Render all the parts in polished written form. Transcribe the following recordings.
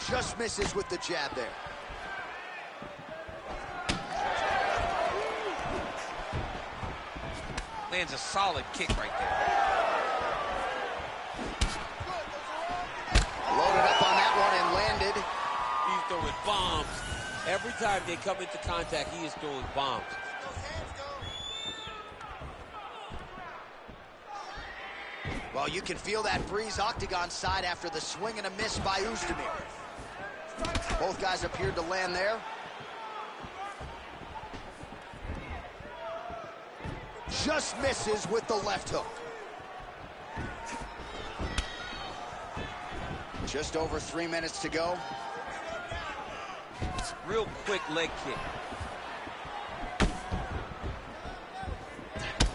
Just misses with the jab there. Lands a solid kick right there. Loaded up on that one and landed. He's throwing bombs. Every time they come into contact, he is throwing bombs. Well, you can feel that breeze octagon side after the swing and a miss by Oezdemir. Both guys appeared to land there. Just misses with the left hook. Just over 3 minutes to go. Real quick leg kick.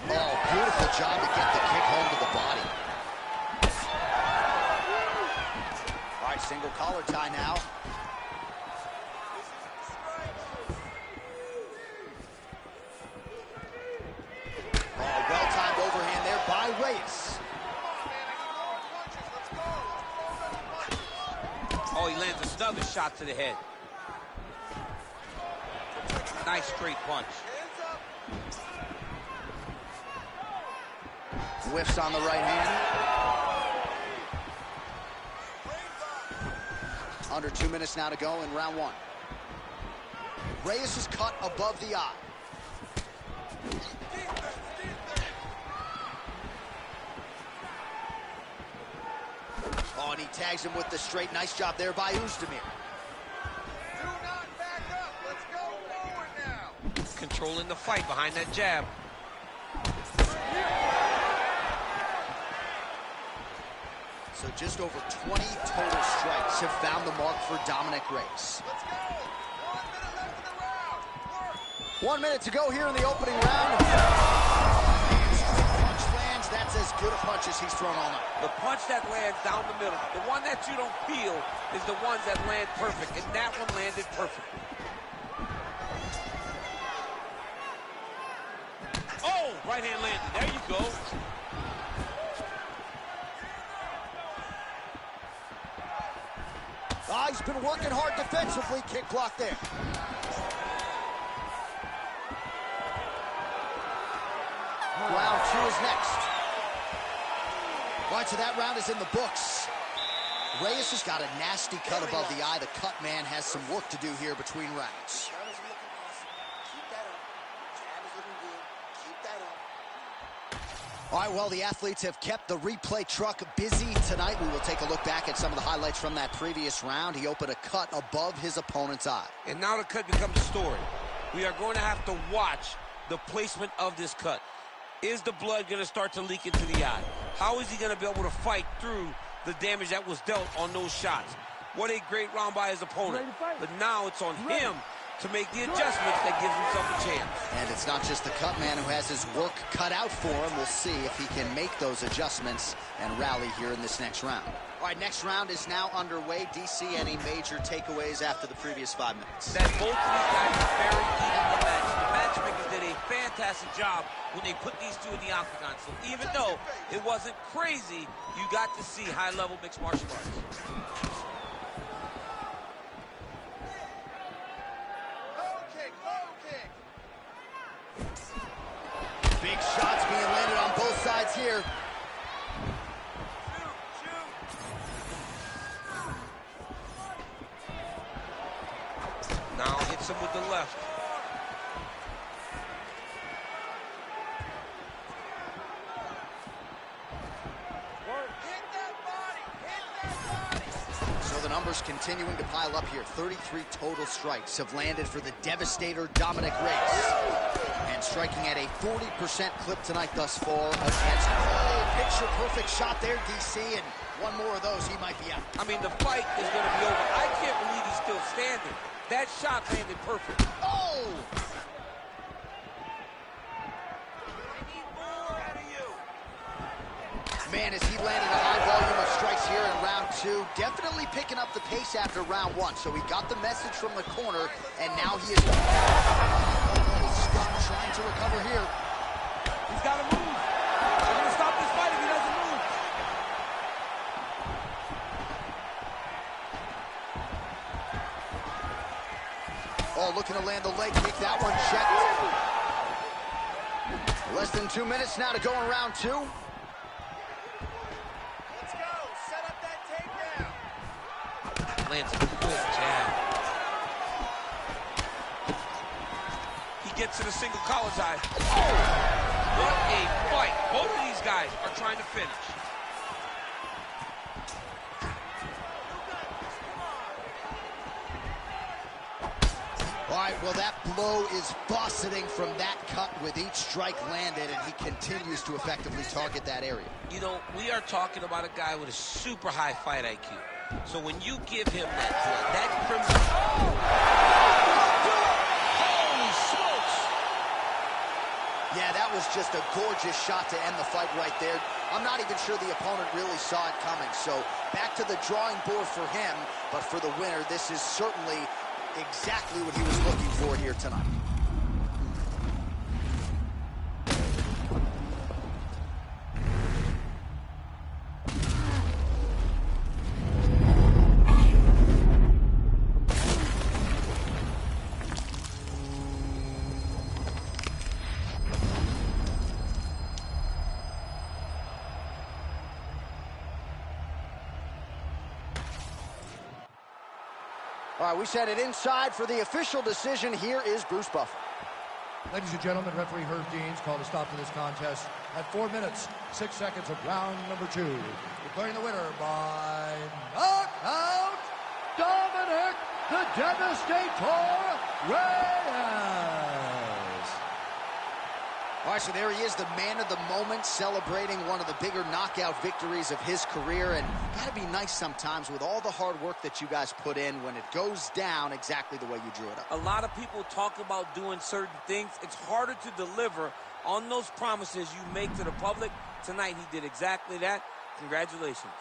Oh, beautiful job to get the kick home to the body. All right, single collar tie now. Oh, well-timed overhand there by Reyes. Oh, he lands another shot to the head. Nice straight punch. Whiffs on the right hand. Under 2 minutes now to go in round one. Reyes is cut above the eye. Oh, and he tags him with the straight. Nice job there by Oezdemir. Controlling the fight behind that jab. So just over 20 total strikes have found the mark for Dominic Reyes. 1 minute to go here in the opening round. Punch lands. That's as good a punch as he's thrown all night. The punch that lands down the middle, the one that you don't feel, is the ones that land perfect, and that one landed perfectly. Oh, right hand landed. There you go. Ah, he's been working hard defensively. Kick block there. Round two is next. Right, so that round is in the books. Reyes has got a nasty cut above the eye. The cut man has some work to do here between rounds. All right, well, the athletes have kept the replay truck busy tonight. We will take a look back at some of the highlights from that previous round. He opened a cut above his opponent's eye. And now the cut becomes a story. We are going to have to watch the placement of this cut. Is the blood going to start to leak into the eye? How is he going to be able to fight through the damage that was dealt on those shots? What a great round by his opponent. But now it's on him to make the adjustments that gives himself a chance. And it's not just the cut man who has his work cut out for him. We'll see if he can make those adjustments and rally here in this next round. All right, next round is now underway. DC, any major takeaways after the previous 5 minutes? That both of these guys are very even the match. The matchmakers did a fantastic job when they put these two in the octagon. So even though it wasn't crazy, you got to see high-level mixed martial arts. Big shots being landed on both sides here. Now hits him with the left. So the numbers continuing to pile up here. 33 total strikes have landed for the devastator Dominic Reyes. And striking at a 40% clip tonight thus far against picture-perfect shot there, DC, and one more of those, he might be out. I mean, the fight is going to be over. I can't believe he's still standing. That shot landed perfect. Oh! Man, as he landed a high volume of strikes here in round two, definitely picking up the pace after round one. So he got the message from the corner, and now he is trying to recover here. He's got to move. They're going to stop this fight if he doesn't move. Oh, looking to land the leg kick. That one checked. Less than 2 minutes now to go in round 2. Let's go. Set up that takedown. Lands a good jab. He gets to the single collar tie. Oh, what a fight. Both of these guys are trying to finish. All right, well, that blow is faceting from that cut with each strike landed, and he continues to effectively target that area. You know, we are talking about a guy with a super high fight IQ. So when you give him that crimson... Holy smokes! Yeah, that was just a gorgeous shot to end the fight right there. I'm not even sure the opponent really saw it coming. So back to the drawing board for him, but for the winner, this is certainly exactly what he was looking for here tonight. All right, we set it inside for the official decision. Here is Bruce Buffer. Ladies and gentlemen, referee Herb Deans called a stop to this contest at 4 minutes, 6 seconds of round number 2. Declaring the winner by knockout, Dominic the Devastator Reyes. All right, so there he is, the man of the moment, celebrating one of the bigger knockout victories of his career. And gotta be nice sometimes with all the hard work that you guys put in when it goes down exactly the way you drew it up. A lot of people talk about doing certain things. It's harder to deliver on those promises you make to the public. Tonight, he did exactly that. Congratulations.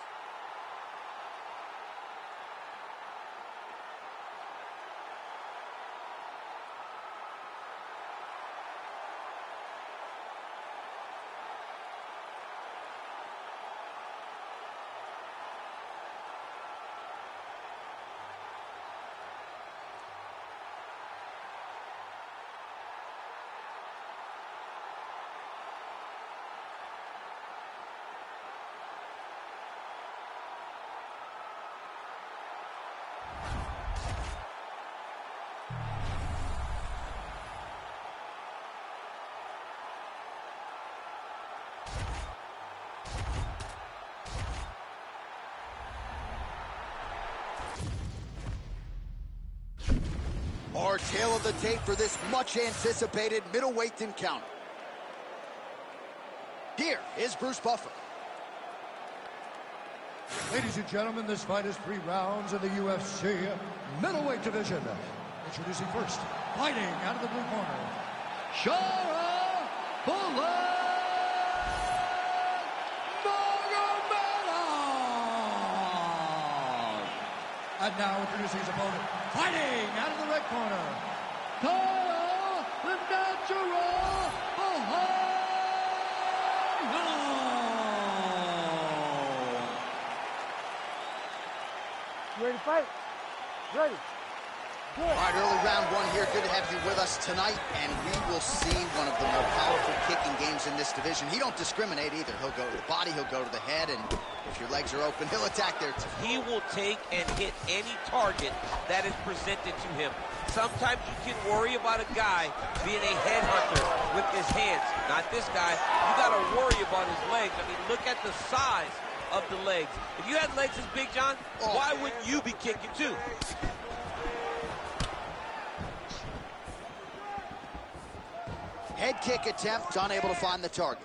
Our tail of the tape for this much-anticipated middleweight encounter. Here is Bruce Buffer. Ladies and gentlemen, this fight is 3 rounds in the UFC middleweight division. Introducing first, fighting out of the blue corner, Shara Bullet Magomedov. And now introducing his opponent, fighting out of the red corner, Kyle the Natural Ohio. Ready to fight? Ready. Good. All right, early round 1 here. Good to have you with us tonight, and we will see one of the more powerful kicking games in this division. He don't discriminate either. He'll go to the body, he'll go to the head, and if your legs are open, he'll attack there too. He will take and hit any target that is presented to him. Sometimes you can worry about a guy being a headhunter with his hands. Not this guy. You got to worry about his legs. I mean, look at the size of the legs. If you had legs as big, John, why wouldn't you be kicking too? Head kick attempt, unable to find the target.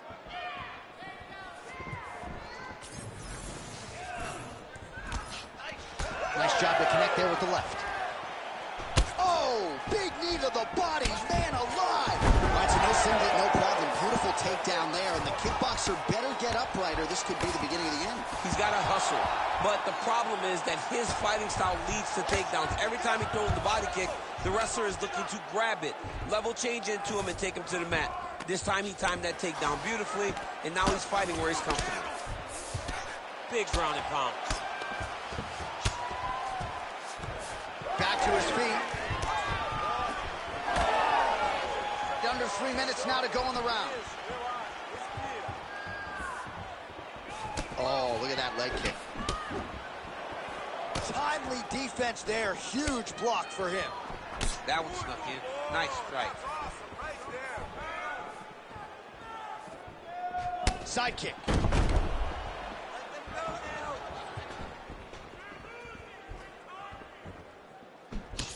Nice job to connect there with the left. Oh, big knee to the body, man alive. All right, so no singlet, no problem. Beautiful takedown there, and the kickboxer better get upright or this could be the beginning of the end. He's got to hustle, but the problem is that his fighting style leads to takedowns. Every time he throws the body kick, the wrestler is looking to grab it, level change into him, and take him to the mat. This time he timed that takedown beautifully, and now he's fighting where he's comfortable. Big ground and pound. Back to his feet. 3 minutes now to go in the round. Oh, look at that leg kick. Timely defense there. Huge block for him. That one snuck in. Nice strike. Side kick.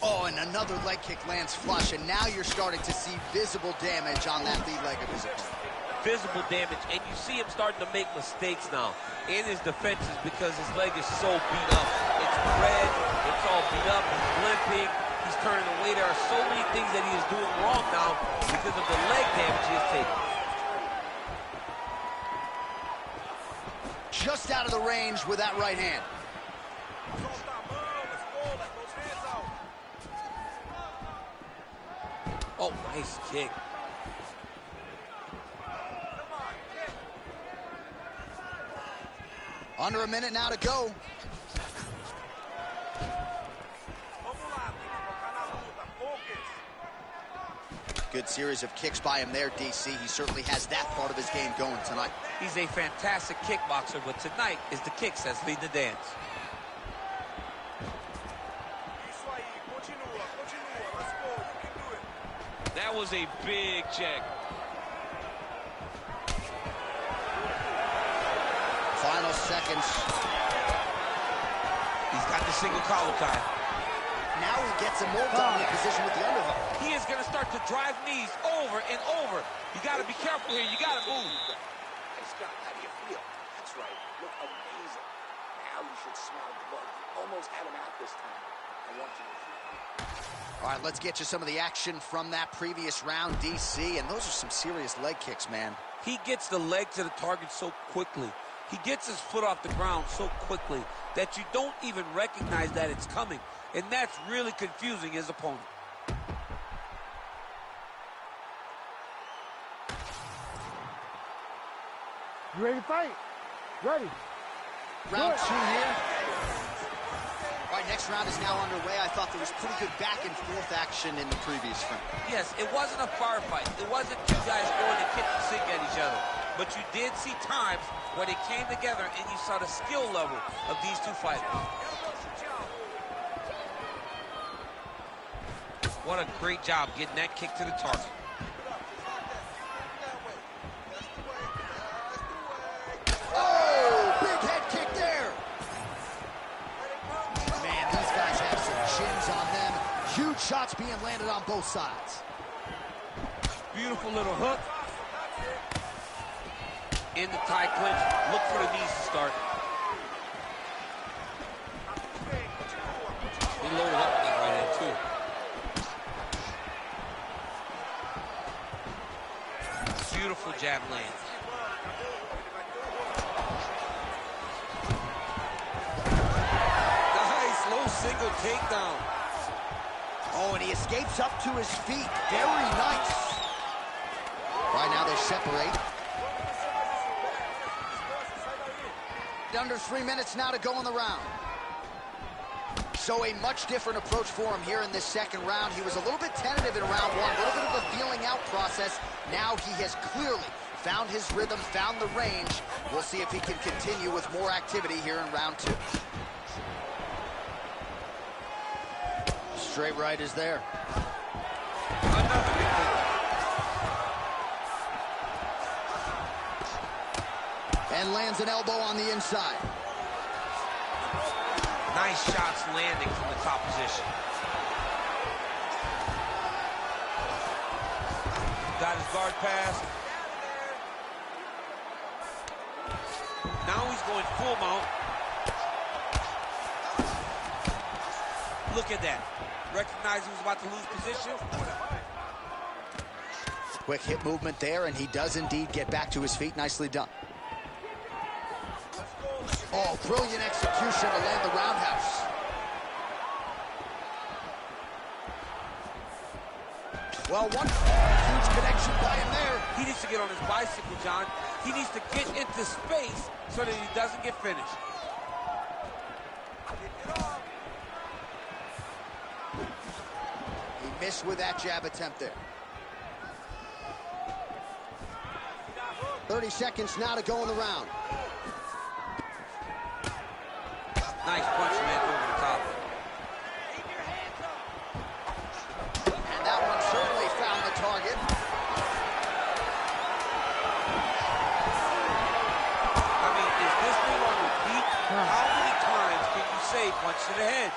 Oh, and another leg kick lands flush, and now you're starting to see visible damage on that lead leg of his opponent. Visible damage, and you see him starting to make mistakes now in his defenses because his leg is so beat up. It's red, it's all beat up, he's limping, he's turning away. There are so many things that he is doing wrong now because of the leg damage he has taken. Just out of the range with that right hand. Oh, nice kick. Under a minute now to go. Good series of kicks by him there, DC. He certainly has that part of his game going tonight. He's a fantastic kickboxer, but tonight is the kicks that's lead the dance. That was a big check. Final seconds. He's got the single collar tie. Now he gets a more dominant position with the underhook. He is going to start to drive knees over and over. You got to be careful here. You got to move. Hey, Scott, how do you feel? That's right. Look amazing. Now you should smell the blood. You almost had him out this time. I want you to feel it. All right, let's get you some of the action from that previous round, DC. And those are some serious leg kicks, man. He gets the leg to the target so quickly. He gets his foot off the ground so quickly that you don't even recognize that it's coming. And that's really confusing his opponent. You ready to fight? Ready. Round two here. All right, next round is now underway. I thought there was pretty good back and forth action in the previous round. Yes, it wasn't a firefight. It wasn't two guys going to kick the sink at each other. But you did see times where they came together and you saw the skill level of these two fighters. What a great job getting that kick to the target. Oh, big head kick there. Man, these guys have some chins on them. Huge shots being landed on both sides. Beautiful little hook. In the tie clinch. Look for the knees to start. He loaded up that right hand too. Beautiful jab land. Nice low single takedown. Oh, and he escapes up to his feet. Very nice. Right now they separate. Under 3 minutes now to go in the round. So a much different approach for him here in this second round. He was a little bit tentative in round one, a little bit of a feeling out process. Now he has clearly found his rhythm, found the range. We'll see if he can continue with more activity here in round two. Straight right is there. Another big kick. And lands an elbow on the inside. Nice shots landing from the top position. Got his guard pass. Now he's going full mount. Look at that. Recognized he was about to lose position. Quick hip movement there, and he does indeed get back to his feet. Nicely done. Oh, brilliant execution to land the roundhouse. Well, one huge connection by him there. He needs to get on his bicycle, John. He needs to get into space so that he doesn't get finished. He missed with that jab attempt there. 30 seconds now to go in the round. Nice punch, man, over the top. And that one certainly found the target. I mean, is this thing on repeat? How many times can you say punch to the head?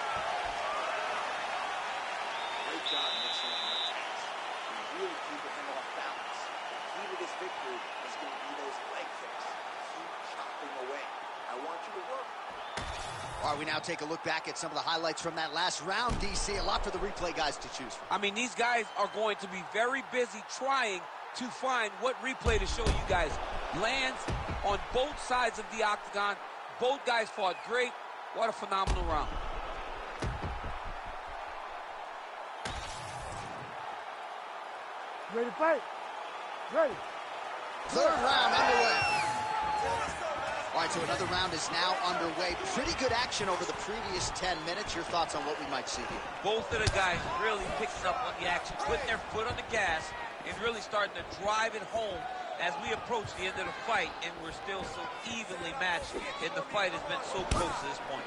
Great job mixing up the attacks. And really keeping him off balance. The key to this victory is going to be those leg kicks. Keep chopping away. I want you to work. All right, we now take a look back at some of the highlights from that last round, DC. A lot for the replay guys to choose from. I mean, these guys are going to be very busy trying to find what replay to show you guys. Lands on both sides of the octagon. Both guys fought great. What a phenomenal round. Ready to fight? Ready. Third round underway. All right, so another round is now underway. Pretty good action over the previous 10 minutes. Your thoughts on what we might see here? Both of the guys really picking up on the action, putting their foot on the gas, and really starting to drive it home as we approach the end of the fight, and we're still so evenly matched, and the fight has been so close to this point.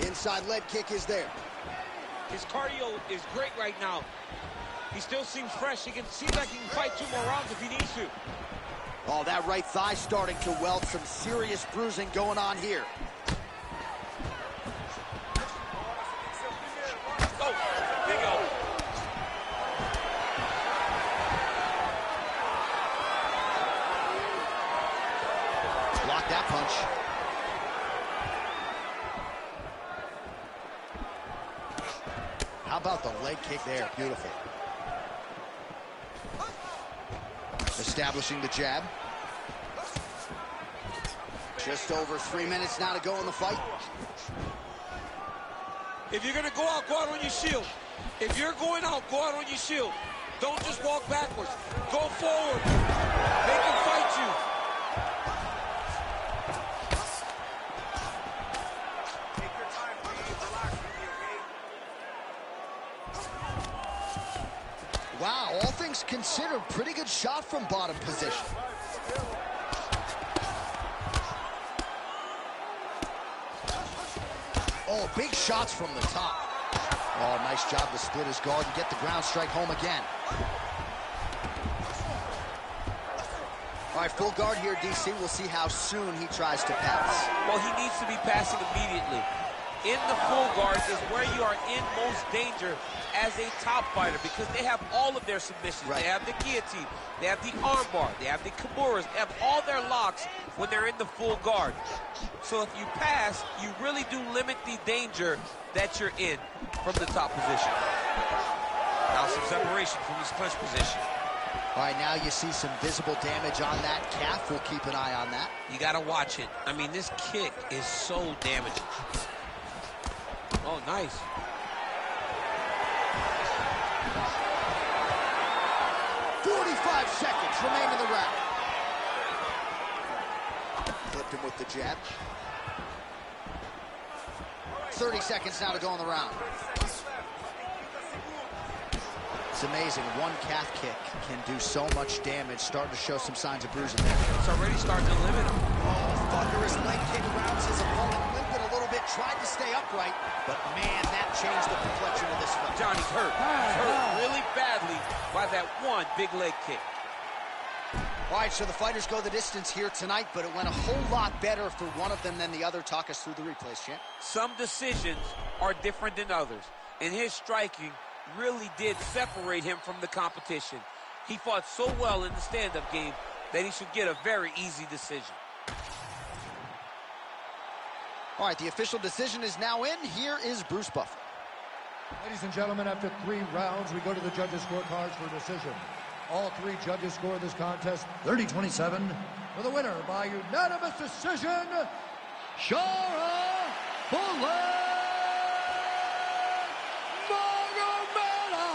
Inside leg kick is there. His cardio is great right now. He still seems fresh. Seems like he can fight 2 more rounds if he needs to. Oh, that right thigh starting to welt. Some serious bruising going on here. Oh, big elbow. Block that punch. How about the leg kick there? Beautiful. Establishing the jab. Just over 3 minutes now to go in the fight. If you're going to go out on your shield. If you're going out, go out on your shield. Don't just walk backwards. Go forward. They can fight you. Take your time, please. Relax with me, okay? Wow, all things considered, pretty good shot from bottom position. Oh, big shots from the top. Oh, nice job to split his guard and get the ground strike home again. All right, full guard here, DC. We'll see how soon he tries to pass. Well, he needs to be passing immediately. In the full guard is where you are in most danger as a top fighter because they have all of their submissions. Right. They have the guillotine, they have the armbar, they have the kimuras, they have all their locks when they're in the full guard. So if you pass, you really do limit the danger that you're in from the top position. Now some separation from his clinch position. All right, now you see some visible damage on that calf. We'll keep an eye on that. You got to watch it. I mean, this kick is so damaging. Oh, nice. Seconds remain in the round. Flipped him with the jab. 30 seconds now to go in the round. It's amazing. One calf kick can do so much damage. Starting to show some signs of bruising there. It's already starting to limit him. Oh, thunderous leg kick rounds his opponent. Limped it a little bit. Tried to stay upright. But, man, that changed the complexion of this fight. Johnny's hurt. He's hurt really badly by that one big leg kick. All right, so the fighters go the distance here tonight, but it went a whole lot better for one of them than the other. Talk us through the replays, champ. Some decisions are different than others, and his striking really did separate him from the competition. He fought so well in the stand-up game that he should get a very easy decision. All right, the official decision is now in. Here is Bruce Buffer. Ladies and gentlemen, after 3 rounds, we go to the judges' scorecards for decision. All 3 judges scored this contest 30-27 for the winner by unanimous decision, Shara Bullet Magomedov.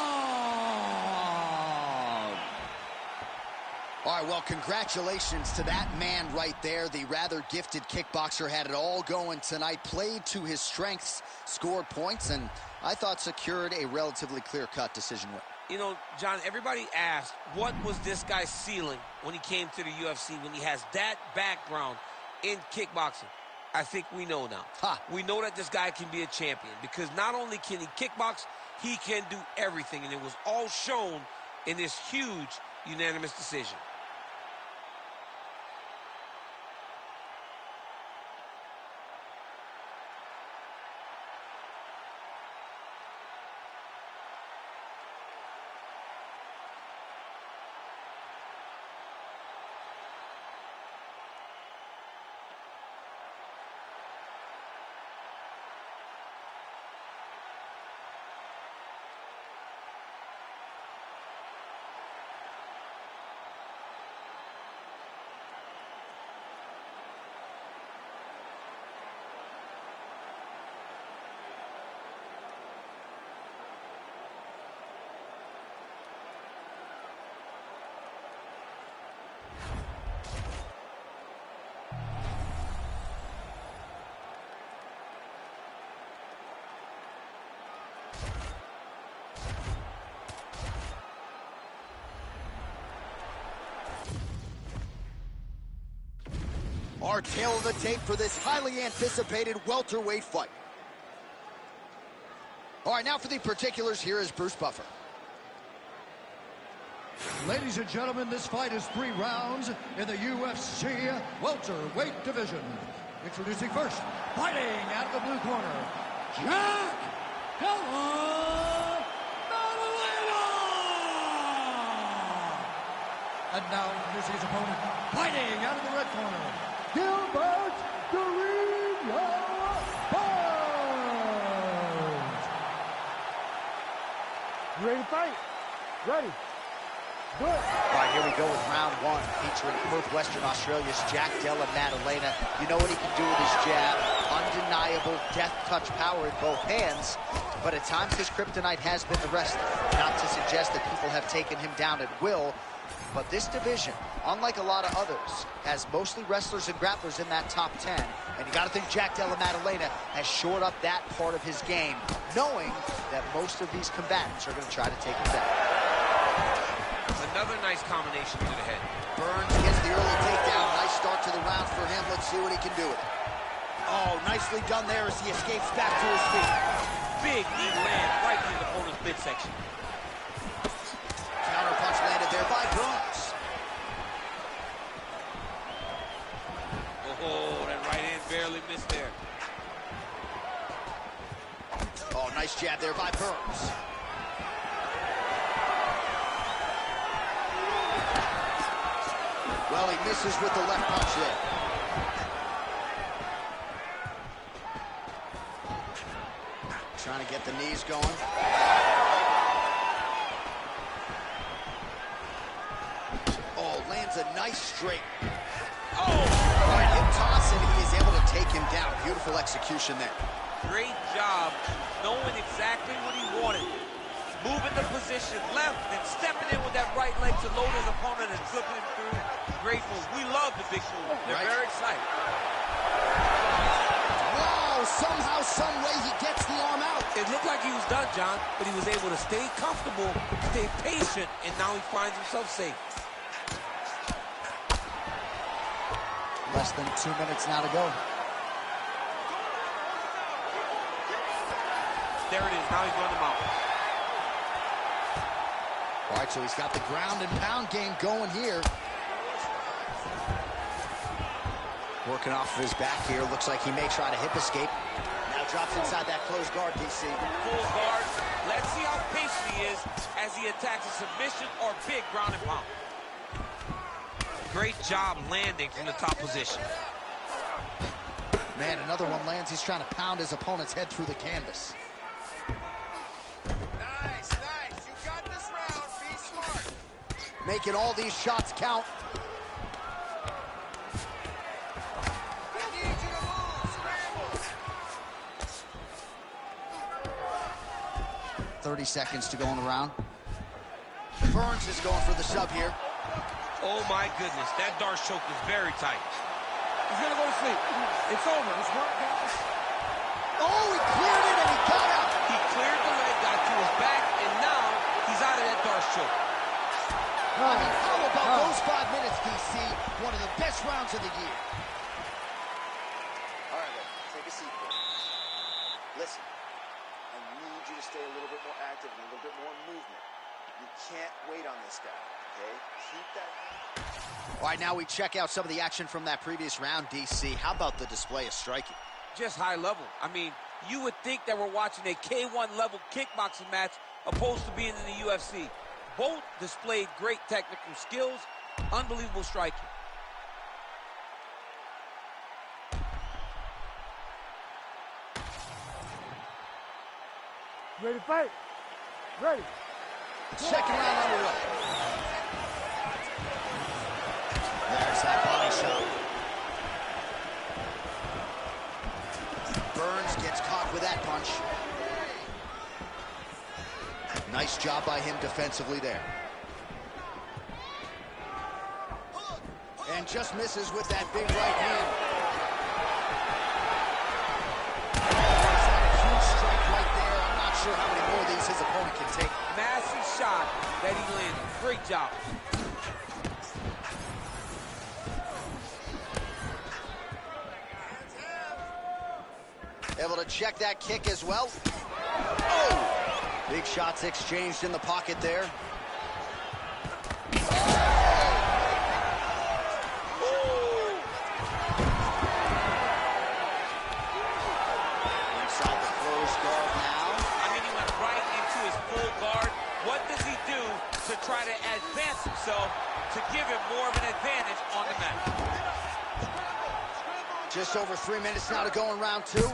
All All right, well, congratulations to that man right there. The rather gifted kickboxer had it all going tonight, played to his strengths, scored points, and I thought secured a relatively clear-cut decision win. You know, John, everybody asked, what was this guy's ceiling when he came to the UFC, when he has that background in kickboxing? I think we know now. We know that this guy can be a champion because not only can he kickbox, he can do everything, and it was all shown in this huge unanimous decision. Our tail of the tape for this highly anticipated welterweight fight. All right, now for the particulars, here is Bruce Buffer. Ladies and gentlemen, this fight is 3 rounds in the UFC welterweight division. Introducing first, fighting out of the blue corner, Jack Della Maddalena! And now introducing his opponent, fighting out of the red corner, Gilbert Durinho Burns! You ready to fight? Ready. Good. All right, here we go with round 1, featuring Perth, Western Australia's Jack Della Maddalena. You know what he can do with his jab. Undeniable death touch power in both hands. But at times, his kryptonite has been the wrestling. Not to suggest that people have taken him down at will, but this division, unlike a lot of others, has mostly wrestlers and grapplers in that top 10. And you got to think Jack Della Maddalena has shored up that part of his game, knowing that most of these combatants are going to try to take him down. Another nice combination to the head. Burns gets the early takedown. Nice start to the round for him. Let's see what he can do with it. Oh, nicely done there as he escapes back to his feet. Big knee land right in his opponent's midsection. Counter punch landed there by Burns. Oh, that right hand barely missed there. Oh, nice jab there by Burns. Well, he misses with the left punch there. Trying to get the knees going. Oh, lands a nice straight. Oh, right, hip toss, and he is able to take him down. Beautiful execution there. Great job knowing exactly what he wanted. Moving the position left and stepping in with that right leg to load his opponent and flipping him through. Great move. We love the big move. They're very excited. Wow, somehow, some way he gets the arm out. It looked like he was done, John, but he was able to stay comfortable, stay patient, and now he finds himself safe. Less than 2 minutes now to go. There it is. Now he's running him out. All right, so he's got the ground and pound game going here. Working off of his back here. Looks like he may try to hip escape. Now drops inside that closed guard, DC. Full guard. Let's see how patient he is as he attacks a submission or big ground and pound. Great job landing from the top position. Man, another one lands. He's trying to pound his opponent's head through the canvas. Nice, nice. You got this round. Be smart. Making all these shots count. I need you to move. Scramble. 30 seconds to go in the round. Burns is going for the sub here. Oh, my goodness. That Darce choke is very tight. He's gonna go to sleep. It's over. It's work, guys. Oh, he cleared it and he got out. He cleared the leg, got to his back, and now he's out of that Darce choke. I mean, how about those 5 minutes, DC? One of the best rounds of the year. All right, Ray, take a seat, boy. Listen, I need you to stay a little bit more active and a little bit more in movement. You can't wait on this guy, okay? Keep that. All right, now we check out some of the action from that previous round, DC. How about the display of striking? Just high level. I mean, you would think that we're watching a K1 level kickboxing match opposed to being in the UFC. Both displayed great technical skills, unbelievable striking. Ready to fight? Ready. Second round underway. There's that body shot. Burns gets caught with that punch. Nice job by him defensively there. And just misses with that big right hand. Huge strike right there. I'm not sure how many more of these his opponent can take. Massive shot that he landed. Great job. Able to check that kick as well. Oh! Big shots exchanged in the pocket there. Inside the closed guard now. I mean, he went right into his full guard. What does he do to try to advance himself to give him more of an advantage on the mat? Just over 3 minutes now to go in round two.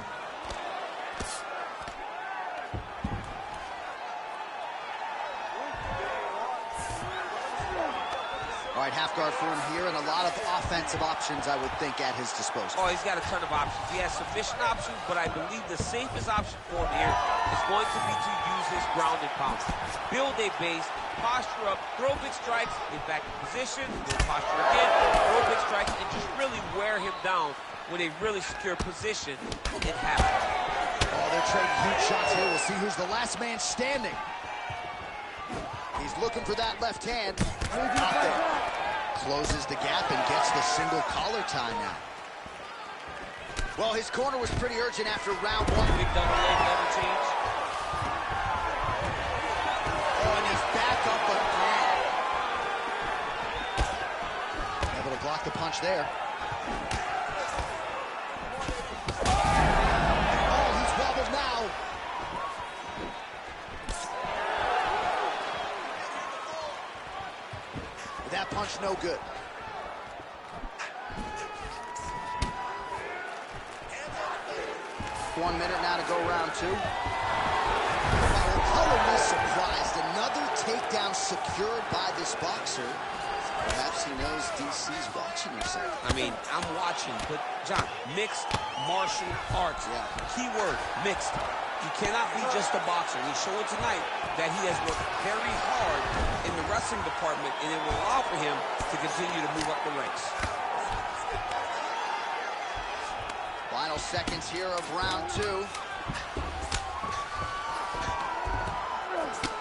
All right, half guard for him here, and a lot of offensive options, I would think, at his disposal. Oh, he's got a ton of options. He has submission options, but I believe the safest option for him here is going to be to use his ground and pound. Build a base, posture up, throw big strikes, get back in position, build posture again, throw big strikes, and just really wear him down with a really secure position in half guard. Oh, they're trading huge shots here. We'll see who's the last man standing. He's looking for that left hand. Out there. Closes the gap and gets the single collar tie now. Well, his corner was pretty urgent after round one. Big double leg, double change. Oh, and he's back up again. Able to block the punch there. Oh, he's wobbled now. That punch no good. One minute now to go round two. Well, colorly surprised. Another takedown secured by this boxer. Perhaps he knows DC's watching or something. I mean, I'm watching, but John, mixed martial arts. Yeah. Keyword, mixed. You cannot be just a boxer. He's showing tonight that he has worked very hard in the wrestling department, and it will allow for him to continue to move up the ranks. Final seconds here of round two.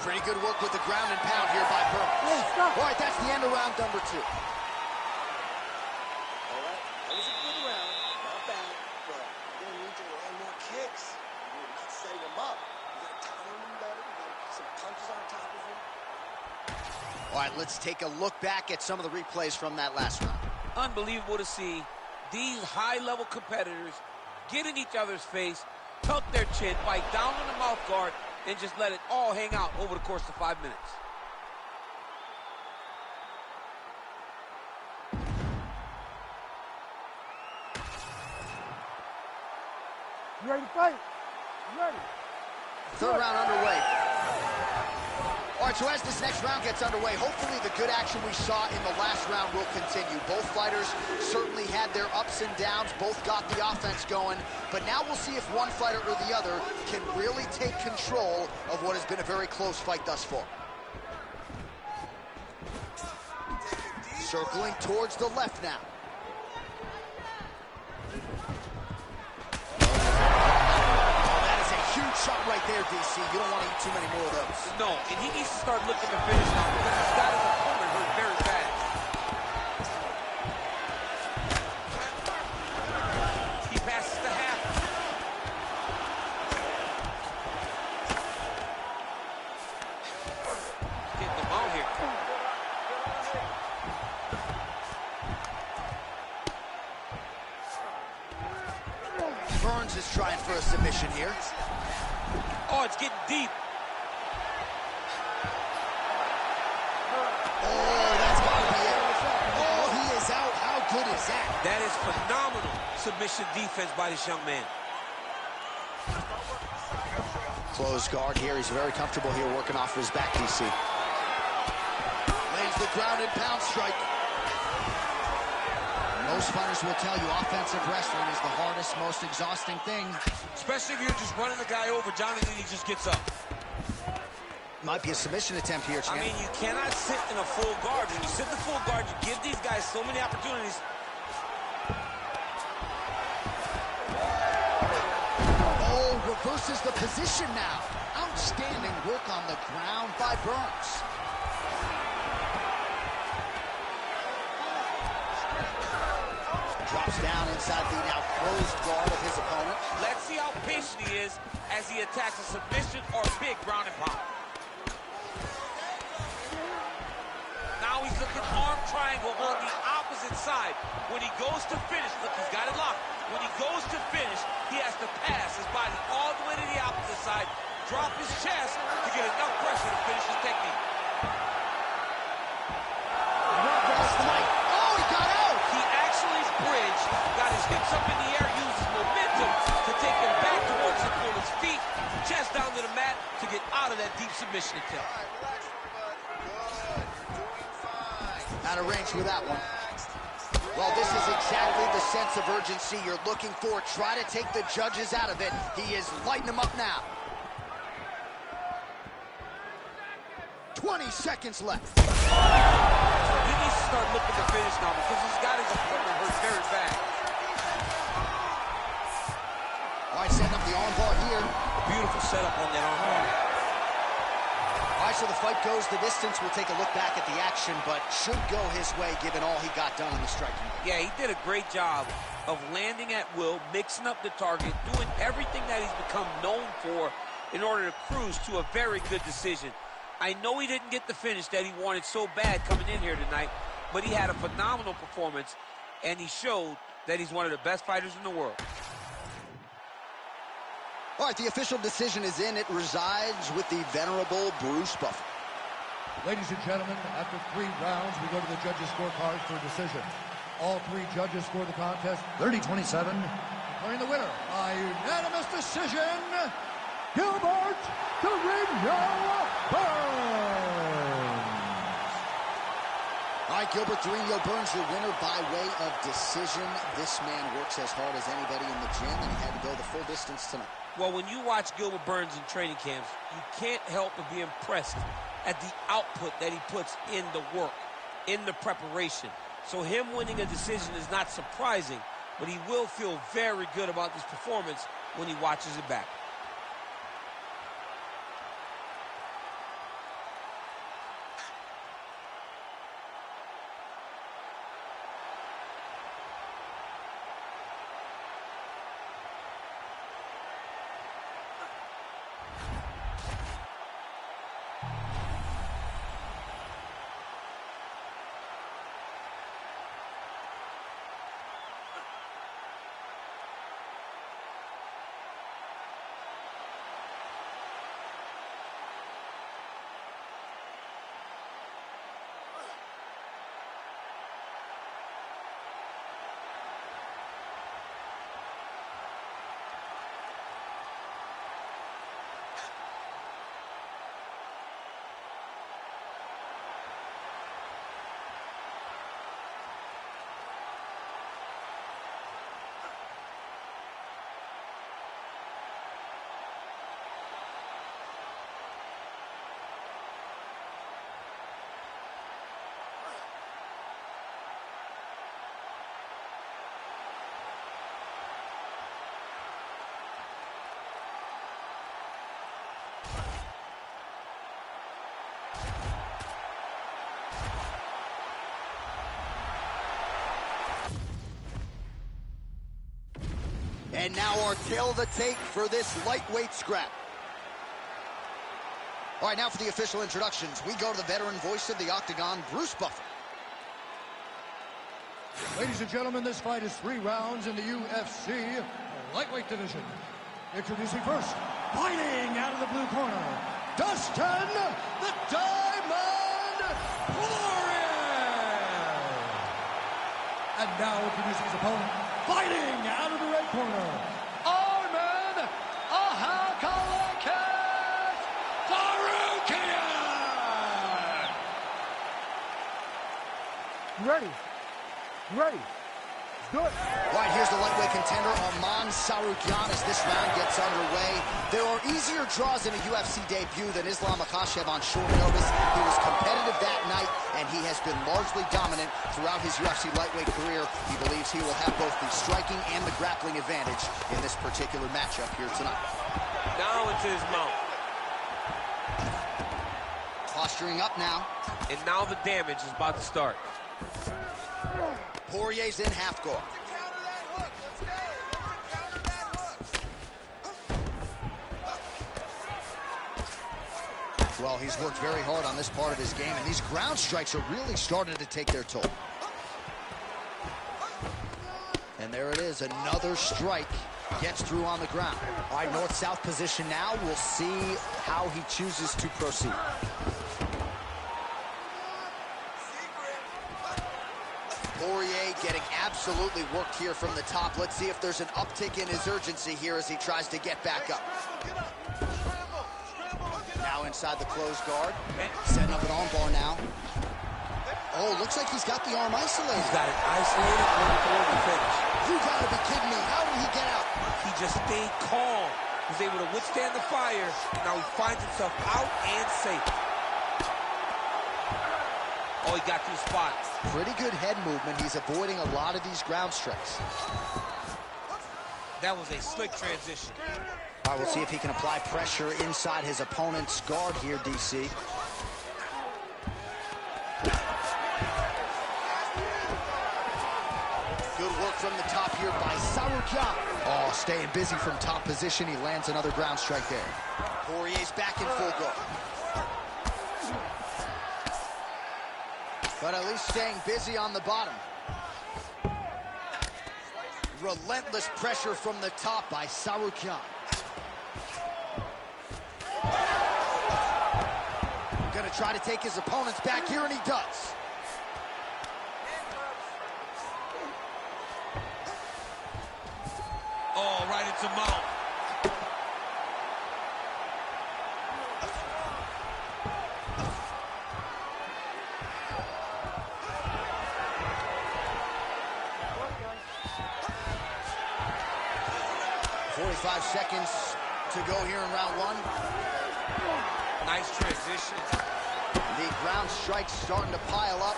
Pretty good work with the ground and pound here by Burns. All right, that's the end of round number two. All right, that was a good round. Not bad, but you're going to need to land more kicks. You're not setting him up. You got to time him better. You got to put some punches on top of him. All right, let's take a look back at some of the replays from that last round. Unbelievable to see these high-level competitors get in each other's face, tuck their chin, bite down on the mouth guard, and just let it all hang out over the course of 5 minutes. You ready to fight? You ready? Third round underway. All right, so as this next round gets underway, hopefully the good action we saw in the last round will continue. Both fighters certainly had their ups and downs, both got the offense going, but now we'll see if one fighter or the other can really take control of what has been a very close fight thus far. Circling towards the left now. Oh, that is a huge shot right there, DC. You don't want to eat too many more of those. No, and he needs to start looking to finish now because he's got his opponent hurt very bad. He passes the half. Getting them out here. Burns is trying for a submission here. Oh, it's getting deep. Oh, that's got to be it. Oh, he is out. How good is that? That is phenomenal submission defense by this young man. Closed guard here. He's very comfortable here working off of his back, DC. Lays the ground and pound strike. Most fighters will tell you offensive wrestling is the hardest, most exhausting thing. Especially if you're just running the guy over, Jonathan, he just gets up. Might be a submission attempt here, champ. I mean, you cannot sit in a full guard. When you sit in the full guard, you give these guys so many opportunities. Oh, reverses the position now. Outstanding work on the ground by Burns. Drops down inside the now closed guard of his opponent. Let's see how patient he is as he attacks a submission or a big ground and pound. Now he's looking arm triangle on the opposite side. When he goes to finish, look, he's got it locked. When he goes to finish, he has to pass his body all the way to the opposite side, drop his chest to get enough pressure to finish his technique. Oh, he got out! He actually bridged, got his hips up in the air, used his momentum to take him back towards his opponent's feet, chest down to the mat to get out of that deep submission attempt. All right, relax, everybody. Good. Doing fine. Out of range with that one. Well, this is exactly the sense of urgency you're looking for. Try to take the judges out of it. He is lighting them up now. 20 seconds left. He needs to start looking to finish now because he's got his opponent hurt very bad. All right, setting up the armbar here. Beautiful setup on that armbar. All right, so the fight goes the distance. We'll take a look back at the action, but should go his way given all he got done in the striking. Yeah, he did a great job of landing at will, mixing up the target, doing everything that he's become known for in order to cruise to a very good decision. I know he didn't get the finish that he wanted so bad coming in here tonight, but he had a phenomenal performance, and he showed that he's one of the best fighters in the world. All right, the official decision is in. It resides with the venerable Bruce Buffer. Ladies and gentlemen, after 3 rounds, we go to the judges' scorecards for a decision. All 3 judges score the contest 30-27, declaring the winner by unanimous decision, Gilbert Carino Burns. All right, Gilbert Carino Burns, your winner by way of decision. This man works as hard as anybody in the gym, and he had to go the full distance tonight. Well, when you watch Gilbert Burns in training camps, you can't help but be impressed at the output that he puts in the work, in the preparation. So him winning a decision is not surprising, but he will feel very good about this performance when he watches it back. And now our tail of the tape for this lightweight scrap. All right, now for the official introductions, we go to the veteran voice of the Octagon, Bruce Buffer. Ladies and gentlemen, this fight is 3 rounds in the UFC lightweight division. Introducing first, fighting out of the blue corner, Dustin the Diamond Poirier. And now introducing his opponent, fighting out of the red corner, Arman Ahakalaket Faruqian. Ready. Ready. Do it. All right, here's the lightweight contender, Arman Tsarukyan, as this round gets underway. There are easier draws in a UFC debut than Islam Makhachev on short notice. He was competitive that night, and he has been largely dominant throughout his UFC lightweight career. He believes he will have both the striking and the grappling advantage in this particular matchup here tonight. Now into his mount. Posturing up now. And now the damage is about to start. Poirier's in half guard. Well, he's worked very hard on this part of his game, and these ground strikes are really starting to take their toll. And there it is, another strike gets through on the ground. All right, north-south position now. We'll see how he chooses to proceed. Poirier getting absolutely worked here from the top. Let's see if there's an uptick in his urgency here as he tries to get back up. Now inside the closed guard. Setting up an armbar now. Oh, looks like he's got the arm isolated. He's got it isolated before the finish. You gotta be kidding me. How did he get out? He just stayed calm. He was able to withstand the fire. And now he finds himself out and safe. Oh, he got 2 spots. Pretty good head movement. He's avoiding a lot of these ground strikes. That was a slick transition. All right, we'll see if he can apply pressure inside his opponent's guard here, DC. Good work from the top here by Tsarukyan. Oh, staying busy from top position. He lands another ground strike there. Poirier's back in full guard. But at least staying busy on the bottom. Relentless pressure from the top by Tsarukyan. Gonna try to take his opponents back here, and he does. Oh, right into mount. Five seconds to go here in round 1. Nice transition. The ground strikes starting to pile up.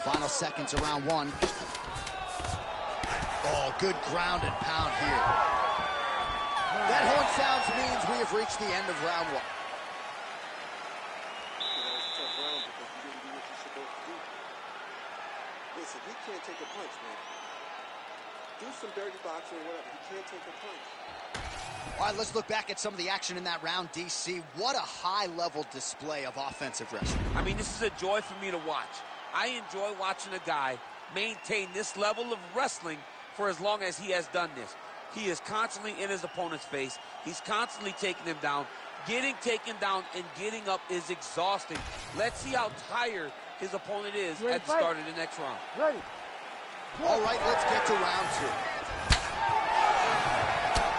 Final seconds of round 1. Oh, good ground and pound here. That horn sounds means we have reached the end of round 1. Listen, he can't take a punch, man. Do some dirty boxing or whatever. He can't take a punch. All right, let's look back at some of the action in that round, DC. What a high-level display of offensive wrestling. I mean, this is a joy for me to watch. I enjoy watching a guy maintain this level of wrestling for as long as he has done this. He is constantly in his opponent's face. He's constantly taking him down. Getting taken down and getting up is exhausting. Let's see how tired his opponent is at the start of the next round. Ready. All right, let's get to round 2.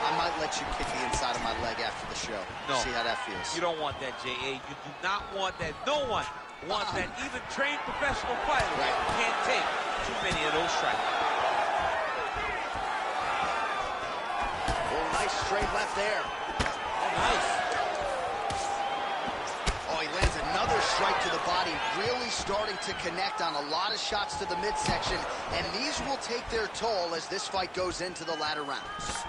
I might let you kick the inside of my leg after the show. No. See how that feels. You don't want that, J.A. You do not want that. No one wants that. Even trained professional fighters can't take too many of those strikes. Oh, nice straight left there. Oh, nice. Oh, he lands another strike to the body, really starting to connect on a lot of shots to the midsection, and these will take their toll as this fight goes into the latter rounds.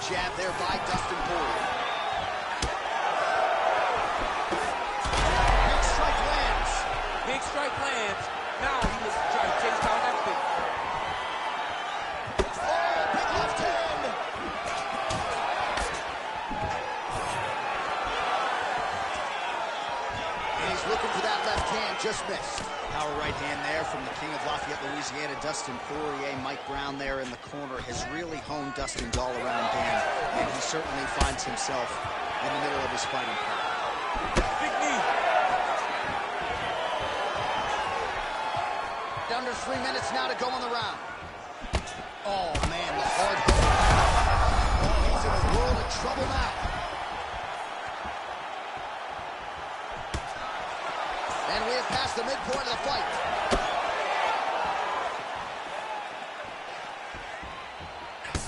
jab there by Dustin Poirier. Big strike lands. Big strike lands. Now he was trying to chase down that big. Oh, big left hand. And he's looking for that left hand, just missed. Power right hand there from the king of Lafayette, Louisiana, Dustin Poirier. Mike Brown there in the corner has really honed Dustin's all-around game, and he certainly finds himself in the middle of his fighting career. Big knee. Under 3 minutes now to go in the round. Oh, man, the hard hit. Oh, he's in a world of trouble now. And we have passed the midpoint of the fight.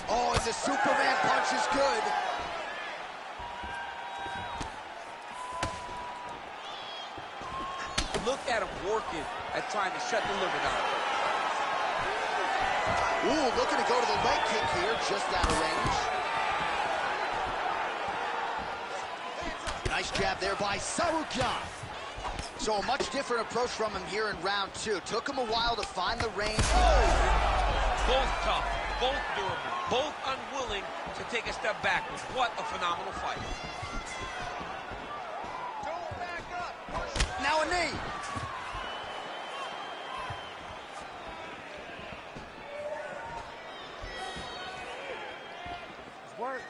Oh, and the Superman punch is good. Look at him working at trying to shut the liver down. Ooh, looking to go to the leg kick here, just out of range. Nice jab there by Sarukyan. So a much different approach from him here in round 2. Took him a while to find the range. Oh! Both tough, both durable, both unwilling to take a step backwards. What a phenomenal fight. Don't back up. Now a knee. Work.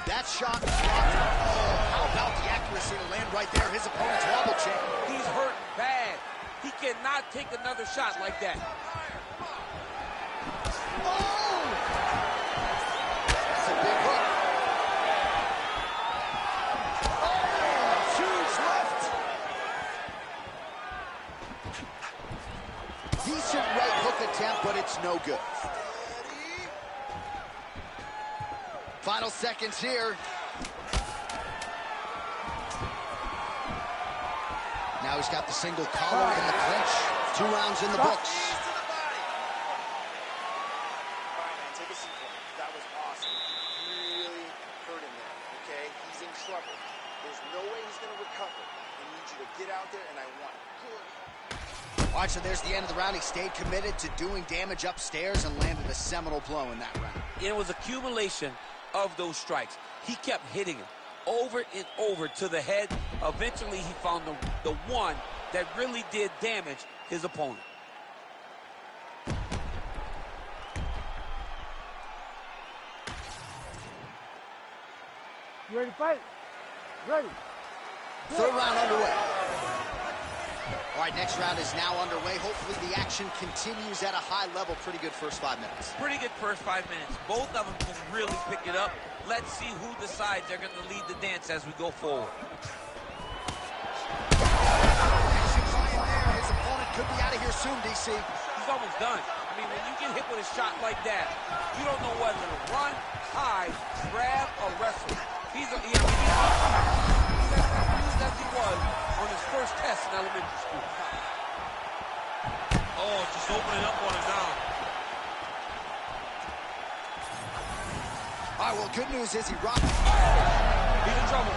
That shot is blocked. Oh, how about the accuracy to land right there? His opponent's wobble chain. He's hurt bad. He cannot take another shot like that. Oh! That's a big hook. Oh, huge left. Decent right hook attempt, but it's no good. Final seconds here. Now he's got the single collar in the clinch. 2 rounds in the books. Take a seat for me. That was awesome. You really hurt him there, okay? He's in trouble. There's no way he's going to recover. I need you to get out there, and I want good. All right, so there's the end of the round. He stayed committed to doing damage upstairs and landed a seminal blow in that round. It was accumulation of those strikes. He kept hitting him over and over to the head. Eventually, he found the one that really did damage his opponent. You ready to fight? Ready. Third round underway. All right, next round is now underway. Hopefully the action continues at a high level. Pretty good first 5 minutes. Pretty good first 5 minutes. Both of them can really pick it up. Let's see who decides they're going to lead the dance as we go forward. Action flying there. His opponent could be out of here soon, DC. He's almost done. I mean, when you get hit with a shot like that, you don't know whether to run, hide, grab, or wrestle. He's as confused as he was on his first test in elementary school. Oh, just opening up on him now. All right, well, good news is he rocked. He's in trouble.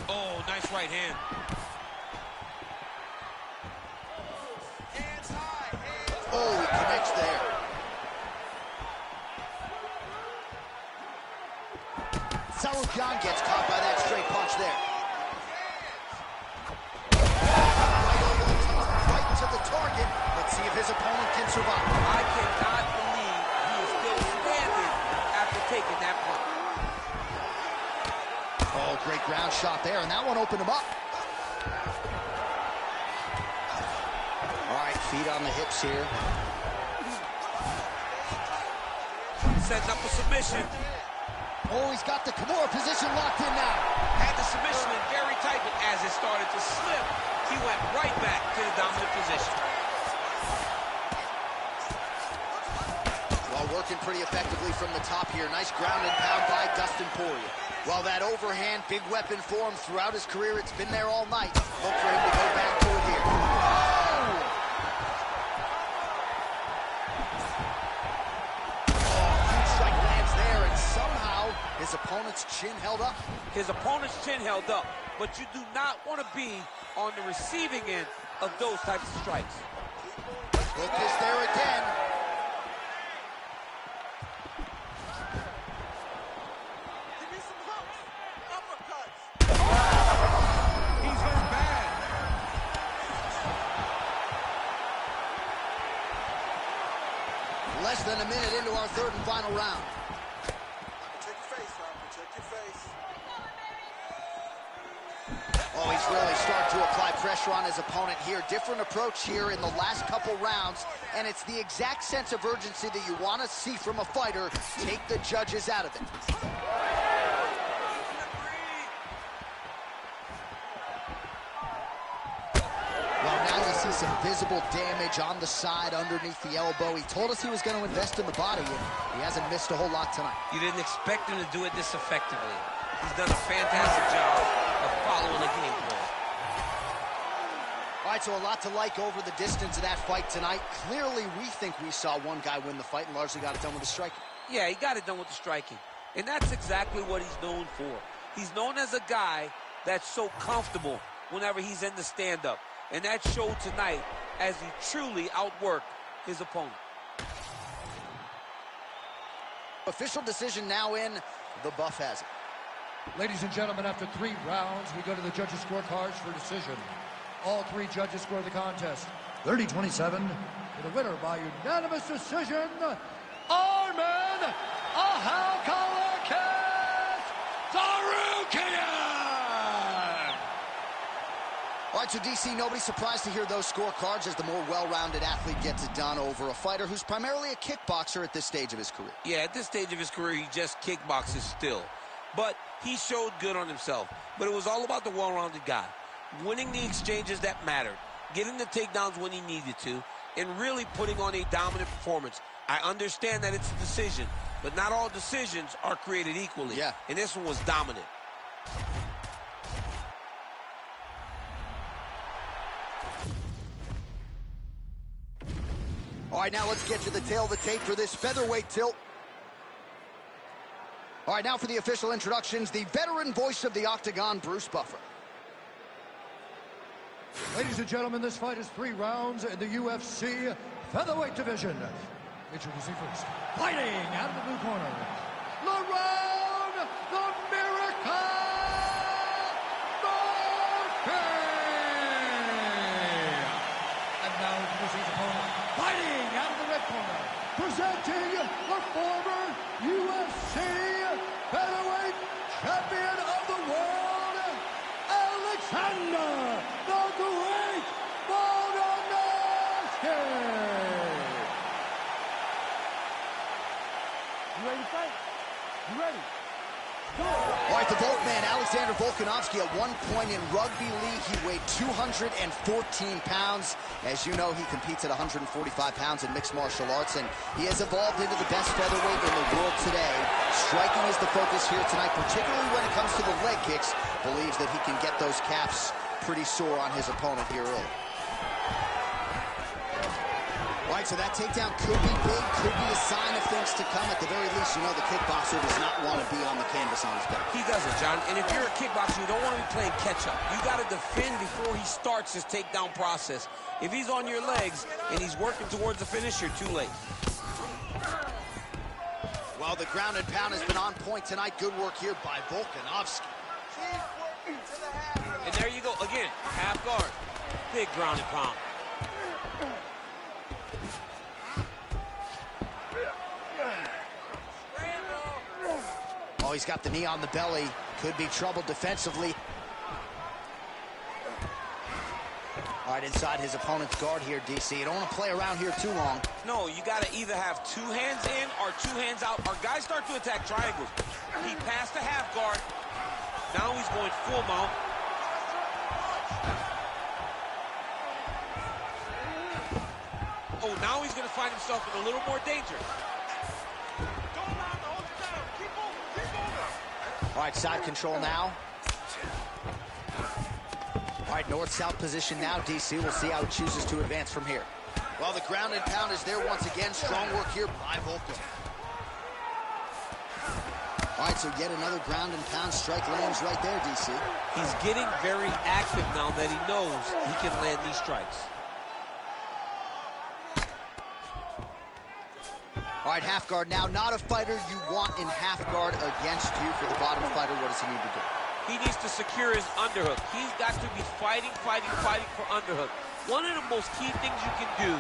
Oh, nice right hand. Hands high, hands Oh, he connects there. Sarukyan gets caught by that straight punch there. Right over the top, right to the target. Let's see if his opponent can survive. I cannot believe he is still standing after taking that punch. Oh, great ground shot there, and that one opened him up. All right, feet on the hips here. Setting up a submission. Oh, he's got the Kimura position locked in now. Had the submission in very tight, but as it started to slip, he went right back to the dominant position. Well, working pretty effectively from the top here. Nice ground and pound by Dustin Poirier. Well, that overhand, big weapon for him throughout his career. It's been there all night. Look for him to go back to it here. Oh! somehow his opponent's chin held up. His opponent's chin held up, but you do not want to be on the receiving end of those types of strikes. Hook is there again. Give me some hooks. Uppercuts. He's hurt bad. Less than a minute into our third and final round. Protect your face, huh? Protect your face. Oh, he's really starting to apply pressure on his opponent here. Different approach here in the last couple rounds, and it's the exact sense of urgency that you want to see from a fighter. Take the judges out of it. Well, now you see some visible damage on the side underneath the elbow. He told us he was going to invest in the body, and he hasn't missed a whole lot tonight. You didn't expect him to do it this effectively. He's done a fantastic job of following the game plan. All right, so a lot to like over the distance of that fight tonight. Clearly, we think we saw one guy win the fight and largely got it done with the striking. Yeah, he got it done with the striking. And that's exactly what he's known for. He's known as a guy that's so comfortable whenever he's in the stand-up. And that showed tonight as he truly outworked his opponent. Official decision now in. The buff has it. Ladies and gentlemen, after 3 rounds, we go to the judges' scorecards for decision. All 3 judges score the contest 30-27 for the winner by unanimous decision, Arman Ahalkalakis Tsarukyan! All right, so DC, nobody's surprised to hear those scorecards as the more well-rounded athlete gets it done over a fighter who's primarily a kickboxer at this stage of his career. Yeah, at this stage of his career, he just kickboxes still. But he showed good on himself. But it was all about the well-rounded guy. Winning the exchanges that mattered, getting the takedowns when he needed to, and really putting on a dominant performance. I understand that it's a decision, but not all decisions are created equally. Yeah. And this one was dominant. All right, now let's get to the tail of the tape for this featherweight tilt. All right, now for the official introductions, the veteran voice of the Octagon, Bruce Buffer. Ladies and gentlemen, this fight is 3 rounds in the UFC featherweight division. Introducing first, fighting out of the blue corner, LaRon the Miracle Murphy! And now introducing his opponent, fighting out of the red corner, presenting the former UFC featherweight champion of the world, Alexander the Great Volkanovski! You ready to fight? You ready? All right, the Volkman, Alexander Volkanovski, at one point in rugby league, he weighed 214 pounds. As you know, he competes at 145 pounds in mixed martial arts, and he has evolved into the best featherweight in the world today. Striking is the focus here tonight, particularly when it comes to the leg kicks. Believes that he can get those calves pretty sore on his opponent here early. All right, so that takedown could be big, could be a sign of things to come. At the very least, you know the kickboxer does not want to be on the canvas on his back. He doesn't, John. And if you're a kickboxer, you don't want to be playing catch-up. You got to defend before he starts his takedown process. If he's on your legs and he's working towards the finish, you're too late. Well, the ground and pound has been on point tonight. Good work here by Volkanovski. And there you go. Again, half guard. Big ground and pound. Oh, he's got the knee on the belly. Could be trouble defensively. All right, inside his opponent's guard here, DC. You don't want to play around here too long. No, you got to either have 2 hands in or 2 hands out. Our guys start to attack triangles. He passed the half guard. Now he's going full mount. Oh, now he's going to find himself in a little more danger. All right, side control now. All right, north-south position now, DC. We'll see how he chooses to advance from here. Well, the ground and pound is there once again. Strong work here by Volko. All right, so yet another ground and pound strike lands right there, DC. He's getting very active now that he knows he can land these strikes. All right, half guard now. Not a fighter you want in half guard against you. For the bottom fighter, what does he need to do? He needs to secure his underhook. He's got to be fighting for underhook. One of the most key things you can do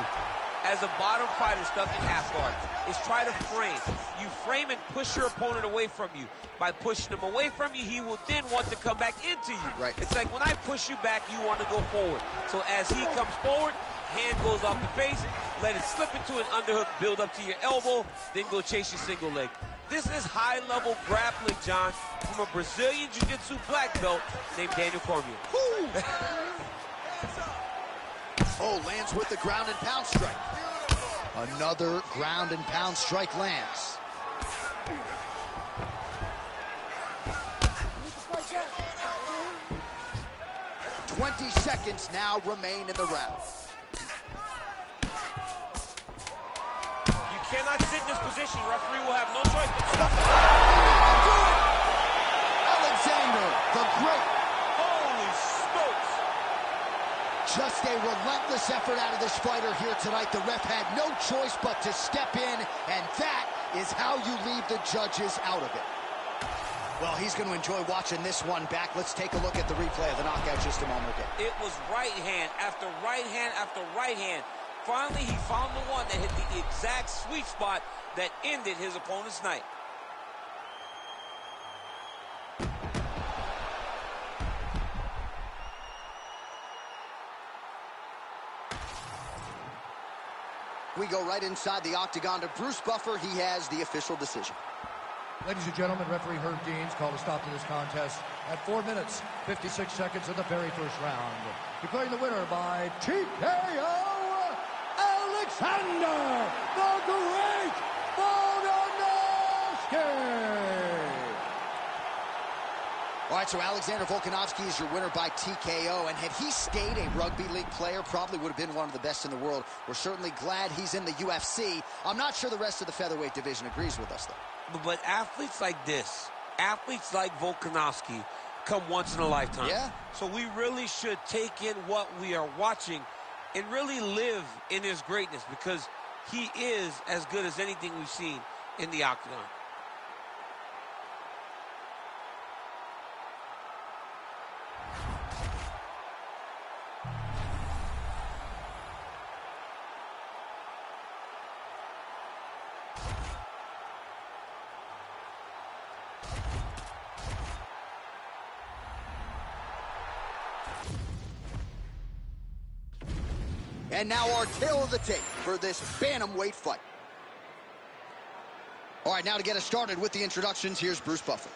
as a bottom fighter stuck in half guard is try to frame. You frame and push your opponent away from you. By pushing him away from you, he will then want to come back into you. Right. It's like when I push you back, you want to go forward. So as he comes forward, hand goes off the face, let it slip into an underhook, build up to your elbow, then go chase your single leg. This is high-level grappling, John, from a Brazilian Jiu-Jitsu black belt named Daniel Cormier. Oh, lands with the ground and pound strike. Another ground and pound strike lands. "20 seconds now remain in the round. You cannot sit in this position. Referee will have no choice but to stop it. Alexander, the Great. Holy smokes. Just a relentless effort out of this fighter here tonight. The ref had no choice but to step in, and that is how you leave the judges out of it. Well, he's going to enjoy watching this one back. Let's take a look at the replay of the knockout just a moment ago. It was right hand after right hand after right hand. Finally, he found the one that hit the exact sweet spot that ended his opponent's night. We go right inside the octagon to Bruce Buffer. He has the official decision. Ladies and gentlemen, referee Herb Deans called a stop to this contest at 4 minutes, 56 seconds of the very first round. Declaring the winner by TKO, Alexander the Great Volkanovski. All right, so Alexander Volkanovski is your winner by TKO, and had he stayed a rugby league player, probably would have been one of the best in the world. We're certainly glad he's in the UFC. I'm not sure the rest of the featherweight division agrees with us, though. But athletes like this, athletes like Volkanovski, come once in a lifetime. Yeah. So we really should take in what we are watching and really live in his greatness, because he is as good as anything we've seen in the octagon. And now our tail of the tape for this bantamweight fight. All right, now to get us started with the introductions, here's Bruce Buffer.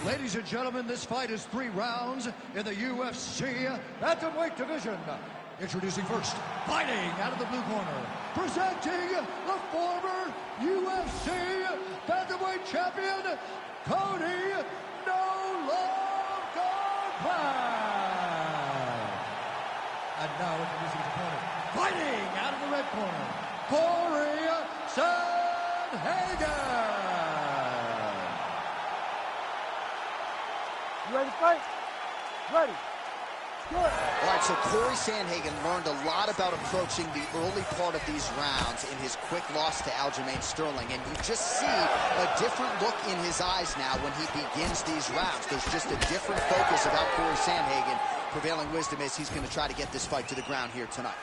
Ladies and gentlemen, this fight is 3 rounds in the UFC bantamweight division. Introducing first, fighting out of the blue corner, presenting the former UFC bantamweight champion, Cody No Love Godfrey. And now introducing his opponent, fighting out of the red corner, Corey Sandhagen. You ready to fight? Ready. Good. All right, so Corey Sandhagen learned a lot about approaching the early part of these rounds in his quick loss to Aljamain Sterling, and you just see a different look in his eyes now when he begins these rounds. There's just a different focus about Corey Sandhagen. Prevailing wisdom is he's going to try to get this fight to the ground here tonight.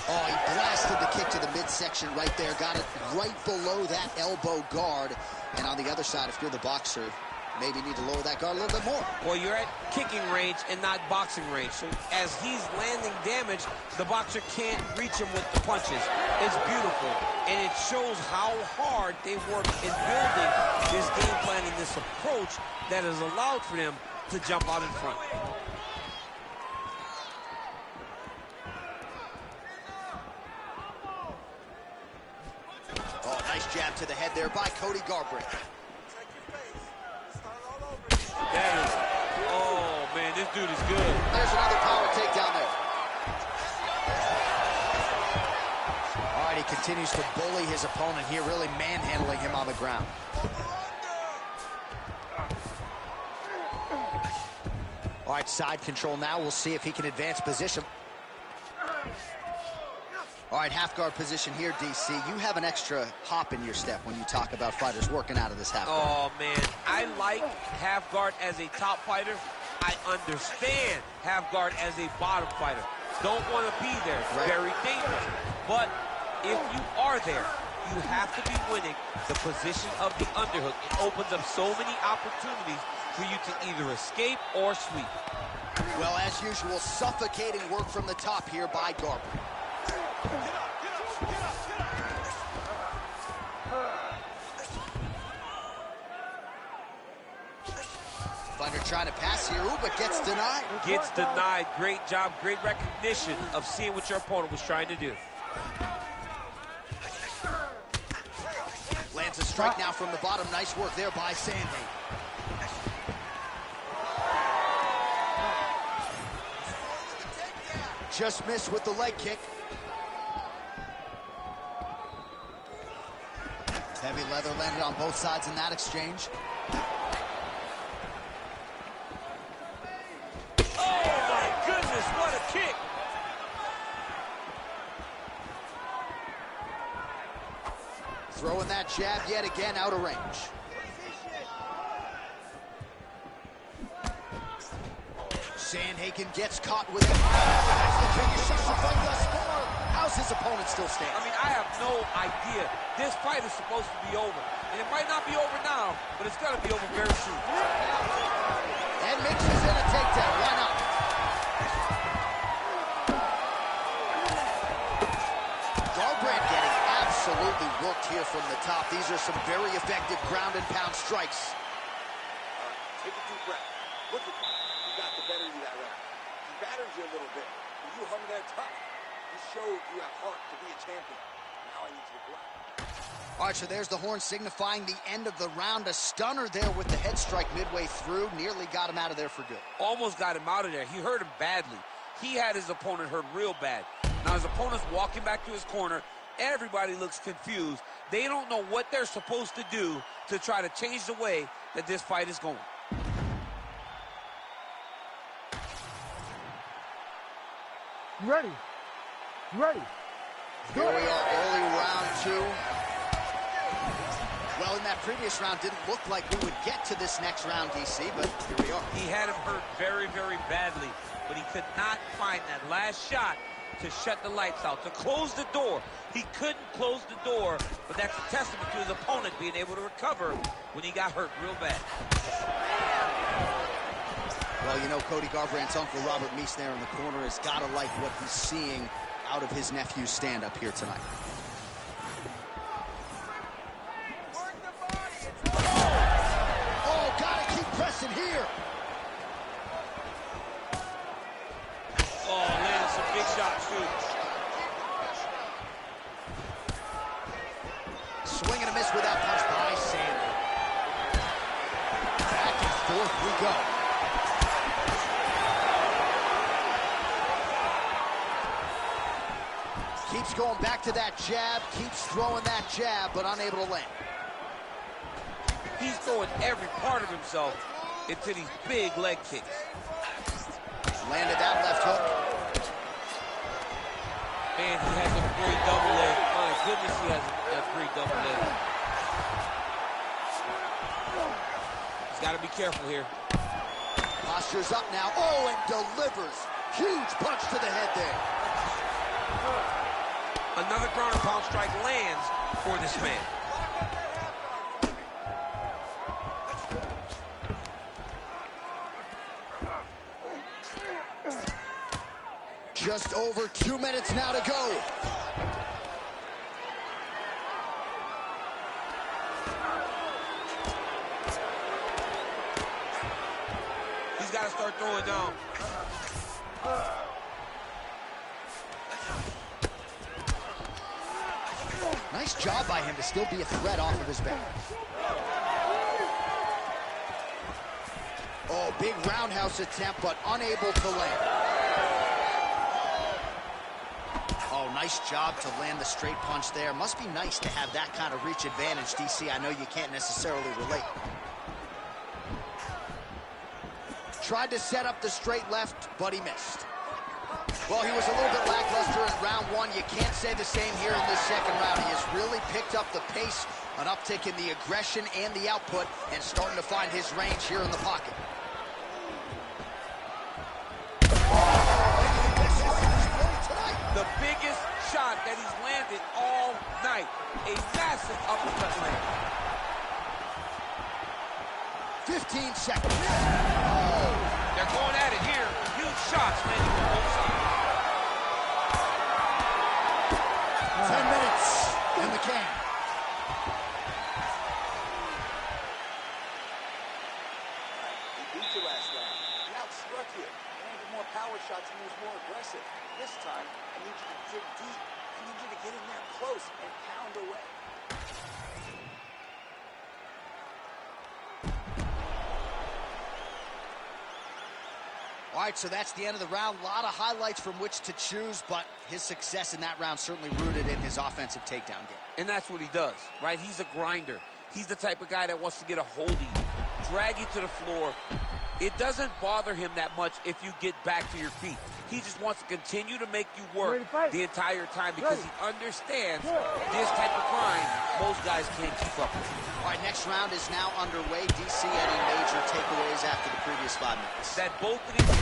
Oh, he blasted the kick to the midsection right there, got it right below that elbow guard, and on the other side, if you're the boxer, maybe need to lower that guard a little bit more. Well, you're at kicking range and not boxing range. So as he's landing damage, the boxer can't reach him with the punches. It's beautiful. And it shows how hard they work in building this game plan and this approach that has allowed for them to jump out in front. Oh, nice jab to the head there by Cody Garbrandt. That is, oh man, this dude is good. There's another power takedown there. All right, he continues to bully his opponent here, really manhandling him on the ground. All right, side control now. We'll see if he can advance position. All right, half guard position here, DC. You have an extra hop in your step when you talk about fighters working out of this half guard. Oh, man. I like half guard as a top fighter. I understand half guard as a bottom fighter. Don't want to be there. It's very dangerous. But if you are there, you have to be winning the position of the underhook. It opens up so many opportunities for you to either escape or sweep. Well, as usual, suffocating work from the top here by Garber. Fighter trying to pass here, but gets denied. Gets denied. Great job, great recognition of seeing what your opponent was trying to do. Lands a strike now from the bottom. Nice work there by Sandhagen. Just missed with the leg kick. Heavy leather landed on both sides in that exchange. Oh my goodness, what a kick! Throwing that jab yet again out of range. Sandhagen gets caught with it. That's the biggest shot of the fight thus far. How's his opponent still standing? I mean, I have no idea. This fight is supposed to be over. And it might not be over now, but it's going to be over very soon. And mixes in a takedown. Why not? Garbrandt getting absolutely worked here from the top. These are some very effective ground and pound strikes. Take a deep breath. Look at him. He got the better of you that round. He battered you a little bit, but you hung there tough. You showed you have heart to be a champion. Now I need you to go out. All right, so there's the horn signifying the end of the round. A stunner there with the head strike midway through. Nearly got him out of there for good. Almost got him out of there. He hurt him badly. He had his opponent hurt real bad. Now his opponent's walking back to his corner. Everybody looks confused. They don't know what they're supposed to do to try to change the way that this fight is going. You ready? You ready? Here we are, early round two. Well, in that previous round, didn't look like we would get to this next round, DC, but here we are. He had him hurt very, very badly, but he could not find that last shot to shut the lights out, to close the door. He couldn't close the door, but that's a testament to his opponent being able to recover when he got hurt real bad. Well, you know, Cody Garbrandt's uncle, Robert Meese, there in the corner, has got to like what he's seeing out of his nephew's stand-up here tonight. Oh, got to keep pressing here. Oh, landed some big shots, too. Swing and a miss with that punch by Sandhagen. Back and forth we go. Keeps going back to that jab, keeps throwing that jab, but unable to land. He's throwing every part of himself into these big leg kicks. Landed that left hook. Man, he has a great double leg. My goodness, he has a great double leg. He's got to be careful here. Posture's up now. Oh, and delivers. Huge punch to the head there. Another ground and pound strike lands for this man. Just over 2 minutes now to go. He's got to start throwing down. Nice job by him to still be a threat off of his back. Oh, big roundhouse attempt, but unable to land. Oh, Nice job to land the straight punch there. Must be nice to have that kind of reach advantage, DC. I know you can't necessarily relate. Tried to set up the straight left, but he missed. Well, he was a little bit lackluster in round one. You can't say the same here in this second round. He has really picked up the pace, an uptick in the aggression and the output, and starting to find his range here in the pocket. The biggest shot that he's landed all night. A massive uppercut land. 15 seconds. Oh, they're going at it here. Huge shots landing from both sides. 10 minutes in the can. He beat you last round. He outstruck you. He landed more power shots and he was more aggressive. This time, I need you to dig deep. I need you to get in there close and pound away. All right, so that's the end of the round. A lot of highlights from which to choose, but his success in that round certainly rooted in his offensive takedown game. And that's what he does, right? He's a grinder. He's the type of guy that wants to get a hold of you, drag you to the floor. It doesn't bother him that much if you get back to your feet. He just wants to continue to make you work the entire time because he understands this type of grind most guys can't keep up with. All right, next round is now underway. DC, any major takeaways after the previous 5 minutes? That both of these... And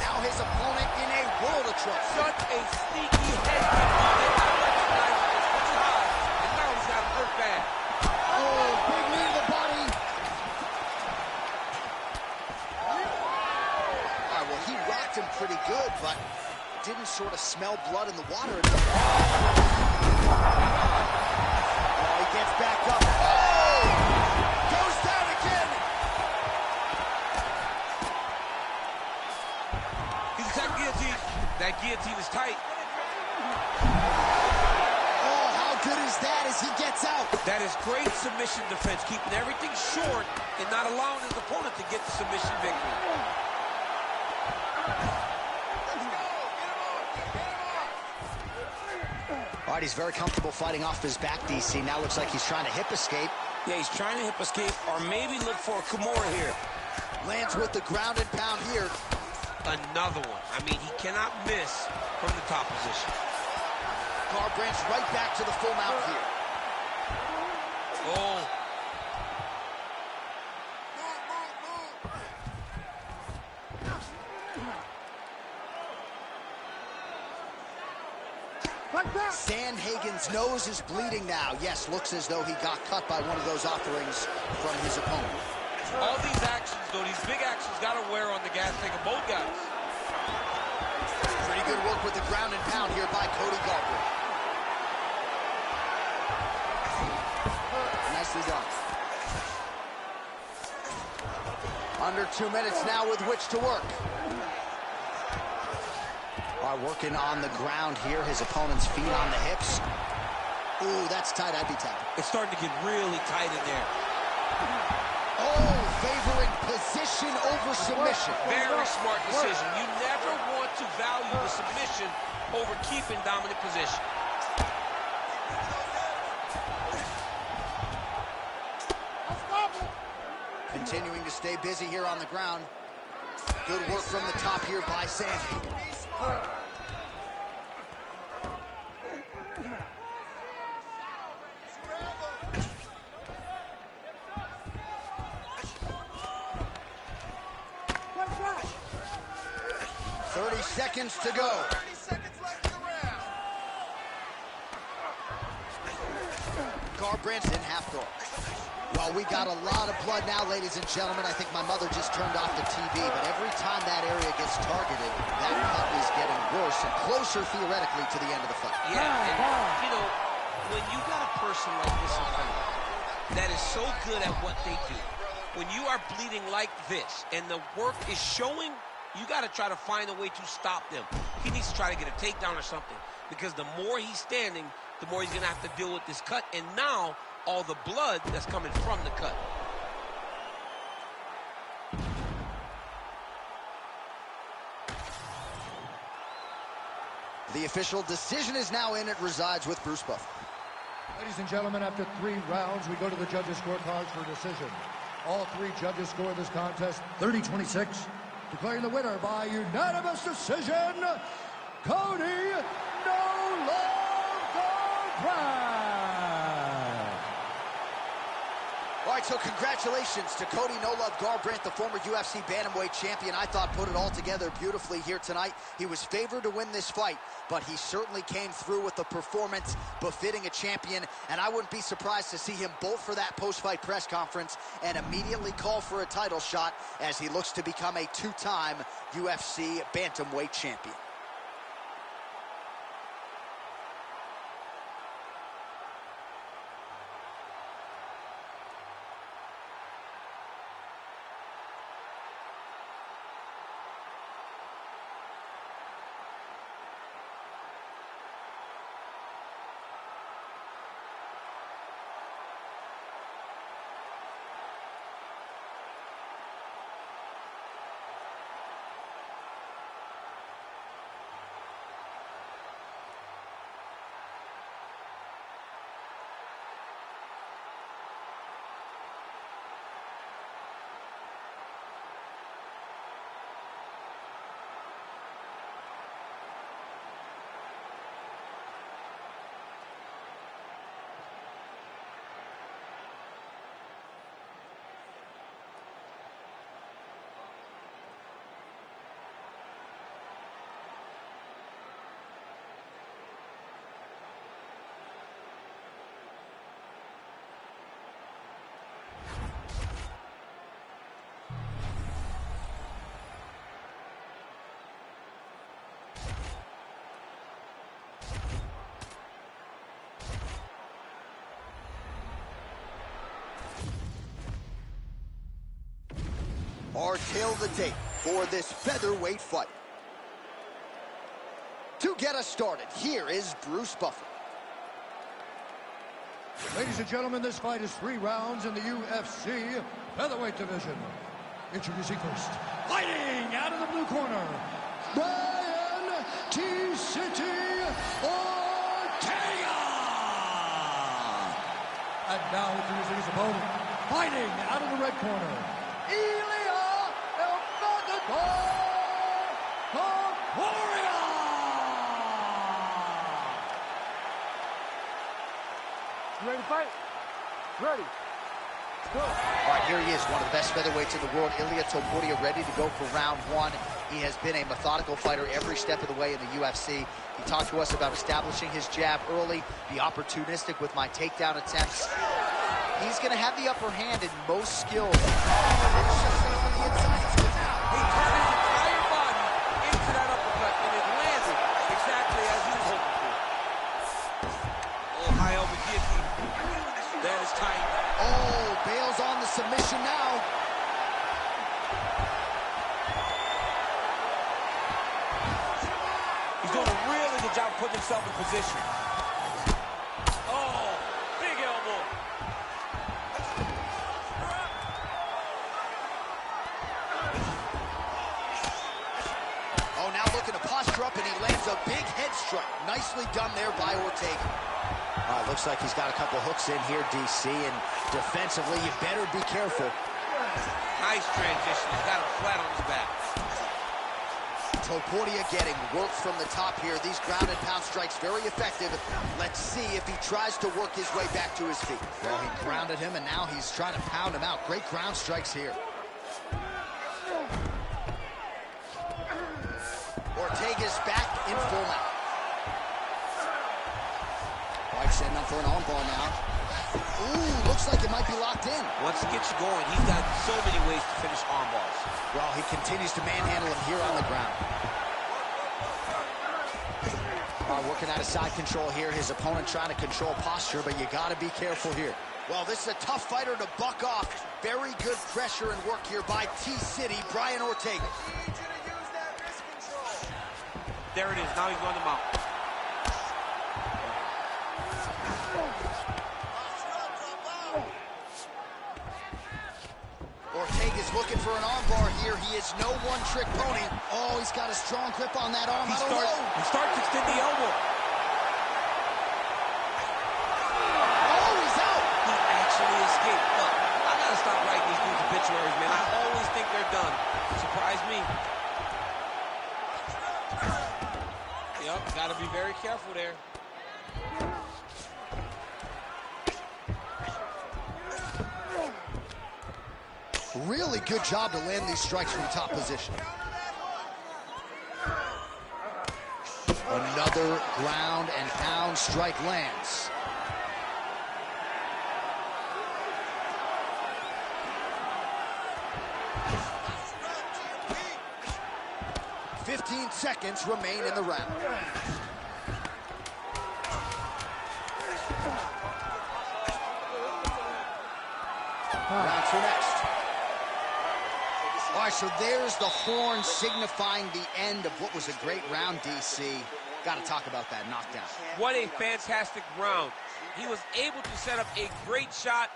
now his opponent in a world of trouble. Such a sneaky head kick. I recognize it. It's pretty high. And now he's got to hurt bad. Oh, big knee to the body. All right, well, he rocked him pretty good, but didn't sort of smell blood in the water. Oh, he gets back up. Oh! Goes down again. He's attacked guillotine. That guillotine is tight. Oh, how good is that as he gets out? That is great submission defense, keeping everything short and not allowing his opponent to get the submission victory. All right, he's very comfortable fighting off his back, DC. Now looks like he's trying to hip escape. Yeah, he's trying to hip escape or maybe look for a Kimura here. Lands with the ground and pound here. Another one. I mean, he cannot miss from the top position. Garbrandt right back to the full mount here. Oh. Sandhagen's nose is bleeding now. Yes, looks as though he got cut by one of those offerings from his opponent. All these actions, though, these big actions got to wear on the gas tank of both guys. Pretty good work with the ground and pound here by Cody Garbrandt. Nicely done. Under 2 minutes now with which to work. Working on the ground here. His opponent's feet on the hips. Ooh, that's tight. I'd be tapping. It's starting to get really tight in there. Oh, favoring position over submission. Very smart decision. You never want to value the submission over keeping dominant position. Continuing to stay busy here on the ground. Good work from the top here by Sandhagen. 30 seconds to go. 30 seconds left in the round. Garbrandt's in half guard. Well, we got a lot of blood now, ladies and gentlemen. I think my mother just turned off the TV, but every time that area gets targeted, that cut is getting worse and closer, theoretically, to the end of the fight. Yeah, and, you know, when you got a person like this in front of you that is so good at what they do, when you are bleeding like this and the work is showing, you got to try to find a way to stop them. He needs to try to get a takedown or something, because the more he's standing, the more he's going to have to deal with this cut, and now all the blood that's coming from the cut. The official decision is now in. It resides with Bruce Buffer. Ladies and gentlemen, after 3 rounds, we go to the judges' scorecards for decision. All 3 judges score this contest 30-26, declaring the winner by unanimous decision, Cody No Love Garbrandt. All right, so congratulations to Cody No Love Garbrandt, the former UFC bantamweight champion. I thought put it all together beautifully here tonight. He was favored to win this fight, but he certainly came through with a performance befitting a champion, and I wouldn't be surprised to see him bolt for that post-fight press conference and immediately call for a title shot as he looks to become a 2-time UFC bantamweight champion. Our tale of the tape for this featherweight fight. To get us started, here is Bruce Buffer. Ladies and gentlemen, this fight is 3 rounds in the UFC featherweight division. Introducing first, fighting out of the blue corner, Brian T-City Ortega! And now introducing his opponent, fighting out of the red corner, You ready to fight? Ready. Go. All right, here he is, one of the best featherweights in the world, Ilia Topuria, ready to go for round 1. He has been a methodical fighter every step of the way in the UFC. He talked to us about establishing his jab early, be opportunistic with my takedown attempts. He's going to have the upper hand in most skills. He turned his entire body into that uppercut, and it landed exactly as he was hoping for. Oh, high elbow guillotine. That is tight. Oh, bails on the submission now. He's doing a really good job putting himself in position. Oh, big elbow. Oh, now looking to posture up, and he lands a big head strike. Nicely done there by Ortega. Looks like he's got a couple hooks in here, DC, and defensively, you better be careful. Nice transition. He's got him flat on his back. Topuria getting work from the top here. These ground and pound strikes very effective. Let's see if he tries to work his way back to his feet. Well, he grounded him, and now he's trying to pound him out. Great ground strikes here. Ortega's back in full mount. White setting up for an armbar now. Ooh, looks like it might be locked in. Once he gets you going, he's got so many ways to finish armbars. Well, he continues to manhandle him here on the ground. Working out of side control here. His opponent trying to control posture, but you got to be careful here. Well, this is a tough fighter to buck off. Very good pressure and work here by T-City, Brian Ortega. There it is. Now he's going to mount. Ortega's looking for an armbar here. He is no one-trick pony. Oh, he's got a strong grip on that arm. He's starting to extend the elbow. Oh, he's out. He actually escaped. Look, I gotta stop writing these dudes obituaries, man. I always think they're done. Surprise me. Yep, gotta be very careful there. Really good job to land these strikes from top position. Another ground and pound strike lands. Seconds remain in the round. Round two next. All right, so there's the horn signifying the end of what was a great round, DC. Got to talk about that knockdown. What a fantastic round. He was able to set up a great shot,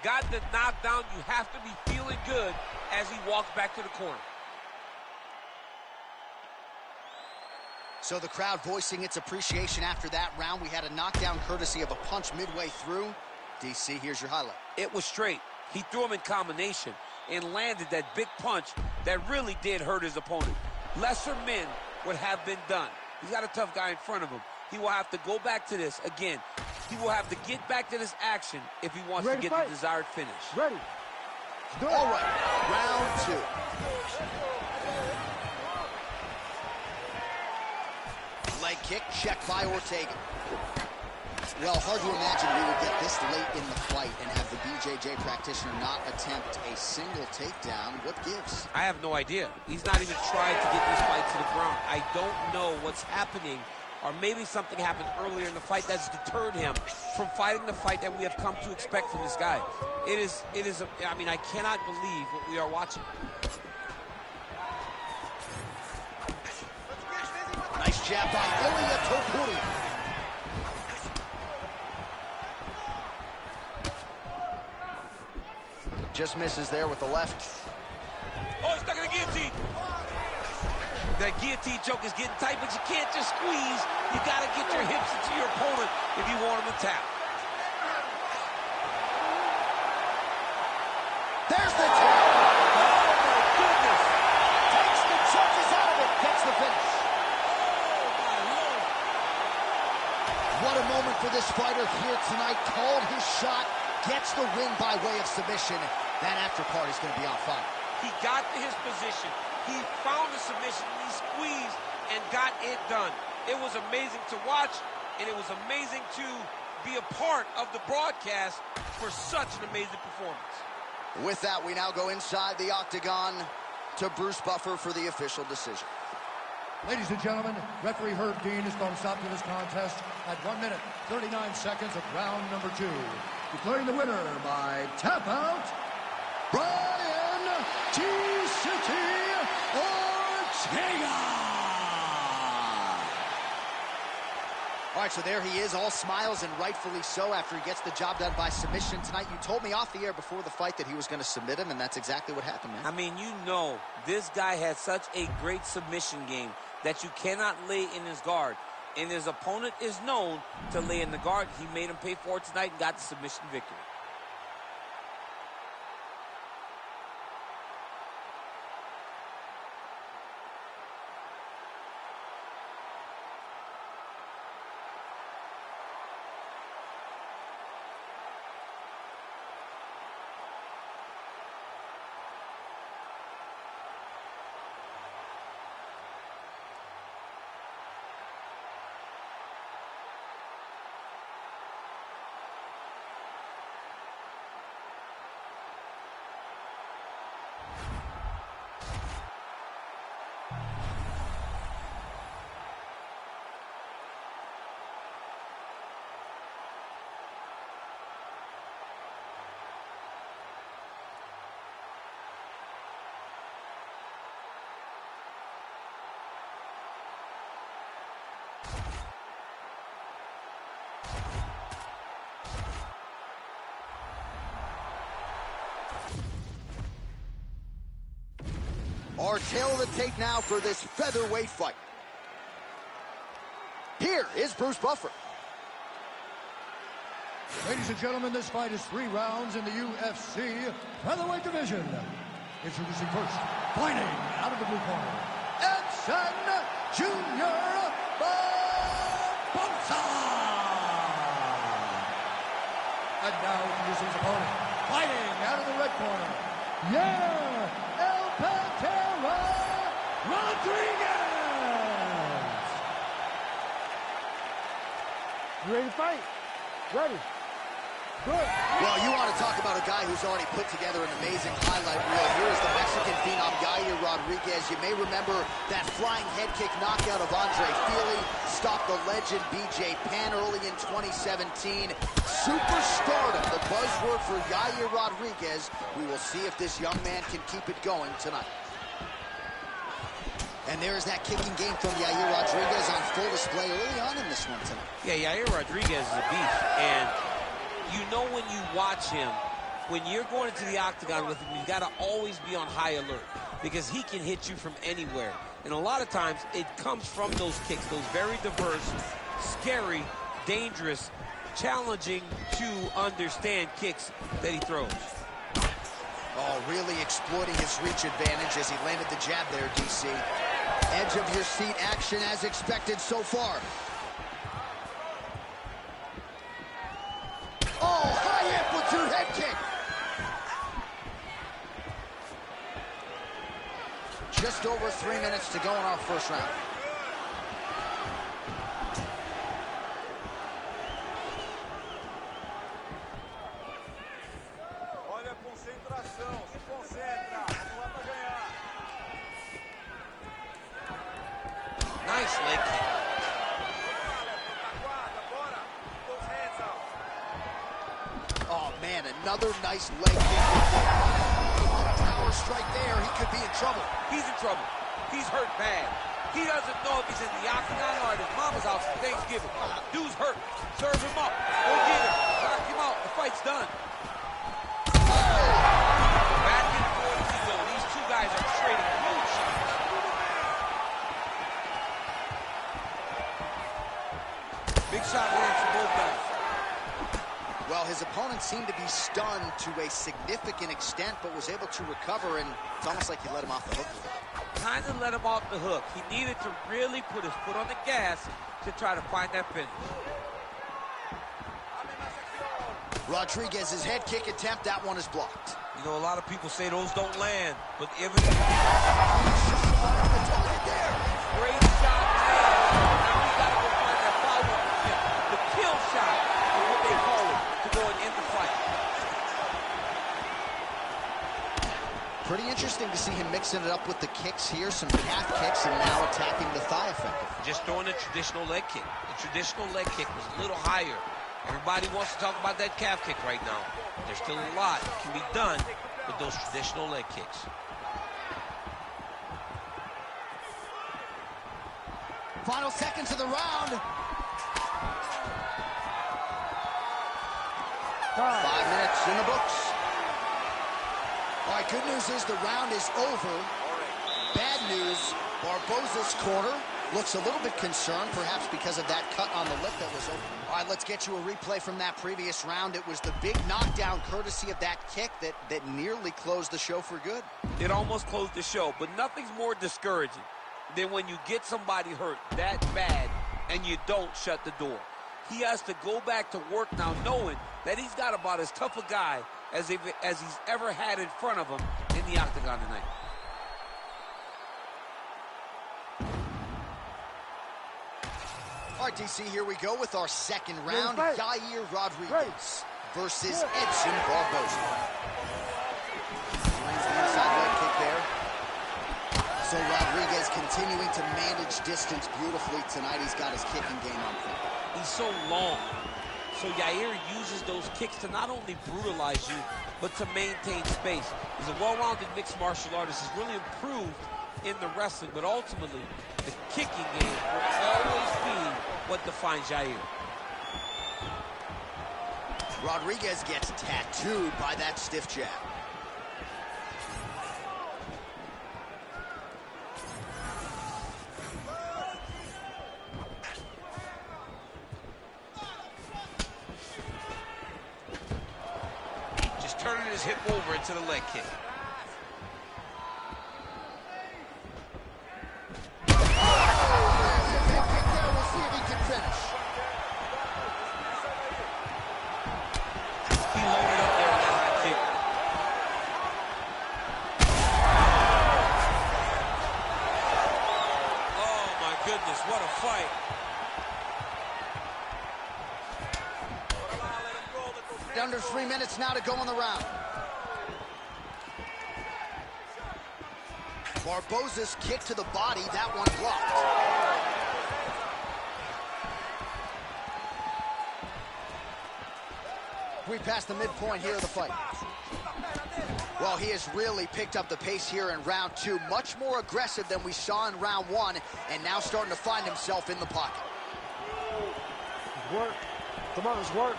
got the knockdown. You have to be feeling good as he walks back to the corner. So the crowd voicing its appreciation after that round. We had a knockdown courtesy of a punch midway through. DC, here's your highlight. It was straight. He threw him in combination and landed that big punch that really did hurt his opponent. Lesser men would have been done. He's got a tough guy in front of him. He will have to go back to this. Again, he will have to get back to this action if he wants to get the desired finish. Ready. All right, round two. Leg kick, checked by Ortega. Well, hard to imagine we would get this late in the fight and have the BJJ practitioner not attempt a single takedown. What gives? I have no idea. He's not even trying to get this fight to the ground. I don't know what's happening, or maybe something happened earlier in the fight that's deterred him from fighting the fight that we have come to expect from this guy. I mean, I cannot believe what we are watching. Nice jab by Ilya Topuria. Just misses there with the left. Oh, he's stuck in the guillotine. That guillotine choke is getting tight, but you can't just squeeze. You got to get your hips into your opponent if you want him to tap. There's the tap. Oh, my goodness. Takes the choke, is out of it. Gets the finish. What a moment for this fighter here tonight. Called his shot, gets the win by way of submission. That after party's going to be on fire. He got to his position. He found the submission. He squeezed and got it done. It was amazing to watch, and it was amazing to be a part of the broadcast for such an amazing performance. With that, we now go inside the octagon to Bruce Buffer for the official decision. Ladies and gentlemen, referee Herb Dean has called a stop to this contest at 1 minute, 39 seconds of round number 2. Declaring the winner by tap out, Brian T-City Ortega! All right, so there he is, all smiles, and rightfully so, after he gets the job done by submission tonight. You told me off the air before the fight that he was going to submit him, and that's exactly what happened, man. I mean, you know, this guy has such a great submission game that you cannot lay in his guard. And his opponent is known to lay in the guard. He made him pay for it tonight and got the submission victory. Our tale of the tape now for this featherweight fight. Here is Bruce Buffer. Ladies and gentlemen, this fight is 3 rounds in the UFC featherweight division. Introducing first, fighting out of the blue corner, Edson Jr. Barbosa. And now introducing his opponent, fighting out of the red corner, El Pantera Rodriguez. You ready to fight? Ready. Good. Well, you want to talk about a guy who's already put together an amazing highlight reel. Here is the Mexican phenom, Yair Rodriguez. You may remember that flying head kick knockout of Andre Fili. Stopped the legend BJ Penn early in 2017. Superstardom, the buzzword for Yair Rodriguez. We will see if this young man can keep it going tonight. And there's that kicking game from Yair Rodriguez on full display early on in this one tonight. Yeah, Yair Rodriguez is a beast. And you know when you watch him, when you're going into the octagon with him, you got to always be on high alert because he can hit you from anywhere. And a lot of times it comes from those kicks, those very diverse, scary, dangerous, challenging to understand kicks that he throws. Oh, really exploiting his reach advantage as he landed the jab there, DC. Edge of your seat action as expected so far. Oh, high amplitude head kick. Just over 3 minutes to go in our first round. Olha a concentração, se concentra, vamos lá pra ganhar. Nice leg kick. Oh, man, another nice leg kick. Power strike there. He could be in trouble. He's in trouble. He's hurt bad. He doesn't know if he's in the octagon or at his mama's house for Thanksgiving. Dude's hurt. Serve him up. Go get him. Knock him out. The fight's done. Back and forth we go. These two guys are trading huge shots. Big shot lands for both guys. Well, his opponent seemed to be stunned to a significant extent, but was able to recover, and it's almost like he let him off the hook. Kind of let him off the hook. He needed to really put his foot on the gas to try to find that finish. Rodriguez's head kick attempt, that one is blocked. You know, a lot of people say those don't land, but evidently... Great shot there. Now he's got to go find that follow-up kick. The kill shot is what they call it to go and end the fight. Pretty interesting to see him mixing it up with the kicks here, some calf kicks, and now attacking the thigh effectively. Just throwing a traditional leg kick. The traditional leg kick was a little higher. Everybody wants to talk about that calf kick right now. There's still a lot that can be done with those traditional leg kicks. Final seconds of the round. 5 minutes in the books. All right, good news is the round is over. Bad news, Barbosa's corner looks a little bit concerned, perhaps because of that cut on the lip that was open. All right, let's get you a replay from that previous round. It was the big knockdown courtesy of that kick that nearly closed the show for good. It almost closed the show, but nothing's more discouraging than when you get somebody hurt that bad and you don't shut the door. He has to go back to work now knowing that he's got about as tough a guy as he's ever had in front of him in the octagon tonight. All right, DC, here we go with our second round. Yair Rodriguez versus Edson Barbosa. Lands the inside leg kick there. So Rodriguez continuing to manage distance beautifully tonight. He's got his kicking game on point. He's so long. So Yair uses those kicks to not only brutalize you, but to maintain space. He's a well-rounded mixed martial artist. He's really improved in the wrestling, but ultimately, the kicking game will always be what defines Yair. Rodriguez gets tattooed by that stiff jab. his hip over into the leg kick. We'll see if he can finish. He loaded up there on that high kick. Oh my goodness, what a fight. Under 3 minutes now to go in the round. Barboza's kick to the body, that one blocked. We passed the midpoint here of the fight. Well, he has really picked up the pace here in round 2. Much more aggressive than we saw in round 1, and now starting to find himself in the pocket. Work. Come on, let's work.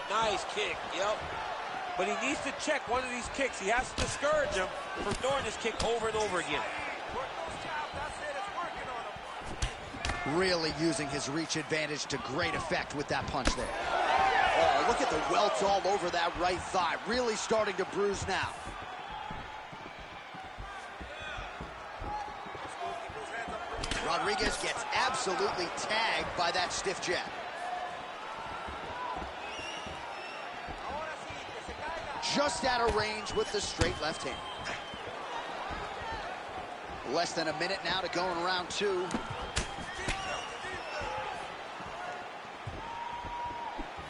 Nice kick, yep. But he needs to check one of these kicks. He has to discourage him from throwing this kick over and over again. Really using his reach advantage to great effect with that punch there. Oh, look at the welts all over that right thigh. Really starting to bruise now. Rodriguez gets absolutely tagged by that stiff jab. Just out of range with the straight left hand. Less than a minute now to go in round 2.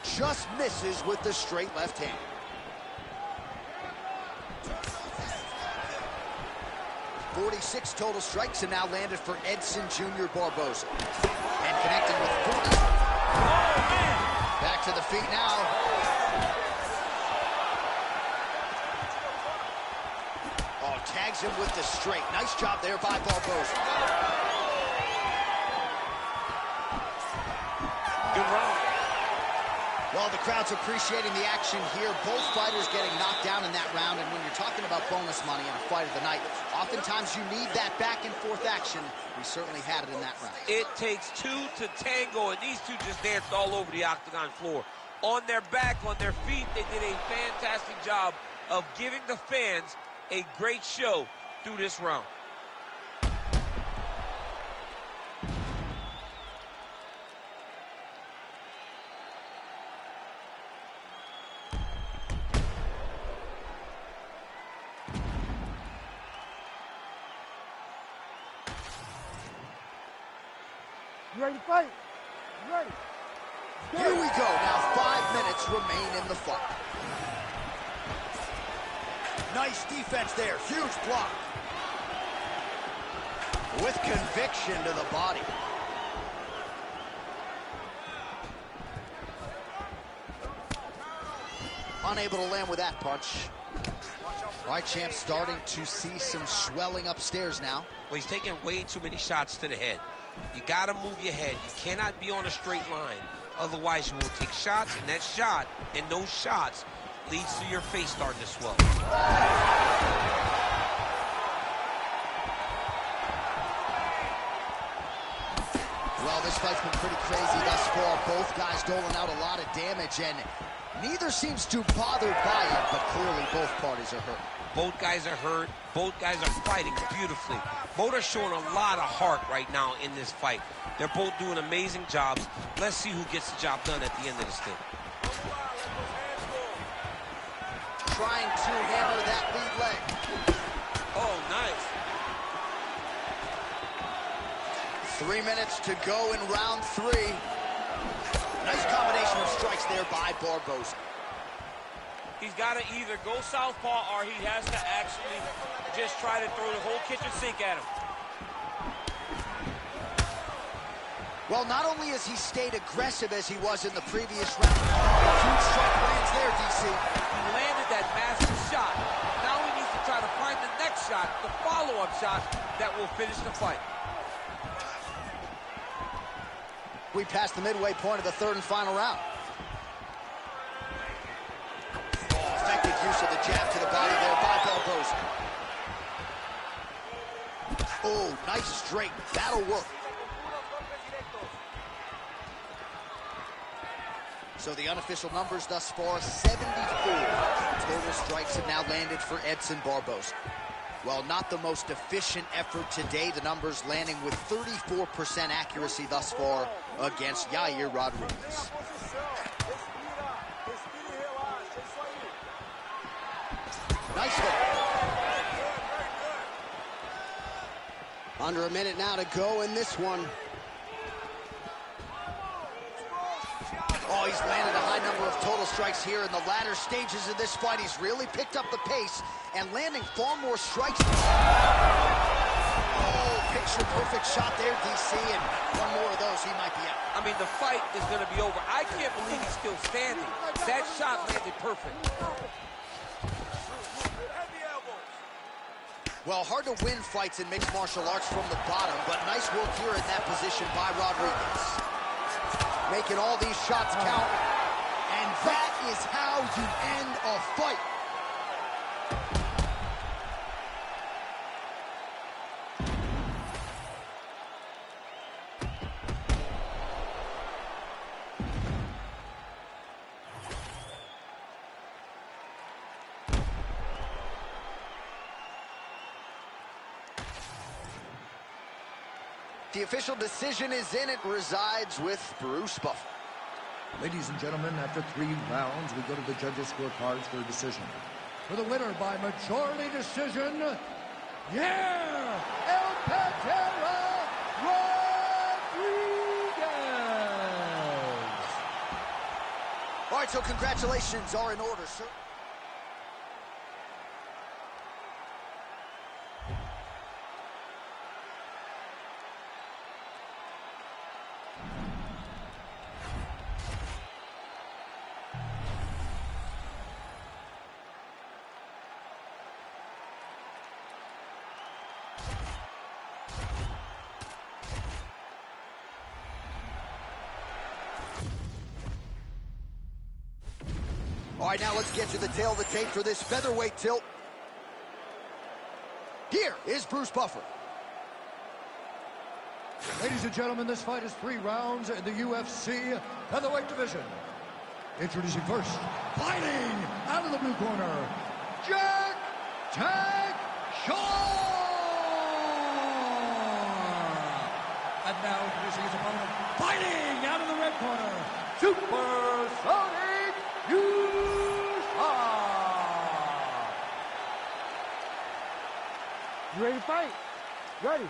Just misses with the straight left hand. .46 total strikes and now landed for Edson Jr. Barboza. And connecting with 40. Back to the feet now. Tags him with the straight. Nice job there by Barboza. Good round. Well, the crowd's appreciating the action here. Both fighters getting knocked down in that round. And when you're talking about bonus money in a fight of the night, oftentimes you need that back and forth action. We certainly had it in that round. It takes two to tango, and these two just danced all over the octagon floor. On their back, on their feet, they did a fantastic job of giving the fans a great show through this round. You ready to fight? You ready? Here we go. Now 5 minutes remain in the fight. Nice defense there. Huge block. With conviction to the body. Unable to land with that punch. All right, champ, starting to see some swelling upstairs now. Well, he's taking way too many shots to the head. You got to move your head. You cannot be on a straight line. Otherwise, you will take shots, and that shot and those shots leads to your face starting to swell. Well, this fight's been pretty crazy thus far. Both guys doling out a lot of damage, and neither seems too bothered by it, but clearly both parties are hurt. Both guys are hurt. Both guys are fighting beautifully. Both are showing a lot of heart right now in this fight. They're both doing amazing jobs. Let's see who gets the job done at the end of this thing. Trying to hammer that lead leg. Oh, nice. 3 minutes to go in round 3. Nice combination of strikes there by Barboza. He's got to either go southpaw or he has to actually just try to throw the whole kitchen sink at him. Well, not only has he stayed aggressive as he was in the previous round, huge strike lands there, DC. He landed that massive shot. Now he needs to try to find the next shot, the follow-up shot that will finish the fight. We passed the midway point of the third and final round. Effective use of the jab to the body there by Barboza. Oh, nice straight. That'll work. So the unofficial numbers thus far, 74 total strikes have now landed for Edson Barboza. Well, not the most efficient effort today. The numbers landing with 34% accuracy thus far against Yair Rodriguez. Nice hit. Under a minute now to go in this one. Oh, he's landed a high number of total strikes here in the latter stages of this fight. He's really picked up the pace and landing far more strikes. Oh, picture-perfect shot there, DC, and one more of those, he might be out. I mean, the fight is going to be over. I can't believe he's still standing. That shot landed perfect. Well, hard to win fights in mixed martial arts from the bottom, but nice work here in that position by Rodriguez. Making all these shots count, and that is how you end a fight. The official decision is in. It resides with Bruce Buffer. Ladies and gentlemen, after 3 rounds, we go to the judges' scorecards for a decision. For the winner by majority decision, Yair El Patera Rodriguez. All right, so congratulations are in order, sir. All right, now let's get to the tail of the tape for this featherweight tilt. Here is Bruce Buffer. Ladies and gentlemen, this fight is 3 rounds in the UFC featherweight division. Introducing first, fighting out of the blue corner, Jack Tag Shaw! And now introducing his opponent, fighting out of the red corner, Supersonic You ready to fight? Ready.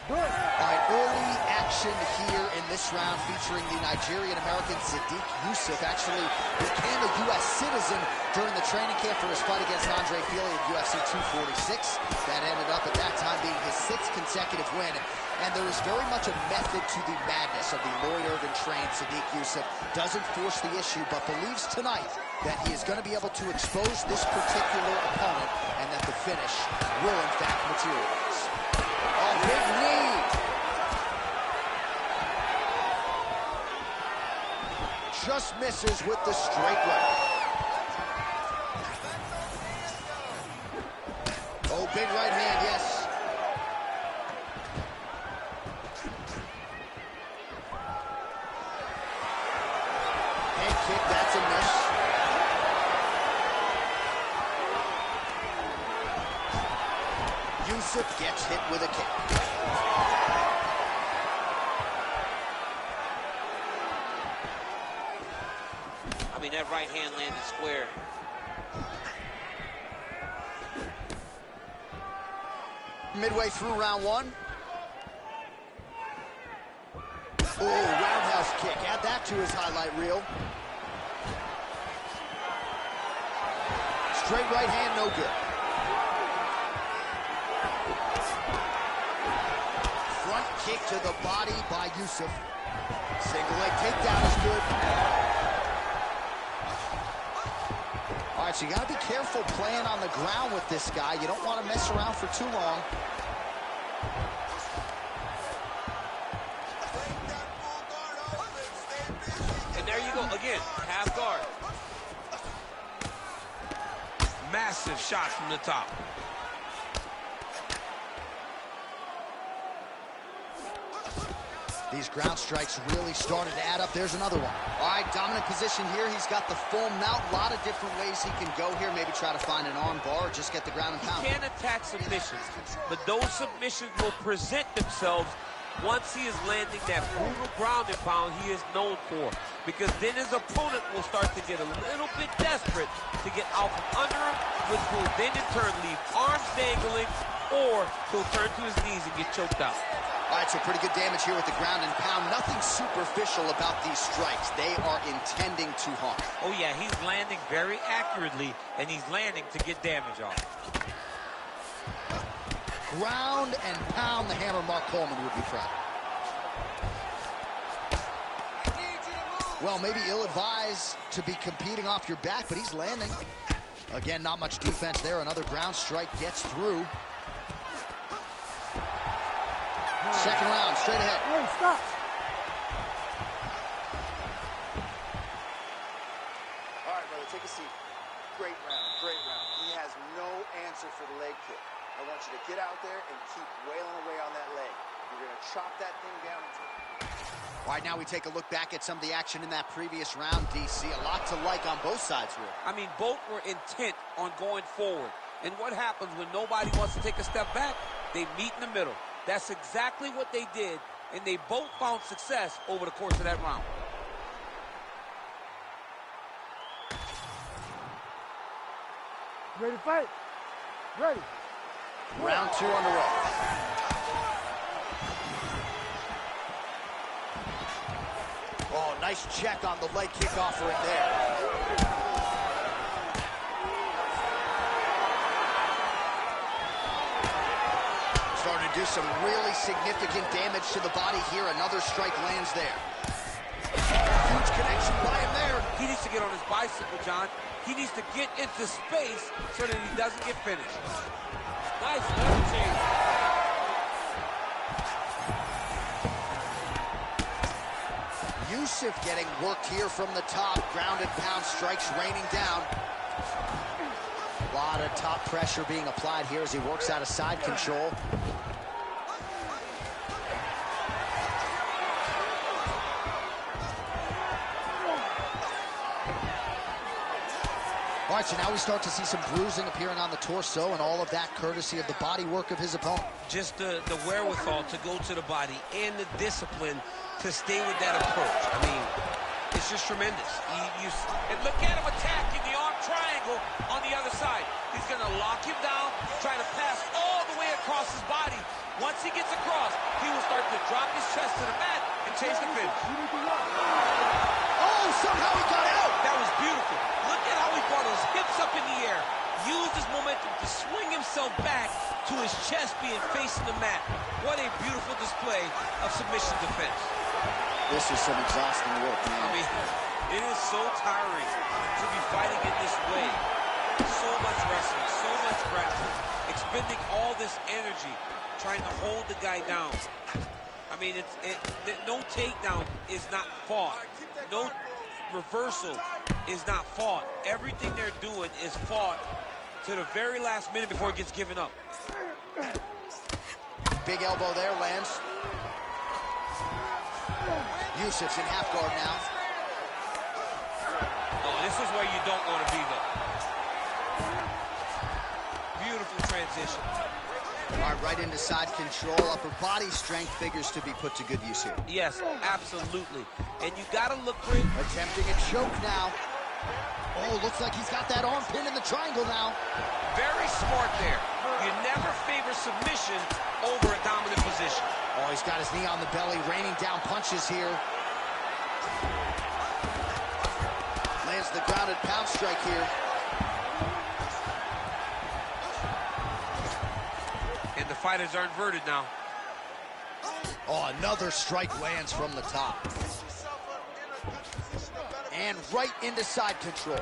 Good. All right, early action here in this round featuring the Nigerian-American Sadiq Yusuf. Actually became a U.S. citizen during the training camp for his fight against Andre Fili at UFC 246. That ended up at that time being his 6th consecutive win. And there is very much a method to the madness of the Lloyd Irvin-trained Sadiq Yusuf. Doesn't force the issue, but believes tonight that he is going to be able to expose this particular opponent and that the finish will, in fact, materialize. Oh, big knee. Just misses with the straight right. Oh, big right hand, yes. Head kick, that's a miss. Yusuf gets hit with a kick. I mean, that right hand landed square. Midway through round 1. Oh, roundhouse kick. Add that to his highlight reel. Straight right hand, no good. Front kick to the body by Yusuf. Single leg takedown is good. All right, so you got to be careful playing on the ground with this guy. You don't want to mess around for too long. And there you go, again, half guard. Massive shot from the top. These ground strikes really started to add up. There's another one. All right, dominant position here. He's got the full mount. A lot of different ways he can go here. Maybe try to find an arm bar or just get the ground and pound. He can attack submissions, but those submissions will present themselves once he is landing that brutal ground and pound he is known for. Because then his opponent will start to get a little bit desperate to get out from under him, which will then in turn leave arms dangling, or he'll turn to his knees and get choked out. All right, so pretty good damage here with the ground and pound. Nothing superficial about these strikes. They are intending to harm. Oh, yeah, he's landing very accurately, and he's landing to get damage off. Ground and pound, the hammer Mark Coleman would be proud. Well, maybe ill-advised to be competing off your back, but he's landing. Again, not much defense there. Another ground strike gets through. Second round, straight ahead. Hey, stop. All right, brother, take a seat. Great round, great round. He has no answer for the leg kick. I want you to get out there and keep wailing away on that leg. You're going to chop that thing down. All right, now we take a look back at some of the action in that previous round, DC. A lot to like on both sides here. I mean, both were intent on going forward. And what happens when nobody wants to take a step back? They meet in the middle. That's exactly what they did, and they both found success over the course of that round. Ready to fight? Ready. Round two underway. Oh, nice check on the leg kick offering there. Starting to do some really significant damage to the body here. Another strike lands there. Huge connection by him there. He needs to get on his bicycle, John. He needs to get into space so that he doesn't get finished. Nice left change. Yusuf getting worked here from the top. Ground and pound strikes raining down. A lot of top pressure being applied here as he works out of side control. All right, so now we start to see some bruising appearing on the torso, and all of that courtesy of the body work of his opponent. Just the wherewithal to go to the body and the discipline to stay with that approach. I mean, it's just tremendous. And look at him attacking the arm triangle on the other side. He's going to lock him down, try to pass all the way across his body. Once he gets across, he will start to drop his chest to the mat and chase the finish. Oh, somehow he got out. That was beautiful. Look at how he brought his hips up in the air, used his momentum to swing himself back to his chest being facing the mat. What a beautiful display of submission defense. This is some exhausting work, man. I mean, it is so tiring to be fighting in this way. So much wrestling, so much grappling, expending all this energy trying to hold the guy down. I mean, no takedown is not fought. No reversal is not fought. Everything they're doing is fought to the very last minute before it gets given up. Big elbow there lands. Yusuf's in half guard now. Oh, this is where you don't want to be, though. Beautiful transition. All right, right into side control. Upper body strength figures to be put to good use here. Yes, absolutely. And you got to look for it. Attempting a choke now. Oh, looks like he's got that arm pin in the triangle now. Very smart there. You never favor submission over a dominant position. Oh, he's got his knee on the belly, raining down punches here. Lands the grounded pound strike here. And the fighters are inverted now. Oh, another strike lands from the top. And right into side control.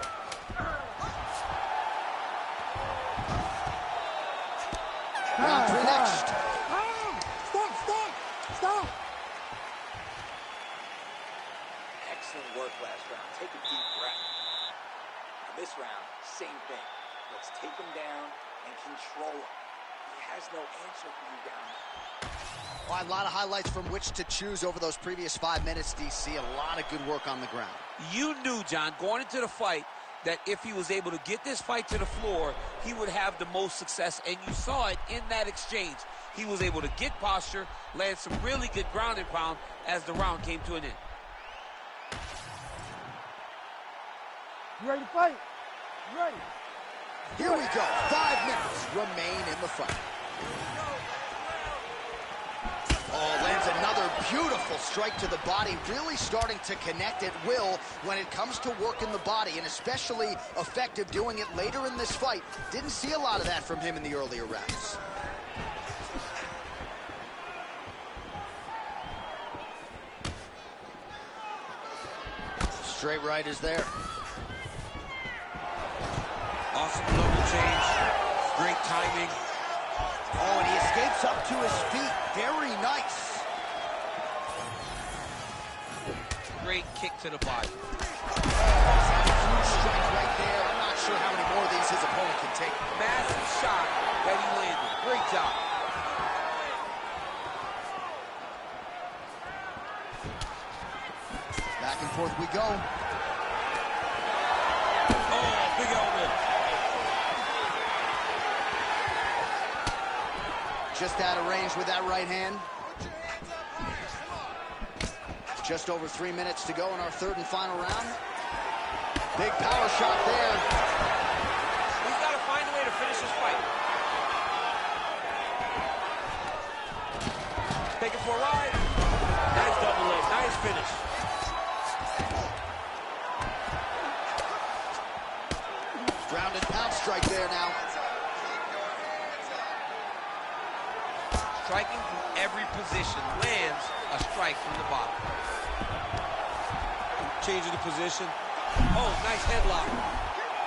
Round three next. Stop. Excellent work last round. Take a deep breath. Now this round, same thing. Let's take him down and control him. He has no answer for you down there. Well, a lot of highlights from which to choose over those previous 5 minutes, DC. A lot of good work on the ground. You knew, John, going into the fight, that if he was able to get this fight to the floor, he would have the most success, and you saw it in that exchange. He was able to get posture, land some really good ground and pound as the round came to an end. You ready to fight? You ready? Here we go. 5 minutes remain in the fight. Oh, lands another beautiful strike to the body, really starting to connect at will when it comes to working the body, and especially effective doing it later in this fight. Didn't see a lot of that from him in the earlier rounds. Straight right is there. Awesome double change. Great timing. Oh, and he escapes up to his feet. Very nice. Great kick to the body. Huge strike right there. I'm not sure how many more of these his opponent can take. Massive shot that he landed. Great job. Back and forth we go. Oh, big elbow. Just out of range with that right hand. Just over 3 minutes to go in our third and final round. Big power shot there. He's got to find a way to finish this fight. Take it for a ride. Nice double leg. Nice finish. Ground and pound strike there now. Striking from every position, lands a strike from the bottom. Changing the position. Oh, nice headlock.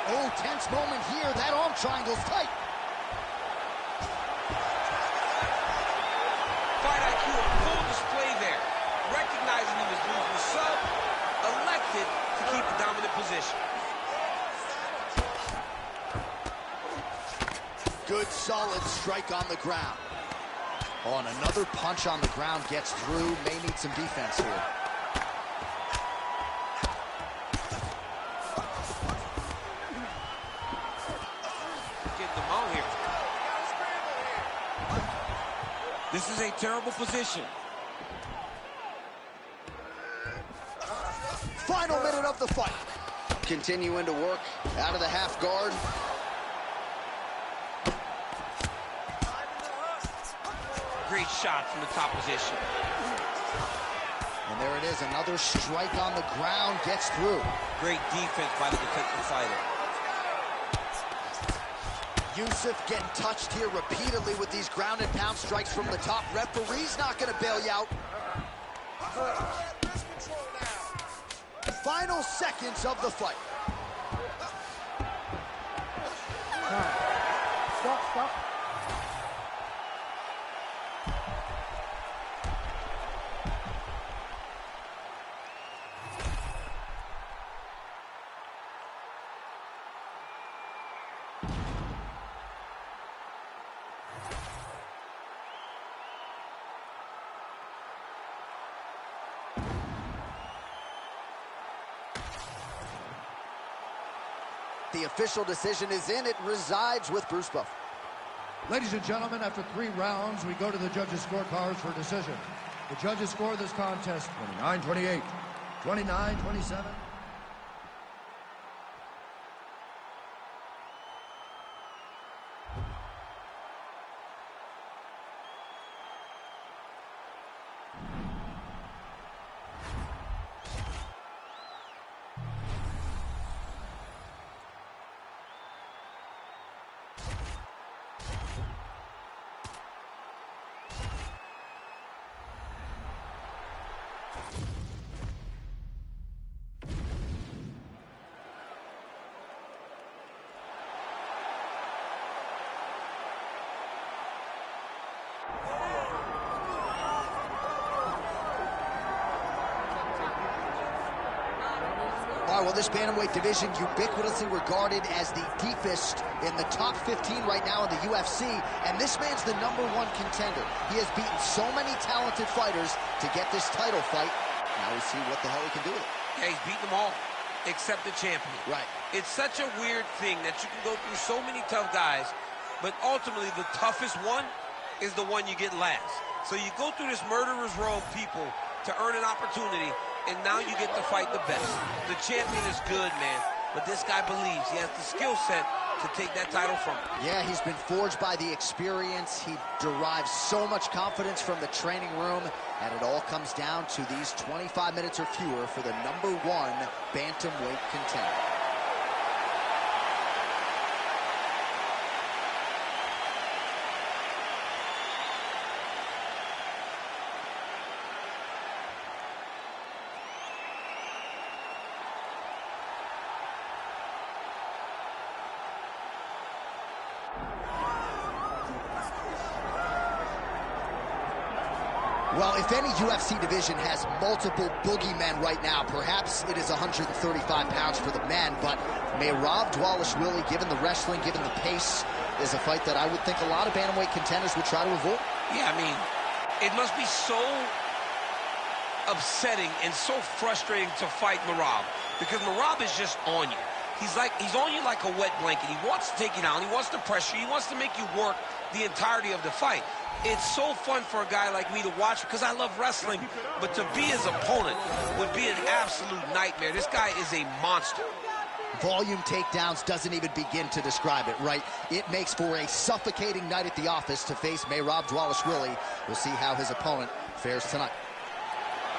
Oh, tense moment here. That arm triangle's tight. Fight IQ on full display there. Recognizing he was losing the sub, elected to keep the dominant position. Good, solid strike on the ground. Oh, and another punch on the ground gets through. May need some defense here. Getting them out here. This is a terrible position. Final minute of the fight. Continuing to work out of the half guard. Great shot from the top position. And there it is, another strike on the ground gets through. Great defense by the defensive fighter. Yusuf getting touched here repeatedly with these ground and pound strikes from the top. Referee's not going to bail you out. Final seconds of the fight. Stop. The official decision is in. It resides with Bruce Buffer. Ladies and gentlemen, after 3 rounds, we go to the judges' scorecards for decision. The judges score this contest 29-28, 29-27. All right, well, this bantamweight division ubiquitously regarded as the deepest in the top 15 right now in the UFC, and this man's the #1 contender. He has beaten so many talented fighters to get this title fight. Now we see what the hell he can do with it. Yeah, he's beaten them all, except the champion. Right. It's such a weird thing that you can go through so many tough guys, but ultimately the toughest one is the one you get last. So you go through this murderer's row of people to earn an opportunity, and now you get to fight the best. The champion is good, man, but this guy believes he has the skill set to take that title from him. Yeah, he's been forged by the experience. He derives so much confidence from the training room, and it all comes down to these 25 minutes or fewer for the #1 bantamweight contender. Well, if any UFC division has multiple boogeymen right now, perhaps it is 135 pounds for the men, but Merab Dvalishvili, given the wrestling, given the pace, is a fight that I would think a lot of bantamweight contenders would try to avoid. Yeah, I mean, it must be so upsetting and so frustrating to fight Merab, because Merab is just on you. He's on you like a wet blanket. He wants to take you down. He wants to pressure you. He wants to make you work the entirety of the fight. It's so fun for a guy like me to watch because I love wrestling, but to be his opponent would be an absolute nightmare. This guy is a monster. Volume takedowns doesn't even begin to describe it, right? It makes for a suffocating night at the office to face Merab Dvalishvili. We'll see how his opponent fares tonight.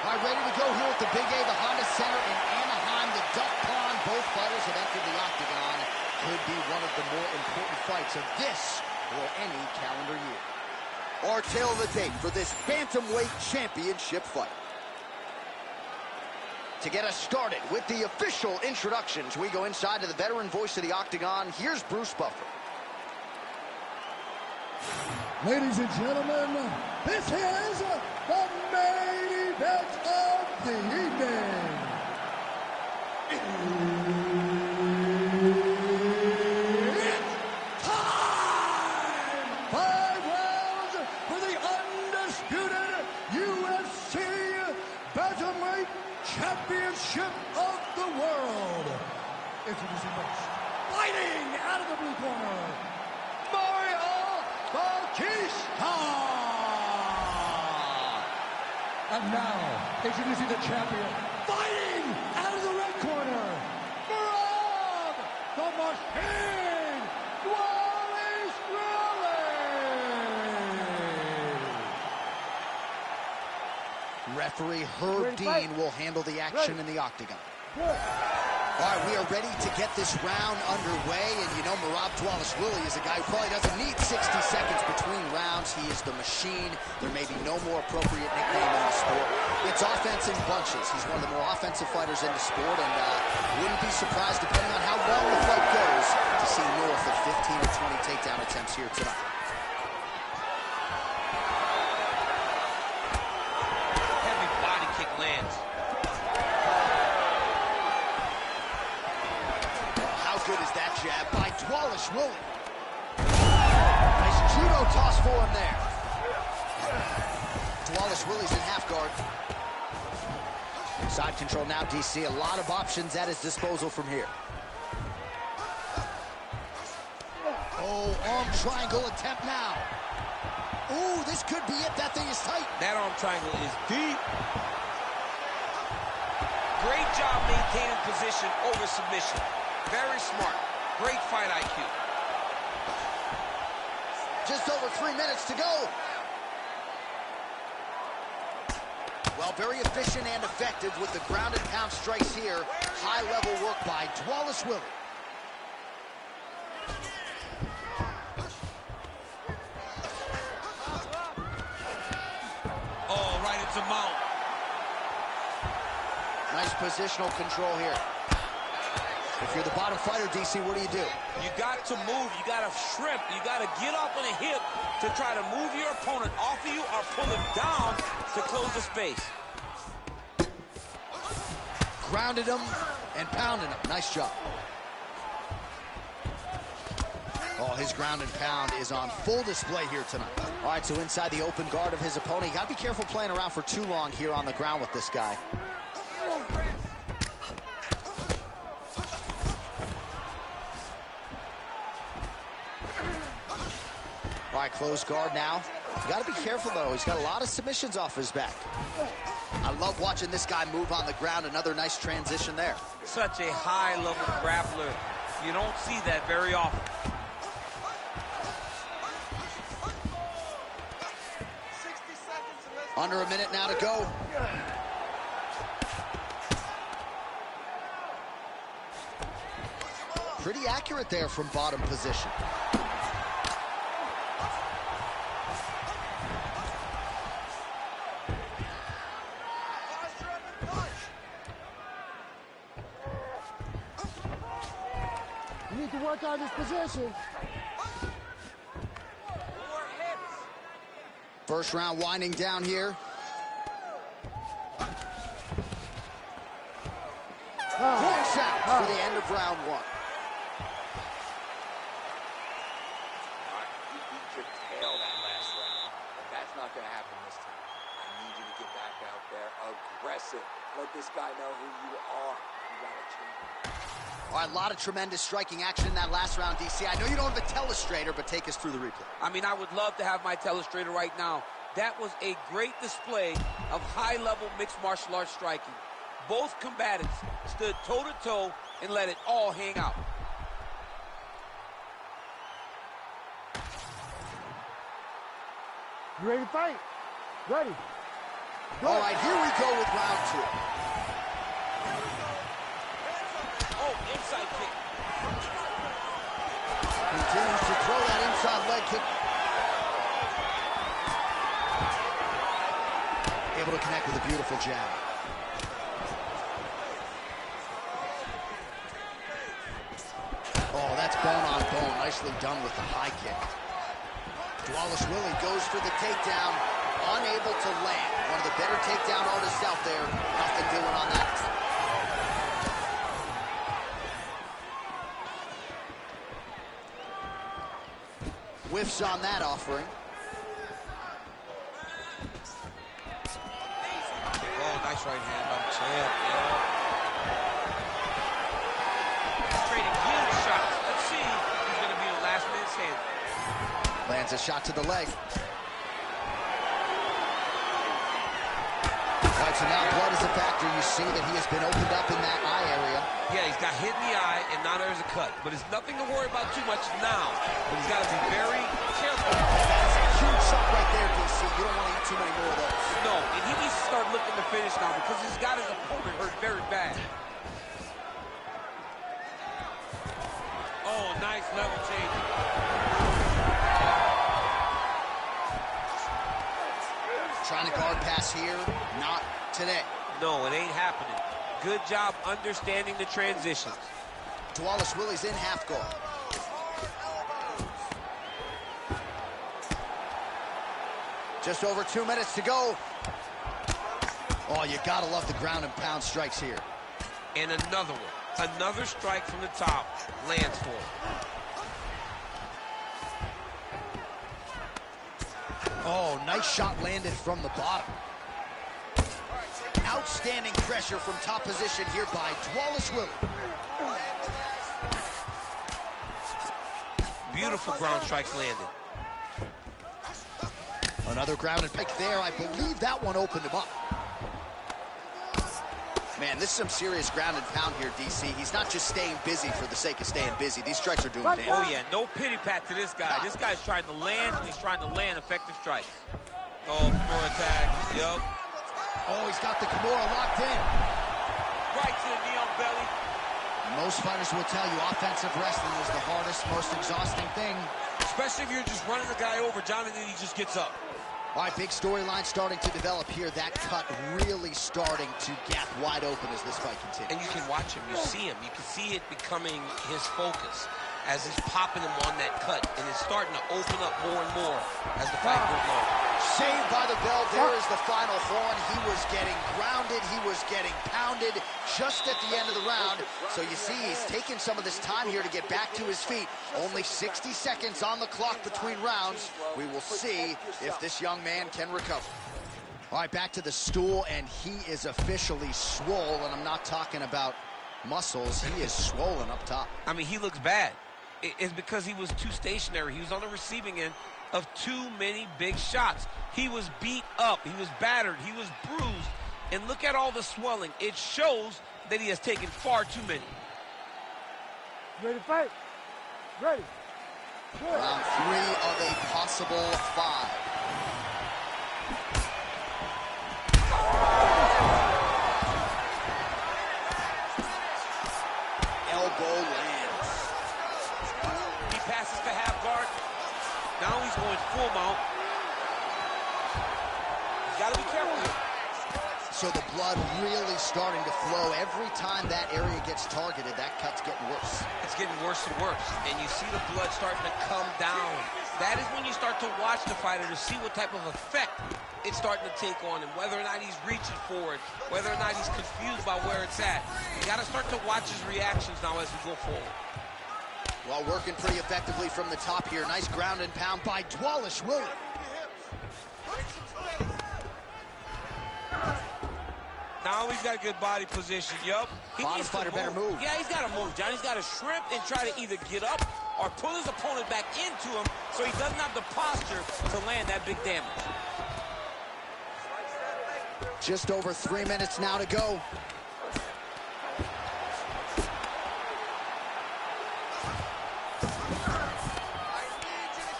All right, ready to go here at the Big A, the Honda Center in Anaheim, the Duck Pond. Both fighters have entered the octagon. Could be one of the more important fights of this or any calendar year. Our tail of the tape for this bantamweight championship fight. To get us started with the official introductions, we go inside to the veteran voice of the octagon. Here's Bruce Buffer. Ladies and gentlemen, this is the main event of the evening. It's time! 5 rounds for the undisputed UFC Bantamweight Championship of the world. Introducing first, fighting out of the blue corner, Batista! And now, introducing the champion, fighting out of the red corner, Merab the Machine Dvalishvili! Referee Herb Dean will handle the action in the octagon. All right, we are ready to get this round underway, and you know Merab Dvalishvili is a guy who probably doesn't need 60 seconds between rounds. He is the machine. There may be no more appropriate nickname in the sport. It's offense in bunches. He's one of the more offensive fighters in the sport, and wouldn't be surprised, depending on how well the fight goes, to see north of 15 or 20 takedown attempts here tonight. Heavy body kick lands. Good is that jab by Dvalishvili. Nice judo toss for him there. Dvalishvili's in half guard. Side control now, DC. A lot of options at his disposal from here. Oh, arm triangle attempt now. Ooh, this could be it. That thing is tight. That arm triangle is deep. Great job maintaining position over submission. Very smart. Great fight IQ. Just over 3 minutes to go. Well, very efficient and effective with the ground and pound strikes here. High-level work by Dvalishvili. Oh, right into mount. Nice positional control here. If you're the bottom fighter, DC, what do? You got to move. You got to shrimp. You got to get up on a hip to try to move your opponent off of you or pull him down to close the space. grounded him and pounded him. Nice job. Oh, his ground and pound is on full display here tonight. All right, so inside the open guard of his opponent. You got to be careful playing around for too long here on the ground with this guy. All right, closed guard now. You got to be careful, though. He's got a lot of submissions off his back. I love watching this guy move on the ground. Another nice transition there. Such a high-level grappler. You don't see that very often. Under a minute now to go. Pretty accurate there from bottom position. You need to work on this position. First round winding down here. Points out for the end of round one. You beat your tail that last round, but that's not going to happen this time. I need you to get back out there aggressive. Let this guy know who you are. You got a chance. All right, a lot of tremendous striking action in that last round, DC. I know you don't have a telestrator, but take us through the replay. I mean, I would love to have my telestrator right now. That was a great display of high-level mixed martial arts striking. Both combatants stood toe-to-toe and let it all hang out. You ready to fight? Ready. Go. All right, here we go with round two. Oh, inside kick. Continues to throw that inside leg kick. Able to connect with a beautiful jab. Oh, that's bone on bone. Nicely done with the high kick. Wallace Willie goes for the takedown, unable to land. One of the better takedown artists out there. Nothing doing on that. Whiffs on that offering. Oh, nice right hand by the champ. Trading huge shots. Let's see who's going to be the last man standing. Lands a shot to the leg. All right, so now blood is a factor. You see that he has been opened up in that eye area. Yeah, he's got hit in the eye, and now there's a cut. But it's nothing to worry about too much now. But he's got to be very careful. That's a huge shot right there, DC. You don't want to eat too many more of those. No, and he needs to start looking to finish now because he's got his opponent hurt very bad. Oh, nice level change. Trying to guard pass here, not today. No, it ain't happening. Good job understanding the transitions. Wallace Willie's in half guard. Just over 2 minutes to go. Oh, you gotta love the ground and pound strikes here. And another one. Another strike from the top lands for him. Oh, nice shot landed from the bottom. Outstanding pressure from top position here by Wallace Willie. Beautiful ground strikes landed. Another ground and pick there. I believe that one opened him up. Man, this is some serious ground and pound here, DC. He's not just staying busy for the sake of staying busy. These strikes are doing damage. Oh, yeah, no pity pat to this guy. This guy's trying to land, and he's trying to land effective strikes. Oh, more attack. Yup. Oh, he's got the Kimura locked in. Right to the knee on belly. Most fighters will tell you offensive wrestling is the hardest, most exhausting thing. Especially if you're just running the guy over, Jonathan, he just gets up. All right, big storyline starting to develop here. That cut really starting to gap wide open as this fight continues. And you can watch him. You see him. You can see it becoming his focus. as he's popping him on that cut, and it's starting to open up more and more as the fight goes on. Saved by the bell. There is the final horn. He was getting grounded. He was getting pounded just at the end of the round. So you see he's taking some of this time here to get back to his feet. Only 60 seconds on the clock between rounds. We will see if this young man can recover. All right, back to the stool, and he is officially swole, and I'm not talking about muscles. He is swollen up top. I mean, he looks bad. It's because he was too stationary. He was on the receiving end of too many big shots. He was beat up. He was battered. He was bruised. And look at all the swelling. It shows that he has taken far too many. Ready to fight? Ready. Good. Round 3 of a possible 5. Elbow lands. He passes to half guard. Now he's going full mount. You gotta be careful here. So the blood really starting to flow. Every time that area gets targeted, that cut's getting worse. It's getting worse and worse. And you see the blood starting to come down. That is when you start to watch the fighter to see what type of effect it's starting to take on him, whether or not he's reaching for it, whether or not he's confused by where it's at. You got to start to watch his reactions now as we go forward. Well, working pretty effectively from the top here. Nice ground and pound by Dwalish Williams. Now he's got good body position. Yup. Bottom fighter better move. Yeah, he's got to move, John. He's got to shrimp and try to either get up or pull his opponent back into him so he doesn't have the posture to land that big damage. Just over 3 minutes now to go.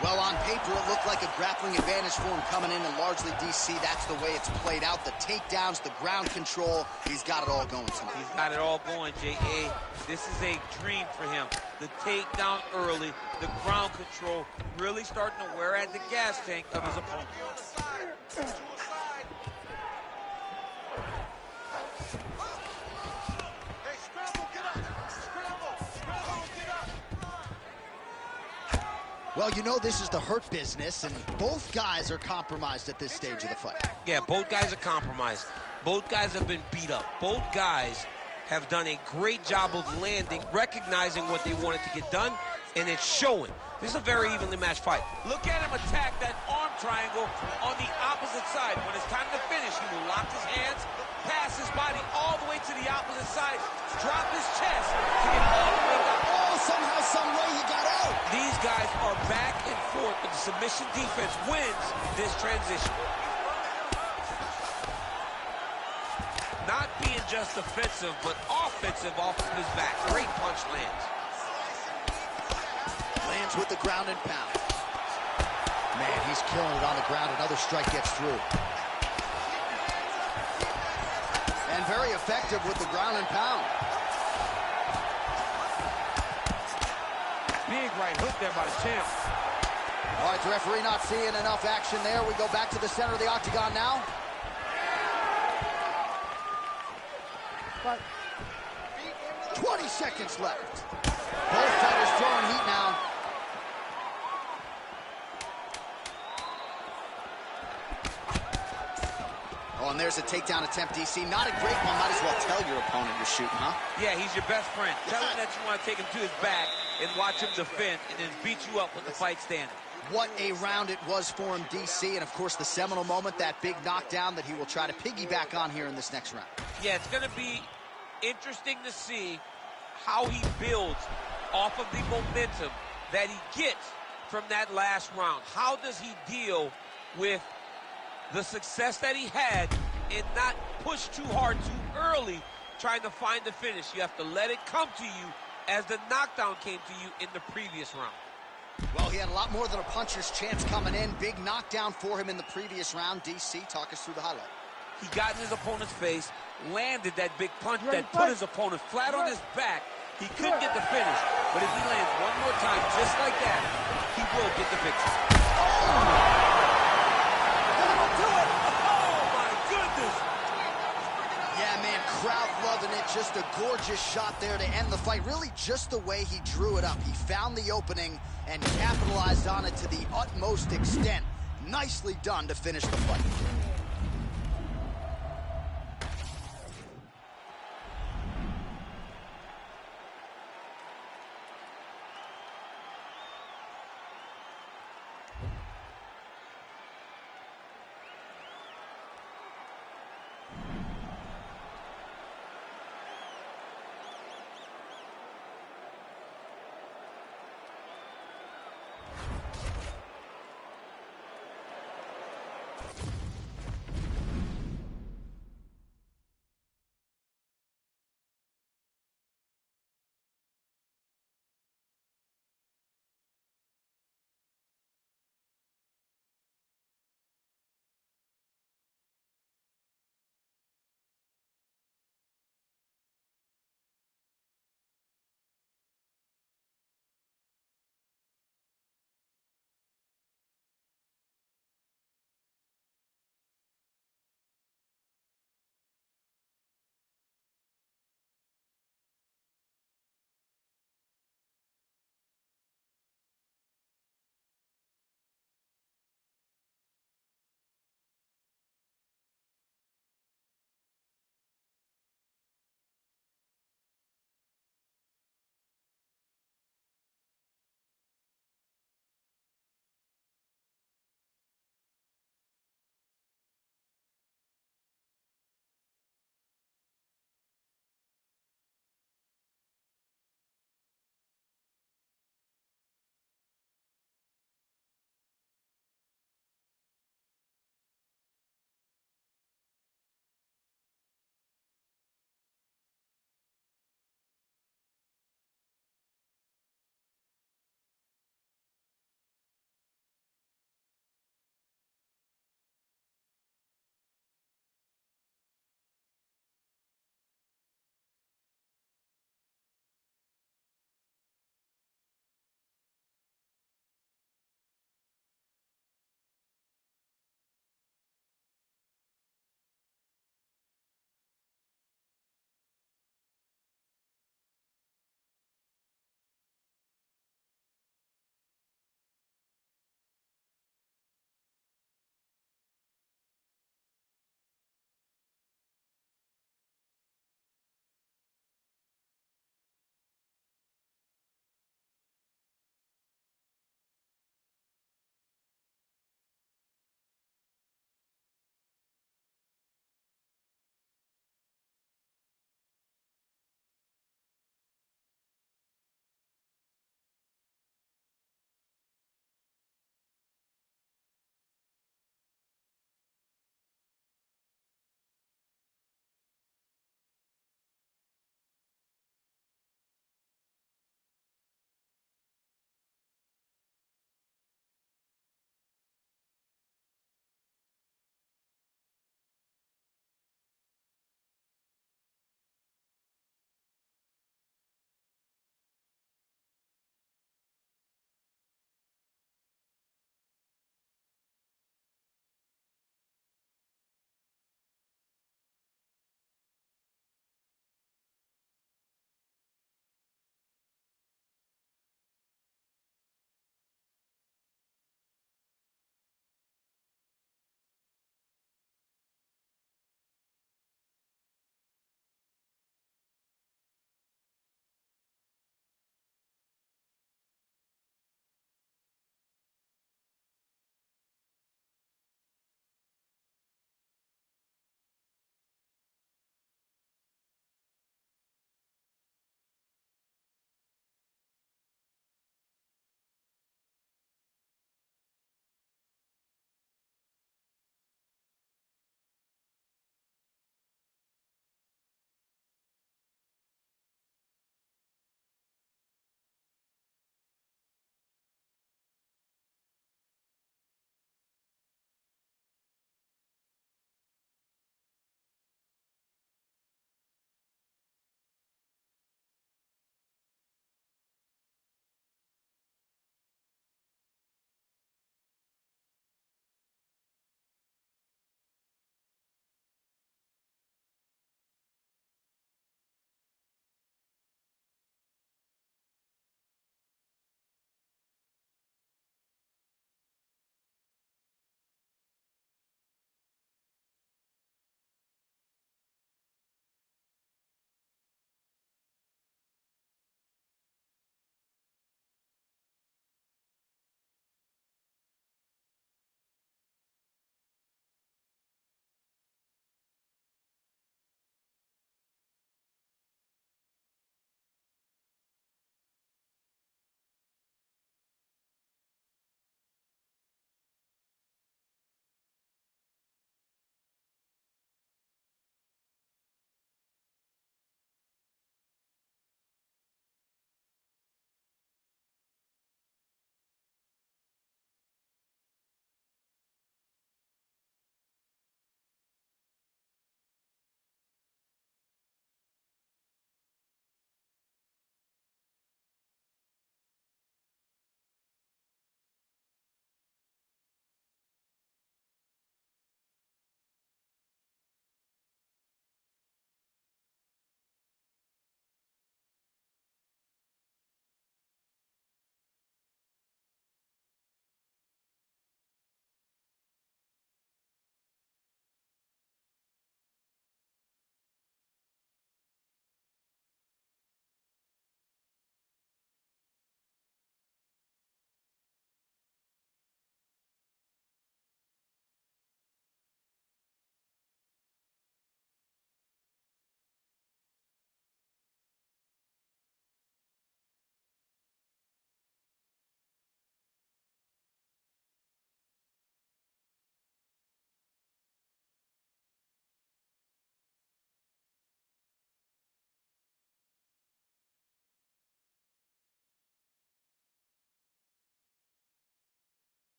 Well, on paper, it looked like a grappling advantage for him coming in, and largely, DC, that's the way it's played out. The takedowns, the ground control, he's got it all going tonight. He's got it all going, J.A. This is a dream for him. The takedown early, the ground control, really starting to wear at the gas tank of his opponent. Well, you know this is the hurt business, and both guys are compromised at this stage of the fight. Yeah, both guys are compromised. Both guys have been beat up. Both guys have done a great job of landing, recognizing what they wanted to get done, and it's showing. This is a very evenly matched fight. Look at him attack that arm triangle on the opposite side. When it's time to finish, he will lock his hands, pass his body all the way to the opposite side, drop his chest to get all the way down. Oh, somehow, some way he got out. These guys are back and forth, but the submission defense wins this transition. Not being just defensive, but offensive off of his back. Great punch lands. Lands with the ground and pound. Man, he's killing it on the ground. Another strike gets through. And very effective with the ground and pound. Big right hook there by the champ. All right, the referee not seeing enough action there. We go back to the center of the octagon now. Fight. 20 seconds left. Both fighters throwing heat now. Oh, and there's a takedown attempt, DC. Not a great one. Might as well tell your opponent you're shooting, huh? Yeah, he's your best friend. Tell him that you want to take him to his back and watch him defend and then beat you up with the fight standing. What a round it was for him, DC. And, of course, the seminal moment, that big knockdown that he will try to piggyback on here in this next round. Yeah, it's going to be interesting to see how he builds off of the momentum that he gets from that last round. How does he deal with the success that he had and not push too hard too early trying to find the finish? You have to let it come to you as the knockdown came to you in the previous round. Well, he had a lot more than a puncher's chance coming in. Big knockdown for him in the previous round. DC, talk us through the highlight. He got in his opponent's face, landed that big punch that put his opponent flat on his back. He couldn't get the finish, but if he lands one more time just like that, he will get the victory. Oh my goodness! Yeah, man, crowd loving it. Just a gorgeous shot there to end the fight. Really just the way he drew it up. He found the opening and capitalized on it to the utmost extent. Nicely done to finish the fight.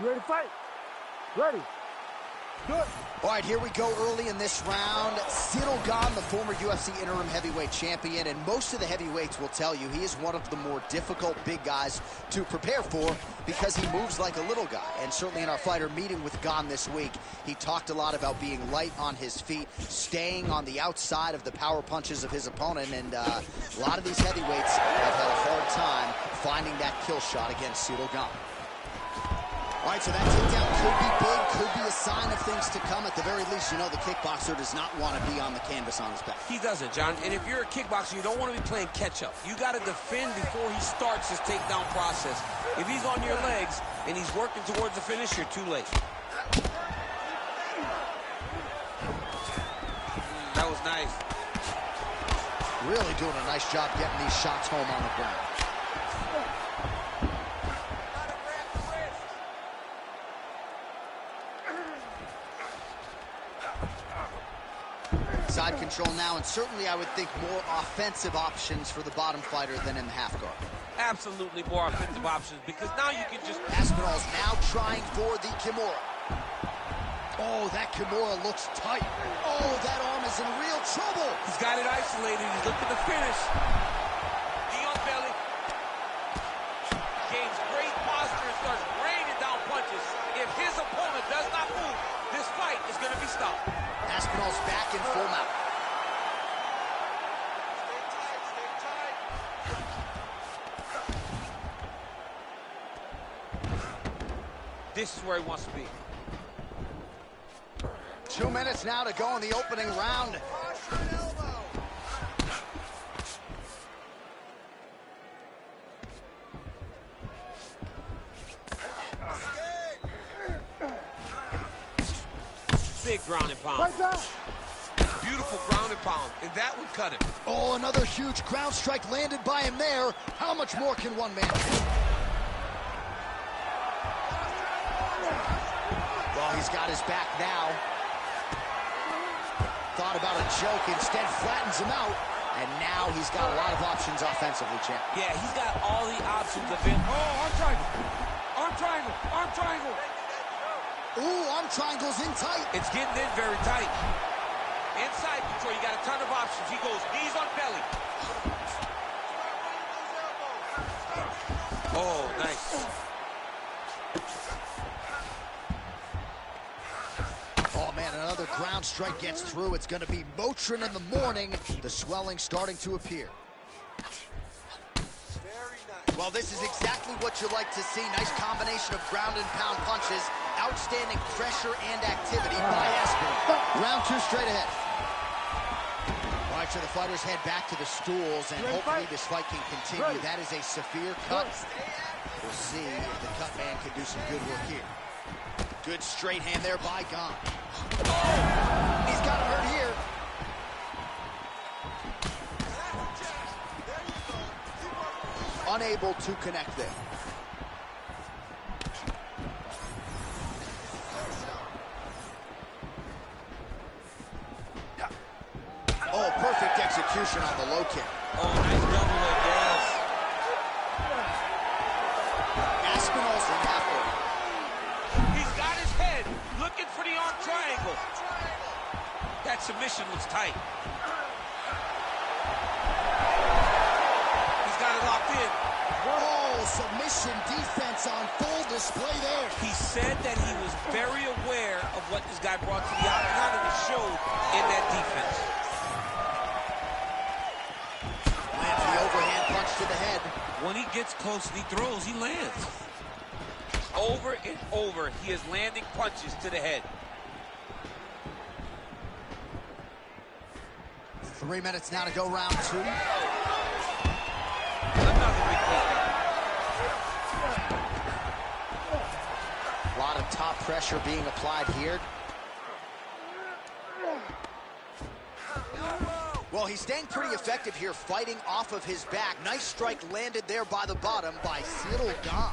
You ready to fight? Ready. Do it. All right, here we go early in this round. Ciryl Gane, the former UFC interim heavyweight champion, and most of the heavyweights will tell you he is one of the more difficult big guys to prepare for because he moves like a little guy. And certainly in our fighter meeting with Gane this week, he talked a lot about being light on his feet, staying on the outside of the power punches of his opponent, and a lot of these heavyweights have had a hard time finding that kill shot against Ciryl Gane. All right, so that takedown could be big, could be a sign of things to come. At the very least, you know the kickboxer does not want to be on the canvas on his back. He doesn't, John. And if you're a kickboxer, you don't want to be playing catch-up. You got to defend before he starts his takedown process. If he's on your legs and he's working towards the finish, you're too late. That was nice. Really doing a nice job getting these shots home on the ground. Side control now, and certainly I would think more offensive options for the bottom fighter than in the half guard. Absolutely more offensive options, because now you can just... Aspinall's now trying for the Kimura. Oh, that Kimura looks tight. Oh, that arm is in real trouble. He's got it isolated. He's looking to finish. Knee on belly. Gains great posture and starts raining down punches. If his opponent does not move, this fight is going to be stopped. Aspinall's back in full mount. This is where he wants to be. 2 minutes now to go in the opening round. Big ground and pound. Right down. Beautiful ground and pound, and that would cut him. Oh, another huge ground strike landed by him there. How much more can one man do? Well, he's got his back now. Thought about a choke, instead flattens him out. And now he's got a lot of options offensively, champ. Yeah, he's got all the options of it. Oh, arm triangle. Arm triangle. Arm triangle. Ooh, arm triangle's in tight. It's getting in very tight. Inside control, you got a ton of options. He goes knees on belly. Oh, nice. Oh, man, another ground strike gets through. It's going to be Motrin in the morning. The swelling starting to appear. Well, this is exactly what you like to see. Nice combination of ground and pound punches. Outstanding pressure and activity by Aspinall. Round 2 straight ahead. All right, so the fighters head back to the stools, and hopefully this fight can continue. That is a severe cut. We'll see if the cut man can do some good work here. Good straight hand there by Gane. Oh! He's got him hurt here. Unable to connect there. Oh, perfect execution on the low kick. Oh, nice double leg, yes. Aspinall's in halfway. He's got his head looking for the arm triangle. That submission looks tight. He's got it locked in. Oh, submission defense on full display there. He said that he was very aware of what this guy brought to the octagon, and it showed in that defense. Lands the overhand punch to the head. When he gets close and he throws, he lands. Over and over, he is landing punches to the head. 3 minutes now to go, round 2. Another big takedown. A lot of top pressure being applied here. Well, he's staying pretty effective here, fighting off of his back. Nice strike landed there by the bottom by Ciryl Gane.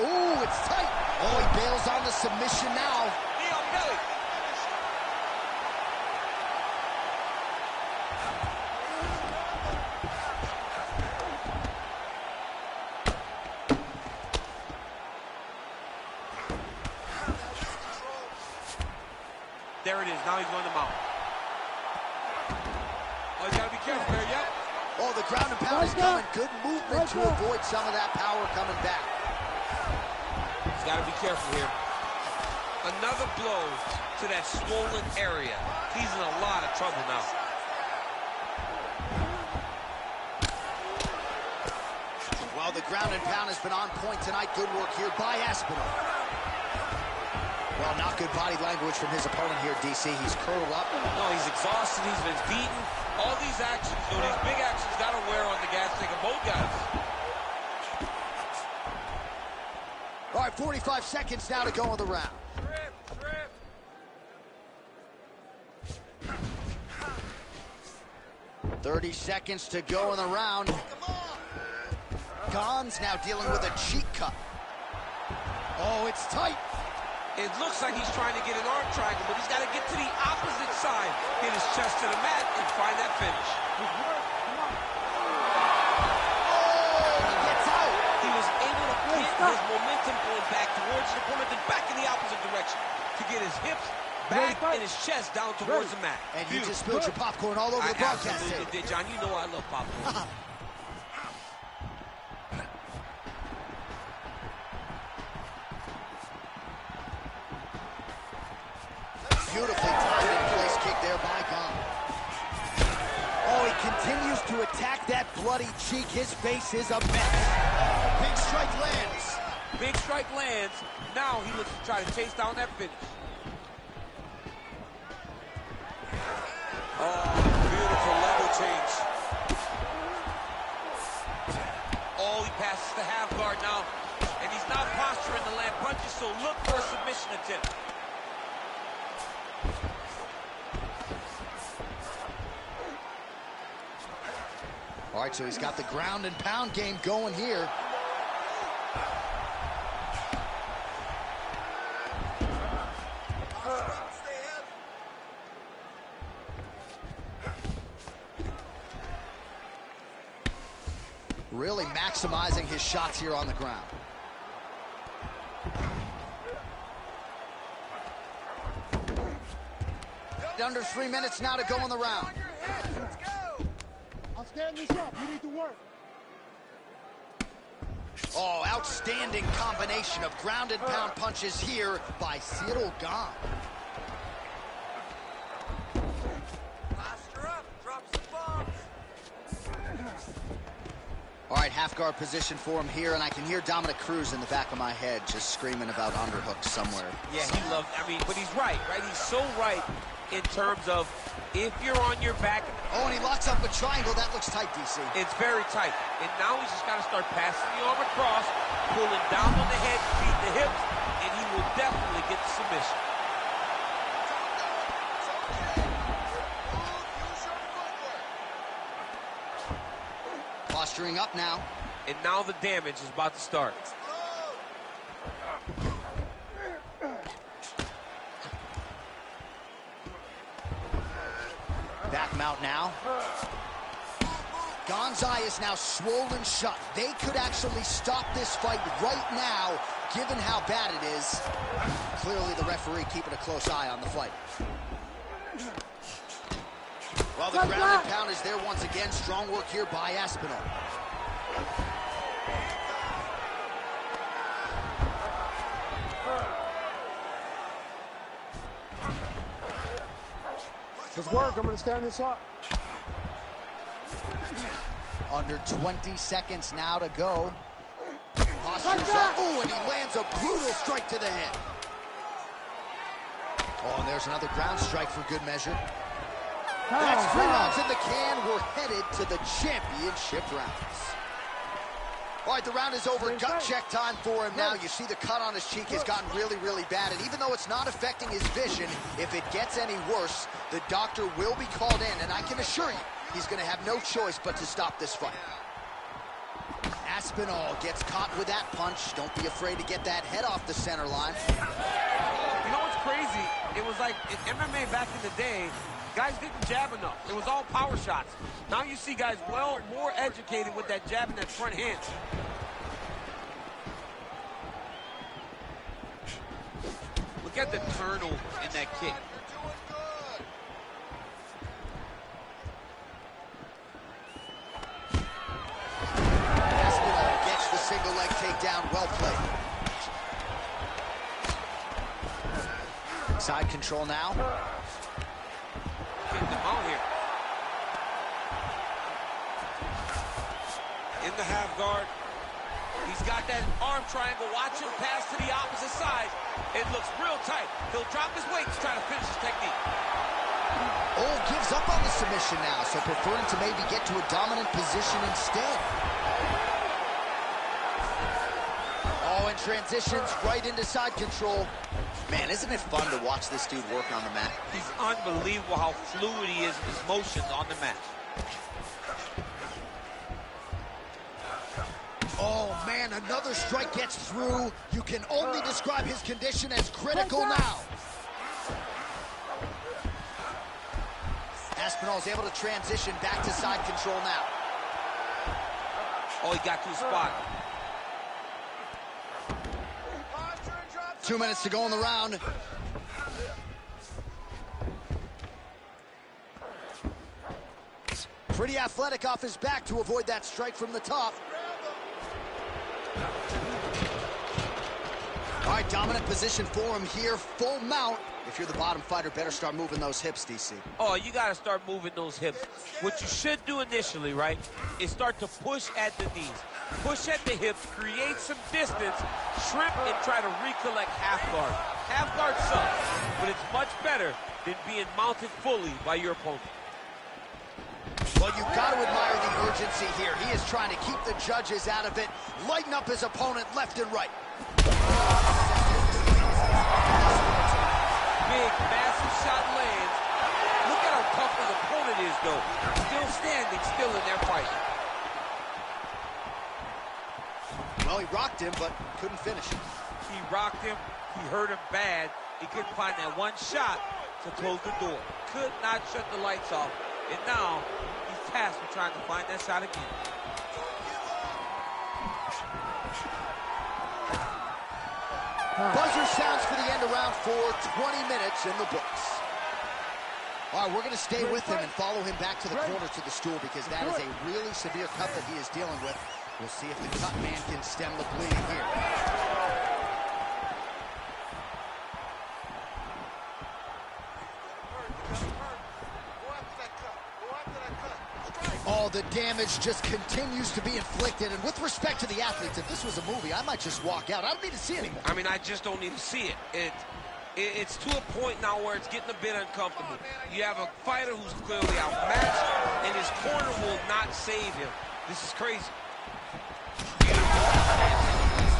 Ooh, it's tight. Oh, he bails on the submission now. Knee on belly. There it is. Now he's going to mount. Oh, you got to be careful there, yep. Oh, the ground and pound is coming. Good movement to avoid some of that power coming back. He's got to be careful here. Another blow to that swollen area. He's in a lot of trouble now. Well, the ground and pound has been on point tonight. Good work here by Aspinall. Well, not good body language from his opponent here, DC. He's curled up. No, he's exhausted. He's been beaten. All these actions, these big actions got to wear on the gas tank of both guys. All right, 45 seconds now to go in the round. 30 seconds to go in the round. Gon's now dealing with a cheek cut. Oh, it's tight. It looks like he's trying to get an arm triangle, but he's got to get to the opposite side, hit his chest to the mat, and find that finish. Oh, he gets out. He was able to get his momentum going back towards his opponent, then back in the opposite direction to get his hips back and his chest down towards the mat. And you just spilled your popcorn all over the broadcast table. I absolutely did, John. You know I love popcorn. Beautifully timed in place kick there by Gon. Oh, he continues to attack that bloody cheek. His face is a mess. Big strike lands. Big strike lands. Now he looks to try to chase down that finish. Oh, beautiful level change. Oh, he passes the half guard now. And he's not posturing to land punches, so look for a submission attempt. All right, so he's got the ground and pound game going here. Really maximizing his shots here on the ground. Under 3 minutes now to go in the round. I'm standing this up. You need to work. Oh, outstanding combination of ground and pound punches here by Cyril Gon. Posture up, drop some bombs. All right, half guard position for him here, and I can hear Dominic Cruz in the back of my head just screaming about underhooks somewhere. Yeah, he loves, but he's right? He's so right in terms of if you're on your back. Oh, and he locks up a triangle. That looks tight, DC. It's very tight. And now he's just got to start passing the arm across, pulling down on the head, feed the hips, and he will definitely get the submission. Posturing up now. And now the damage is about to start. Back him out now. Gon's eye is now swollen shut. They could actually stop this fight right now, given how bad it is. Clearly the referee keeping a close eye on the fight. Well, the ground and pound is there once again. Strong work here by Aspinall. Just work. I'm going to stand this up. Under 20 seconds now to go. Postures up. Oh, and he lands a brutal strike to the head. Oh, and there's another ground strike for good measure. That's 3 rounds in the can. We're headed to the championship rounds. All right, the round is over. Gut check time for him now. You see the cut on his cheek has gotten really, really bad. And even though it's not affecting his vision, if it gets any worse, the doctor will be called in. And I can assure you, he's going to have no choice but to stop this fight. Aspinall gets caught with that punch. Don't be afraid to get that head off the center line. You know what's crazy? It was like in MMA back in the day, guys didn't jab enough. It was all power shots. Now you see guys more educated with that jab and that front hand. Look at the turtle in that kick. Side control now. Getting them out here. In the half guard. He's got that arm triangle. Watch him pass to the opposite side. It looks real tight. He'll drop his weight to try to finish his technique. Oh, gives up on the submission now, so preferring to maybe get to a dominant position instead. Oh, and transitions right into side control. Man, isn't it fun to watch this dude work on the mat? He's unbelievable how fluid he is in his motions on the mat. Oh, man, another strike gets through. You can only describe his condition as critical now. Aspinall's able to transition back to side control now. Oh, he got to the spot. 2 minutes to go in the round. Pretty athletic off his back to avoid that strike from the top. All right, dominant position for him here, full mount. If you're the bottom fighter, better start moving those hips, DC. Oh, you got to start moving those hips. What you should do initially, right, is start to push at the knees. Push at the hips, create some distance, shrimp, and try to recollect half guard. Half guard sucks, but it's much better than being mounted fully by your opponent. Well, you've got to admire the urgency here. He is trying to keep the judges out of it, lighten up his opponent left and right. Big, massive shot lands. Look at how tough his opponent is, though. Still standing, still in their fight. Well, he rocked him, but couldn't finish him. He rocked him. He hurt him bad. He couldn't find that one shot to close the door. Could not shut the lights off. And now, he's tasked with trying to find that shot again. Buzzer sounds for the end of round 4, 20 minutes in the books. All right, we're going to stay with him and follow him back to the corner to the stool because that is a really severe cut that he is dealing with. We'll see if the cut man can stem the bleeding here. Oh, the damage just continues to be inflicted. And with respect to the athletes, if this was a movie, I might just walk out. I don't need to see anymore. I mean, I just don't need to see it. It's to a point now where it's getting a bit uncomfortable. You have a fighter who's clearly outmatched, and his corner will not save him. This is crazy.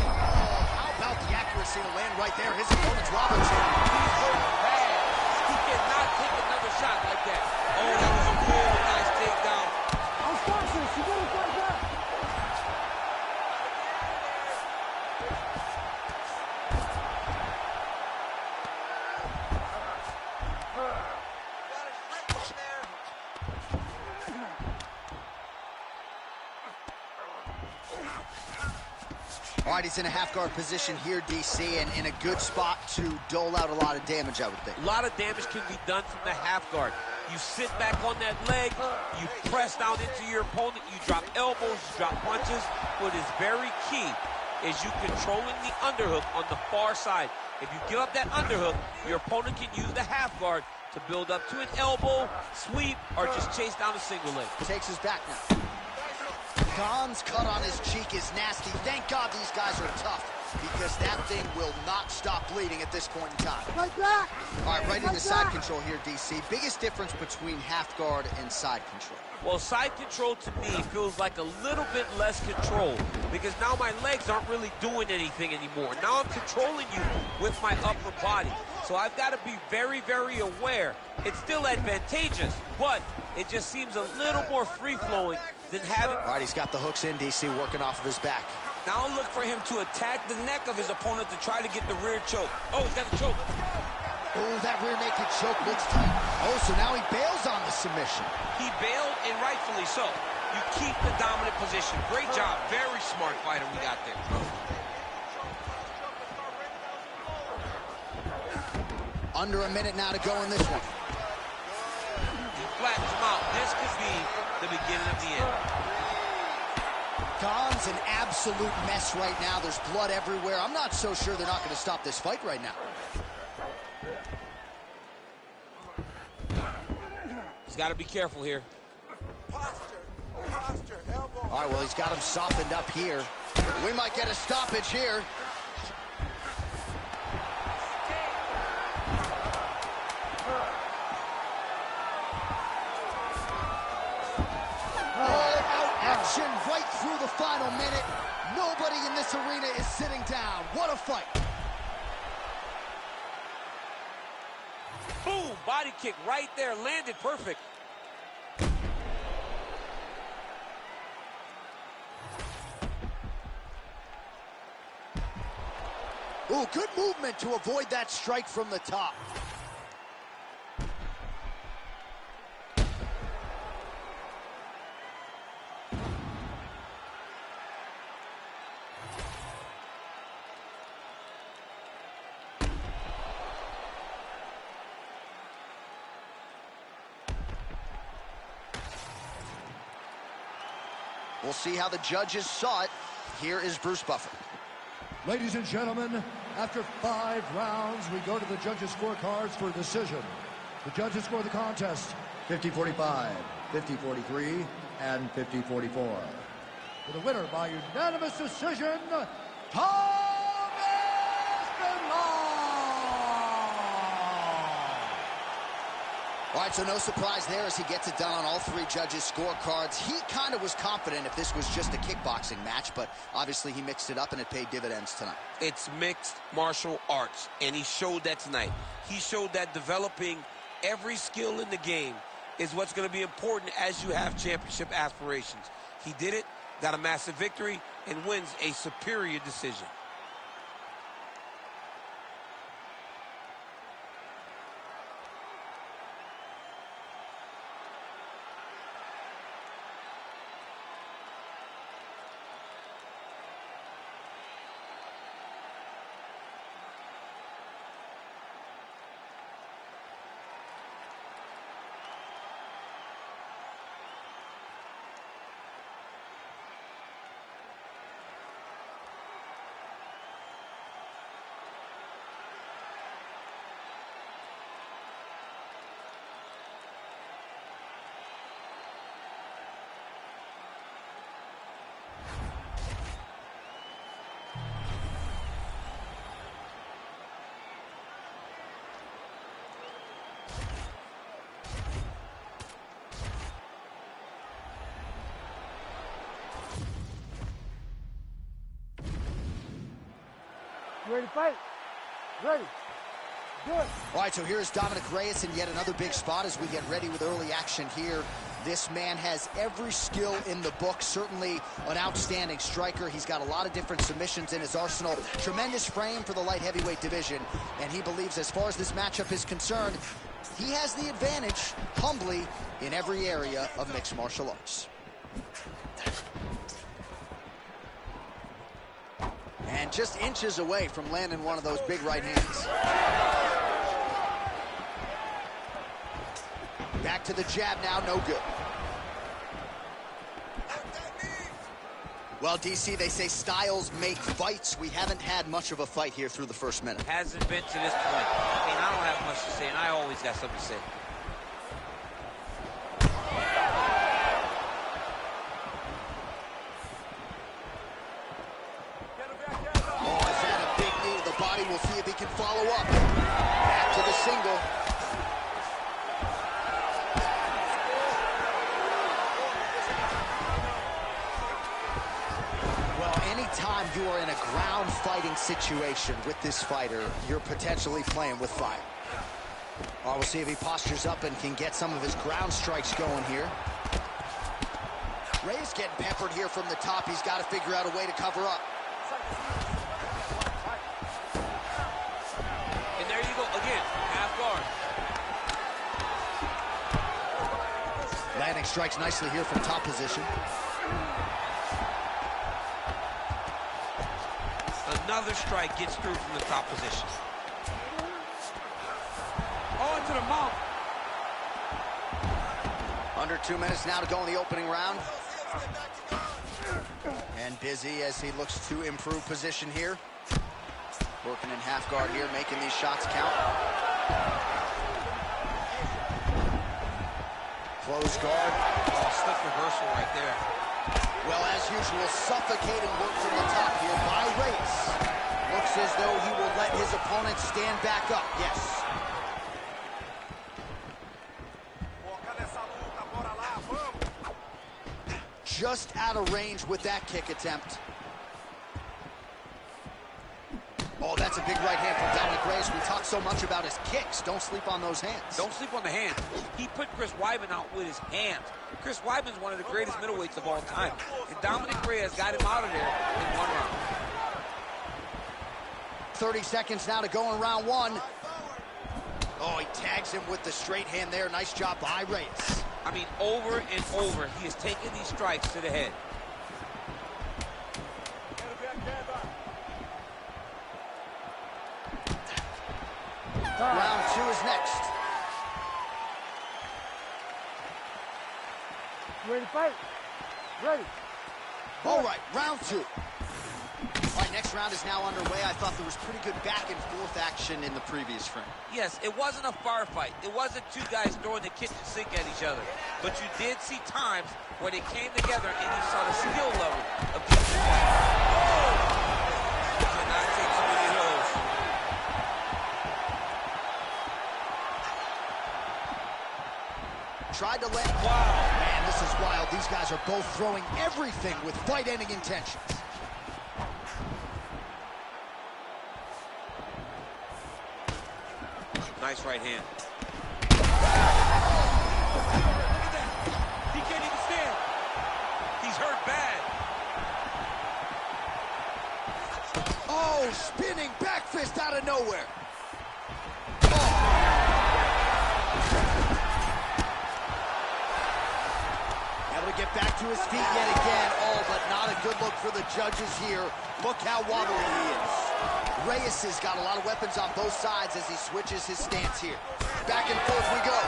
How about the accuracy to land right there? His opponent's Robinson. He's hurt bad. He cannot take another shot like that. Oh, that was a really nice takedown. I'll stop this. You gotta fight back. All right, he's in a half-guard position here, DC, and in a good spot to dole out a lot of damage, I would think. A lot of damage can be done from the half guard. You sit back on that leg, you press down into your opponent, you drop elbows, you drop punches. What is very key is you controlling the underhook on the far side. If you give up that underhook, your opponent can use the half guard to build up to an elbow, sweep, or just chase down a single leg. Takes his back now. Don's cut on his cheek is nasty. Thank God these guys are tough because that thing will not stop bleeding at this point in time. Fight back. All right, right into side control here, DC. Biggest difference between half guard and side control? Well, side control to me feels like a little bit less control because now my legs aren't really doing anything anymore. Now I'm controlling you with my upper body. So I've got to be very, very aware. It's still advantageous, but it just seems a little more free-flowing than having... All right, he's got the hooks in, DC, working off of his back. Now look for him to attack the neck of his opponent to try to get the rear choke. Oh, he's got the choke. Oh, that rear naked choke looks tight. Oh, so now he bails on the submission. He bailed, and rightfully so. You keep the dominant position. Great job. Very smart fighter we got there. Under a minute now to go in this one. He flattens him out. This could be the beginning of the end. Don's an absolute mess right now. There's blood everywhere. I'm not so sure they're not going to stop this fight right now. He's got to be careful here. Posture, elbow. All right, well, he's got him softened up here. We might get a stoppage here. All-out action right through the final minute. Nobody in this arena is sitting down. What a fight. Boom, body kick right there, landed perfect. Ooh, good movement to avoid that strike from the top. We'll see how the judges saw it. Here is Bruce Buffer. Ladies and gentlemen, after 5 rounds, we go to the judges' scorecards for a decision. The judges score the contest 50-45, 50-43, and 50-44. For the winner by unanimous decision, All right, so no surprise there as he gets it done on all 3 judges' scorecards. He kind of was confident if this was just a kickboxing match, but obviously he mixed it up and it paid dividends tonight. It's mixed martial arts, and he showed that tonight. He showed that developing every skill in the game is what's going to be important as you have championship aspirations. He did it, got a massive victory, and wins a superior decision. You ready to fight? Ready. Do it. All right, so here's Dominic Reyes in yet another big spot as we get ready with early action here. This man has every skill in the book, certainly an outstanding striker. He's got a lot of different submissions in his arsenal. Tremendous frame for the light heavyweight division, and he believes as far as this matchup is concerned, he has the advantage, humbly, in every area of mixed martial arts. And just inches away from landing one of those big right hands. Back to the jab now, no good. Well, DC, they say styles make fights. We haven't had much of a fight here through the first minute. Hasn't been to this point. I mean, I don't have much to say, and I always got something to say. We'll see if he can follow up. Back to the single. Well, anytime you are in a ground fighting situation with this fighter, you're potentially playing with fire. All right, we'll see if he postures up and can get some of his ground strikes going here. Reyes getting peppered here from the top. He's got to figure out a way to cover up. Landing strikes nicely here from top position. Another strike gets through from the top position. Oh, into the mouth. Under 2 minutes now to go in the opening round. And busy as he looks to improve position here. Working in half guard here, making these shots count. Close guard. Oh, slick reversal right there. Well, as usual, suffocating work from the top here by Reyes. Looks as though he will let his opponent stand back up. Yes. Just out of range with that kick attempt. Oh, that's a big right hand from Dominic Reyes. We talk so much about his kicks. Don't sleep on those hands. Don't sleep on the hands. He put Chris Weidman out with his hands. Chris Weidman's one of the greatest middleweights of all time. And Dominic Reyes got him out of there in 1 round. 30 seconds now to go in round 1. Oh, he tags him with the straight hand there. Nice job by Reyes. I mean, over and over, he is taking these strikes to the head. Round 2 is next. Ready to fight? Ready. All right, round 2. All right, next round is now underway. I thought there was pretty good back and forth action in the previous frame. Yes, it wasn't a firefight. It wasn't two guys throwing the kitchen sink at each other. But you did see times where they came together and you saw the skill level of each fighter. Oh! You cannot take too many of those. Tried to land. Wow, man, this is wild. These guys are both throwing everything with fight-ending intentions. Nice right hand. Look at that. He can't even stand. He's hurt bad. Oh, spinning back fist out of nowhere. Able to get back to his feet yet again. Oh, but not a good look for the judges here. Look how wobbly he is. Reyes has got a lot of weapons on both sides as he switches his stance here. Back and forth we go.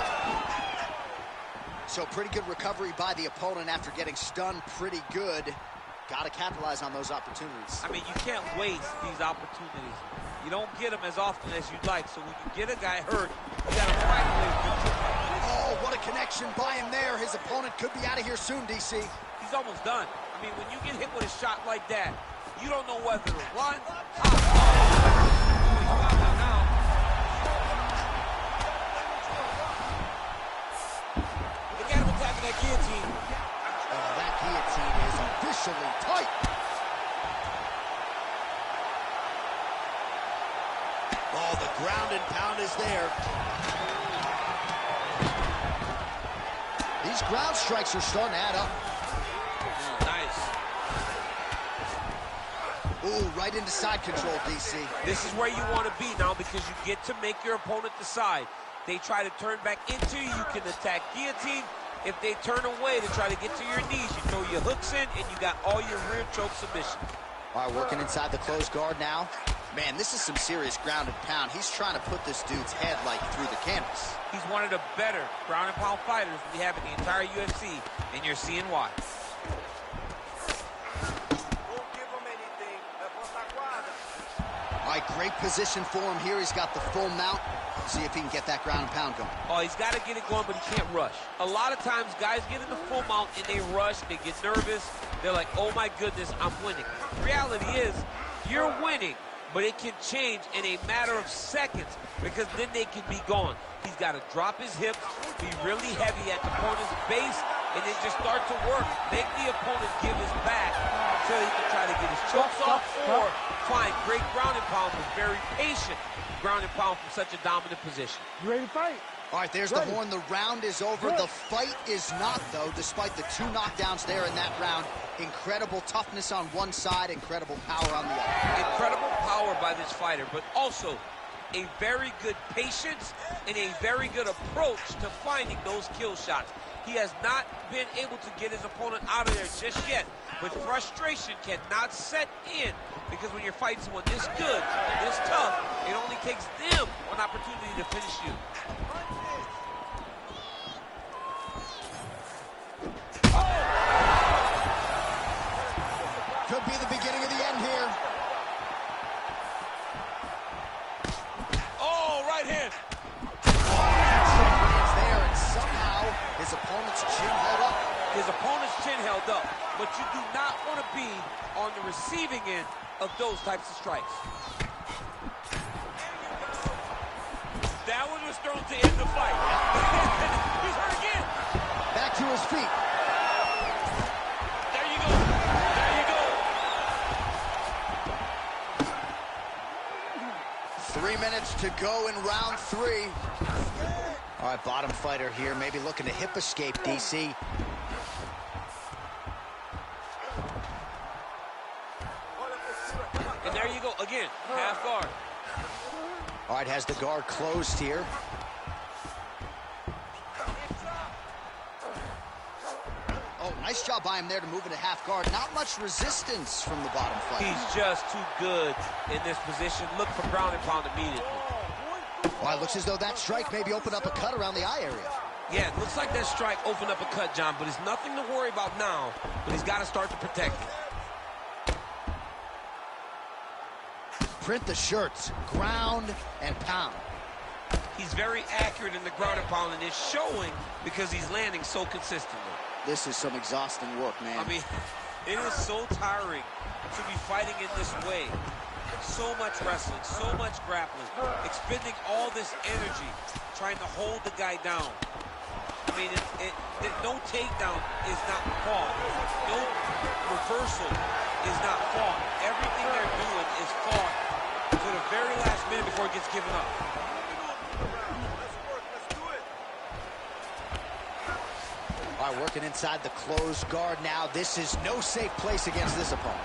So pretty good recovery by the opponent after getting stunned pretty good. Got to capitalize on those opportunities. I mean, you can't waste these opportunities. You don't get them as often as you'd like. So when you get a guy hurt, you got to find a way to get him. Oh, what a connection by him there. His opponent could be out of here soon, DC. He's almost done. I mean, when you get hit with a shot like that, you don't know whether to run, hop. Oh, he's got one now. Look at him attacking that guillotine. Oh, that guillotine is officially tight. Oh, the ground and pound is there. These ground strikes are starting to add up. Oh, nice. Ooh, right into side control, DC. This is where you want to be now because you get to make your opponent decide. They try to turn back into you, you can attack guillotine. If they turn away to try to get to your knees, you throw your hooks in and you got all your rear choke submission. All right, working inside the closed guard now. Man, this is some serious ground and pound. He's trying to put this dude's head like through the canvas. He's one of the better ground and pound fighters we have in the entire UFC, and you're seeing why. All right, great position for him here. He's got the full mount. See if he can get that ground and pound going. Oh, he's got to get it going, but he can't rush. A lot of times, guys get in the full mount and they rush, they get nervous. They're like, oh my goodness, I'm winning. The reality is, you're winning, but it can change in a matter of seconds because then they can be gone. He's got to drop his hips, be really heavy at the opponent's base, and then just start to work. Make the opponent give his back until he can try to get his chokes off or find great ground and pound, was very patient ground and pound from such a dominant position. You ready to fight? All right, there's the horn. The round is over. The fight is not, though, despite the 2 knockdowns there in that round. Incredible toughness on one side, incredible power on the other. Incredible power by this fighter, but also a very good patience and a very good approach to finding those kill shots. He has not been able to get his opponent out of there just yet, but frustration cannot set in because when you're fighting someone this good, this tough, it only takes them an opportunity to finish you. Could be the beginning of the end here. Oh, right hand. Oh, that's there, and somehow his opponent receiving end of those types of strikes. That one was thrown to end the fight. He's hurt again. Back to his feet. There you go. There you go. 3 minutes to go in round 3. All right, bottom fighter here, maybe looking to hip escape, DC. And there you go, again, half guard. All right, has the guard closed here. Oh, nice job by him there to move into half guard. Not much resistance from the bottom fighter. He's just too good in this position. Look for ground and pound immediately. Well, it looks as though that strike maybe opened up a cut around the eye area. Yeah, it looks like that strike opened up a cut, John, but it's nothing to worry about now, but he's got to start to protect it. Print the shirts, ground and pound. He's very accurate in the ground and pound, and it's showing because he's landing so consistently. This is some exhausting work, man. I mean, it is so tiring to be fighting in this way. So much wrestling, so much grappling, expending all this energy, trying to hold the guy down. I mean, no takedown is not fought. No reversal is not fought. Everything they're doing is fought to the very last minute before it gets given up. All right, working inside the closed guard now. This is no safe place against this opponent.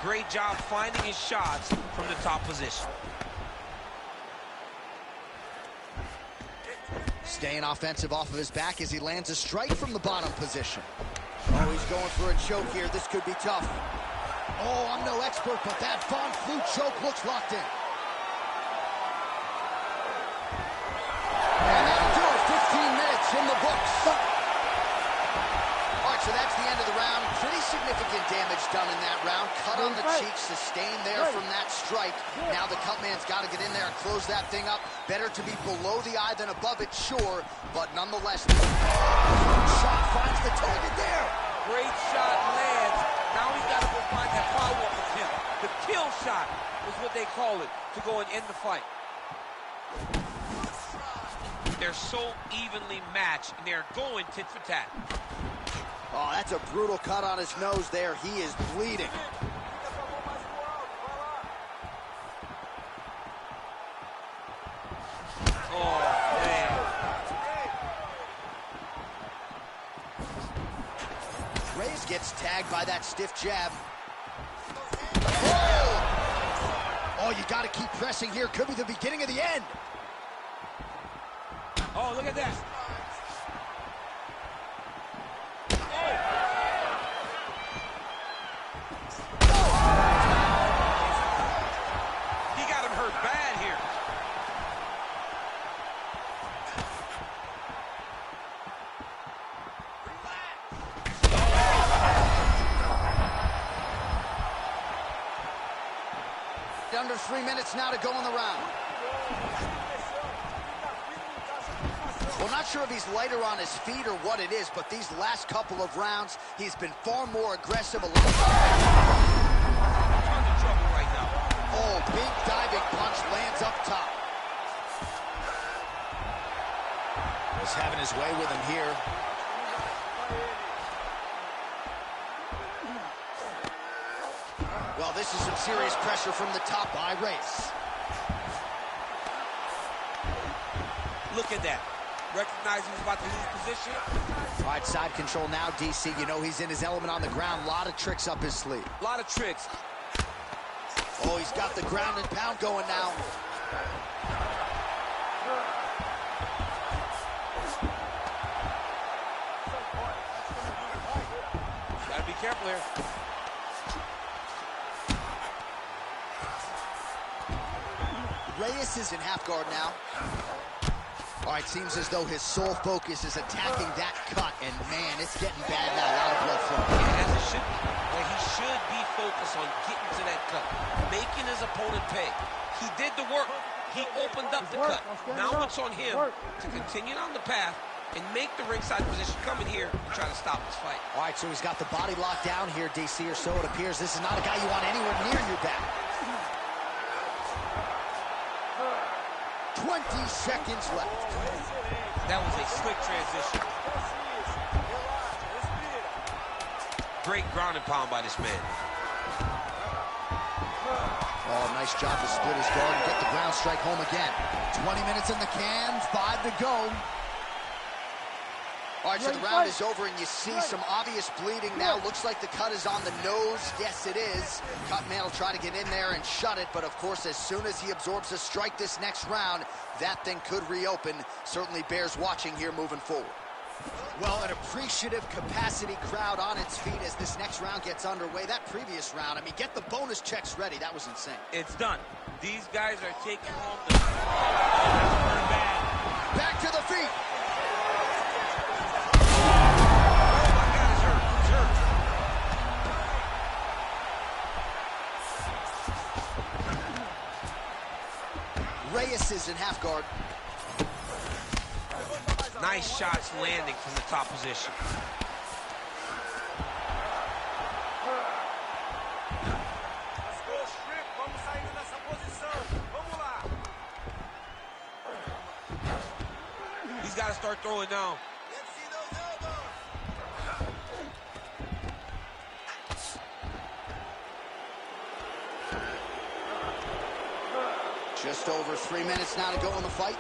Great job finding his shots from the top position. Staying offensive off of his back as he lands a strike from the bottom position. Oh, he's going for a choke here. This could be tough. Oh, I'm no expert, but that Von Flue choke looks locked in. And that'll do it. 15 minutes in the books. All right, so that's the end of the round. Pretty significant damage done in that round. Cut on the cheek, sustained there from that strike. Now the cut man's got to get in there and close that thing up. Better to be below the eye than above it, sure, but nonetheless. Shot finds the target there. Great shot lands. Now he's got to go find that follow-up attempt. The kill shot is what they call it, to go and end the fight. They're so evenly matched, and they're going tit for tat. Oh, that's a brutal cut on his nose there. He is bleeding. Oh, man. Reyes gets tagged by that stiff jab. Oh, you got to keep pressing here. Could be the beginning of the end. Oh, look at that. He got him hurt bad here. Under 3 minutes now to go in the round. Well, not sure if he's lighter on his feet or what it is, but these last couple of rounds, he's been far more aggressive. Tons of trouble right now. Oh, big diving punch lands up top. He's having his way with him here. Well, this is some serious pressure from the top by Reyes. Look at that. Recognizing he's about to lose position. All right, side control now, DC. You know he's in his element on the ground. A lot of tricks up his sleeve. A lot of tricks. Oh, he's got the ground and pound going now. Gotta be careful here. Reyes is in half guard now. All right, seems as though his sole focus is attacking that cut, and man, it's getting bad now. A lot of blood flowing. Yeah, as it should be. Well, he should be focused on getting to that cut, making his opponent pay. He did the work. He opened up the cut. Now it's on him to continue on the path and make the ringside position. Come in here and try to stop this fight. All right, so he's got the body locked down here, DC, or so it appears. This is not a guy you want anywhere near your back. 20 seconds left. That was a slick transition. Great ground and pound by this man. Oh, nice job to split his guard and get the ground strike home again. 20 minutes in the can, 5 to go. All right, so the round is over, and you see some obvious bleeding now. Looks like the cut is on the nose. Yes, it is. Cutman will try to get in there and shut it, but of course, as soon as he absorbs a strike this next round, that thing could reopen. Certainly bears watching here moving forward. Well, an appreciative capacity crowd on its feet as this next round gets underway. That previous round, I mean, get the bonus checks ready. That was insane. It's done. These guys are taking home the... Oh, bad. Back to the feet. Reyes is in half guard. Nice shots landing from the top position. He's got to start throwing now. Just over 3 minutes now to go in the fight.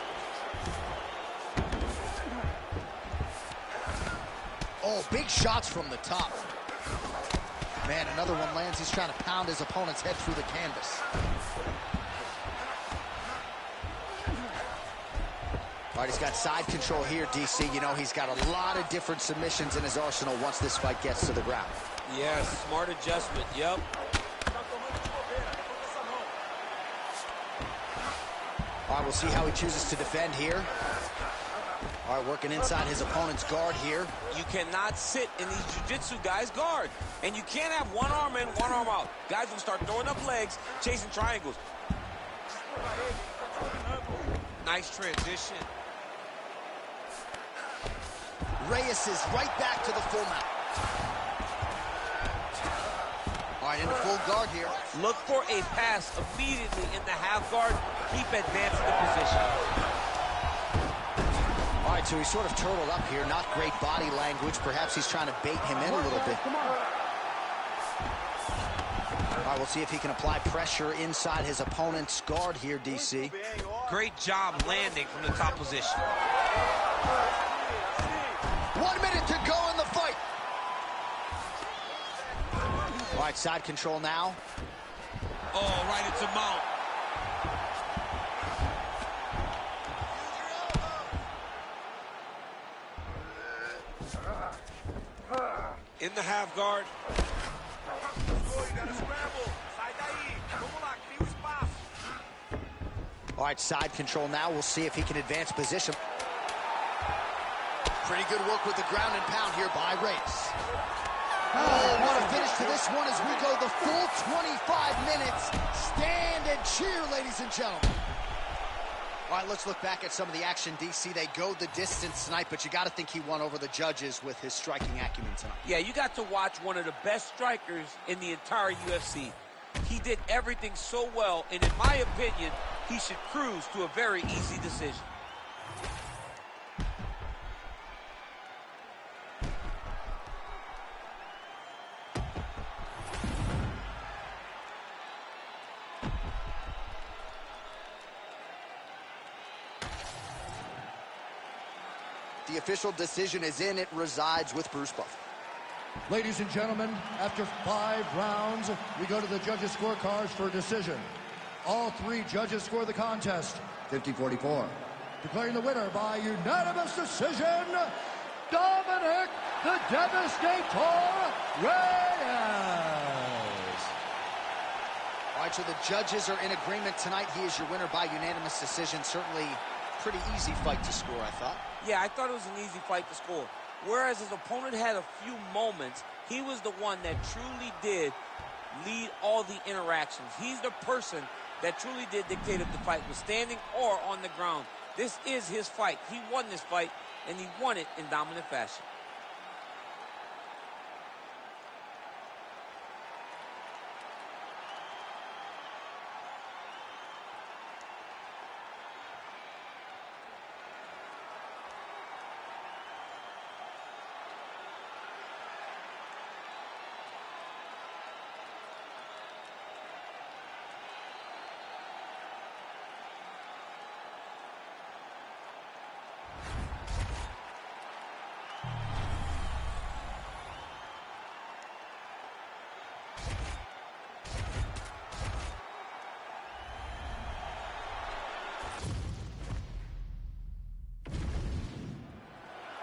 Oh, big shots from the top. Man, another one lands. He's trying to pound his opponent's head through the canvas. All right, he's got side control here, DC. You know, he's got a lot of different submissions in his arsenal once this fight gets to the ground. Yes, smart adjustment, yep. All right, we'll see how he chooses to defend here. All right, working inside his opponent's guard here. You cannot sit in these jiu-jitsu guys' guard. And you can't have one arm in, one arm out. Guys will start throwing up legs, chasing triangles. Nice transition. Reyes is right back to the full mount. All right, into full guard here. Look for a pass immediately in the half guard. Keep advancing the position. All right, so he's sort of turtled up here. Not great body language. Perhaps he's trying to bait him in a little bit. All right, we'll see if he can apply pressure inside his opponent's guard here, DC. Great job landing from the top position. 1 minute to go in the fight. All right, side control now. Oh, right into mount. In the half guard. All right, side control now. We'll see if he can advance position. Pretty good work with the ground and pound here by Reyes. Oh, what a finish to this one as we go the full 25 minutes. Stand and cheer, ladies and gentlemen. All right, let's look back at some of the action, DC. They go the distance tonight, but you got to think he won over the judges with his striking acumen tonight. Yeah, you got to watch one of the best strikers in the entire UFC. He did everything so well, and in my opinion, he should cruise to a very easy decision. The official decision is in. It resides with Bruce Buffer. Ladies and gentlemen, after 5 rounds, we go to the judges' scorecards for a decision. All 3 judges score the contest 50-44. Declaring the winner by unanimous decision, Dominic the Devastator Reyes. All right, so the judges are in agreement tonight. He is your winner by unanimous decision. Certainly pretty easy fight to score, I thought. Yeah, I thought it was an easy fight to score. Whereas his opponent had a few moments, he was the one that truly did lead all the interactions. He's the person that truly did dictate if the fight was standing or on the ground. This is his fight. He won this fight and he won it in dominant fashion.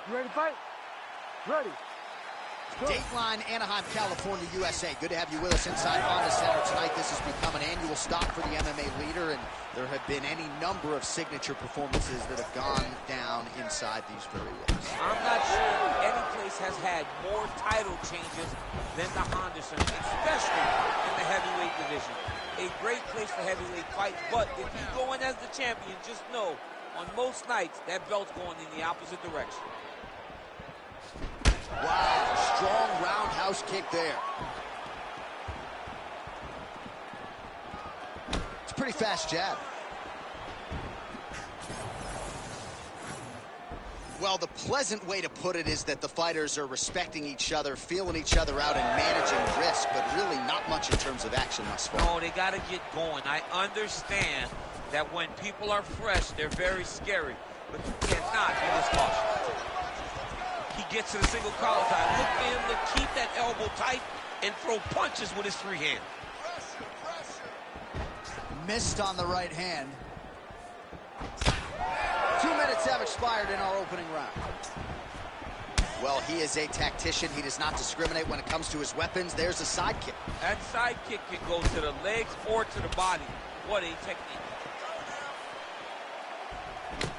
You ready to fight? Ready. Dateline, Anaheim, California, USA. Good to have you with us inside Honda Center tonight. This has become an annual stop for the MMA leader, and there have been any number of signature performances that have gone down inside these very walls. I'm not sure any place has had more title changes than the Honda Center, especially in the heavyweight division. A great place for heavyweight fights, but if you go in as the champion, just know, on most nights, that belt's going in the opposite direction. Wow, strong roundhouse kick there. It's a pretty fast jab. Well, the pleasant way to put it is that the fighters are respecting each other, feeling each other out, and managing risk, but really not much in terms of action thus far. No, they got to get going. I understand that when people are fresh, they're very scary, but you cannot be this cautious. He gets to the single collar tie. Look for him to keep that elbow tight and throw punches with his free hand. Missed on the right hand. 2 minutes have expired in our opening round. Well, he is a tactician. He does not discriminate when it comes to his weapons. There's a side kick. That side kick can go to the legs or to the body. What a technique.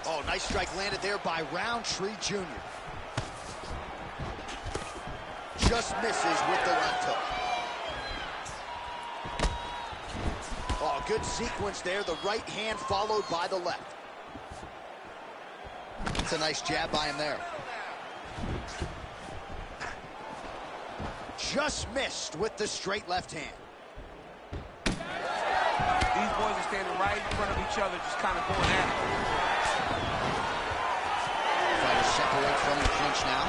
Oh, nice strike landed there by Roundtree Jr. Just misses with the left hook. Oh, good sequence there. The right hand followed by the left. It's a nice jab by him there. Just missed with the straight left hand. These boys are standing right in front of each other, just kind of going at it. Fighters separate from the clinch now.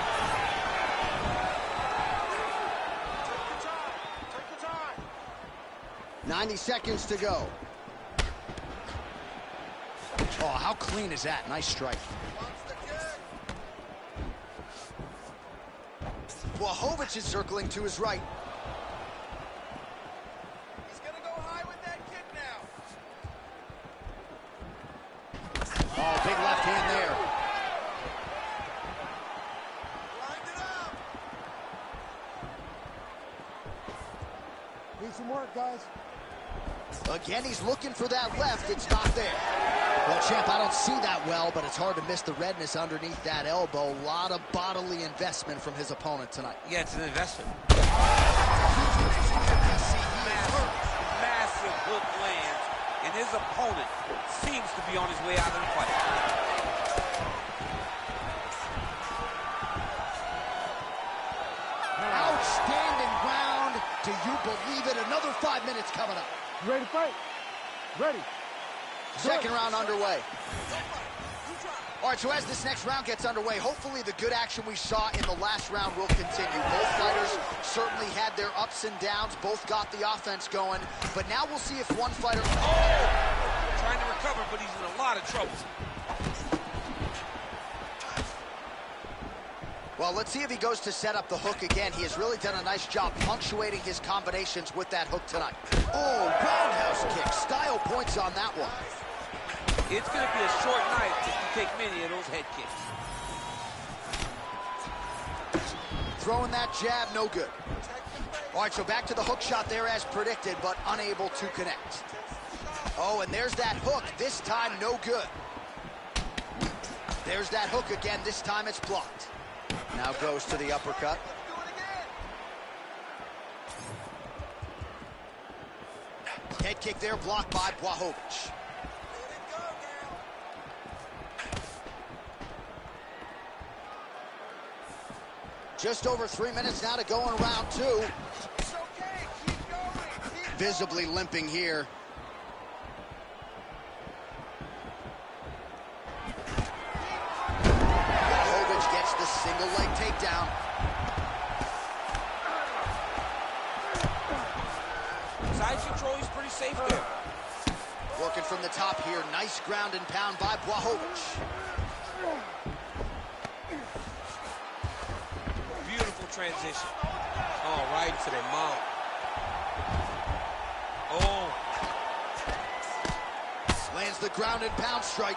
Take your time. 90 seconds to go. Oh, how clean is that? Nice strike. Błachowicz is circling to his right. He's going to go high with that kick now. Oh, big left hand there. Lined it up. Need some work, guys. Again, he's looking for that left. It's not there. Well, champ, I don't see that well, but it's hard to miss the redness underneath that elbow. A lot of bodily investment from his opponent tonight. Yeah, it's an investment. Massive hook lands, and his opponent seems to be on his way out of the fight. Outstanding round. Do you believe it? Another 5 minutes coming up. You ready to fight? Ready. Second round underway. All right, so as this next round gets underway, hopefully the good action we saw in the last round will continue. Both fighters certainly had their ups and downs. Both got the offense going. But now we'll see if one fighter... Oh! Trying to recover, but he's in a lot of trouble. Well, let's see if he goes to set up the hook again. He has really done a nice job punctuating his combinations with that hook tonight. Oh, roundhouse kick. Style points on that one. It's going to be a short night if you take many of those head kicks. Throwing that jab, no good. All right, so back to the hook shot there as predicted, but unable to connect. Oh, and there's that hook. This time, no good. There's that hook again. This time it's blocked. Now goes to the uppercut. Head kick there, blocked by Błachowicz. Just over 3 minutes now to go in round 2. It's okay. Keep going. Visibly limping here. Blachowicz gets the single leg takedown. Side control, he's pretty safe there. Working from the top here. Nice ground and pound by Blachowicz. Beautiful transition. Oh, right to the mount. Oh. Lands the ground and pound strike.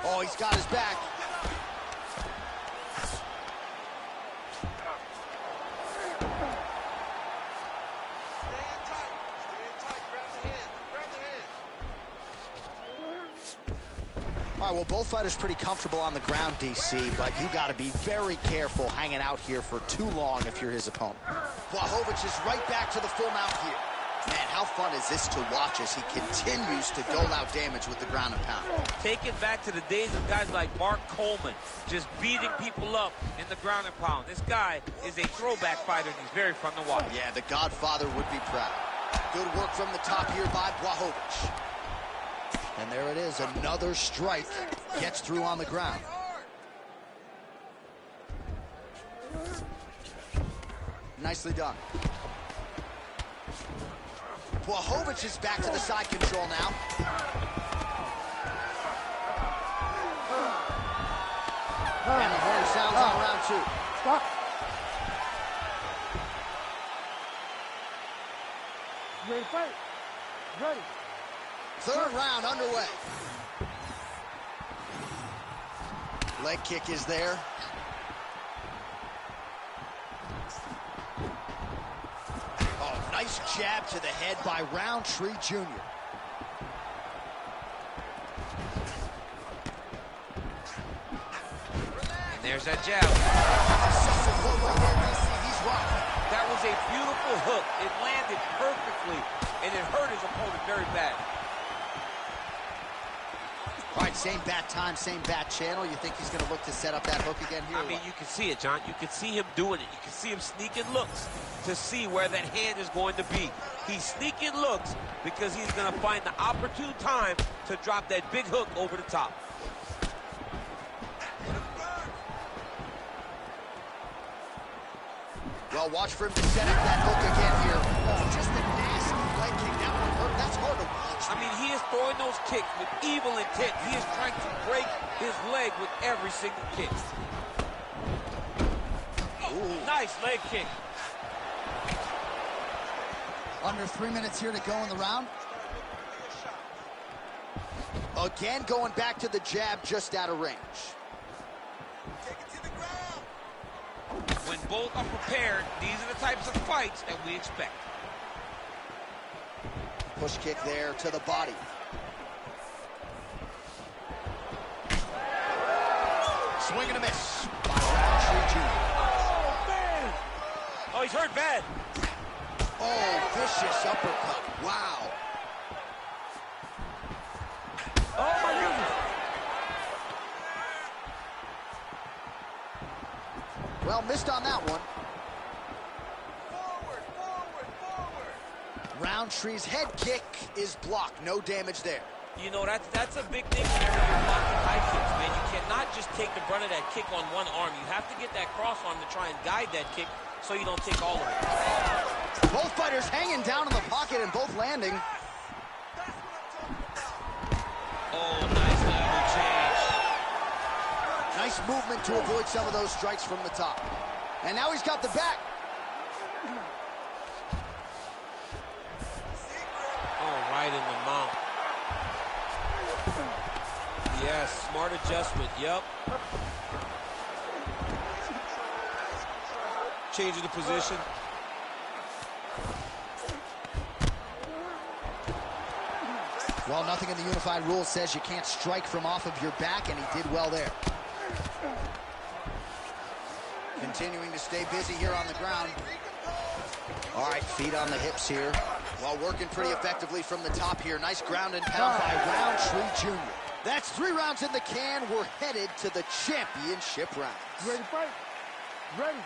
Oh, he's got his back. All right, well, both fighters pretty comfortable on the ground, DC, but you got to be very careful hanging out here for too long if you're his opponent. Blachowicz is right back to the full mount here. Man, how fun is this to watch as he continues to dole out damage with the ground and pound? Take it back to the days of guys like Mark Coleman, just beating people up in the ground and pound. This guy is a throwback fighter, and he's very fun to watch. Yeah, the Godfather would be proud. Good work from the top here by Blachowicz. And there it is, another strike gets through on the ground. Nicely done. Blachowicz is back to the side control now. And the horn sounds on round 2. Stop. You ready to fight? Ready. Third round underway. Leg kick is there. Oh, nice jab to the head by Roundtree Jr. And there's that jab. That was a beautiful hook. It landed perfectly, and it hurt his opponent very bad. All right, same bat time, same bat channel. You think he's going to look to set up that hook again here? I mean, you can see it, John. You can see him doing it. You can see him sneaking looks to see where that hand is going to be. He's sneaking looks because he's going to find the opportune time to drop that big hook over the top. Well, watch for him to set up that hook again here. Oh, just a nasty leg kick. That one hurt. That's hard to watch. I mean, he is throwing those kicks with evil intent. He is trying to break his leg with every single kick. Oh, nice leg kick. Under 3 minutes here to go in the round. Again, going back to the jab just out of range. When both are prepared, these are the types of fights that we expect. Push kick there to the body. Swing and a miss by Roundtree Jr. Oh, he's hurt bad. Oh, vicious uppercut. Wow. Oh, my goodness. Well, missed on that one. Forward, forward, forward. Roundtree's head kick is blocked. No damage there. You know, that's a big thing whenever you're blocking high kicks, man. You cannot just take the brunt of that kick on one arm. You have to get that cross arm to try and guide that kick so you don't take all of it. Both fighters hanging down in the pocket and both landing. Oh, nice level change. Nice movement to avoid some of those strikes from the top. And now he's got the back. Oh, right in the mount. Yes, smart adjustment, yep. Changing the position. Well, nothing in the unified rules says you can't strike from off of your back, and he did well there. continuing to stay busy here on the ground. All right, feet on the hips here. Well, working pretty effectively from the top here. Nice ground and pound by Roundtree Jr. That's 3 rounds in the can. We're headed to the championship rounds. You ready to fight? Ready.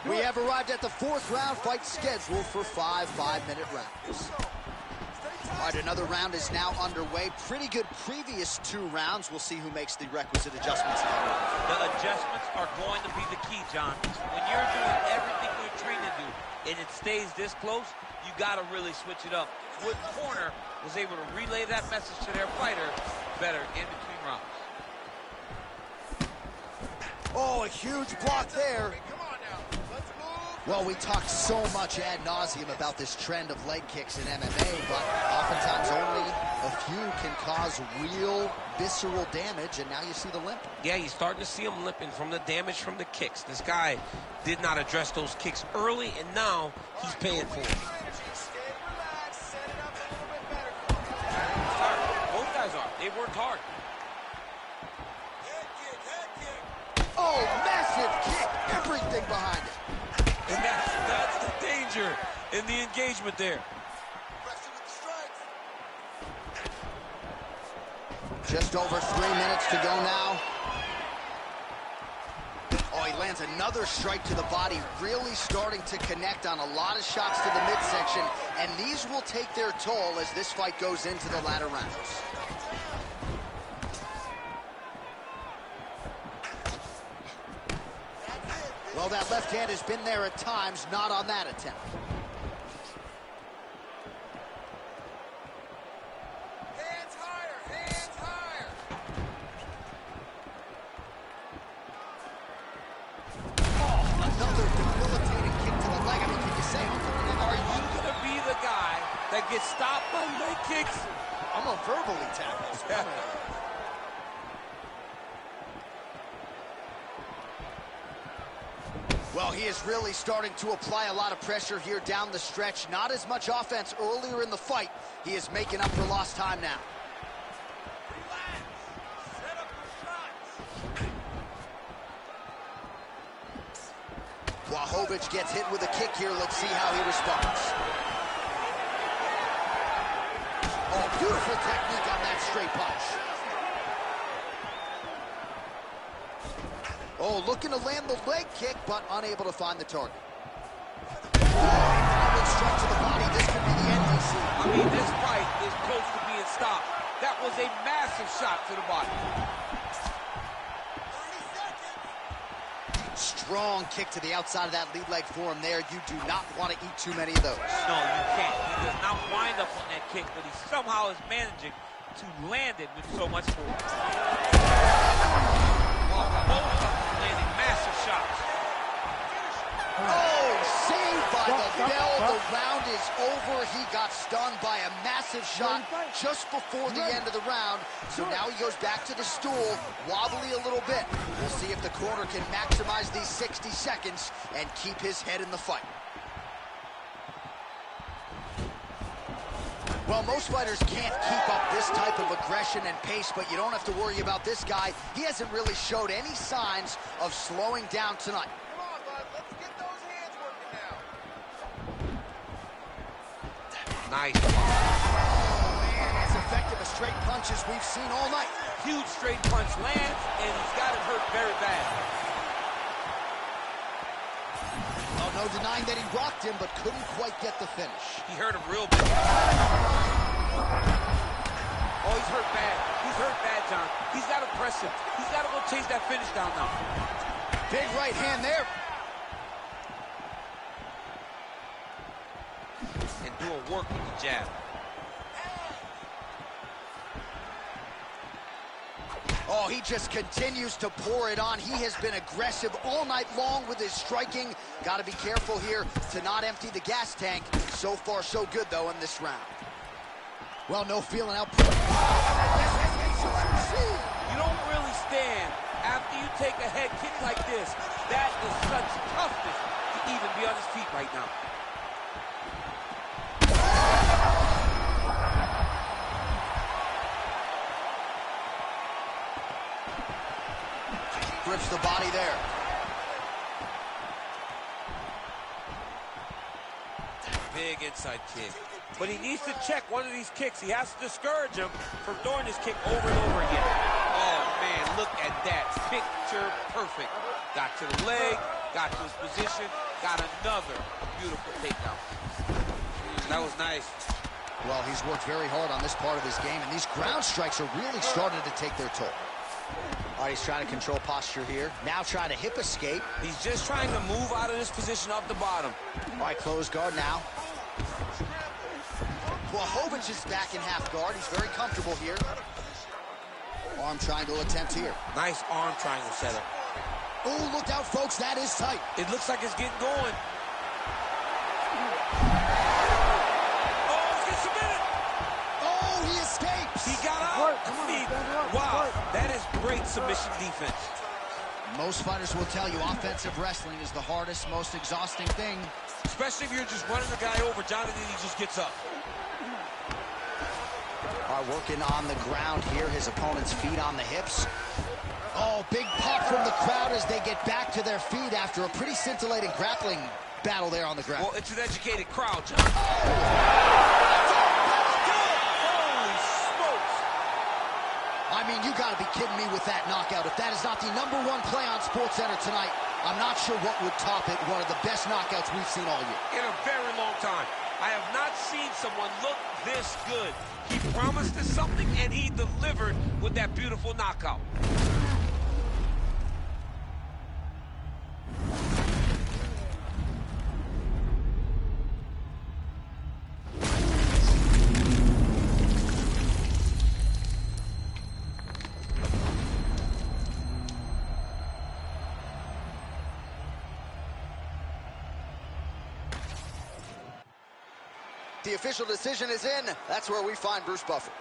We have arrived at the 4th round, fight scheduled for 5 5-minute rounds. All right, another round is now underway. Pretty good previous 2 rounds. We'll see who makes the requisite adjustments now. The adjustments are going to be the key, John. When you're doing everything you're trained to do and it stays this close, you got to really switch it up. Wood Corner was able to relay that message to their fighter better in between rounds. Oh, a huge block there. Well, we talked so much ad nauseum about this trend of leg kicks in MMA, but oftentimes only a few can cause real visceral damage, and now you see the limp. Yeah, you're starting to see him limping from the damage from the kicks. This guy did not address those kicks early, and now he's paying for it. Both guys are. They worked hard. Oh, massive kick. Everything behind it. And that's the danger in the engagement there. Just over 3 minutes to go now. Oh, he lands another strike to the body, really starting to connect on a lot of shots to the midsection, and these will take their toll as this fight goes into the latter rounds. Well, that left hand has been there at times, not on that attempt. Hands higher, hands higher. Oh, another debilitating kick to the leg. I mean, can you say anything? Are you going to be the guy that gets stopped by leg kicks? I'm a verbally tackled. Well, he is really starting to apply a lot of pressure here down the stretch. Not as much offense earlier in the fight. He is making up for lost time now. Relax. Set up your shots. Wachowicz gets hit with a kick here. Let's see how he responds. Oh, beautiful technique on that straight punch. Oh, looking to land the leg kick, but unable to find the target. Downward strike to the body. This could be the end, DC. I mean, this fight is close to being stopped. That was a massive shot to the body. 30 seconds. Strong kick to the outside of that lead leg for him there. You do not want to eat too many of those. No, you can't. He does not wind up on that kick, but he somehow is managing to land it with so much force. Both of them landing massive shots. Oh, saved by the bell. The round is over. He got stunned by a massive shot just before the end of the round. So now he goes back to the stool, wobbly a little bit. We'll see if the corner can maximize these 60 seconds and keep his head in the fight. Well, most fighters can't keep up this type of aggression and pace, but you don't have to worry about this guy. He hasn't really showed any signs of slowing down tonight. Come on, bud. Let's get those hands working now. Nice. Oh, man, as effective a straight punch as we've seen all night. Huge straight punch lands, and he's got it hurt very bad. Well, no denying that he rocked him, but couldn't quite get the finish. He hurt him real bad. Oh, he's hurt bad. He's hurt bad, John. He's got to press him. He's got to go chase that finish down now. Big right hand there. And doing work with the jab. Oh, he just continues to pour it on. He has been aggressive all night long with his striking. Got to be careful here to not empty the gas tank. So far, so good, though, in this round. Well, no feeling out. You don't really stand after you take a head kick like this. That is such toughness to even be on his feet right now. Grips the body there. Big inside kick. But he needs to check one of these kicks. He has to discourage him from throwing this kick over and over again. Oh, man, look at that. Picture perfect. Got to the leg, got to his position, got another beautiful takedown. That was nice. Well, he's worked very hard on this part of his game, and these ground strikes are really starting to take their toll. All right, he's trying to control posture here. Now trying to hip escape. He's just trying to move out of this position off the bottom. All right, closed guard now. Blachowicz is back in half guard. He's very comfortable here. Arm triangle attempt here. Nice arm triangle setup. Oh, look out, folks. That is tight. It looks like it's getting going. He escapes. He got out. Wow, that is great submission defense. Most fighters will tell you offensive wrestling is the hardest, most exhausting thing. Especially if you're just running the guy over. Jonathan, he just gets up. Are working on the ground here. His opponent's feet on the hips. Oh, big pop from the crowd as they get back to their feet after a pretty scintillating grappling battle there on the ground. Well, it's an educated crowd, John. Oh. I mean, you got to be kidding me with that knockout. If that is not the #1 play on SportsCenter tonight, I'm not sure what would top it. One of the best knockouts we've seen all year. In a very long time. I have not seen someone look this good. He promised us something, and he delivered with that beautiful knockout. The official decision is in. That's where we find Bruce Buffer.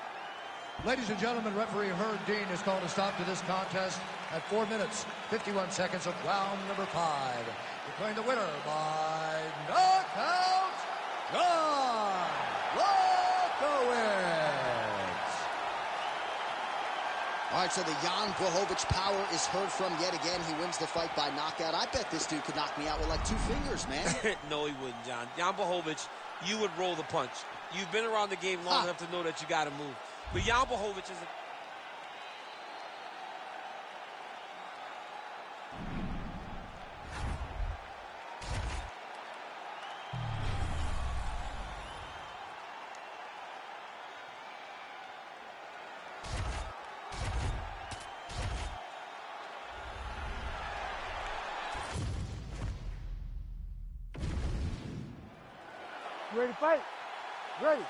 Ladies and gentlemen, referee Herb Dean has called a stop to this contest at 4 minutes, 51 seconds of round number 5. Declaring the winner by knockout, John Blachowicz. All right, so the Jan Blachowicz power is heard from yet again. He wins the fight by knockout. I bet this dude could knock me out with like 2 fingers, man. No, he wouldn't, John. Jan Blachowicz, you would roll the punch. You've been around the game long enough to know that you got to move. But Jan Blachowicz is Ready to fight? Ready.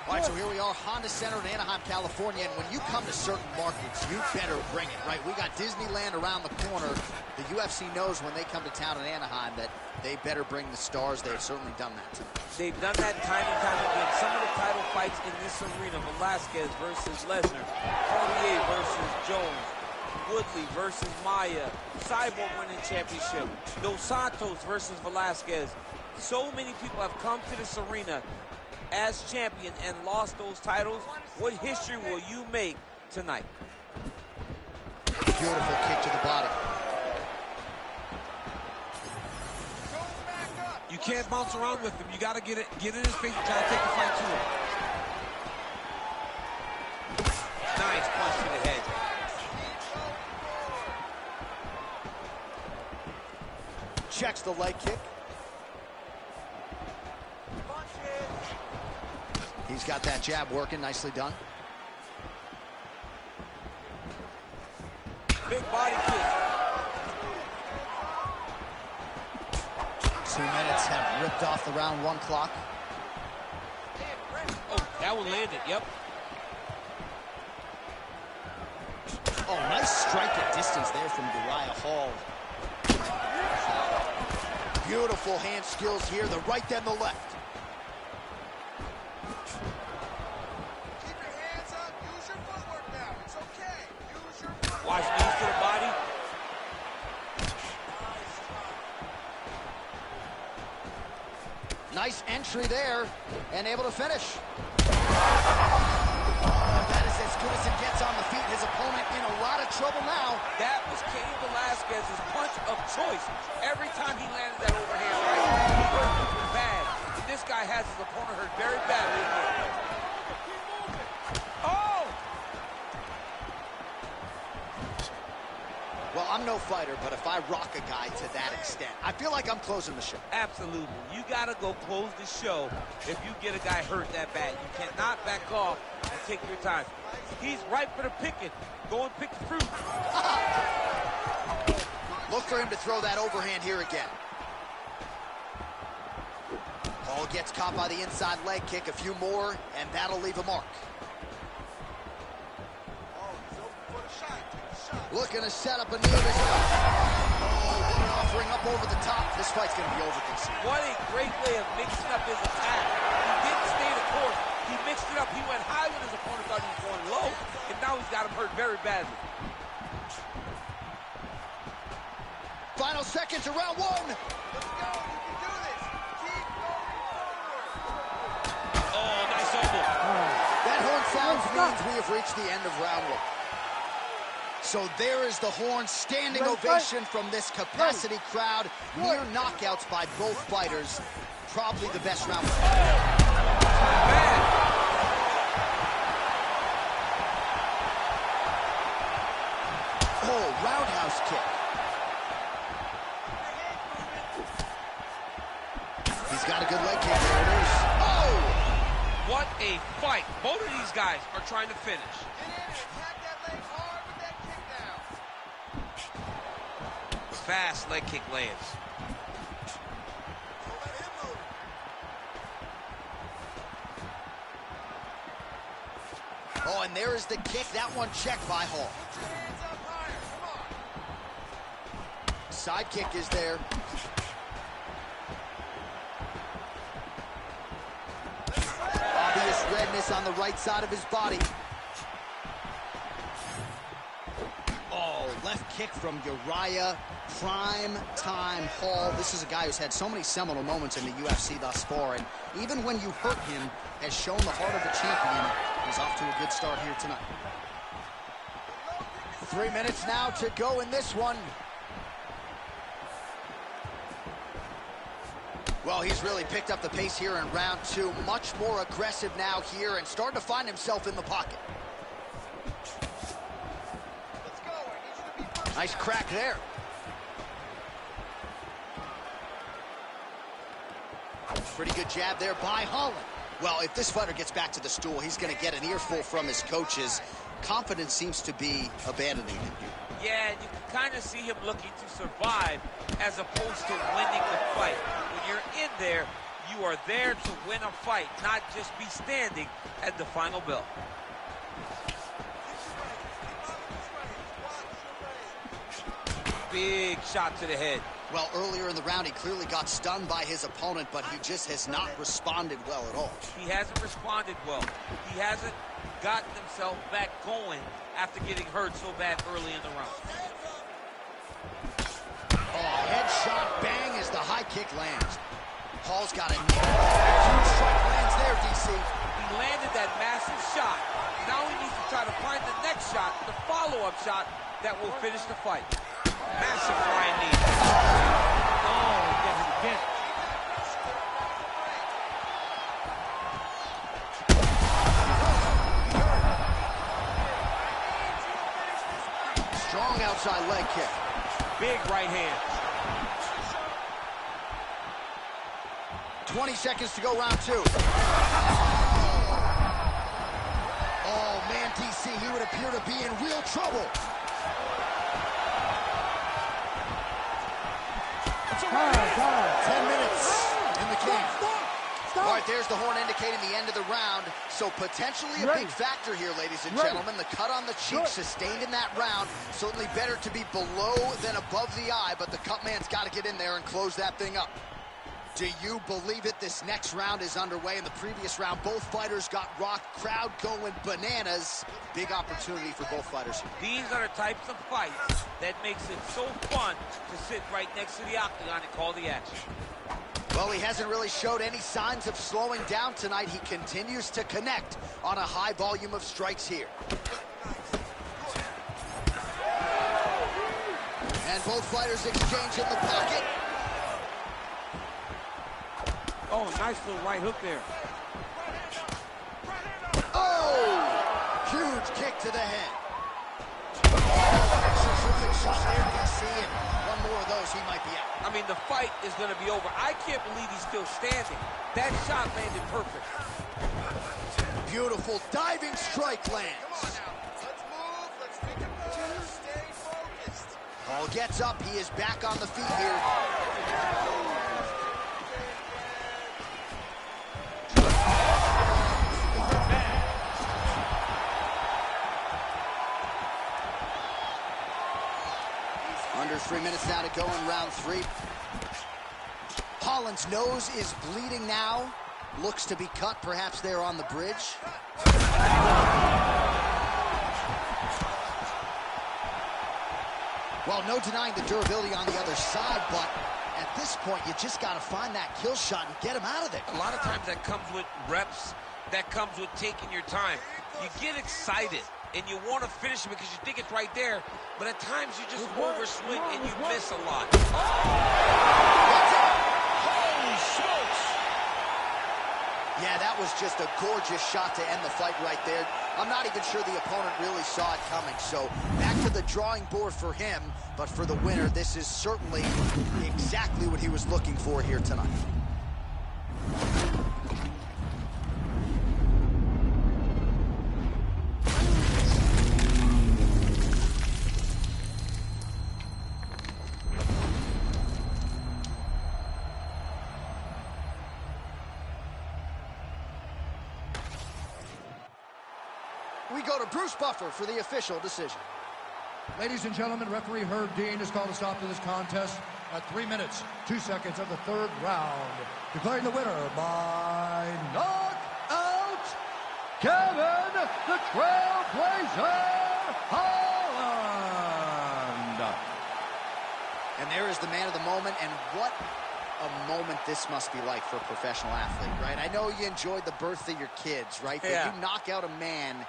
All right, so here we are, Honda Center in Anaheim, California, and when you come to certain markets, you better bring it, right? We got Disneyland around the corner. The UFC knows when they come to town in Anaheim that they better bring the stars. They've certainly done that tonight. They've done that time and time again. Some of the title fights in this arena, Velasquez versus Lesnar, Poirier versus Jones, Woodley versus Maia, Cyborg winning championship, Dos Santos versus Velasquez. So many people have come to this arena as champion and lost those titles. What history will you make tonight? Beautiful kick to the body. You can't bounce around with him. You got to get in his face and try to take the fight to him. Nice punch to the head. Checks the leg kick. He's got that jab working, nicely done. Big body kick. 2 minutes have ripped off the round 1 clock. Oh, that one landed, yep. Oh, nice strike at distance there from Uriah Hall. Beautiful hand skills here, the right then the left. Watch knees to the body. Nice entry there, and able to finish. That is as good as it gets on the feet. His opponent in a lot of trouble now. That was Cain Velasquez's punch of choice. Every time he landed that overhand right, he hurt him bad. This guy guy has his opponent hurt very badly. Oh! Well, I'm no fighter, but if I rock a guy to that extent, I feel like I'm closing the show. Absolutely. You got to go close the show if you get a guy hurt that bad. You cannot back off and take your time. He's ripe for the picking. Go and pick the fruit. Look for him to throw that overhand here again. Hall gets caught by the inside leg kick. A few more, and that'll leave a mark. Looking to set up a knee of his own. Oh, what an offering up over the top. This fight's going to be over, conceded. What a great way of mixing up his attack. He didn't stay the course. He mixed it up. He went high when his opponent thought he was going low, and now he's got him hurt very badly. Final seconds of round one. Let's go. You can do this. Keep going forward. Oh, nice elbow. That horn sounds means we have reached the end of round one. So there is the horn, standing ovation from this capacity crowd. Near knockouts by both fighters. Probably the best round. Oh, roundhouse kick. He's got a good leg kick. There it is. Oh! What a fight. Both of these guys are trying to finish. Fast leg kick lands. Oh, and there is the kick. That one checked by Hall. Side kick is there. Obvious redness on the right side of his body. Oh, left kick from Uriah. Prime time Hall. This is a guy who's had so many seminal moments in the UFC thus far, and even when you hurt him, has shown the heart of a champion. He's off to a good start here tonight. 3 minutes now to go in this one. Well, he's really picked up the pace here in round two. Much more aggressive now here and starting to find himself in the pocket. Nice crack there. Pretty good jab there by Holland. Well, if this fighter gets back to the stool, he's going to get an earful from his coaches. Confidence seems to be abandoning him here. Yeah, you can kind of see him looking to survive as opposed to winning the fight. When you're in there, you are there to win a fight, not just be standing at the final bell. Big shot to the head. Well, earlier in the round, he clearly got stunned by his opponent, but he just has not responded well at all. He hasn't responded well. He hasn't gotten himself back going after getting hurt so bad early in the round. Oh, headshot bang as the high kick lands. Hall's got a huge strike lands there, DC. He landed that massive shot. Now he needs to try to find the next shot, the follow-up shot that will finish the fight. Massive flying knee. Oh, he gets it again. Strong outside leg kick. Big right hand. 20 seconds to go, round two. Oh, man, DC, he would appear to be in real trouble. Time. 10 minutes in the can. Stop. All right, there's the horn indicating the end of the round. So potentially a big factor here, ladies and gentlemen. The cut on the cheek sustained in that round. Certainly better to be below than above the eye, but the cut man's got to get in there and close that thing up. Do you believe it? This next round is underway. In the previous round, both fighters got rocked. Crowd going bananas. Big opportunity for both fighters here. These are the types of fights that makes it so fun to sit right next to the octagon and call the action. Well, he hasn't really showed any signs of slowing down tonight. He continues to connect on a high volume of strikes here. And both fighters exchange in the pocket. Oh, Oh, nice little right hook there. Oh! Huge kick to the head. Terrific shot there, DC, and one more of those, he might be out. I mean, the fight is going to be over. I can't believe he's still standing. That shot landed perfect. Beautiful diving strike lands. Let's move. Let's think about it. Stay focused. Paul gets up. He is back on the feet here. Under 3 minutes now to go in round 3. Holland's nose is bleeding now. Looks to be cut, perhaps there on the bridge. Well, no denying the durability on the other side, but at this point, you just got to find that kill shot and get him out of there. A lot of times that comes with reps. That comes with taking your time. You get excited, and you want to finish it because you think it's right there, but at times you just overswing and you miss a lot. Holy smokes! Yeah, that was just a gorgeous shot to end the fight right there. I'm not even sure the opponent really saw it coming, so back to the drawing board for him, but for the winner, this is certainly exactly what he was looking for here tonight. We go to Bruce Buffer for the official decision. Ladies and gentlemen, referee Herb Dean has called a stop to this contest at 3 minutes, 2 seconds of the 3rd round. Declaring the winner by knockout, Kevin the Trailblazer Holland. And there is the man of the moment, and what a moment this must be like for a professional athlete, right? I know you enjoyed the birth of your kids, right? Yeah. But you knock out a man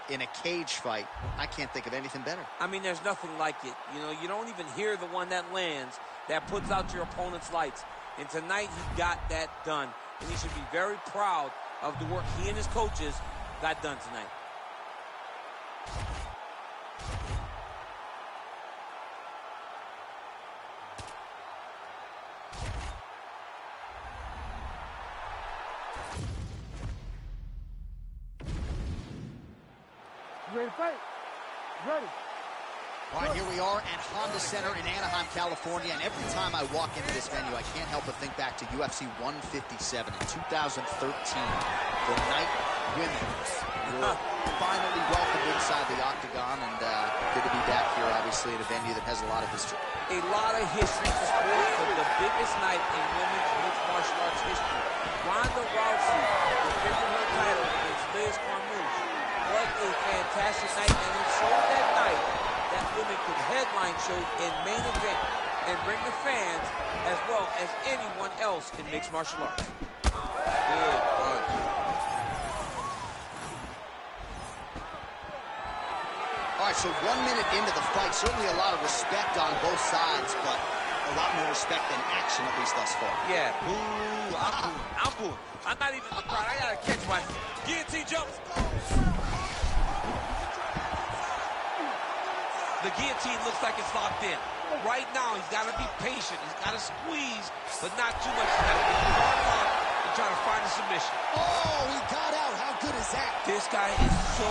in a cage fight, I can't think of anything better. I mean, there's nothing like it. You know, you don't even hear the one that lands, that puts out your opponent's lights. And tonight, he got that done. And he should be very proud of the work he and his coaches got done tonight. You ready to fight? Ready. All right, here we are at Honda Center in Anaheim, California, and every time I walk into this venue, I can't help but think back to UFC 157 in 2013. The night women were finally welcomed inside the octagon, and good to be back here, obviously, in a venue that has a lot of history. A lot of history to sport for the biggest night in women's mixed martial arts history. Ronda Rousey defended her title against Liz Carmouche. What a fantastic night, and it showed that night that women could headline shows in main event and bring the fans as well as anyone else in mixed martial arts. Good punch. All right, so 1 minute into the fight, certainly a lot of respect on both sides, but a lot more respect than action, at least thus far. Yeah, boo, I'm booing. I'm not even in the crowd. I gotta catch my guillotine jumps. The guillotine looks like it's locked in. Right now, he's got to be patient. He's got to squeeze, but not too much. He's got to get his arm locked and try to find a submission. Oh, he got out. How good is that? This guy is so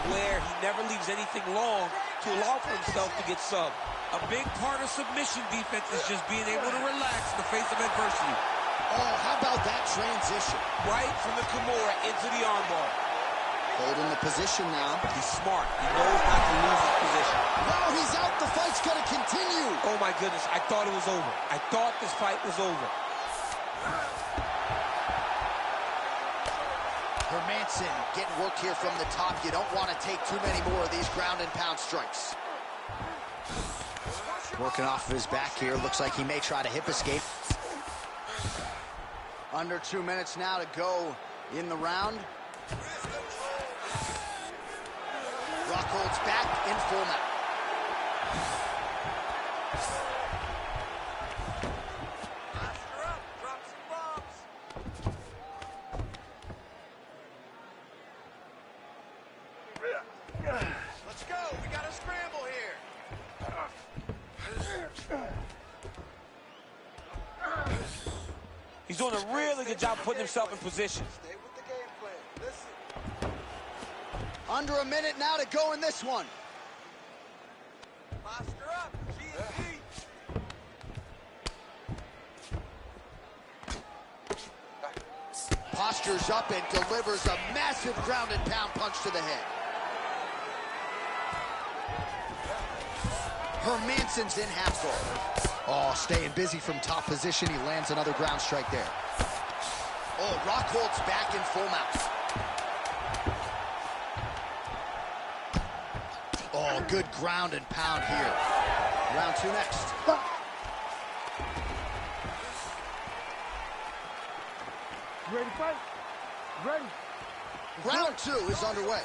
aware. He never leaves anything long to allow for himself to get subbed. A big part of submission defense is just being able to relax in the face of adversity. Oh, how about that transition? Right from the Kimura into the armbar. Holding the position now. He's smart. He knows not to lose his position. No, he's out. The fight's going to continue. Oh, my goodness. I thought it was over. I thought this fight was over. Hermanson getting work here from the top. You don't want to take too many more of these ground and pound strikes. Working off of his back here. Looks like he may try to hip escape. Under 2 minutes now to go in the round. Rock holds back in full mount. He's doing a really good job putting himself in position. Stay with the game plan. Listen. Under a minute now to go in this one. Posture up. G&G. Postures up and delivers a massive ground and pound punch to the head. Hermansson's in half guard. Oh, staying busy from top position. He lands another ground strike there. Oh, Rockhold's back in full mount. Oh, good ground and pound here. Round 2 next. You ready to fight? Ready. Round 2 is underway.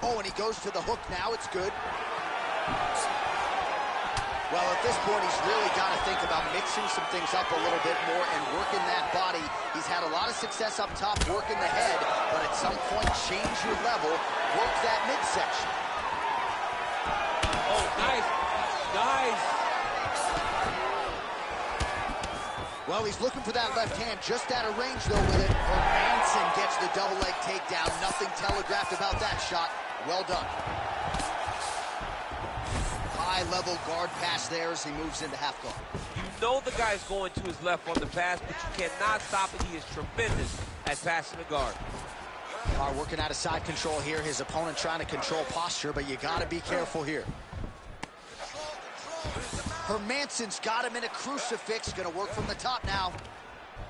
Oh, and he goes to the hook now. It's good. Well, at this point, he's really got to think about mixing some things up a little bit more and working that body. He's had a lot of success up top, working the head, but at some point, change your level, work that midsection. Oh, nice. Nice. Well, he's looking for that left hand, just out of range, though, with it. Hermansson gets the double leg takedown. Nothing telegraphed about that shot. Well done. High-level guard pass there as he moves into half guard. You know the guy's going to his left on the pass, but you cannot stop it. He is tremendous at passing the guard. All right, working out of side control here. His opponent trying to control posture, but you got to be careful here. Hermansson's got him in a crucifix. Going to work from the top now.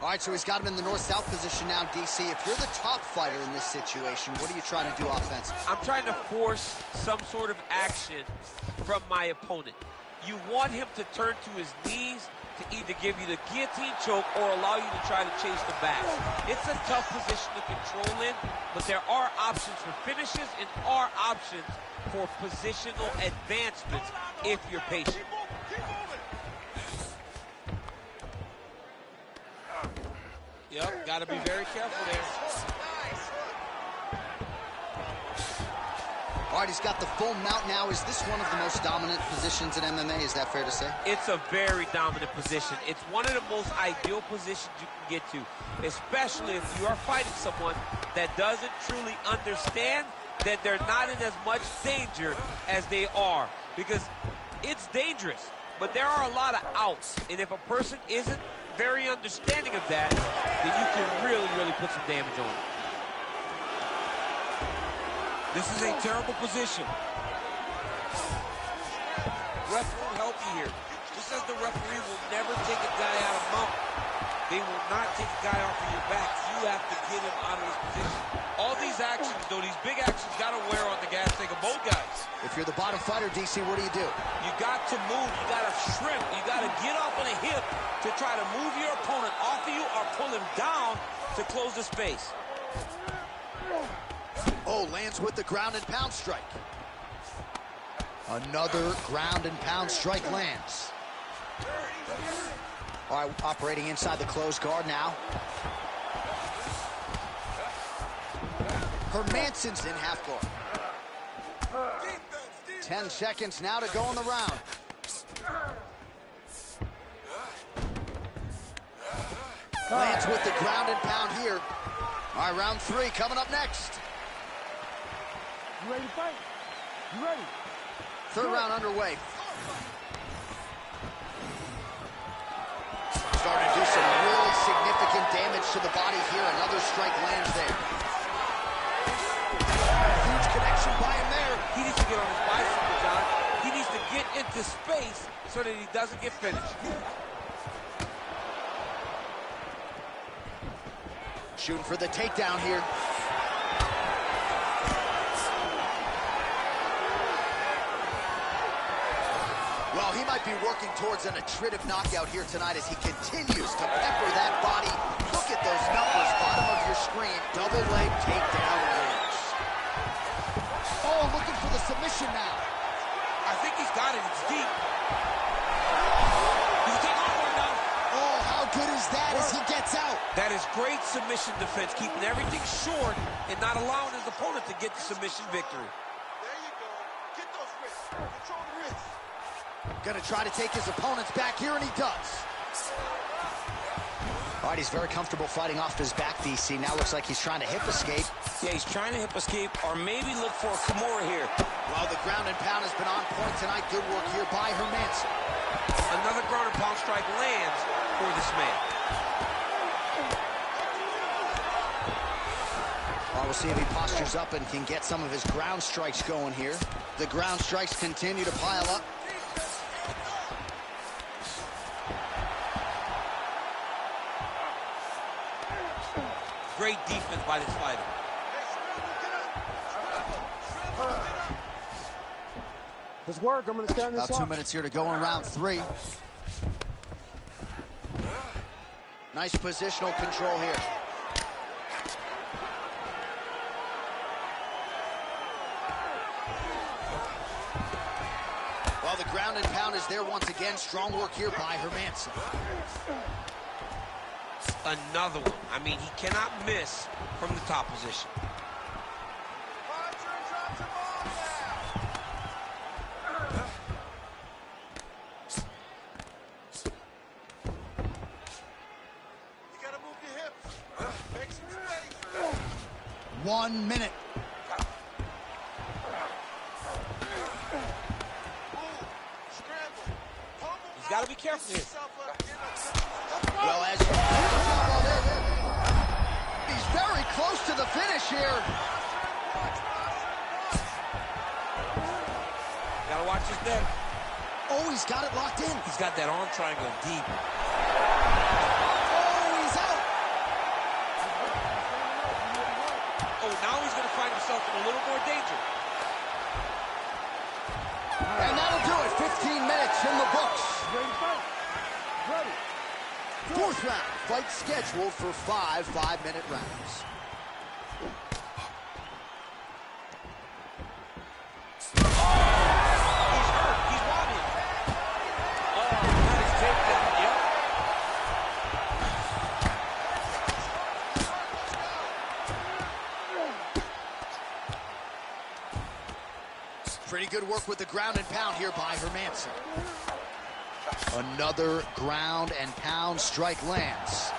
All right, so he's got him in the north-south position now, DC. If you're the top fighter in this situation, what are you trying to do offensively? I'm trying to force some sort of action from my opponent. You want him to turn to his knees to either give you the guillotine choke or allow you to try to chase the back. It's a tough position to control in, but there are options for finishes and are options for positional advancements if you're patient. Yep, got to be very careful there. All right, he's got the full mount now. Is this one of the most dominant positions in MMA? Is that fair to say? It's a very dominant position. It's one of the most ideal positions you can get to, especially if you are fighting someone that doesn't truly understand that they're not in as much danger as they are, because it's dangerous, but there are a lot of outs, and if a person isn't very understanding of that, then you can really, really put some damage on it. This is a terrible position. Ref won't help you here. Just as the referee will never take a guy out of mount, they will not take a guy off of your back. You have to get him out of his position. All these actions, though, these big actions, got to wear on the gas tank of both guys. If you're the bottom fighter, DC, what do? You got to move. You got to shrimp. You got to get off on a hip to try to move your opponent off of you or pull him down to close the space. Oh, lands with the ground and pound strike. Another ground and pound strike lands. All right, operating inside the closed guard now. Hermansson's in half guard. 10 seconds now to go in the round. Lands with the ground and pound here. All right, round 3 coming up next. You ready to fight? You ready? Third round underway. Starting to do some really significant damage to the body here. Another strike lands there. Huge connection by him there. He needs to get on his bicycle, John. He needs to get into space so that he doesn't get finished. Shooting for the takedown here. Well, he might be working towards an attritive knockout here tonight as he continues to pepper that body. Look at those numbers, bottom of your screen. Double leg takedown lands. Oh, looking for the submission now. I think he's got it. It's deep. He's taking off right now. Oh, how good is that as he gets out? That is great submission defense, keeping everything short and not allowing his opponent to get the submission victory. There you go. Get those wrists. Control the wrists. Gonna try to take his opponent's back here, and he does. All right, he's very comfortable fighting off his back, DC. Now looks like he's trying to hip escape. Yeah, he's trying to hip escape or maybe look for a Kimura here. Well, the ground and pound has been on point tonight. Good work here by Hermanson. Another ground and pound strike lands for this man. Well, we'll see if he postures up and can get some of his ground strikes going here. The ground strikes continue to pile up. Great defense by this fighter. Let's work. I'm going to stand this About 2 minutes here to go in round 3. Nice positional control here. Well, the ground and pound is there once again. Strong work here by Hermanson. Another one. I mean, he cannot miss from the top position. You gotta move your hips. Make some space. 1 minute. He's got to be careful here. Well, as he's very close to the finish here. Gotta watch his neck. Oh, he's got it locked in. He's got that arm triangle deep. Oh, he's out. Oh, now he's gonna find himself in a little more danger. And that'll do it. 15 minutes in the books. Ready to fight? Ready. 4th round. Fight scheduled for 5 5-minute rounds. He's hurt. He's wobbling. Oh, that is takedown. Yep. Pretty good work with the ground and pound here by Hermanson. Another ground and pound strike lands.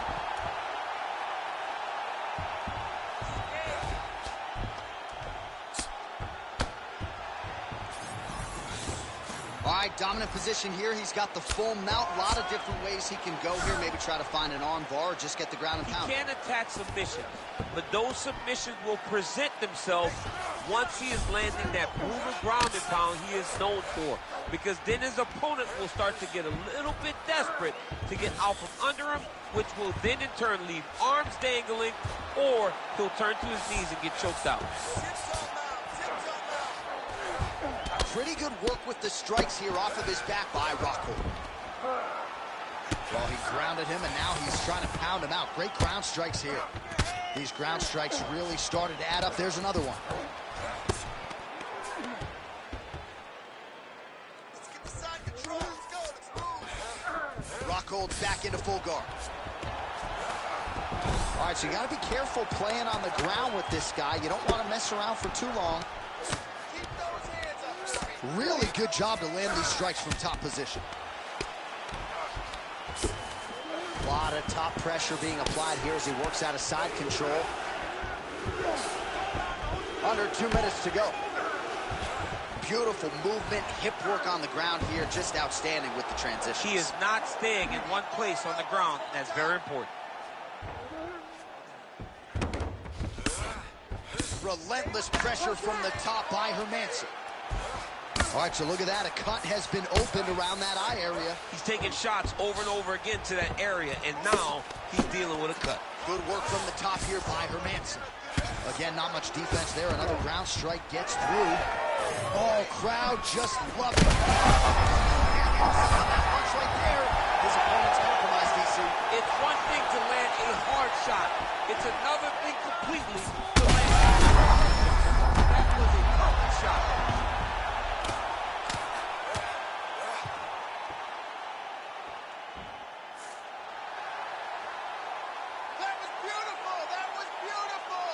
All right, dominant position here. He's got the full mount. A lot of different ways he can go here. Maybe try to find an arm bar or just get the ground and pound. He can attack submissions, but those submissions will present themselves once he is landing that proven ground and pound he is known for. Because then his opponent will start to get a little bit desperate to get out from under him, which will then in turn leave arms dangling, or he'll turn to his knees and get choked out. Pretty good work with the strikes here off of his back by Rockhold. Well, he grounded him, and now he's trying to pound him out. Great ground strikes here. These ground strikes really started to add up. There's another one. Let's get the side control. Let's go. Let's move. Rockhold's back into full guard. All right, so you got to be careful playing on the ground with this guy. You don't want to mess around for too long. Keep those hands up. Really good job to land these strikes from top position. A lot of top pressure being applied here as he works out of side control. Under 2 minutes to go. Beautiful movement, hip work on the ground here. Just outstanding with the transitions. He is not staying in one place on the ground. That's very important. Relentless pressure from the top by Hermanson. All right, so look at that. A cut has been opened around that eye area. He's taking shots over and over again to that area, and now he's dealing with a cut. Good work from the top here by Hermanson. Again, not much defense there. Another ground strike gets through. Oh, crowd just love it. Punch right there. His opponent's compromised, DC. It's one thing to land a hard shot. It's another thing completely to land a that was a perfect shot. That was beautiful. That was beautiful.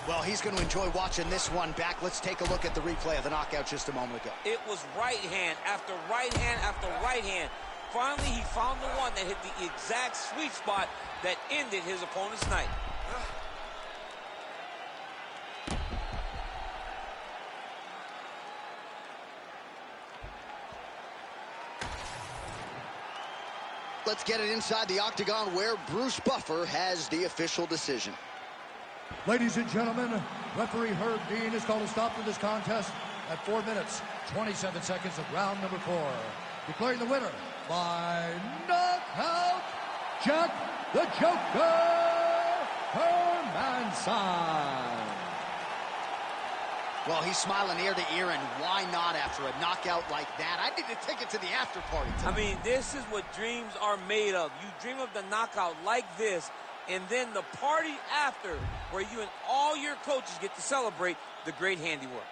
Well, he's going to enjoy watching this one back. Let's take a look at the replay of the knockout just a moment ago. It was right hand after right hand after right hand. Finally, he found the one that hit the exact sweet spot that ended his opponent's night. Let's get it inside the octagon where Bruce Buffer has the official decision. Ladies and gentlemen, referee Herb Dean has called a stop to this contest at 4 minutes, 27 seconds of round number 4. Declaring the winner by knockout, Jack the Joker Hermansson. Well, he's smiling ear to ear, and why not after a knockout like that? I need to take it to the after party tonight. I mean, this is what dreams are made of. You dream of the knockout like this, and then the party after, where you and all your coaches get to celebrate the great handiwork.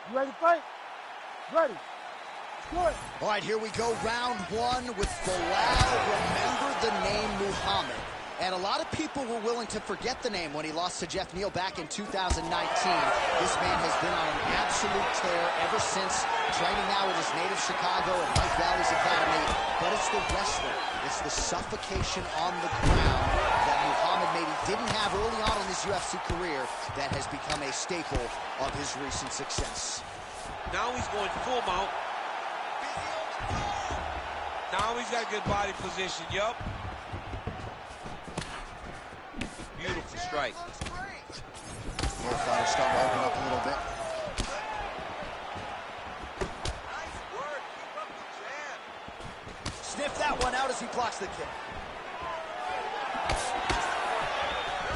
You ready to fight? Ready. Let's do it. All right, here we go, round one with Bilal. Remember the name Muhammad. And a lot of people were willing to forget the name when he lost to Jeff Neal back in 2019. This man has been on an absolute tear ever since, training now with his native Chicago and Mike Valley's Academy. But it's the wrestling, it's the suffocation on the ground that Muhammad maybe didn't have early on in his UFC career that has become a staple of his recent success. Now he's going full mount. Now he's got good body position, yup. Beautiful strike. Both fighters starting to open up a little bit. Sniff that one out as he blocks the kick.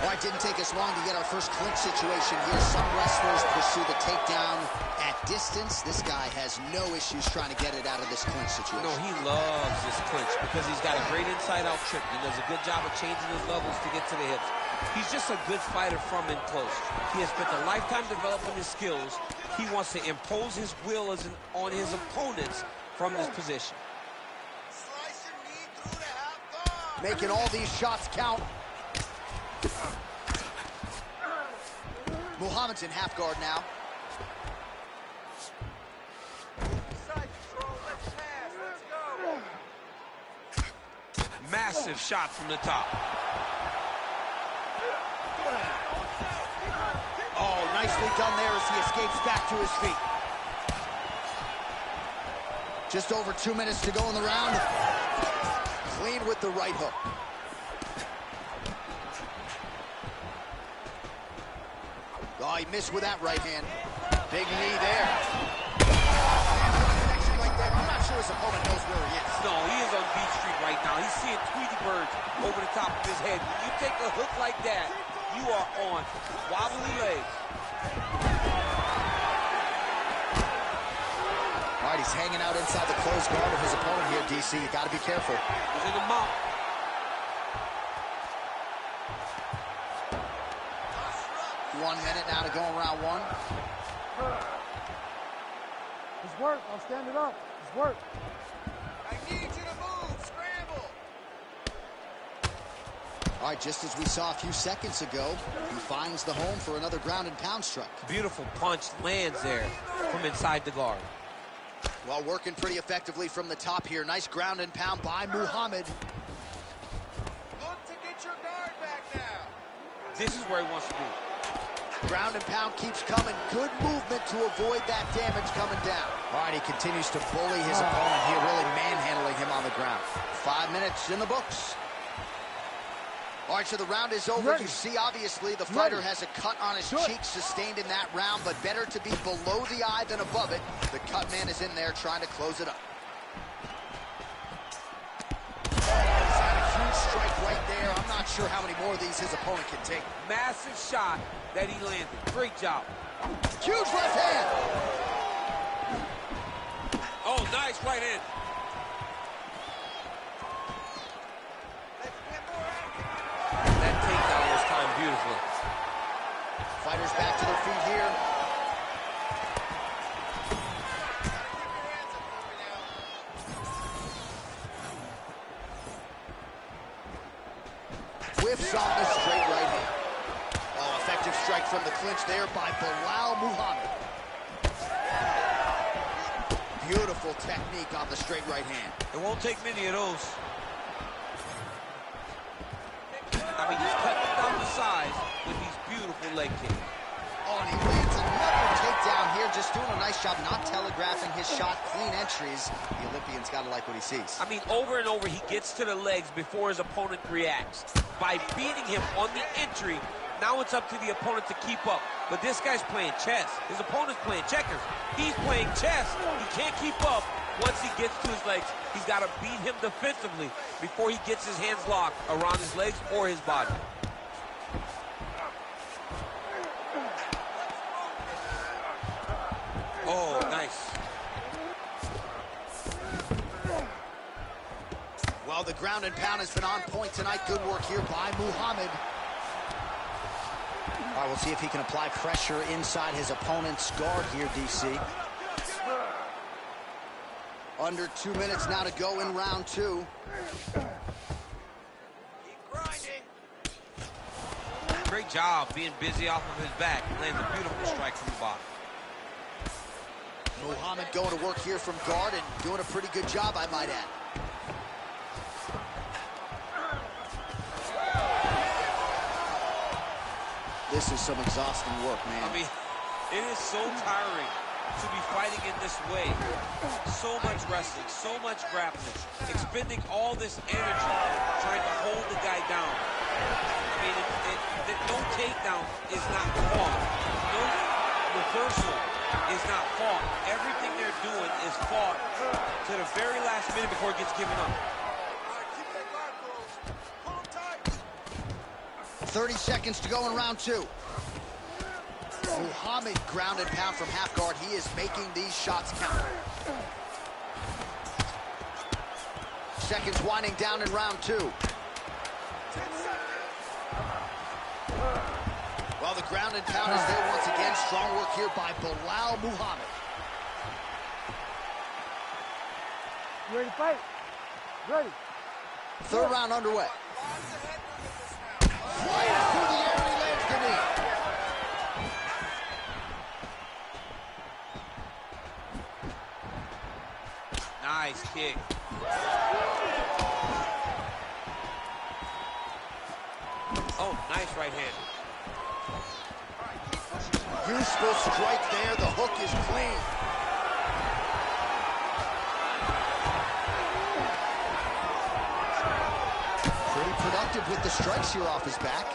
All right, didn't take us long to get our first clinch situation here. Some wrestlers pursue the takedown at distance. This guy has no issues trying to get it out of this clinch situation. No, he loves this clinch because he's got a great inside-out trip. He does a good job of changing his levels to get to the hips. He's just a good fighter from in close. He has spent a lifetime developing his skills. He wants to impose his will on his opponents from this position. Slice your knee through the half guard. Making all these shots count. Muhammad's in half guard now. Side control, let's pass, let's go. Massive shot from the top. Oh, nicely done there as he escapes back to his feet. Just over 2 minutes to go in the round. Clean with the right hook. Oh, he missed with that right hand. Big knee there. Connection right there. I'm not sure his opponent knows where he is. No, he is on Beach Street right now. He's seeing Tweety birds over the top of his head. When you take a hook like that, you are on wobbly legs. All right, he's hanging out inside the closed guard of his opponent here, DC. You got to be careful. He's in the mount. 1 minute now to go in round one. It's work. I'll stand it up. It's work. I need you to move, scramble. All right, just as we saw a few seconds ago, he finds the home for another ground and pound strike. Beautiful punch lands there from inside the guard. Well, working pretty effectively from the top here. Nice ground and pound by Muhammad. Look to get your guard back now. This is where he wants to be. Ground and pound keeps coming. Good movement to avoid that damage coming down. All right, he continues to bully his opponent here, really manhandling him on the ground. 5 minutes in the books. All right, so the round is over. You see, obviously, the fighter has a cut on his cheek sustained in that round, but better to be below the eye than above it. The cut man is in there trying to close it up. He's had a huge strike right there. I'm not sure how many more of these his opponent can take. Massive shot that he landed. Great job. Huge left hand. Oh, nice right hand. That takedown was timed beautifully. Fighters back to their feet here. Whiffs on the straight right hand. Oh, effective strike from the clinch there by Bilal Muhammad. Beautiful technique on the straight right hand. It won't take many of those. I mean, he's cutting it down the sides with these beautiful leg kicks. Oh, and he lands another takedown here, just doing a nice job not telegraphing his shot. Clean entries. The Olympian's got to like what he sees. I mean, over and over, he gets to the legs before his opponent reacts. By beating him on the entry, now it's up to the opponent to keep up. But this guy's playing chess. His opponent's playing checkers. He's playing chess. He can't keep up. Once he gets to his legs, he's got to beat him defensively before he gets his hands locked around his legs or his body. Oh, nice. Well, the ground and pound has been on point tonight. Good work here by Muhammad. All right, we'll see if he can apply pressure inside his opponent's guard here, DC. Under 2 minutes now to go in round 2. Great job being busy off of his back. Lands a beautiful strike from the bottom. Muhammad going to work here from guard and doing a pretty good job, I might add. This is some exhausting work, man. I mean, it is so tiring to be fighting in this way. So much wrestling, so much grappling, expending all this energy trying to hold the guy down. I mean, no takedown is not fought. No reversal is not fought. Everything they're doing is fought to the very last minute before it gets given up. 30 seconds to go in round 2. Muhammad ground and pound from half guard. He is making these shots count. Seconds winding down in round 2. Well, the ground and pound is there once again. Strong work here by Bilal Muhammad. You ready to fight? Ready. Third round underway. Flying through the air, and he lands the knee. Nice kick. Oh, nice right hand. Useful strike there. The hook is clean. Pretty productive with the strikes here off his back.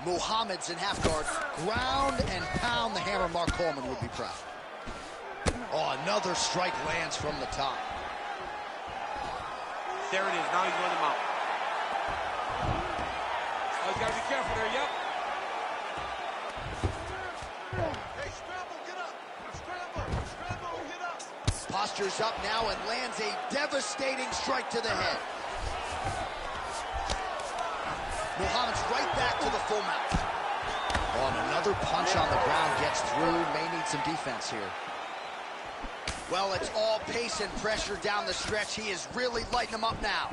Muhammad's in half guard. Ground and pound the hammer. Mark Coleman would be proud. Oh, another strike lands from the top. There it is. Now he's running him out. Oh, he's got to be careful there. Yep. Hey, scramble, get up. Scramble, get up. Postures up now and lands a devastating strike to the head. Muhammad's right back to the full mount. Oh, and another punch on the ground gets through. May need some defense here. Well, it's all pace and pressure down the stretch. He is really lighting them up now.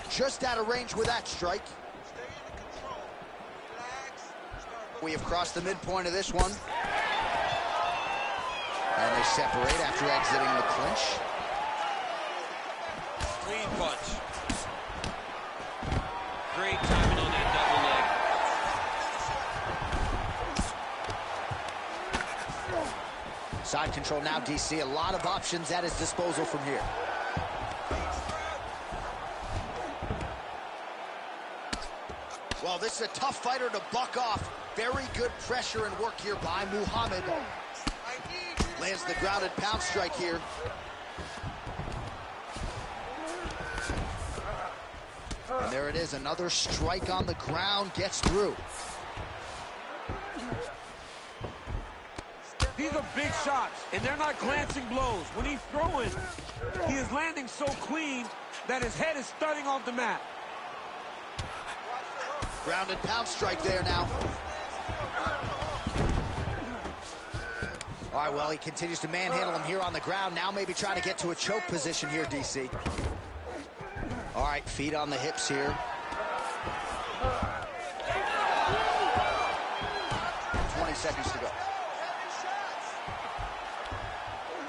Just out of range with that strike. Stay in control. Relax. We have crossed the midpoint of this one. And they separate after exiting the clinch. Clean punch. Great timing on that double leg. Side control now, DC. A lot of options at his disposal from here. Well, this is a tough fighter to buck off. Very good pressure and work here by Muhammad. Lands the grounded pound strike here. And there it is, another strike on the ground, gets through. These are big shots, and they're not glancing blows. When he's throwing, he is landing so clean that his head is studding off the mat. Grounded pound strike there now. All right, well, he continues to manhandle him here on the ground. Now maybe trying to get to a choke position here, DC. All right, feet on the hips here. 20 seconds to go.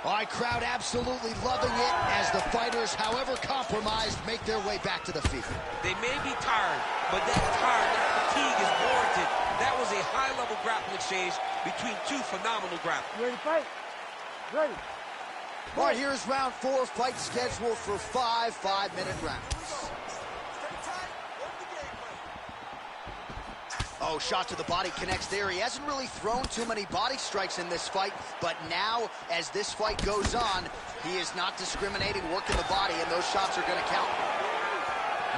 All right, crowd absolutely loving it as the fighters, however compromised, make their way back to the feet. They may be tired, but that fatigue is warranted. That was a high-level grappling exchange between two phenomenal grapplers. You ready to fight? Ready. All right, here's round 4, fight scheduled for 5 5-minute rounds. Oh, shot to the body connects there. He hasn't really thrown too many body strikes in this fight, but now, as this fight goes on, he is not discriminating, working the body, and those shots are going to count.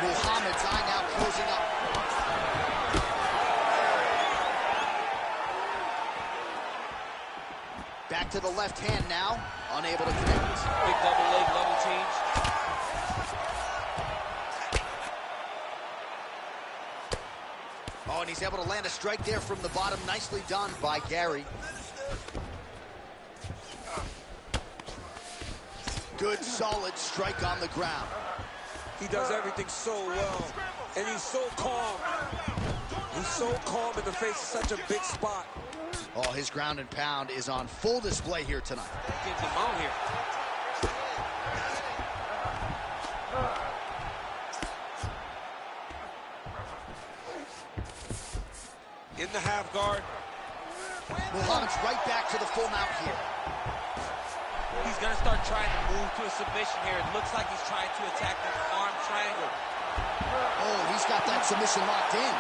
Muhammad's eye now closing up. Back to the left hand now. Unable to connect. Big double leg level change. Oh, and he's able to land a strike there from the bottom. Nicely done by Gary. Good, solid strike on the ground. He does everything so well, and he's so calm. He's so calm in the face of such a big spot. Oh, his ground and pound is on full display here tonight. Getting him out here. In the half guard. Muhammad's right back to the full mount here. He's going to start trying to move to a submission here. It looks like he's trying to attack the arm triangle. Oh, he's got that submission locked in.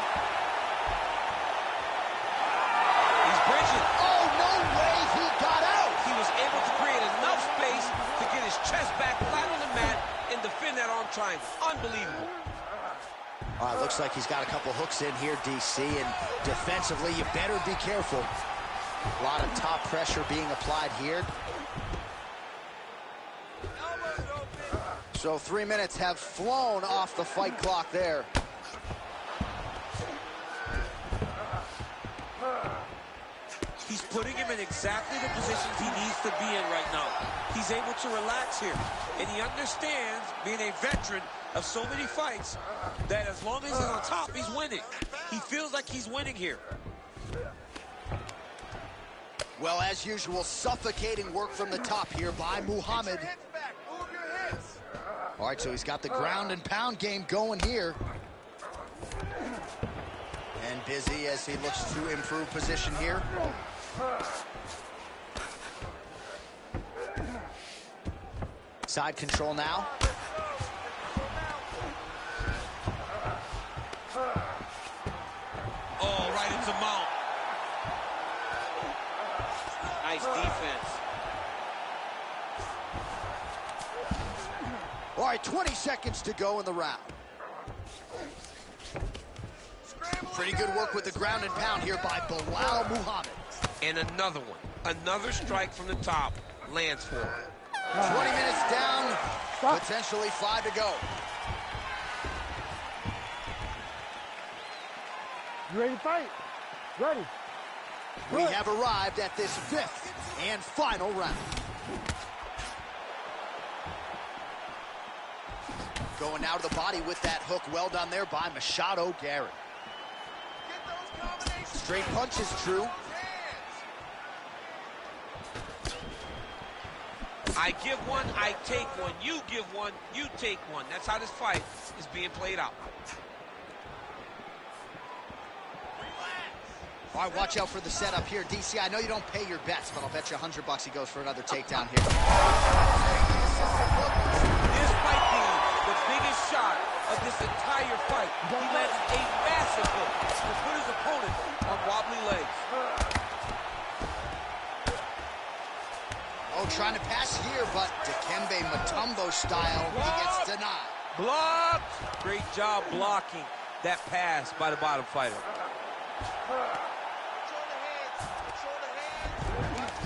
He's bridging. Oh, no way he got out. He was able to create enough space to get his chest back flat on the mat and defend that arm triangle. Unbelievable. All right, looks like he's got a couple hooks in here, DC, and defensively, you better be careful. A lot of top pressure being applied here. So 3 minutes have flown off the fight clock there. He's putting him in exactly the positions he needs to be in right now. He's able to relax here, and he understands, being a veteran of so many fights, that as long as he's on top, he's winning. He feels like he's winning here. Well, as usual, suffocating work from the top here by Muhammad. All right, so he's got the ground and pound game going here. And busy as he looks to improve position here. Side control now. Oh, right into mount. Nice defense. All right, 20 seconds to go in the round. Pretty good work with the ground and pound here by Bilal Muhammad. And another one. Another strike from the top lands for him. 20 minutes down, potentially 5 to go. You ready to fight? Ready. We have arrived at this 5th and final round. Going now to the body with that hook. Well done there by Machado Gary. Straight punch is true. I give one, I take one. You give one, you take one. That's how this fight is being played out. All right, watch out for the setup here. DC, I know you don't pay your bets, but I'll bet you $100 he goes for another takedown here. This might be the biggest shot of this entire fight. He lands a massive hook to put his opponent on wobbly legs. Oh, trying to pass here, but Dikembe Mutombo style, he gets denied. Blocked! Great job blocking that pass by the bottom fighter.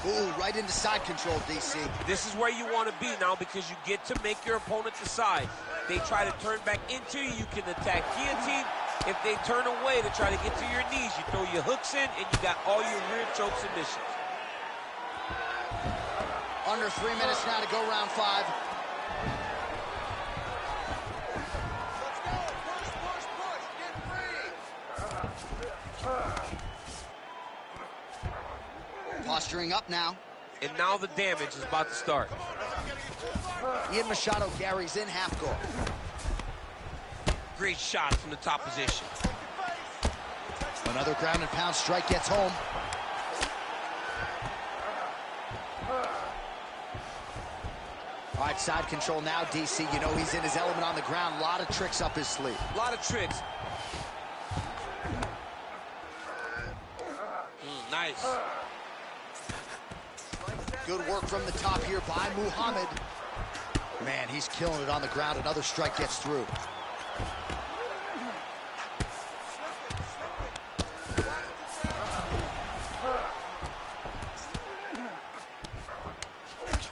Ooh, right into side control, DC. This is where you want to be now because you get to make your opponent decide. They try to turn back into you, you can attack guillotine. If they turn away to try to get to your knees, you throw your hooks in and you got all your rear choke submissions. Under 3 minutes now to go round 5. Posturing up now. And now the damage is about to start. Ian Machado Gary's in half guard. Great shot from the top position. Another ground and pound strike gets home. All right, side control now, DC. You know he's in his element on the ground. A lot of tricks up his sleeve. A lot of tricks. Nice. Good work from the top here by Muhammad. Man, he's killing it on the ground. Another strike gets through.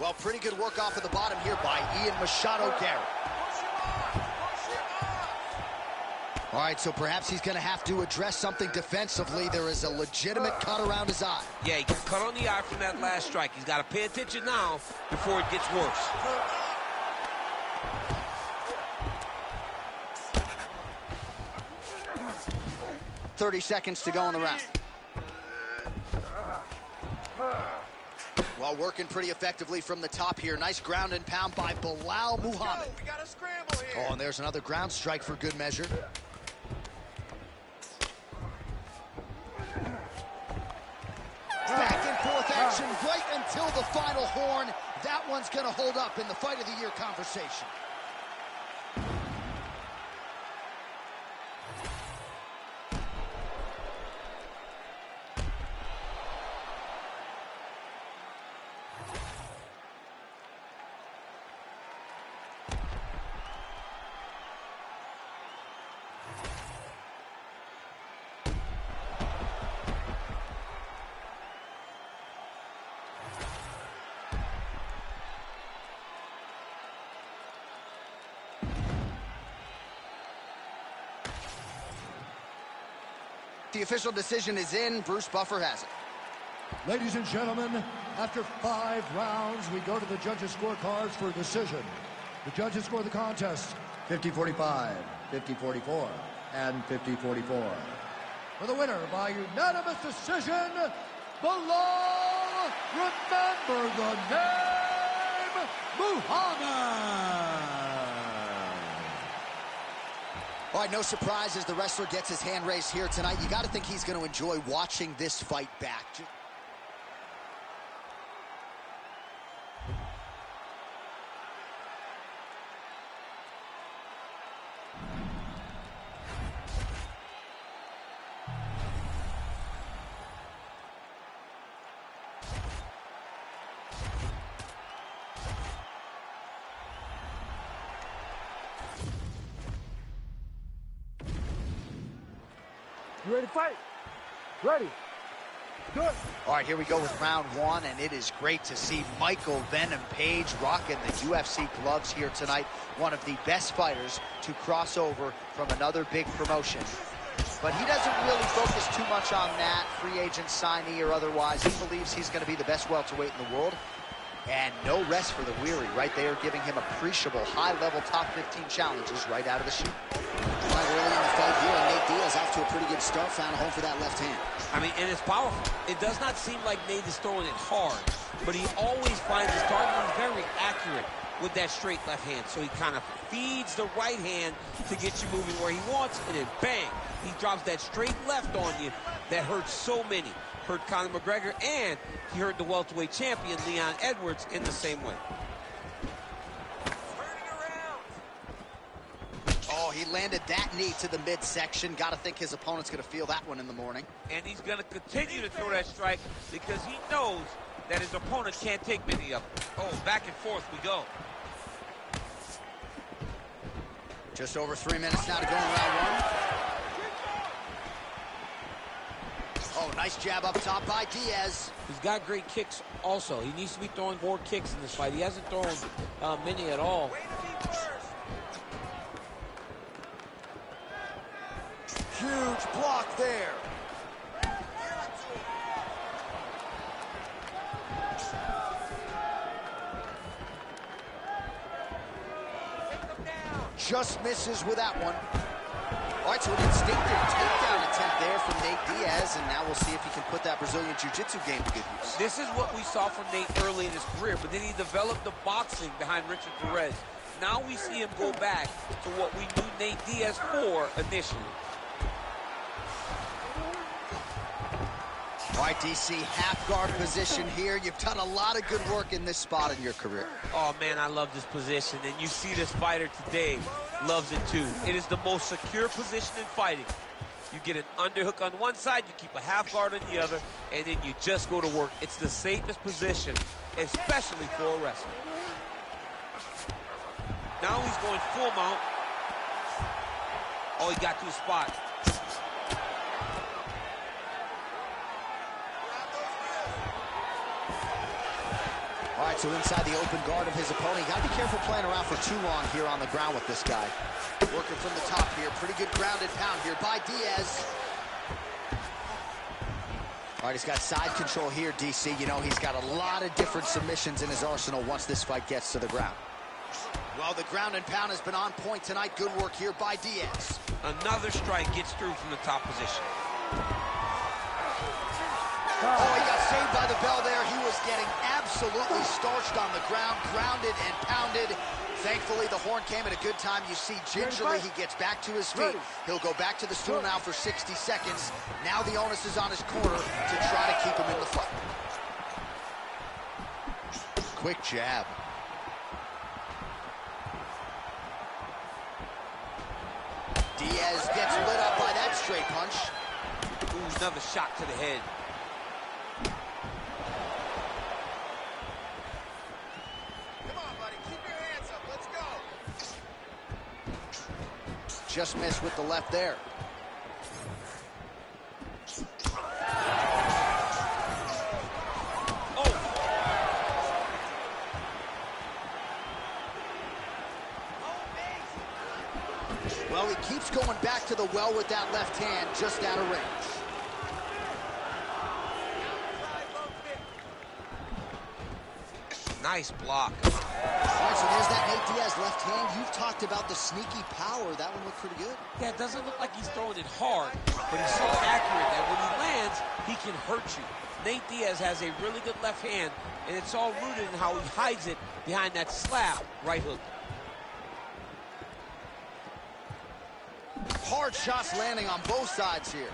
Well, pretty good work off of the bottom here by Ian Machado Garrett. All right, so perhaps he's going to have to address something defensively. There is a legitimate cut around his eye. Yeah, he got cut on the eye from that last strike. He's got to pay attention now before it gets worse. .30 seconds to go in the round. Well, working pretty effectively from the top here. Nice ground and pound by Bilal Muhammad. We got a scramble here. Oh, and there's another ground strike for good measure. Back and forth action right until the final horn. That one's going to hold up in the fight of the year conversation. The official decision is in. Bruce Buffer has it. Ladies and gentlemen, after 5 rounds, we go to the judges' scorecards for a decision. The judges score the contest 50-45, 50-44, and 50-44. For the winner by unanimous decision, Bilal, remember the name, Muhammad. All right, no surprise as the wrestler gets his hand raised here tonight. You got to think he's going to enjoy watching this fight back. You ready to fight? Ready. Do it. All right, here we go with round 1, and it is great to see Michael Venom Page rocking the UFC gloves here tonight. One of the best fighters to cross over from another big promotion. But he doesn't really focus too much on that, free agent signee or otherwise. He believes he's going to be the best welterweight in the world. And no rest for the weary, right? They are giving him appreciable high-level top 15 challenges right out of the chute. Right early in the fight here, and Nate Diaz off to a pretty good start, found a home for that left hand. I mean, and it's powerful. It does not seem like Nate is throwing it hard, but he always finds his target. He's very accurate with that straight left hand. So he kind of feeds the right hand to get you moving where he wants, and then bang, he drops that straight left on you that hurts so many. Hurt Conor McGregor, and he hurt the welterweight champion, Leon Edwards, in the same way. Oh, he landed that knee to the midsection. Got to think his opponent's going to feel that one in the morning. And he's going to continue to throw that strike because he knows that his opponent can't take many of them. Oh, back and forth we go. Just over 3 minutes now to go in round 1. Oh, nice jab up top by Diaz. He's got great kicks also. He needs to be throwing more kicks in this fight. He hasn't thrown many at all. Huge block there. Just misses with that one. All right, so an instinctive takedown attempt there from Nate Diaz, and now we'll see if he can put that Brazilian Jiu-Jitsu game to good use. This is what we saw from Nate early in his career, but then he developed the boxing behind Richard Perez. Now we see him go back to what we knew Nate Diaz for initially. All right, DC, half guard position here. You've done a lot of good work in this spot in your career. Oh, man, I love this position, and you see this fighter today loves it too. It is the most secure position in fighting. You get an underhook on one side, you keep a half guard on the other, and then you just go to work. It's the safest position, especially for a wrestler. Now he's going full mount. Oh, he got to a spot. All right, so inside the open guard of his opponent. You got to be careful playing around for too long here on the ground with this guy. Working from the top here. Pretty good grounded pound here by Diaz. All right, he's got side control here, DC. You know, he's got a lot of different submissions in his arsenal once this fight gets to the ground. Well, the ground and pound has been on point tonight. Good work here by Diaz. Another strike gets through from the top position. Oh, he got saved by the bell there. He was getting absolutely starched on the ground, grounded and pounded. Thankfully, the horn came at a good time. You see, gingerly, he gets back to his feet. He'll go back to the stool now for 60 seconds. Now the onus is on his corner to try to keep him in the fight. Quick jab. Diaz gets lit up by that straight punch. Ooh, another shot to the head. Just missed with the left there. Oh! Well, he keeps going back to the well with that left hand, just out of range. Nice block. All right, so there's that Nate Diaz left hand. You've talked about the sneaky power. That one looked pretty good. Yeah, it doesn't look like he's throwing it hard, but he's so accurate that when he lands, he can hurt you. Nate Diaz has a really good left hand, and it's all rooted in how he hides it behind that slap right hook. Hard shots landing on both sides here.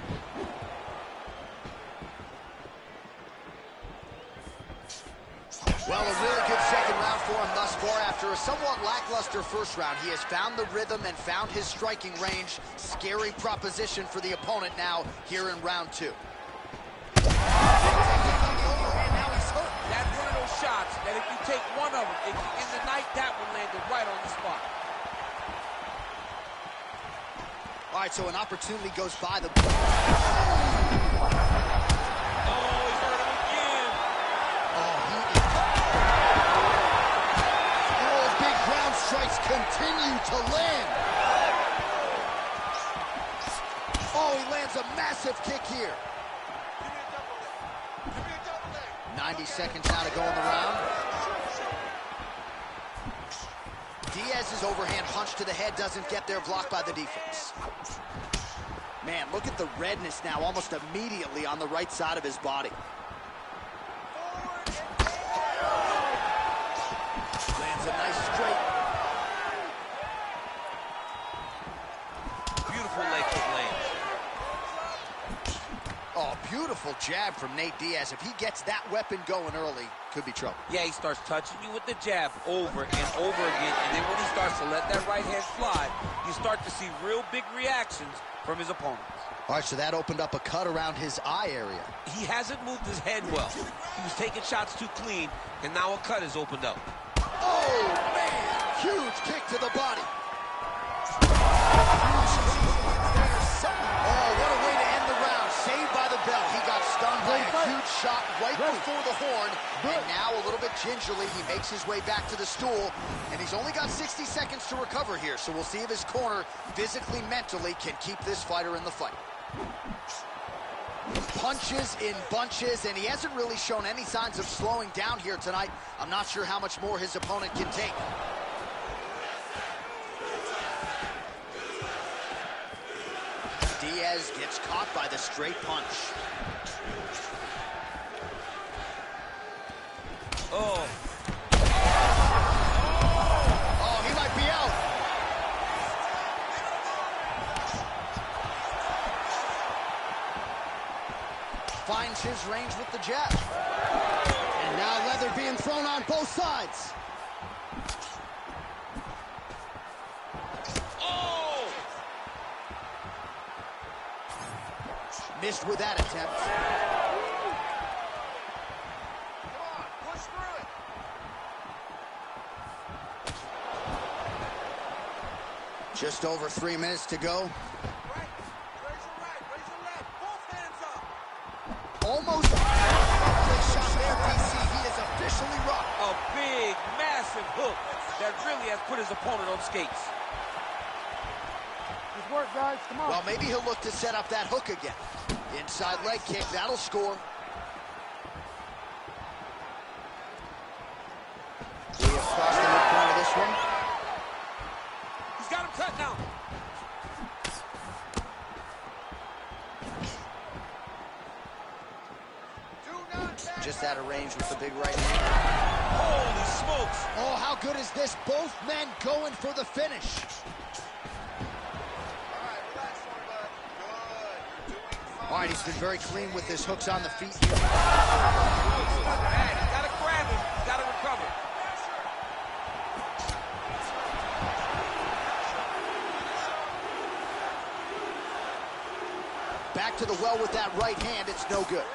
Well, a really good second round for him thus far. After a somewhat lackluster first round, he has found the rhythm and found his striking range. Scary proposition for the opponent now here in round two. And now he's hurt. That's one of those shots that if you take one of them, if you end the night, that one landed right on the spot. All right, so an opportunity goes by the... Strikes continue to land. Oh, he lands a massive kick here. 90 seconds now to go in the round. Diaz's overhand punch to the head doesn't get there, blocked by the defense. Man, look at the redness now almost immediately on the right side of his body. Lands a nice straight. Oh, beautiful jab from Nate Diaz. If he gets that weapon going early, could be trouble. Yeah, he starts touching you with the jab over and over again, and then when he starts to let that right hand fly, you start to see real big reactions from his opponents. All right, so that opened up a cut around his eye area. He hasn't moved his head well. He was taking shots too clean, and now a cut has opened up. Oh, man! Huge kick to the body. Oh, what a way to end the round. Saved by the bell. He got stung by a huge shot right before the horn. And now, a little bit gingerly, he makes his way back to the stool. And he's only got 60 seconds to recover here. So we'll see if his corner, physically, mentally, can keep this fighter in the fight. Punches in bunches, and he hasn't really shown any signs of slowing down here tonight. I'm not sure how much more his opponent can take. Diaz gets caught by the straight punch. Oh. Oh, he might be out. Finds his range with the jab. And now leather being thrown on both sides. Missed with that attempt. Come on, push through it. Just over 3 minutes to go. Right, raise your right, raise your left, both hands up. Almost a shot there, DC. He is officially rocked. Oh, big, massive hook that really has put his opponent on skates. Good work, guys. Come on. Well, maybe he'll look to set up that hook again. Inside leg kick, that'll score. We have crossed the midpoint of this one. He's got him cut now. Just out of range with the big right hand. Holy smokes. Oh, how good is this? Both men going for the finish. All right, he's been very clean with his hooks on the feet here. He's got to grab him. He's got to recover. Back to the well with that right hand. It's no good.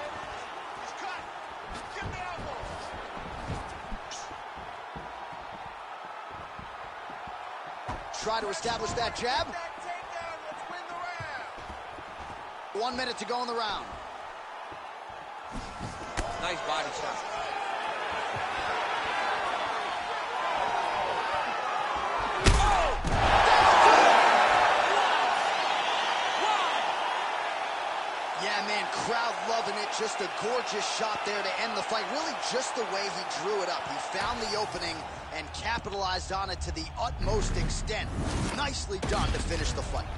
Try to establish that jab. 1 minute to go in the round. Nice body shot. Yeah, man, crowd loving it. Just a gorgeous shot there to end the fight. Really just the way he drew it up. He found the opening and capitalized on it to the utmost extent. Nicely done to finish the fight.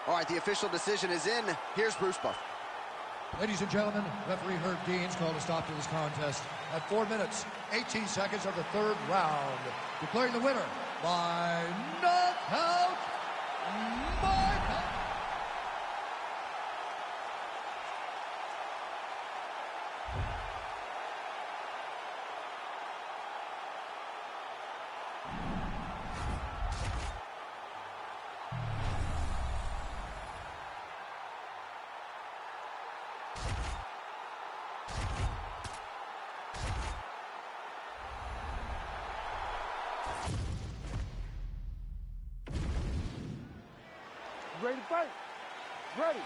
All right, the official decision is in. Here's Bruce Buffer. Ladies and gentlemen, referee Herb Deans called a stop to this contest at 4 minutes, 18 seconds of the third round, declaring the winner by knockout. Ready to fight? Ready.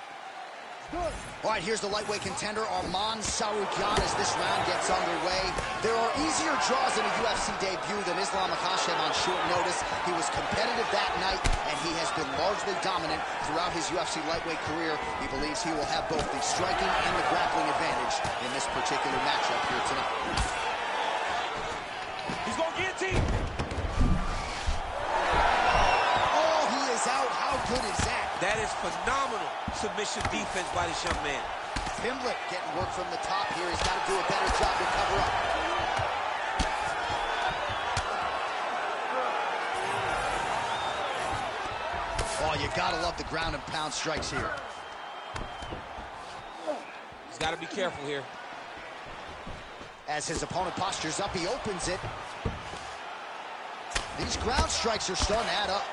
Good. All right, here's the lightweight contender, Arman Tsarukyan, as this round gets underway. There are easier draws in a UFC debut than Islam Makhachev on short notice. He was competitive that night, and he has been largely dominant throughout his UFC lightweight career. He believes he will have both the striking and the grappling advantage in this particular matchup here tonight. He's going to guillotine. Oh, he is out. How good is that? That is phenomenal submission defense by this young man. Pimblett getting work from the top here. He's got to do a better job to cover up. Oh, you got to love the ground and pound strikes here. He's got to be careful here. As his opponent postures up, he opens it. These ground strikes are starting to add up.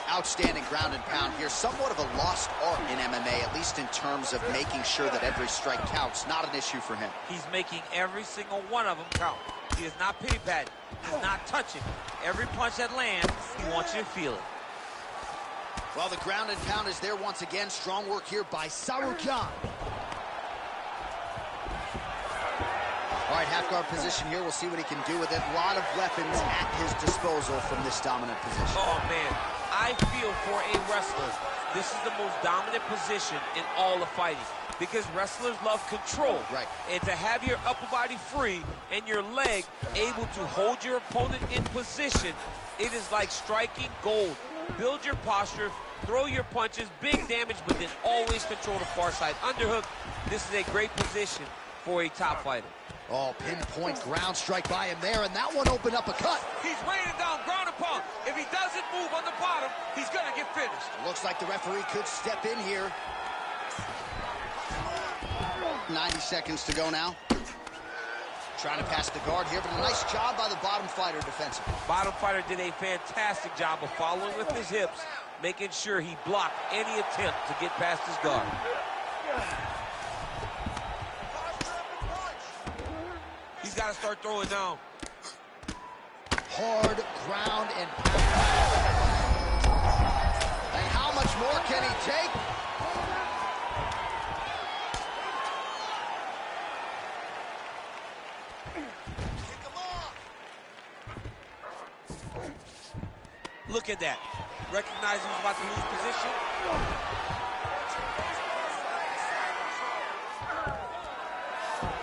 Outstanding ground and pound here. Somewhat of a lost art in MMA, at least in terms of making sure that every strike counts. Not an issue for him. He's making every single one of them count. He is not pity-patting. He's not touching. Every punch that lands, he wants you to feel it. Well, the ground and pound is there once again. Strong work here by Tsarukyan. All right, half guard position here. We'll see what he can do with it. A lot of weapons at his disposal from this dominant position. Oh, man. I feel for a wrestler, this is the most dominant position in all of fighting because wrestlers love control. Right. And to have your upper body free and your leg able to hold your opponent in position, it is like striking gold. Build your posture, throw your punches, big damage, but then always control the far side underhook. This is a great position for a top fighter. Oh, pinpoint ground strike by him there, and that one opened up a cut. He's weighing down, ground and pound. If he doesn't move on the bottom, he's going to get finished. Looks like the referee could step in here. 90 seconds to go now. Trying to pass the guard here, but a nice job by the bottom fighter defensively. Bottom fighter did a fantastic job of following with his hips, making sure he blocked any attempt to get past his guard. He's got to start throwing down. Hard ground and pound. And how much more can he take? Look at that. Recognizing he's about to lose position.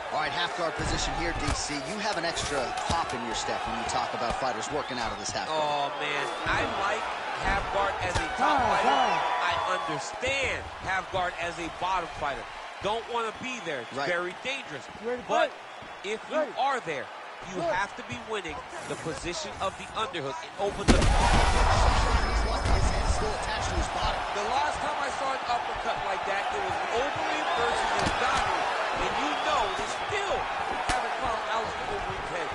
All right, half guard position here, DC. You have an extra pop in your step when you talk about fighters working out of this half guard. Oh, man. I like half guard as a top fighter. I understand half guard as a bottom fighter. Don't want to be there. It's very dangerous. But if you are there, you have to be winning the position of the underhook. It opens up. His head is still attached to his body. The last time I saw an uppercut like that, it was Overeem versus Ngannou. And you know they still haven't found Alistair Overeem's head.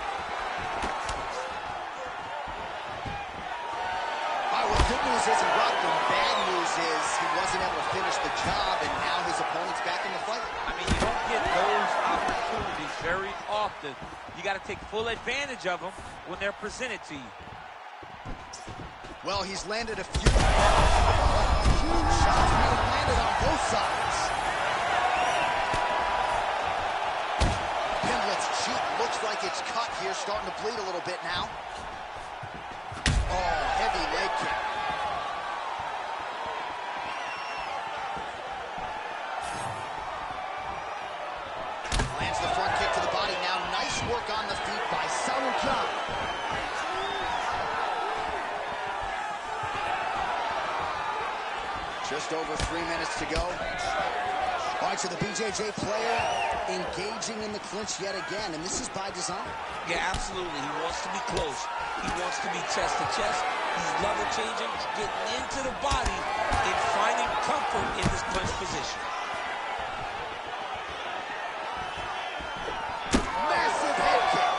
All right, well, good news is he rocked him. Bad news is he wasn't able to finish the job, and now his opponent's back in the fight. I mean, you don't get those opportunities very often. You got to take full advantage of them when they're presented to you. Well, he's landed a few shots being landed on both sides. Pimlet's cheek looks like it's cut here, starting to bleed a little bit now. Oh, heavy leg kick. Lands the front kick to the body now. Nice work on the feet by Sarukan. Just over 3 minutes to go. All right, so the BJJ player engaging in the clinch yet again, and this is by design. Yeah, absolutely. He wants to be close. He wants to be chest to chest. He's level changing, getting into the body, and finding comfort in this clinch position. Massive head kick.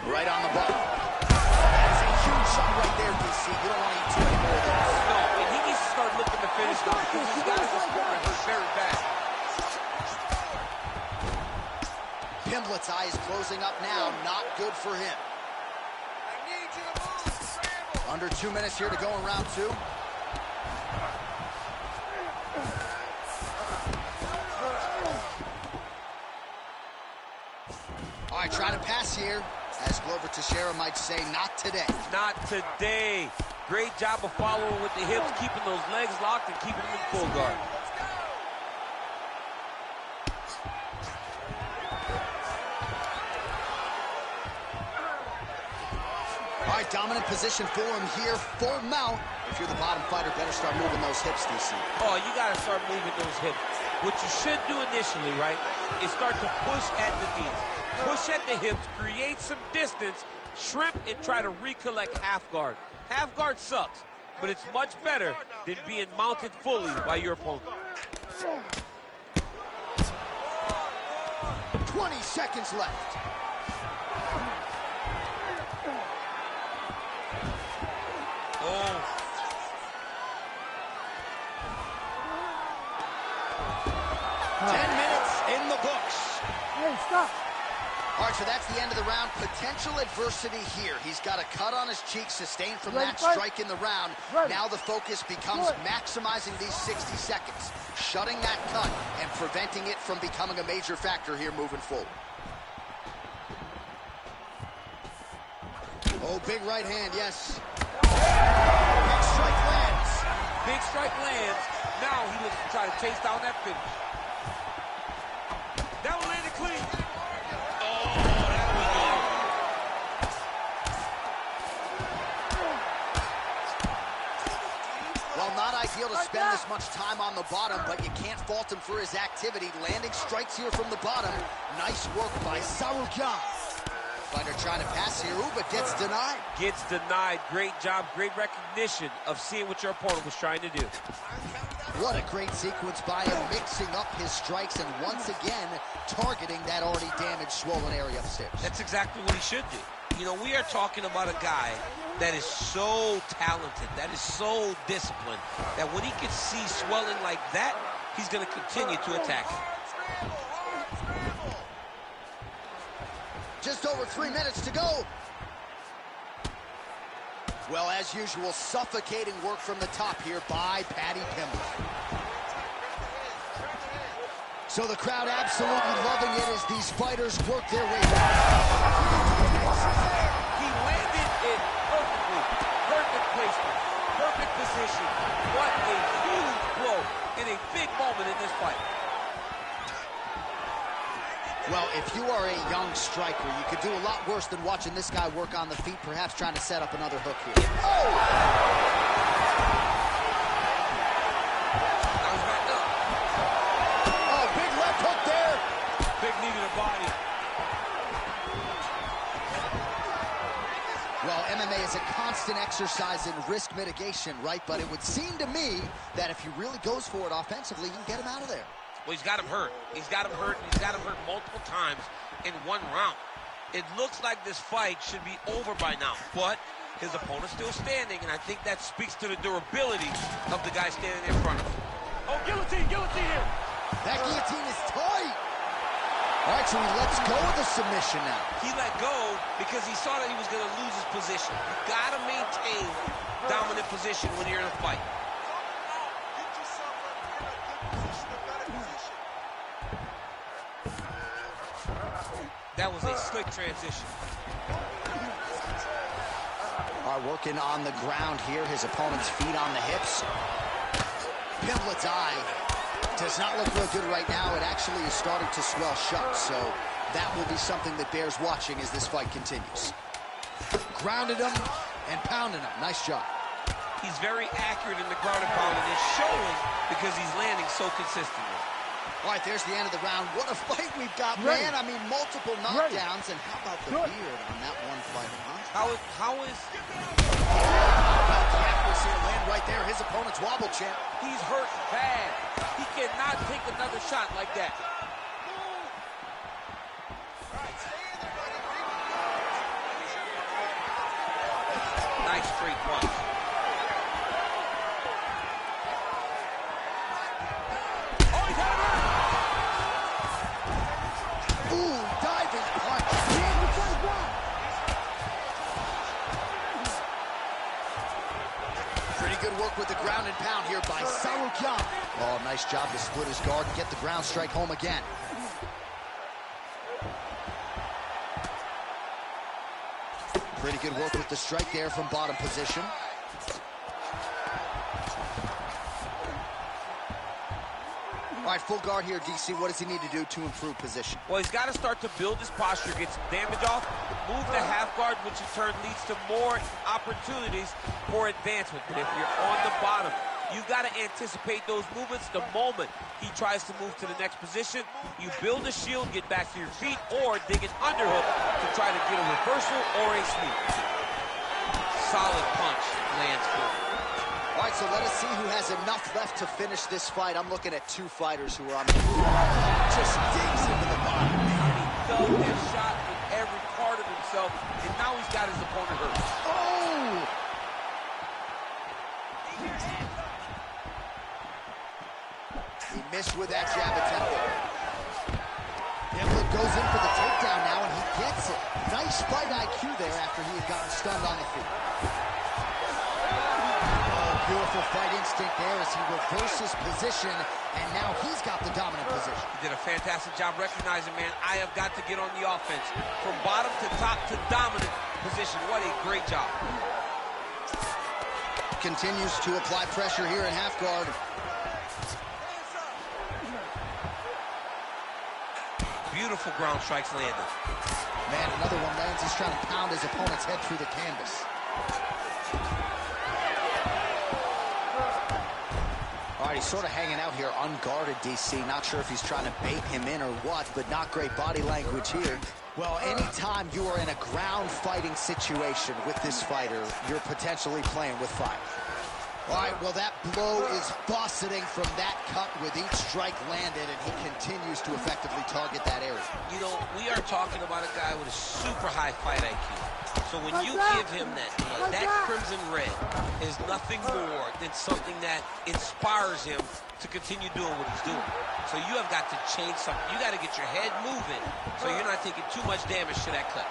Right on the button. That's a huge shot right there, DC. You don't want to eat too many more of those. No, and he needs to start looking to finish them because he's got his opponent hurt very bad. Pimblett's eye is closing up now. Not good for him. Under 2 minutes here to go in round two. All right, trying to pass here. As Glover Teixeira might say, not today. Not today. Great job of following with the hips, keeping those legs locked and keeping them in full guard. All right, dominant position for him here. Full mount. If you're the bottom fighter, better start moving those hips, DC. Oh, you got to start moving those hips. What you should do initially, right, is start to push at the knees. Push at the hips, create some distance, shrimp, and try to recollect half guard. Half guard sucks, but it's much better than being mounted fully by your opponent. 20 seconds left. Oh. Oh. 10 minutes in the books. Hey, stop. All right, so that's the end of the round. Potential adversity here. He's got a cut on his cheek sustained from that strike in the round. Now the focus becomes maximizing these 60 seconds, shutting that cut and preventing it from becoming a major factor here moving forward. Oh, big right hand, yes. Big strike lands. Big strike lands. Now he looks to try to chase down that finish. That one landed clean. Oh, that was good. Well, not ideal to spend this much time on the bottom, but you can't fault him for his activity. Landing strikes here from the bottom. Nice work by Sarukan. Fighter trying to pass here, but gets denied. Gets denied. Great job, great recognition of seeing what your opponent was trying to do. What a great sequence by him, mixing up his strikes and once again targeting that already damaged, swollen area upstairs. That's exactly what he should do. You know, we are talking about a guy that is so talented, that is so disciplined, that when he can see swelling like that, he's going to continue to attack it. Just over 3 minutes to go. Well, as usual, suffocating work from the top here by Paddy Pimblett. So the crowd absolutely loving it as these fighters work their way back. He landed it perfectly. Perfect placement. Perfect position. What a huge blow in a big moment in this fight. Well, if you are a young striker, you could do a lot worse than watching this guy work on the feet, perhaps trying to set up another hook here. Oh! Now he's back up. Oh, big left hook there. Big knee to the body. Well, MMA is a constant exercise in risk mitigation, right? But it would seem to me that if he really goes for it offensively, you can get him out of there. Well, he's got him hurt. He's got him hurt, and he's got him hurt multiple times in one round. It looks like this fight should be over by now, but his opponent's still standing, and I think that speaks to the durability of the guy standing in front of him. Oh, guillotine here. That guillotine is tight. All right, so he lets go of the submission now. He let go because he saw that he was going to lose his position. You got to maintain dominant position when you're in a fight. That was a slick transition. All right, working on the ground here. His opponent's feet on the hips. Pimblett's eye does not look real good right now. It actually is starting to swell shut, so that will be something that bears watching as this fight continues. Grounded him and pounded him. Nice job. He's very accurate in the ground and pound, and it's showing because he's landing so consistently. All right, there's the end of the round. What a fight we've got, man. I mean, multiple knockdowns. And how about the beard on that one fight, huh? How is... About the accuracy to land right there. His opponent's wobble champ. He's hurt bad. He cannot take another shot like that. Nice straight punch. Good work with the ground and pound here by Sarukyan. Oh, nice job to split his guard and get the ground strike home again. Pretty good work with the strike there from bottom position. All right, full guard here, DC. What does he need to do to improve position? Well, he's got to start to build his posture, get some damage off, move the half guard, which in turn leads to more opportunities for advancement. But if you're on the bottom, you've got to anticipate those movements the moment he tries to move to the next position. You build a shield, get back to your feet, or dig an underhook to try to get a reversal or a sweep. Solid punch lands for him. All right, so let us see who has enough left to finish this fight. I'm looking at two fighters who are on the just digs into the bottom. He dug that shot with every part of himself, and now he's got his opponent hurt. Oh! He missed with that jab attempt. Pimblett goes in for the takedown now, and he gets it. Nice fight IQ there after he had gotten stunned on the feet. Beautiful fight instinct there as he reverses position, and now he's got the dominant position. He did a fantastic job recognizing, man, I have got to get on the offense. From bottom to top to dominant position. What a great job. Continues to apply pressure here in half guard. Beautiful ground strikes landed. Man, another one lands. He's trying to pound his opponent's head through the canvas. All right, he's sort of hanging out here unguarded, DC. Not sure if he's trying to bait him in or what, but not great body language here. Well, anytime you are in a ground fighting situation with this fighter, you're potentially playing with fire. All right, well, that blow is buffeting from that cut with each strike landed, and he continues to effectively target that area. You know, we are talking about a guy with a super high fight IQ. So when you give him that blood, that crimson red is nothing more than something that inspires him to continue doing what he's doing. So you have got to change something. You got to get your head moving so you're not taking too much damage to that cut.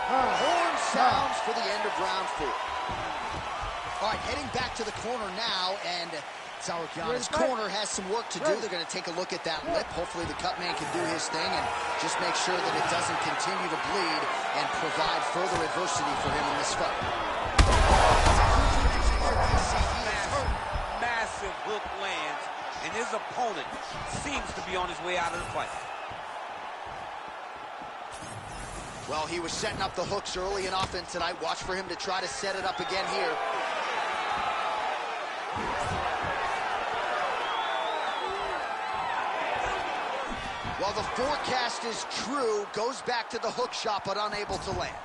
Horn sounds for the end of round 4. All right, heading back to the corner now, and Sauerkian's corner has some work to do. They're going to take a look at that lip. Hopefully the cut man can do his thing and just make sure that it doesn't continue to bleed and provide further adversity for him in this fight. Massive hook lands, and his opponent seems to be on his way out of the fight. Well, he was setting up the hooks early and often tonight. Watch for him to try to set it up again here. Well, the forecast is true. Goes back to the hook shot, but unable to land.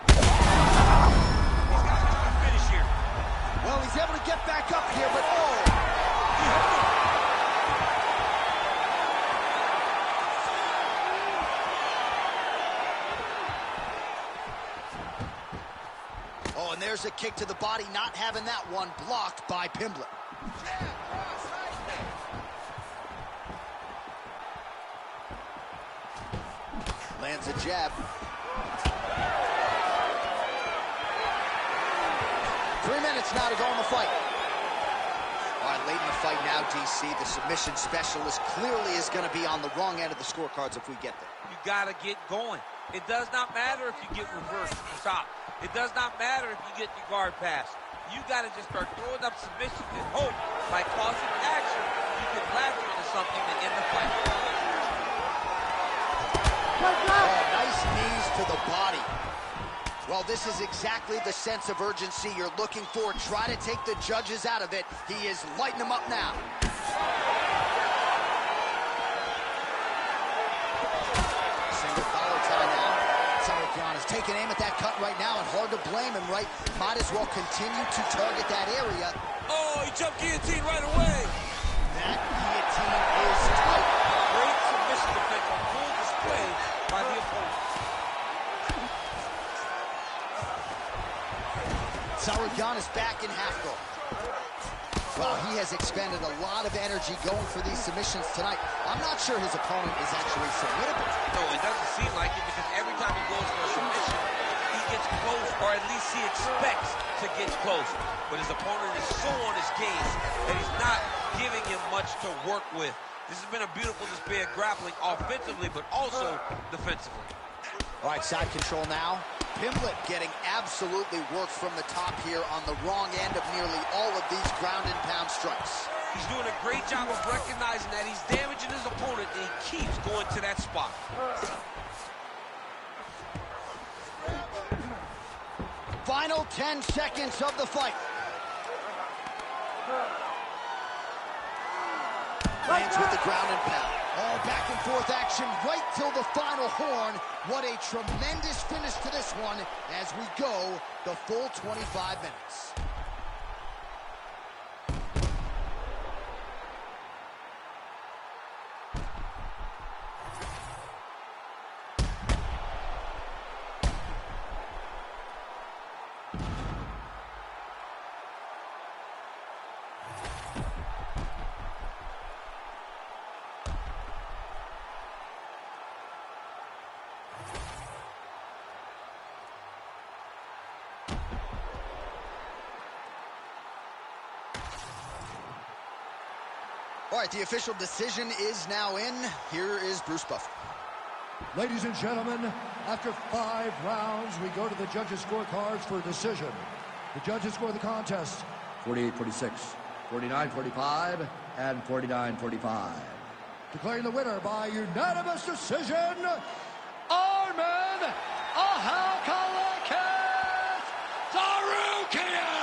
He's got to finish here. Well, he's able to get back up here, but oh! Oh, and there's a kick to the body, not having that one blocked by Pimblett. Lands a jab. 3 minutes now to go in the fight. All right, late in the fight now, DC. The submission specialist clearly is going to be on the wrong end of the scorecards if we get there. You got to get going. It does not matter if you get reversed or chopped. It does not matter if you get your guard passed. You got to just start throwing up submissions and hope by causing action you can latch into something and end the fight. Oh, nice knees to the body. Well, this is exactly the sense of urgency you're looking for. Try to take the judges out of it. He is lighting them up now. Single collar tie now. Sauerkian is taking aim at that cut right now, and hard to blame him, right? Might as well continue to target that area. Oh, he jumped guillotine right away. That guillotine is tight. Great submission defense on full display by the opponent. Sauerkian is back in half guard. Well, he has expended a lot of energy going for these submissions tonight. I'm not sure his opponent is actually submittable. No, it doesn't seem like it, because every time he goes for a submission, he gets close, or at least he expects to get close. But his opponent is so on his game that he's not giving him much to work with. This has been a beautiful display of grappling offensively, but also defensively. All right, side control now. Pimblett getting absolutely worked from the top here on the wrong end of nearly all of these ground and pound strikes. He's doing a great job of recognizing that he's damaging his opponent, and he keeps going to that spot. Final 10 seconds of the fight. Lands with the ground and pound. All back and forth action right till the final horn. What a tremendous finish to this one as we go the full 25 minutes. All right, the official decision is now in. Here is Bruce Buffer. Ladies and gentlemen, after 5 rounds, we go to the judges' scorecards for a decision. The judges score the contest 48-46, 49-45, and 49-45. Declaring the winner by unanimous decision, Arman Ahalkalakas Sauerkian!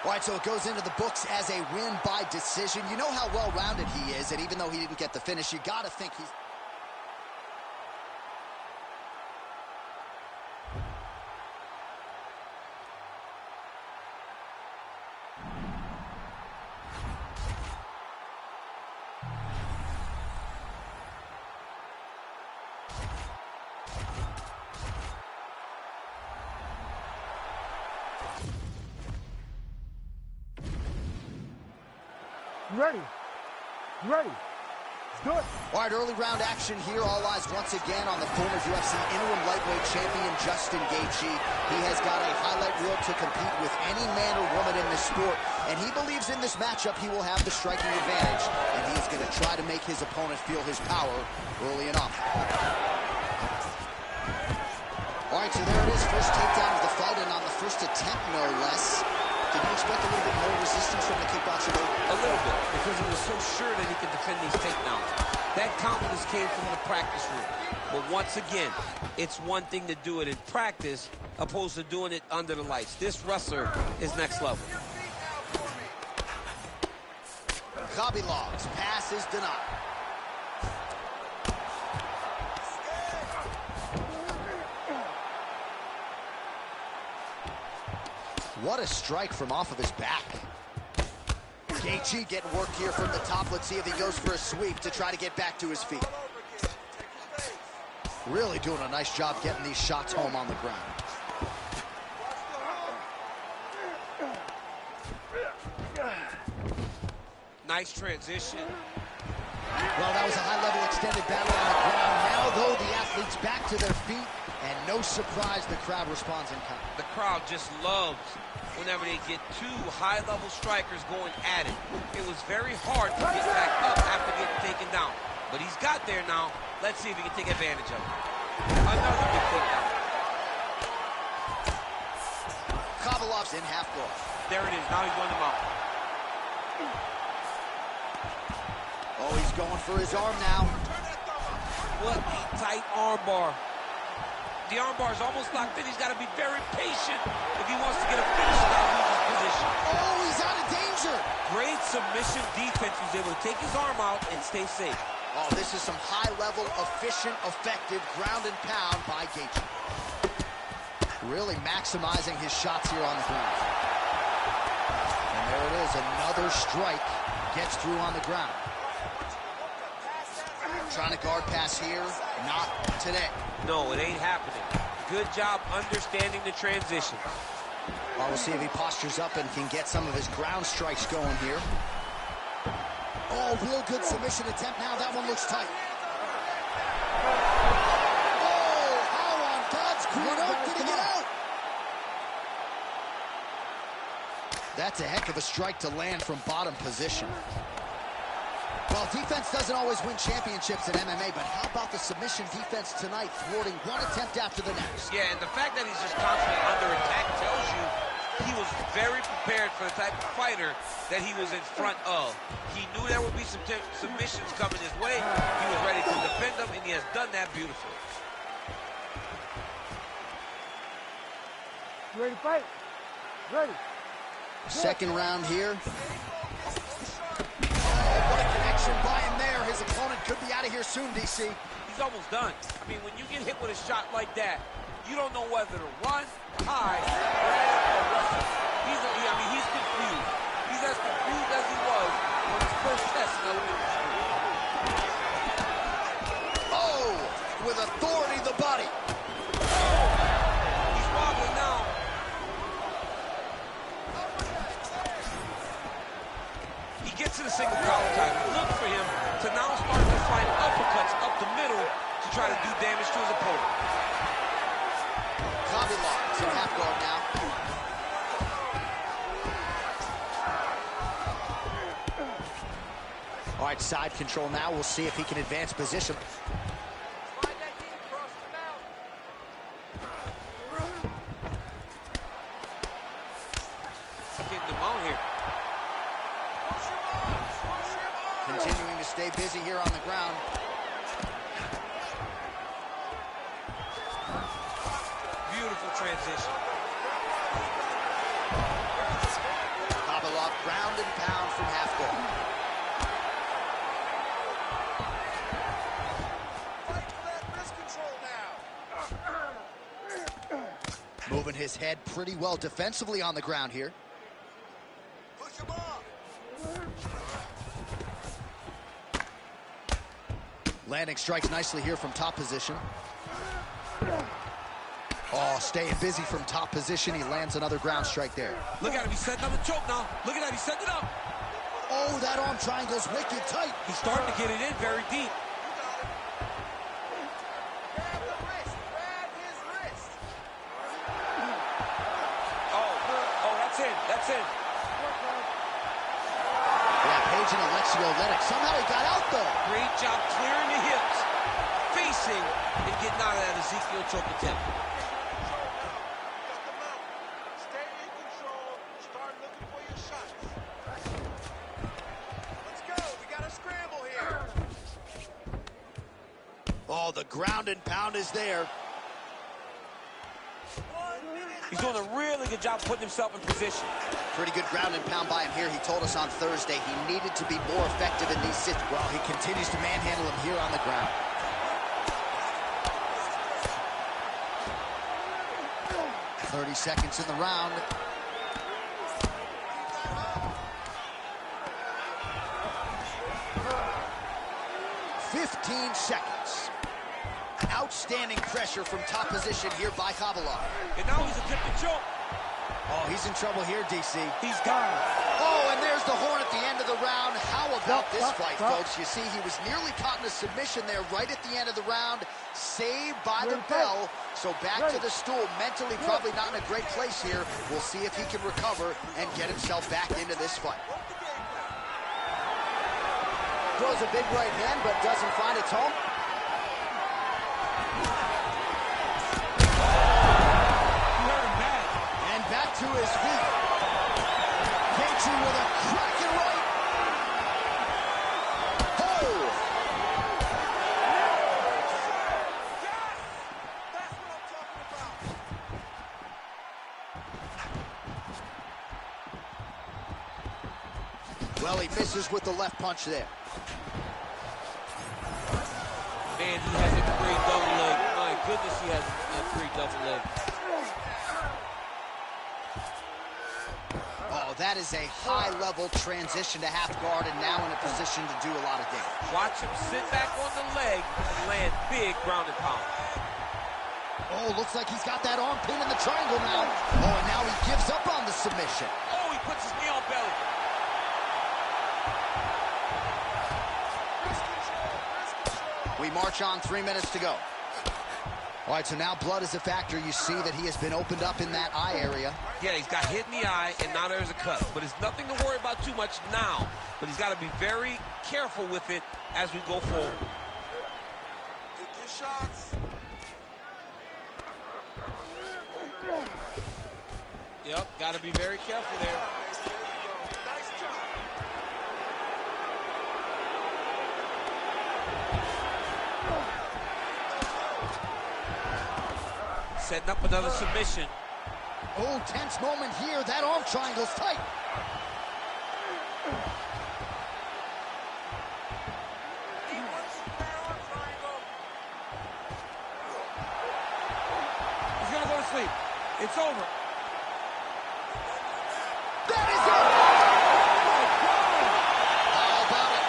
All right, so it goes into the books as a win by decision. You know how well-rounded he is, and even though he didn't get the finish, you got to think he's... You ready? You ready? Let's do it. All right, early round action here. All eyes once again on the former UFC interim lightweight champion, Justin Gaethje. He has got a highlight reel to compete with any man or woman in this sport, and he believes in this matchup he will have the striking advantage, and he is going to try to make his opponent feel his power early and often. All right, so there it is. First takedown of the fight, and on the first attempt, no less. Did you expect a little bit more resistance from the kickboxer? A little bit, because he was so sure that he could defend these takedowns. That confidence came from the practice room. But once again, it's one thing to do it in practice opposed to doing it under the lights. This wrestler is next level. Khabilov's pass is denied. What a strike from off of his back. Gaethje getting work here from the top. Let's see if he goes for a sweep to try to get back to his feet. Really doing a nice job getting these shots home on the ground. Nice transition. Well, that was a high-level extended battle on the ground. Now, though, the athletes back to their feet, and no surprise the crowd responds in kind. The crowd just loves whenever they get two high-level strikers going at it. It was very hard to get back up after getting taken down. But he's got there now. Let's see if he can take advantage of it. Another big takedown. Khabilov's in half guard. There it is. Now he's on the mount. Oh, he's going for his arm now. What a tight arm bar. The arm bar is almost locked in. He's got to be very patient if he wants to get a finish without losing position. Oh, he's out of danger. Great submission defense. He was able to take his arm out and stay safe. Oh, this is some high-level, efficient, effective ground and pound by Gaethje. Really maximizing his shots here on the ground. And there it is, another strike gets through on the ground. Trying to guard pass here, not today. No, it ain't happening. Good job understanding the transitions. Well, we'll see if he postures up and can get some of his ground strikes going here. Oh, real good submission attempt now. That one looks tight. Oh, how on God's green earth did he get out? That's a heck of a strike to land from bottom position. Well, defense doesn't always win championships in MMA, but how about the submission defense tonight, thwarting one attempt after the next? Yeah, and the fact that he's just constantly under attack tells you he was very prepared for the type of fighter that he was in front of. He knew there would be some submissions coming his way. He was ready to defend them, and he has done that beautifully. You ready to fight? Ready. Second round here. What a connection by him there. His opponent could be out of here soon, DC. He's almost done. I mean, when you get hit with a shot like that, you don't know whether to run, hide, grab, or wrestle. He's confused. He's as confused as he was on his first test in elementary school. Oh, with authority, the body. He's wobbling now. He gets to the single collar time. Look for him to now start to find uppercuts up the middle to try to do damage to his opponent. Khabilov's in half guard now. All right, side control now. We'll see if he can advance position. Getting the mount here. Continuing to stay busy here on the ground. Beautiful transition. ground and pound from half guard. Fight for that wrist control now. Moving his head pretty well defensively on the ground here. Push him off. Landing strikes nicely here from top position. Oh, staying busy from top position. He lands another ground strike there. Look at him, he's setting up the choke now. Look at that, he's setting it up. Oh, that arm triangle's wicked tight. He's starting to get it in very deep. Grab the wrist. Grab his wrist. Oh, that's in, that's in. Yeah, Page and Alexio Lenik. Somehow he got out, though. Great job clearing the hips, facing, and getting out of that Ezekiel choke attempt. Stay in control. Start looking for your shots. Let's go. We got a scramble here. Oh, the ground and pound is there. 1 minute. He's doing a really good job putting himself in position. Pretty good ground and pound by him here. He told us on Thursday he needed to be more effective in these situations. Well, he continues to manhandle him here on the ground. "30 seconds in the round. "15 seconds. Outstanding pressure from top position here by Kavalov. And now he's attempting choke. Oh, he's in trouble here, DC. He's got him. Oh, and there's the horn at the end of the round. How about this fight, folks? You see, he was nearly caught in a submission there right at the end of the round. Saved by the bell. So back to the stool. Mentally probably not in a great place here. We'll see if he can recover and get himself back into this fight. Throws a big right hand, but doesn't find its home. And back to his feet. Gaethje with a cracking right. Oh! That's what I'm talking about. Well, he misses with the left punch there. Man, he has a great double leg. My goodness, he has a great double leg. Oh, that is a high-level transition to half guard and now in a position to do a lot of damage. Watch him sit back on the leg and land big ground and pound. Oh, looks like he's got that arm pin in the triangle now. Oh, and now he gives up on the submission. Oh, he puts his knee on belly. We march on, 3 minutes to go. All right, so now blood is a factor. You see that he has been opened up in that eye area. Yeah, he's got hit in the eye, and now there's a cut. But it's nothing to worry about too much now. But he's got to be very careful with it as we go forward. Take your shots. Yep, got to be very careful there. There you go. Nice job. Setting up another submission. Oh, tense moment here. That arm triangle's tight. He wants that arm triangle. He's going to go to sleep. It's over. That is it! How about it?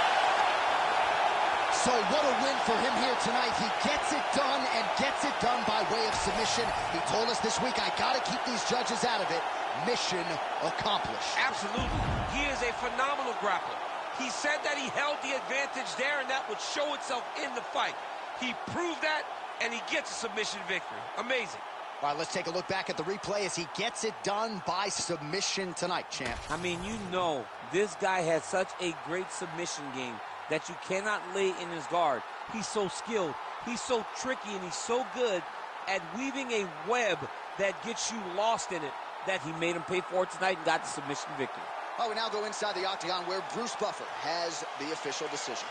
So what a win for him here tonight. He gets it done and gets it done by way of submission. He told us this week, I got to keep these judges out of it. Mission accomplished. Absolutely. He is a phenomenal grappler. He said that he held the advantage there, and that would show itself in the fight. He proved that, and he gets a submission victory. Amazing. All right, let's take a look back at the replay as he gets it done by submission tonight, champ. I mean, you know, this guy has such a great submission game that you cannot lay in his guard. He's so skilled, he's so tricky, and he's so good at weaving a web that gets you lost in it that he made him pay for it tonight and got the submission victory. Oh, we now go inside the octagon where Bruce Buffer has the official decision.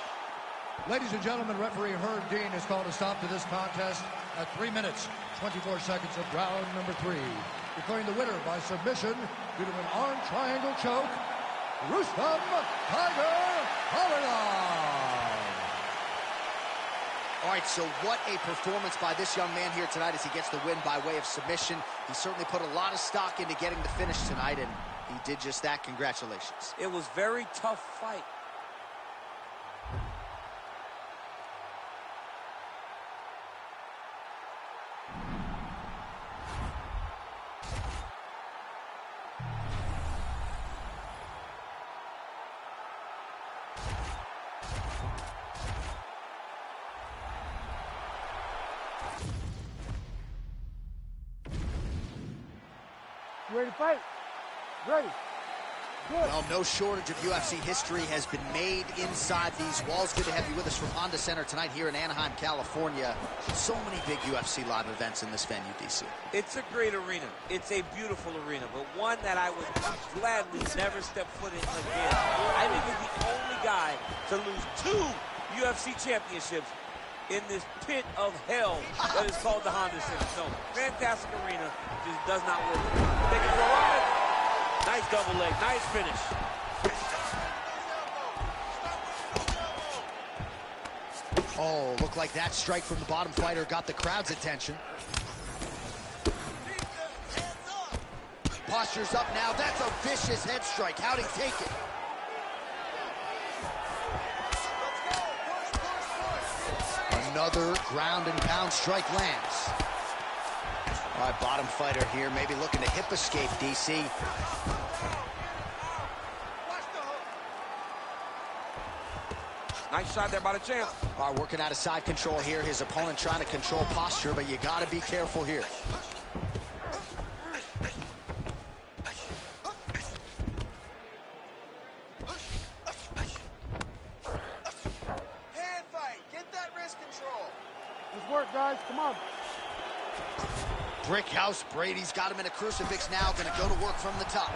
Ladies and gentlemen, referee Herb Dean has called a stop to this contest at 3 minutes, 24 seconds of round number 3. Declaring the winner by submission due to an arm triangle choke, Rustam Tiger Holiday. All right, so what a performance by this young man here tonight as he gets the win by way of submission. He certainly put a lot of stock into getting the finish tonight, and he did just that. Congratulations. It was a very tough fight. You ready to fight? Ready. Good. Well, no shortage of UFC history has been made inside these walls. Good to have you with us from Honda Center tonight here in Anaheim, California. So many big UFC live events in this venue, DC. It's a great arena. It's a beautiful arena, but one that I would gladly never step foot in again. I think he's the only guy to lose 2 UFC championships in this pit of hell that is called the Honda Center. So, fantastic arena, just does not work. Take it for a ride. Nice double leg, nice finish. Oh, looked like that strike from the bottom fighter got the crowd's attention. Posture's up now. That's a vicious head strike. How'd he take it? Another ground and pound strike lands. All right, bottom fighter here, maybe looking to hip escape, DC. Nice shot there by the champ. All right, working out of side control here. His opponent trying to control posture, but you got to be careful here. Hand fight. Get that wrist control. Let's work, guys. Come on. Brickhouse Brady's got him in a crucifix now. Going to go to work from the top.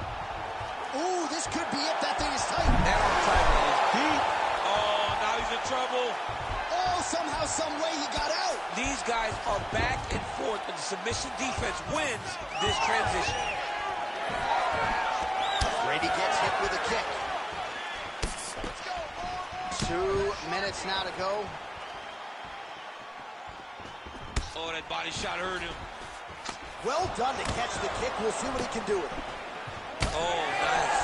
Ooh, this could be it. That thing is tight. That arm tight is deep. Oh, now he's in trouble. Oh, somehow, some way he got out. These guys are back and forth, and the submission defense wins this transition. Brady gets hit with a kick. 2 minutes now to go. Oh, that body shot hurt him. Well done to catch the kick. We'll see what he can do with it. Oh, nice.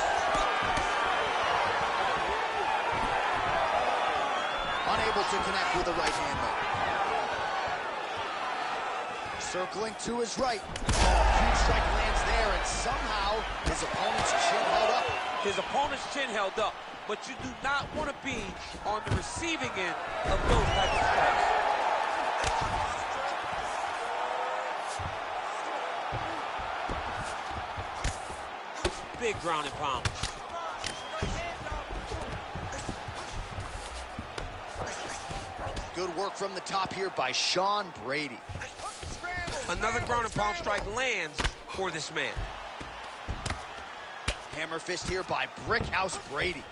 Unable to connect with the right hand though. Circling to his right. Oh, huge strike lands there, and somehow his opponent's chin held up. His opponent's chin held up, but you do not want to be on the receiving end of those types of strikes. Big ground and pound. Good work from the top here by Sean Brady. Another ground and pound strike lands for this man. Hammer fist here by Brickhouse Brady.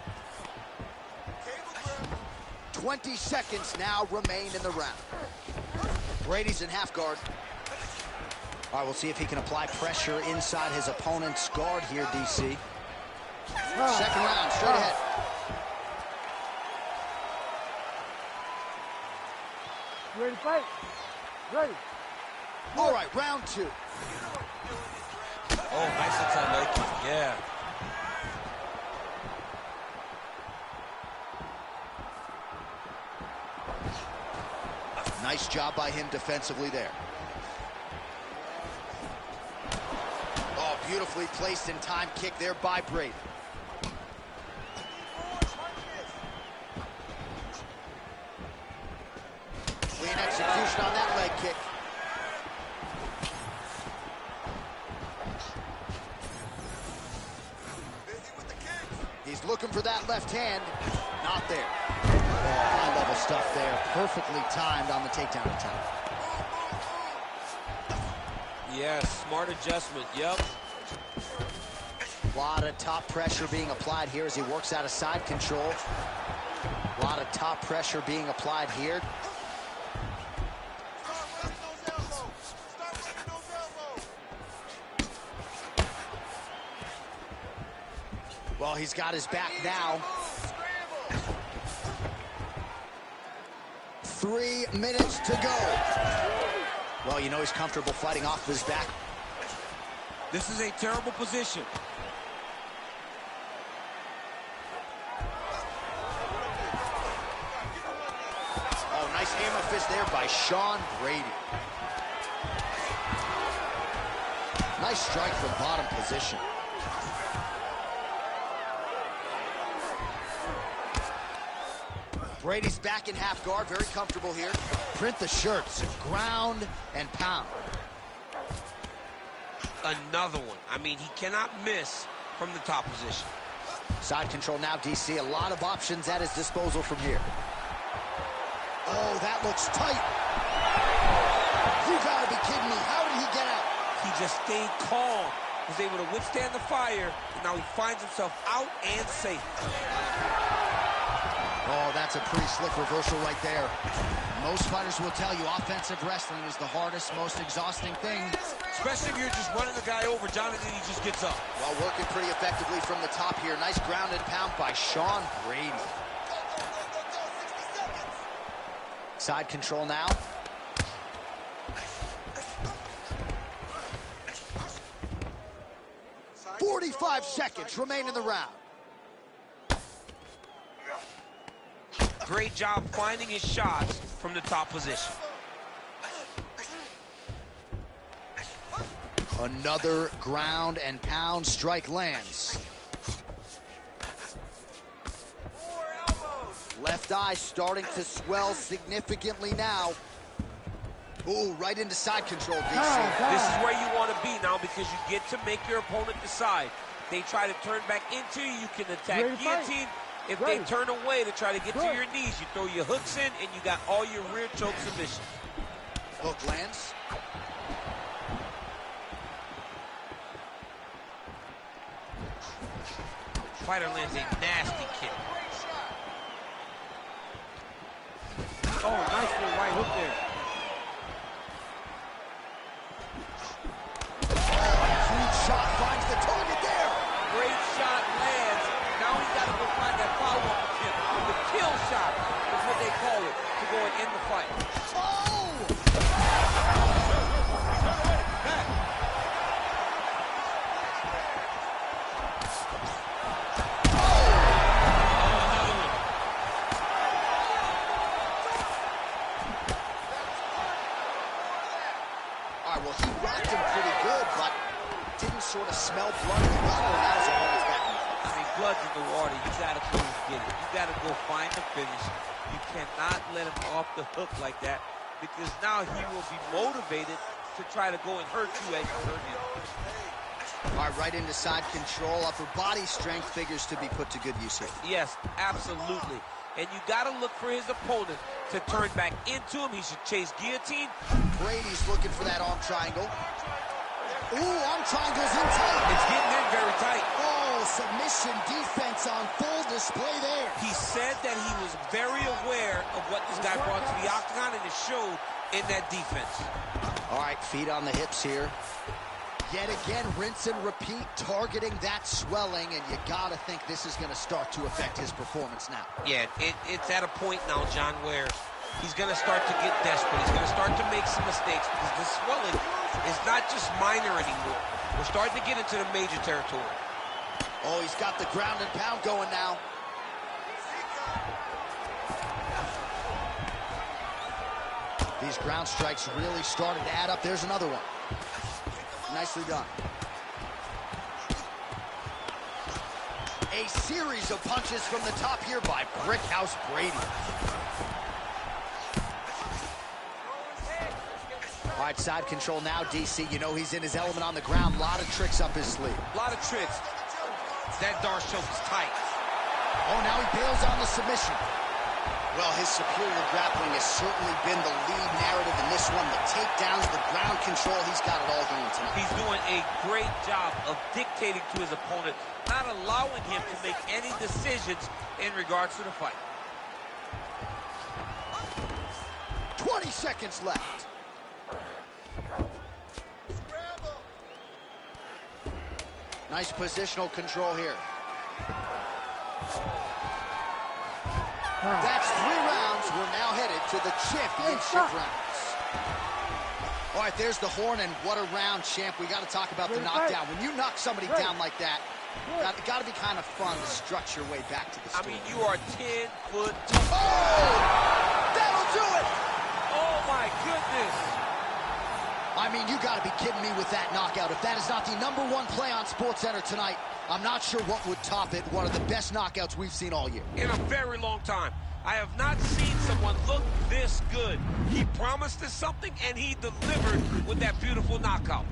20 seconds now remain in the round. Brady's in half guard. All right, we'll see if he can apply pressure inside his opponent's guard here, DC. Second round, straight ahead. You ready to fight? Ready. All right, round 2. Oh, nice inside leg kick. Yeah. Nice job by him defensively there. Oh, beautifully placed in time kick there by Brady. Clean execution on that leg kick. He's looking for that left hand. Not there. Oh, high-level stuff there. Perfectly timed on the takedown attempt. Yes, smart adjustment. Yep. A lot of top pressure being applied here as he works out of side control. A lot of top pressure being applied here. Well, he's got his back now. 3 minutes to go. Well, you know he's comfortable fighting off his back. This is a terrible position. Oh, nice hammer fist there by Sean Brady. Nice strike from bottom position. Brady's back in half guard, very comfortable here. Print the shirts, ground and pound. Another one. I mean, he cannot miss from the top position. Side control now, DC. A lot of options at his disposal from here. Oh, that looks tight. You gotta be kidding me. How did he get out? He just stayed calm, was able to withstand the fire, and now he finds himself out and safe. Oh, that's a pretty slick reversal right there. Most fighters will tell you offensive wrestling is the hardest, most exhausting thing. Especially if you're just running the guy over, Jonathan, he just gets up. Well, working pretty effectively from the top here. Nice ground and pound by Sean Brady. Side control now. "45 seconds remain in the round." Great job finding his shots from the top position. Another ground and pound strike lands. Left eye starting to swell significantly now. Ooh, right into side control, DC. This is where you want to be now because you get to make your opponent decide. They try to turn back into you, you can attack guillotine. If they turn away to try to get to your knees, you throw your hooks in and you got all your rear choke submissions. Hook lands. Fighter lands a nasty kick. Oh, nice little right hook there. Huge shot finds the target there. Great shot lands. Now he's got to go find that follow-up attempt. The kill shot is what they call it to go and end the fight. All right, well, he rocked him pretty good, but didn't sort of smell blood in the water. Now his opponent's back. I mean, blood's in the water. You got to go and get it. You got to go find the finish. You cannot let him off the hook like that because now he will be motivated to try to go and hurt you as you hurt him. All right, right into side control. Upper body strength figures to be put to good use here. Yes, absolutely. And you got to look for his opponent to turn back into him. He should chase guillotine. Brady's looking for that arm triangle. Ooh, arm triangle's in tight. It's getting in very tight. Oh, submission defense on full display there. He said that he was very aware of what this guy brought to the octagon, and it showed in that defense. All right, feet on the hips here. Yet again, rinse and repeat, targeting that swelling, and you gotta think this is gonna start to affect his performance now. Yeah, it's at a point now, John, where he's gonna start to get desperate. He's gonna start to make some mistakes because this swelling is not just minor anymore. We're starting to get into the major territory. Oh, he's got the ground and pound going now. These ground strikes really started to add up. There's another one. Nicely done. A series of punches from the top here by Brickhouse Brady. All right, side control now, DC. You know he's in his element on the ground. A lot of tricks up his sleeve. A lot of tricks. That Darce choke is tight. Oh, now he bails on the submission. Well, his superior grappling has certainly been the lead narrative in this one. The takedowns, the ground control, he's got it all going tonight. He's doing a great job of dictating to his opponent, not allowing him to make any decisions in regards to the fight. 20 seconds left. Nice positional control here. That's 3 rounds. We're now headed to the championship rounds. All right, there's the horn, and what a round, champ. We got to talk about the knockdown. When you knock somebody down like that, got to be kind of fun to strut your way back to the stool. I mean, you are 10 foot. Oh! That'll do it! Oh, my goodness. I mean, you got to be kidding me with that knockout. If that is not the #1 play on SportsCenter tonight, I'm not sure what would top it. One of the best knockouts we've seen all year. In a very long time. I have not seen someone look this good. He promised us something, and he delivered with that beautiful knockout.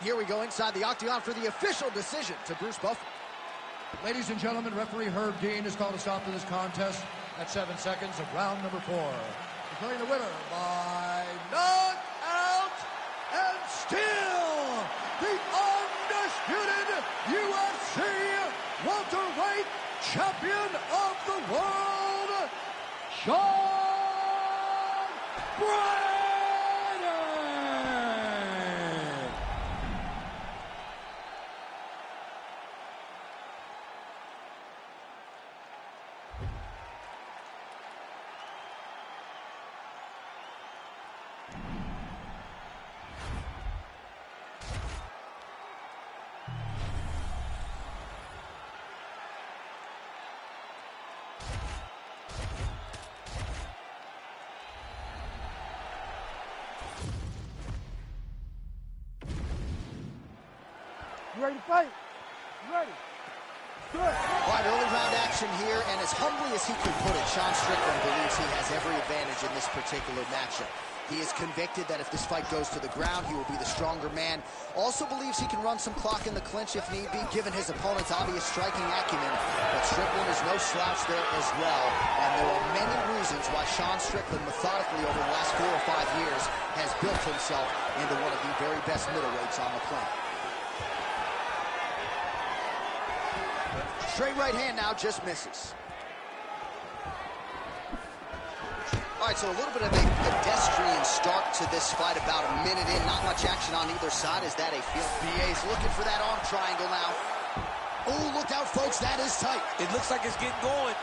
Here we go inside the octagon for the official decision to Bruce Buffer. Ladies and gentlemen, referee Herb Dean has called a stop to this contest at 7 seconds of round number 4. Declaring the winner by knockout and still the undisputed UFC welterweight champion of the world, Sean Brady! You ready to fight? You ready? Good. All right, early round action here, and as humbly as he can put it, Sean Strickland believes he has every advantage in this particular matchup. He is convicted that if this fight goes to the ground, he will be the stronger man. Also believes he can run some clock in the clinch if need be, given his opponent's obvious striking acumen. But Strickland is no slouch there as well, and there are many reasons why Sean Strickland, methodically over the last 4 or 5 years, has built himself into one of the very best middleweights on the planet. Straight right hand now, just misses. All right, so a little bit of a pedestrian start to this fight, about a minute in. Not much action on either side. Is that a field? BA's looking for that arm triangle now. Oh, look out, folks. That is tight. It looks like it's getting going.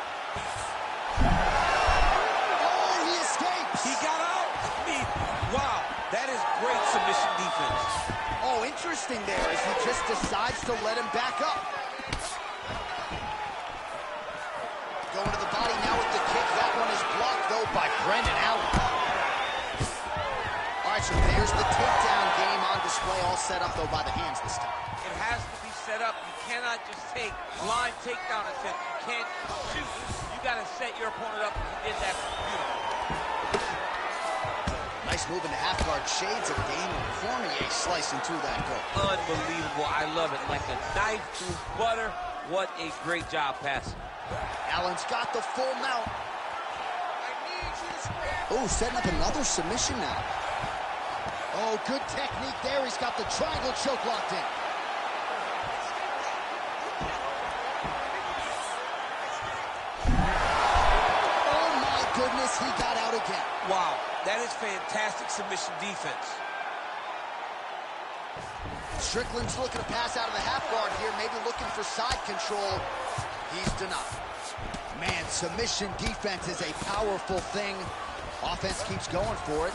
Oh, he escapes. He got out. I mean, wow. That is great submission defense. Oh, interesting there as he just decides to let him back up. Going to the body now with the kick. That one is blocked, though, by Brendan Allen. All right, so there's the takedown game on display, all set up, though, by the hands this time. It has to be set up. You cannot just take blind takedown attempt. You can't shoot. You got to set your opponent up. You did that beautifully. Nice move into half guard. Shades of Daniel Cormier slicing through that goal. Unbelievable. I love it. Like a knife through butter. What a great job passing. Allen's got the full mount. Oh, setting up another submission now. Oh, good technique there. He's got the triangle choke locked in. Oh, my goodness, he got out again. Wow, that is fantastic submission defense. Strickland's looking to pass out of the half guard here, maybe looking for side control. He's denied. Man, submission defense is a powerful thing. Offense keeps going for it.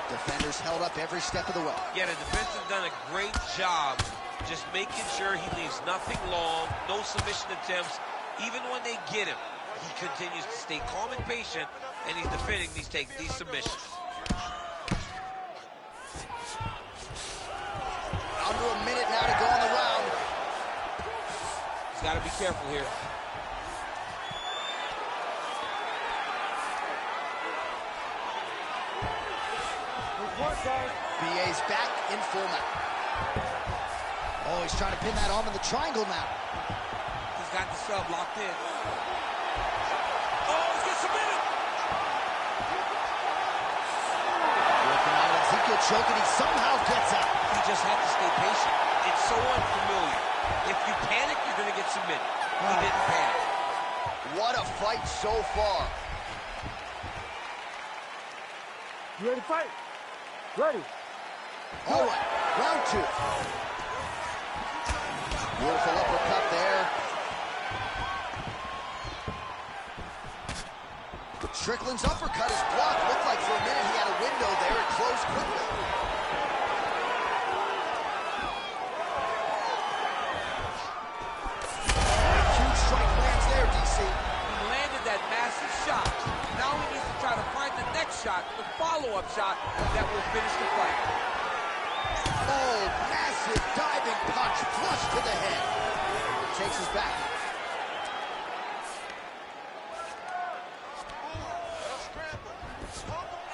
Defenders held up every step of the way. Yeah, the defense has done a great job just making sure he leaves nothing long, no submission attempts. Even when they get him, he continues to stay calm and patient, and he's defending these submissions. Under a minute now to go in the round. He's got to be careful here. BA's back in full mount. Oh, he's trying to pin that arm in the triangle now. He's got the sub locked in. Oh, he's getting submitted. Working out an Ezekiel choke, and he somehow gets out. He just has to stay patient. It's so unfamiliar. If you panic, you're going to get submitted. He didn't panic. what a fight so far. You ready to fight? Ready. All right, round 2. Beautiful uppercut there. Strickland's uppercut is blocked. Looked like for a minute he had a window there. It closed quickly. Huge strike lands there, DC. He landed that massive shot. Now he needs to try to find the next shot, the follow-up shot that will finish the fight. Oh, massive diving punch, flush to the head. Takes us back.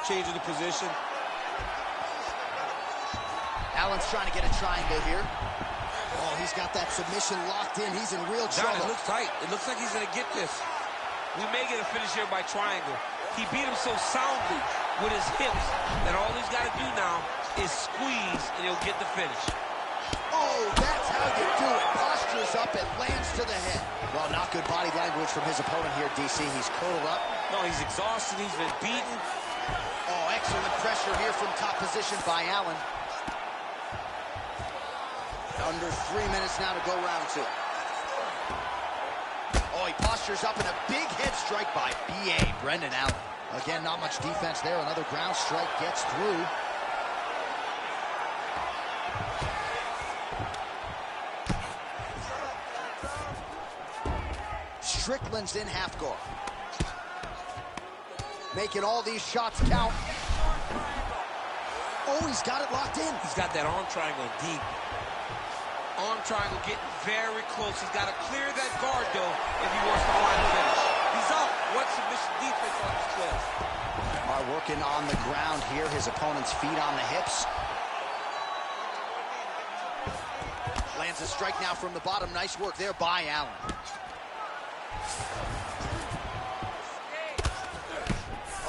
Changing the position. Allen's trying to get a triangle here. Oh, he's got that submission locked in. He's in real John, trouble. it looks tight. It looks like he's going to get this. We may get a finish here by triangle. He beat him so soundly with his hips that all he's got to do now is squeeze, and he'll get the finish. Oh, that's how you do it. Postures up and lands to the head. Well, not good body language from his opponent here, DC. He's curled up. No, he's exhausted. He's been beaten. Oh, excellent pressure here from top position by Allen. Under 3 minutes now to go round 2. Oh, he postures up in a big head strike by B.A. Brendan Allen. Again, not much defense there. Another ground strike gets through. Strickland's in half guard. Making all these shots count. Oh, he's got it locked in. He's got that arm triangle deep. Arm triangle getting very close. He's got to clear that guard, though, if he wants to find the finish. He's up. What submission defense on display? Are working on the ground here. His opponent's feet on the hips. Lands a strike now from the bottom. Nice work there by Allen.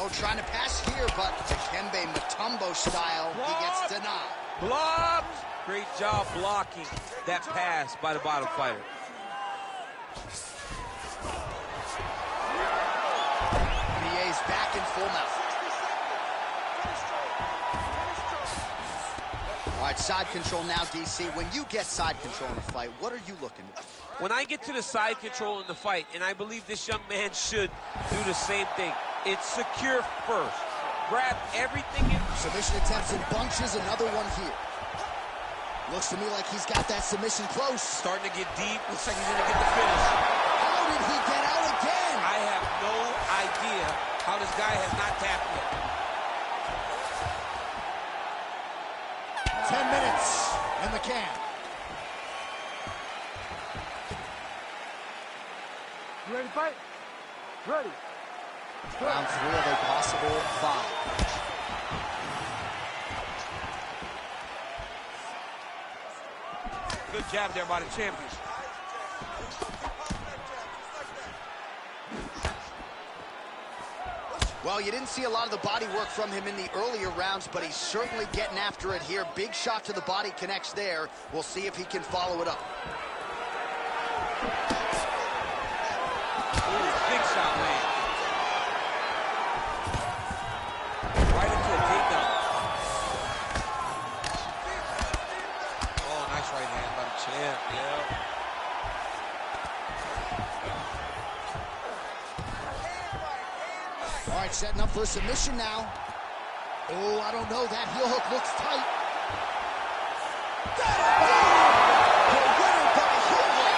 Oh, trying to pass here, but Dikembe Mutombo style, he gets denied. Blocked. Great job blocking that pass by the bottom fighter. BA's back in full mount. All right, side control now, DC. When you get side control in a fight, what are you looking for? When I get to the side control in the fight, and I believe this young man should do the same thing, it's secure first. Grab everything in. Submission attempts in bunches, another one here. Looks to me like he's got that submission close. Starting to get deep. Looks like he's going to get the finish. How did he get out again? I have no idea how this guy has not tapped yet. 10 minutes in the can. You ready to fight? Ready. Round 3 of a possible 5. Good jab there by the champion. Well, you didn't see a lot of the body work from him in the earlier rounds, but he's certainly getting after it here. Big shot to the body connects there. We'll see if he can follow it up. Ooh, big shot, man. Right into a takedown. Oh, nice right hand by the champ. Yeah. All right, setting up for a submission now. Oh, I don't know. That heel hook looks tight. Got it! The winner by heel hook.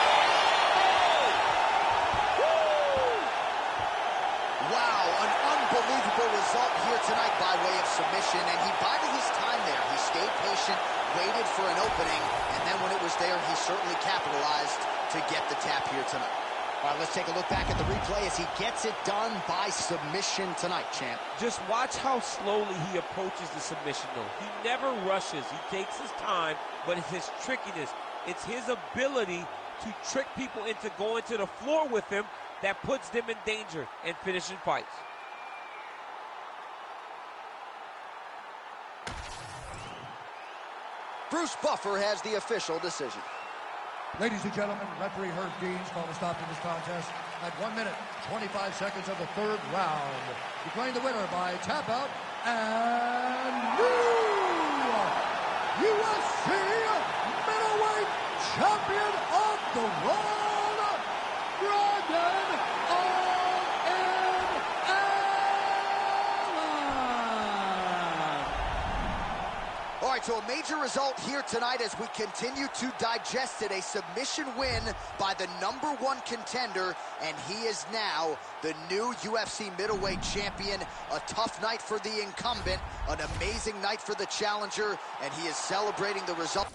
Wow, an unbelievable result here tonight by way of submission, and he bided his time there. He stayed patient, waited for an opening, and then when it was there, he certainly capitalized to get the tap here tonight. All right, let's take a look back at the replay as he gets it done by submission tonight, champ. Just watch how slowly he approaches the submission, though. He never rushes. He takes his time, but it's his trickiness. It's his ability to trick people into going to the floor with him that puts them in danger and finishing fights. Bruce Buffer has the official decision. Ladies and gentlemen, referee Herb Deans called a stop to this contest at 1 minute, 25 seconds of the third round. Declaring the winner by tap out and new UFC middleweight champion of the world, Brandon All right, so a major result here tonight as we continue to digest it. A submission win by the #1 contender, and he is now the new UFC middleweight champion. A tough night for the incumbent, an amazing night for the challenger, and he is celebrating the result.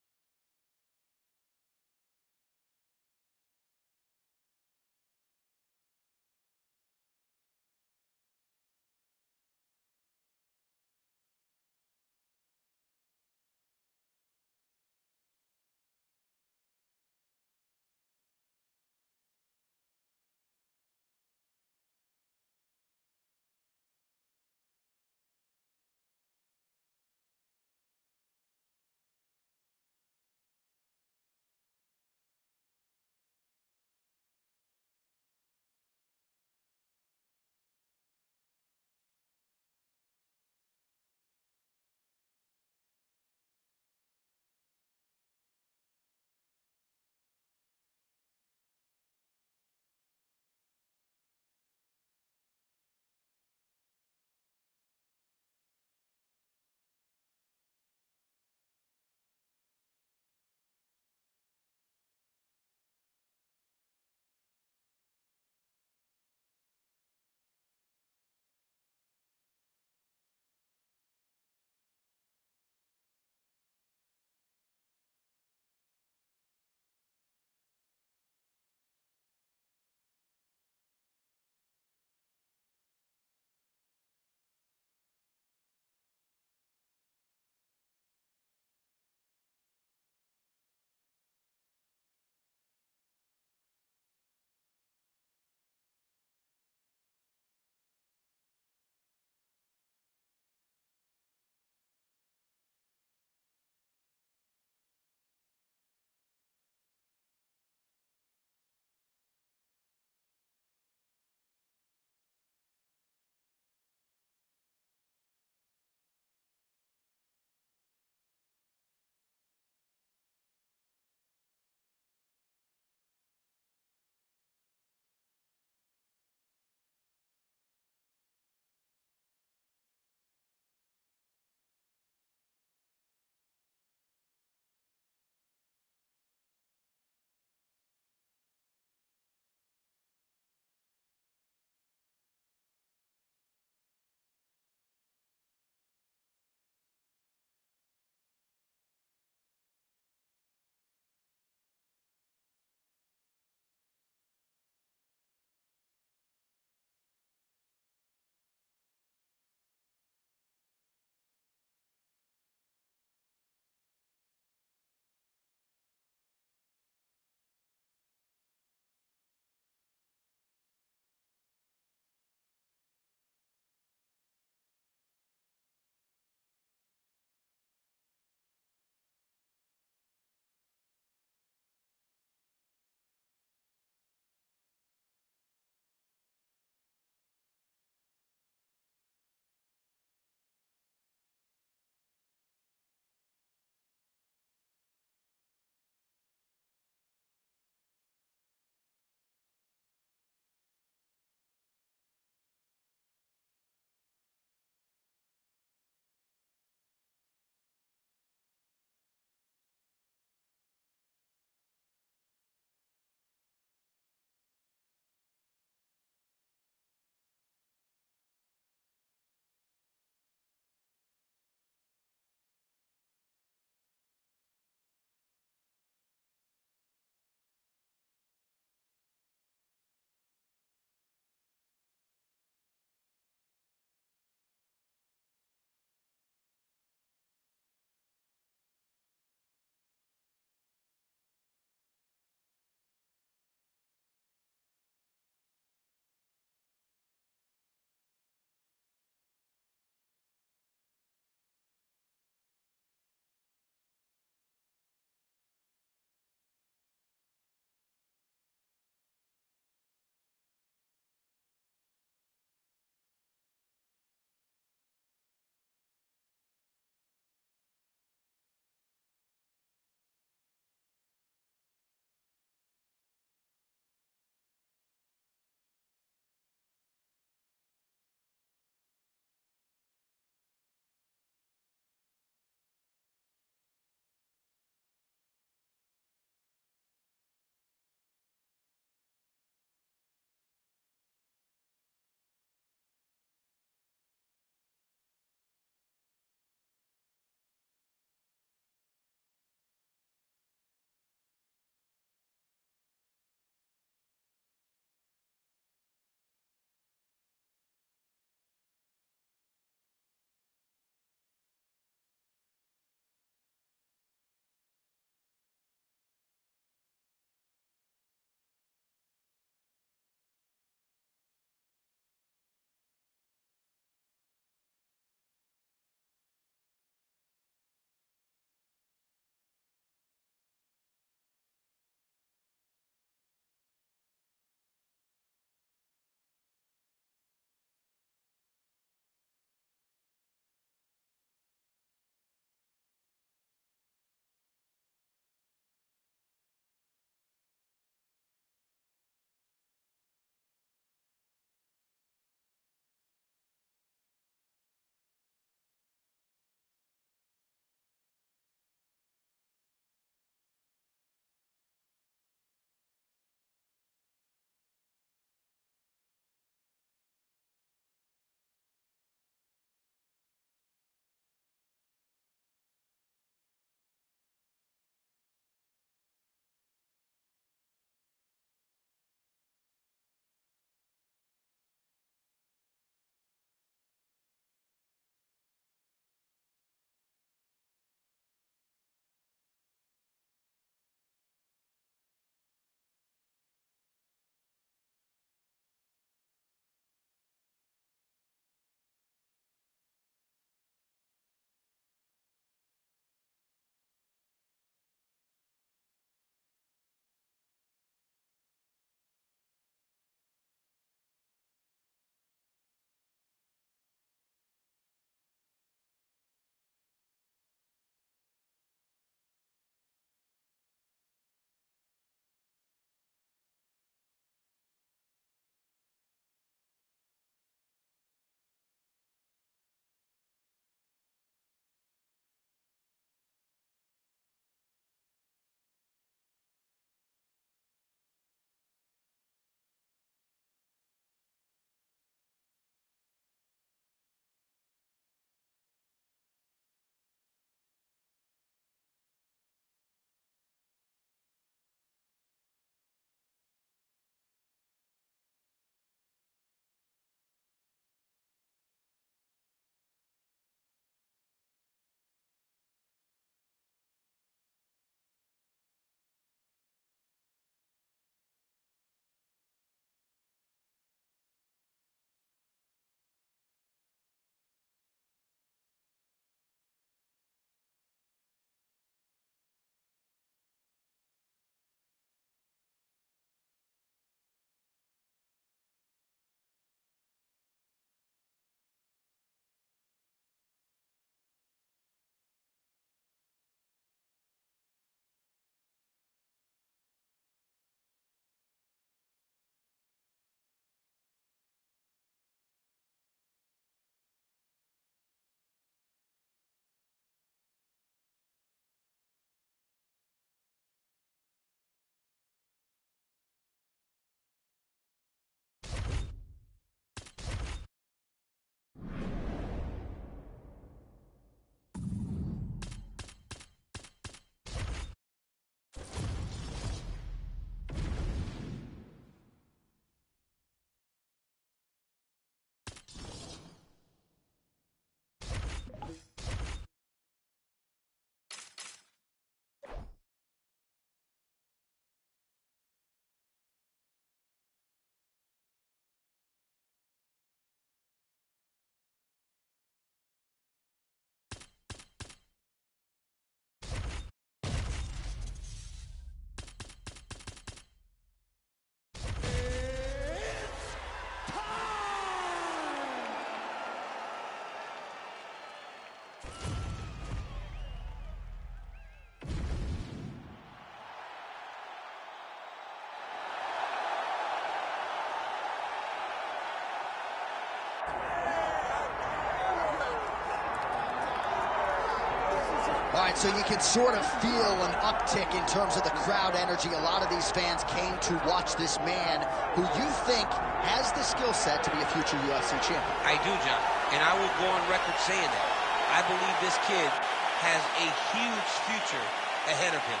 All right, so you can sort of feel an uptick in terms of the crowd energy. A lot of these fans came to watch this man who you think has the skill set to be a future UFC champion. I do, John, and I will go on record saying that. I believe this kid has a huge future ahead of him.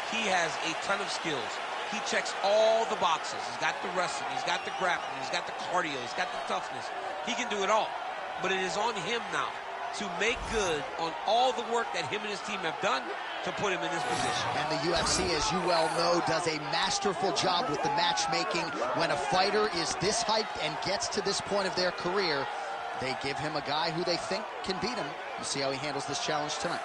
He has a ton of skills. He checks all the boxes. He's got the wrestling, he's got the grappling, he's got the cardio, he's got the toughness. He can do it all. But it is on him now to make good on all the work that him and his team have done to put him in this position. And the UFC, as you well know, does a masterful job with the matchmaking. When a fighter is this hyped and gets to this point of their career, they give him a guy who they think can beat him. We'll see how he handles this challenge tonight.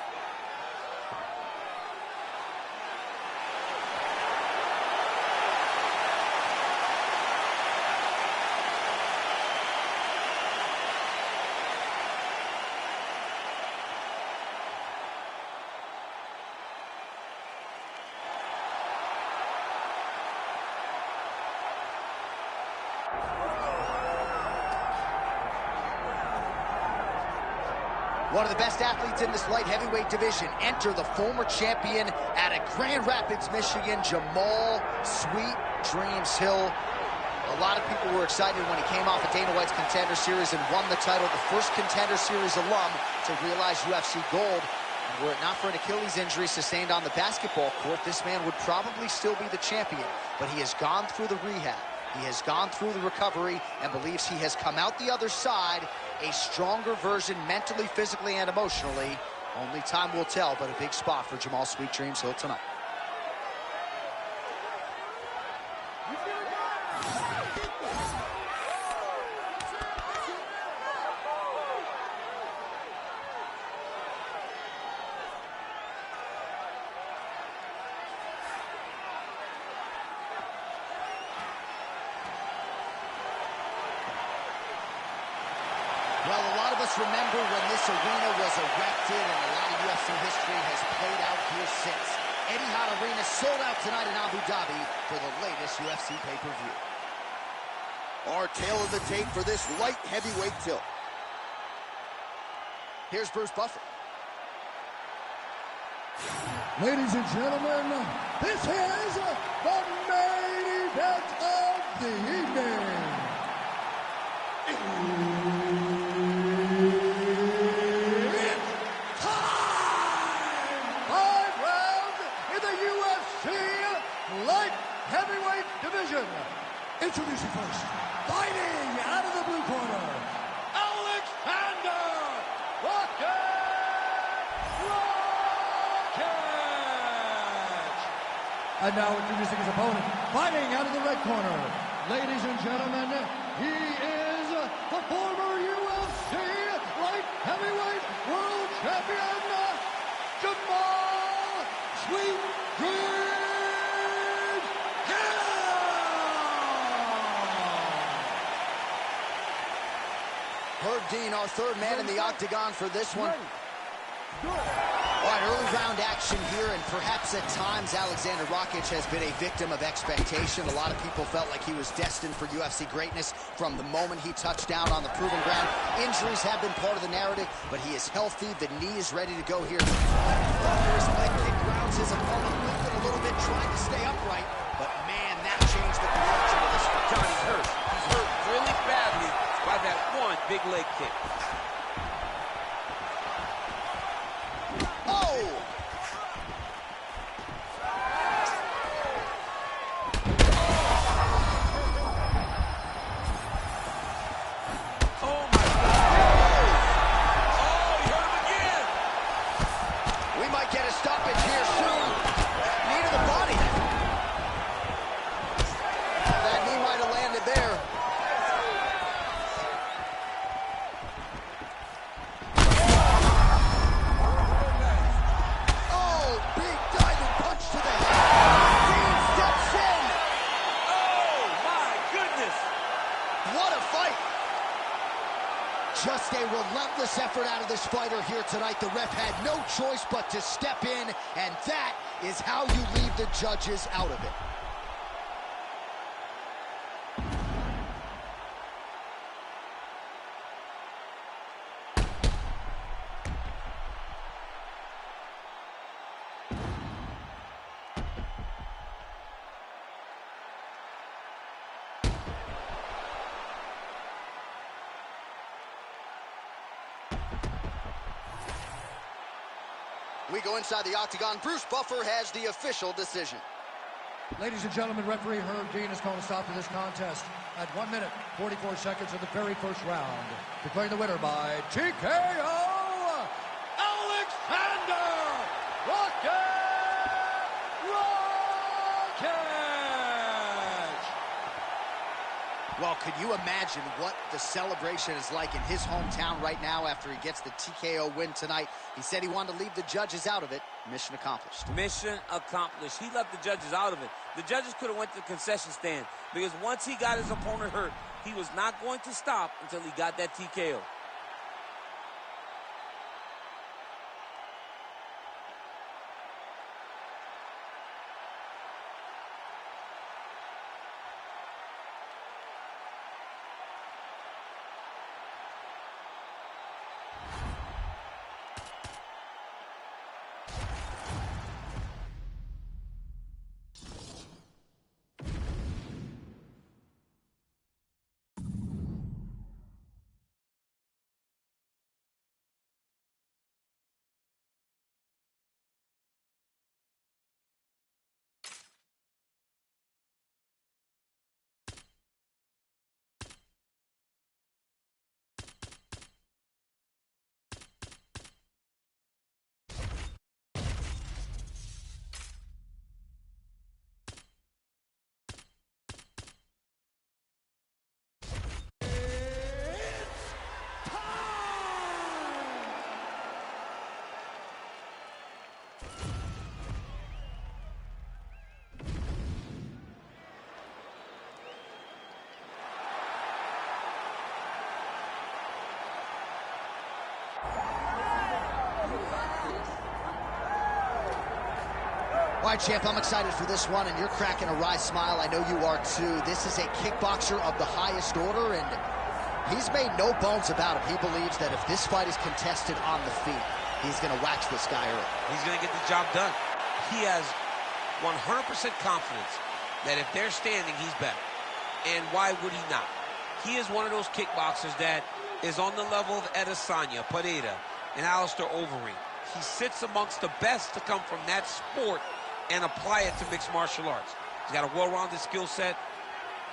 One of the best athletes in this light heavyweight division. Enter the former champion out of Grand Rapids, Michigan, Jamal "Sweet Dreams" Hill. A lot of people were excited when he came off of Dana White's Contender Series and won the title, the first Contender Series alum to realize UFC gold. And were it not for an Achilles injury sustained on the basketball court, this man would probably still be the champion. But he has gone through the rehab. He has gone through the recovery and believes he has come out the other side a stronger version mentally, physically, and emotionally. Only time will tell, but a big spot for Jamal "Sweet Dreams" Hill tonight. Well, a lot of us remember when this arena was erected, and a lot of UFC history has played out here since. Etihad Arena sold out tonight in Abu Dhabi for the latest UFC pay-per-view. Our tale of the tape for this light heavyweight tilt. Here's Bruce Buffer. Ladies and gentlemen, this is the main event of the evening. Heavyweight division. Introducing first, fighting out of the blue corner, Alexander Rocket. And now introducing his opponent, fighting out of the red corner. Ladies and gentlemen, he is the former UFC light heavyweight world champion, Jamal "Sweet Dreams" Herb Dean, our third man in the octagon for this one. All right, early round action here, and perhaps at times Alexander Rakic has been a victim of expectation. A lot of people felt like he was destined for UFC greatness from the moment he touched down on the proven ground. Injuries have been part of the narrative, but he is healthy. The knee is ready to go here. His leg kick grounds his opponent, lifted a little bit, trying to stay upright. But man, that changed the complexion of this fight. Johnny's hurt. He's hurt really badly by that one big leg kick. Just a relentless effort out of this fighter here tonight. The ref had no choice but to step in, and that is how you leave the judges out of it. We go inside the octagon. Bruce Buffer has the official decision. Ladies and gentlemen, referee Herb Dean has called a stop to this contest at 1 minute, 44 seconds of the very first round. Declaring the winner by TKO, Alexander Rocket! Well, could you imagine what the celebration is like in his hometown right now after he gets the TKO win tonight? He said he wanted to leave the judges out of it. Mission accomplished. Mission accomplished. He left the judges out of it. The judges could have went to the concession stand because once he got his opponent hurt, he was not going to stop until he got that TKO. All right, champ, I'm excited for this one, and you're cracking a wry smile. I know you are, too. This is a kickboxer of the highest order, and he's made no bones about it. He believes that if this fight is contested on the feet, he's going to wax this guy early. He's going to get the job done. He has 100% confidence that if they're standing, he's better. And why would he not? He is one of those kickboxers that is on the level of Adesanya, Pereira, and Alistair Overeem. He sits amongst the best to come from that sport and apply it to mixed martial arts. He's got a well-rounded skill set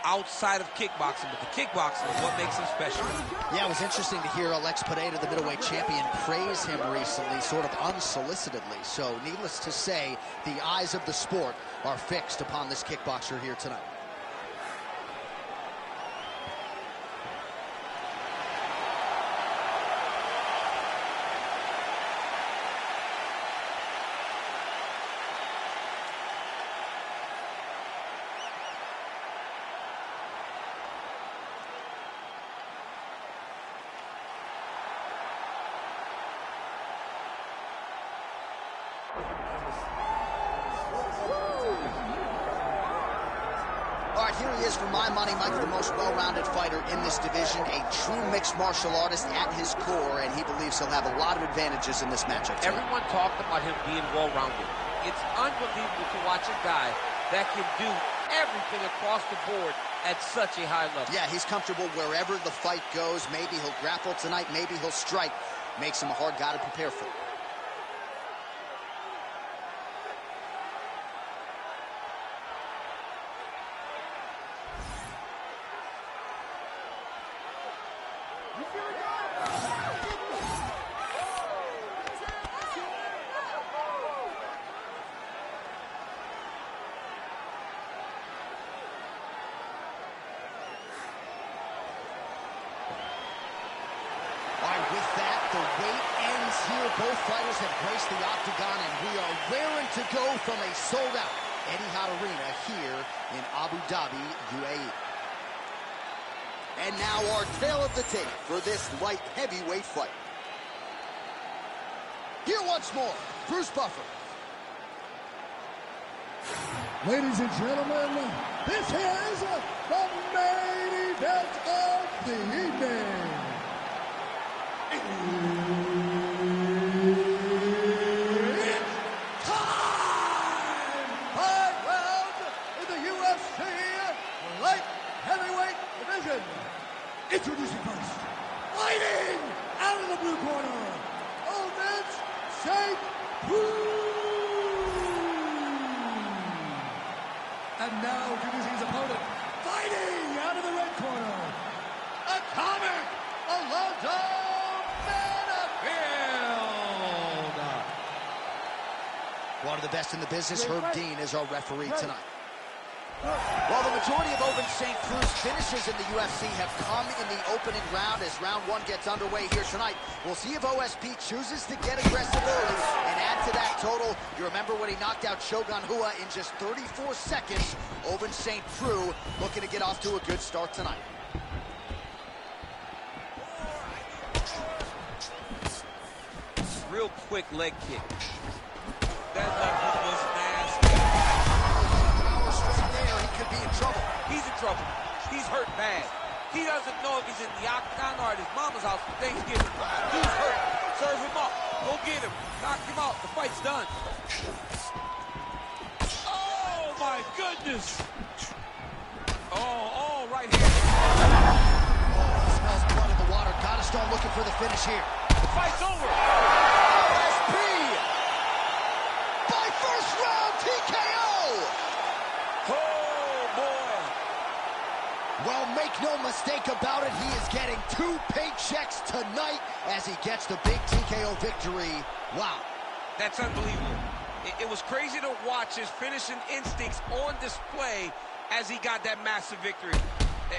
outside of kickboxing, but the kickboxing is what makes him special. Yeah, it was interesting to hear Alex Pereira, the middleweight champion, praise him recently, sort of unsolicitedly. So, needless to say, the eyes of the sport are fixed upon this kickboxer here tonight. All right, here he is, for my money, Michael, the most well-rounded fighter in this division, a true mixed martial artist at his core, and he believes he'll have a lot of advantages in this matchup tonight. Everyone talked about him being well-rounded. It's unbelievable to watch a guy that can do everything across the board at such a high level. Yeah, he's comfortable wherever the fight goes. Maybe he'll grapple tonight, maybe he'll strike. Makes him a hard guy to prepare for. With that, the wait ends here. Both fighters have graced the octagon, and we are raring to go from a sold-out Etihad Arena here in Abu Dhabi, UAE. And now our tale of the tape for this light heavyweight fight. Here once more, Bruce Buffer. Ladies and gentlemen, this is the main event of the evening. It's time! 5 rounds in the UFC light heavyweight division. Introducing first, fighting out of the blue corner, Ovince St. And now introducing his opponent, fighting out of the red corner, Atomic Alonzo Menifield. One of the best in the business, Herb Dean, is our referee tonight. Well, the majority of Ovince St. Preux's finishes in the UFC have come in the opening round. As round one gets underway here tonight, we'll see if OSP chooses to get aggressive early and add to that total. You remember when he knocked out Shogun Rua in just 34 seconds. Ovince St. Preux looking to get off to a good start tonight. Real quick leg kick. That left hook was nasty. Power straight there, he could be in trouble. He's in trouble. He's hurt bad. He doesn't know if he's in the octagon or at his mama's house for Thanksgiving. He's hurt. Serve him up. Go get him. Knock him out. The fight's done. Oh, my goodness. Oh, right here. Oh, smells blood in the water. Gotta start looking for the finish here. The fight's over. OSP by first round TKO. Oh, boy. Well, make no mistake about it, he is getting 2 paychecks tonight as he gets the big TKO victory. Wow. That's unbelievable. It was crazy to watch his finishing instincts on display as he got that massive victory.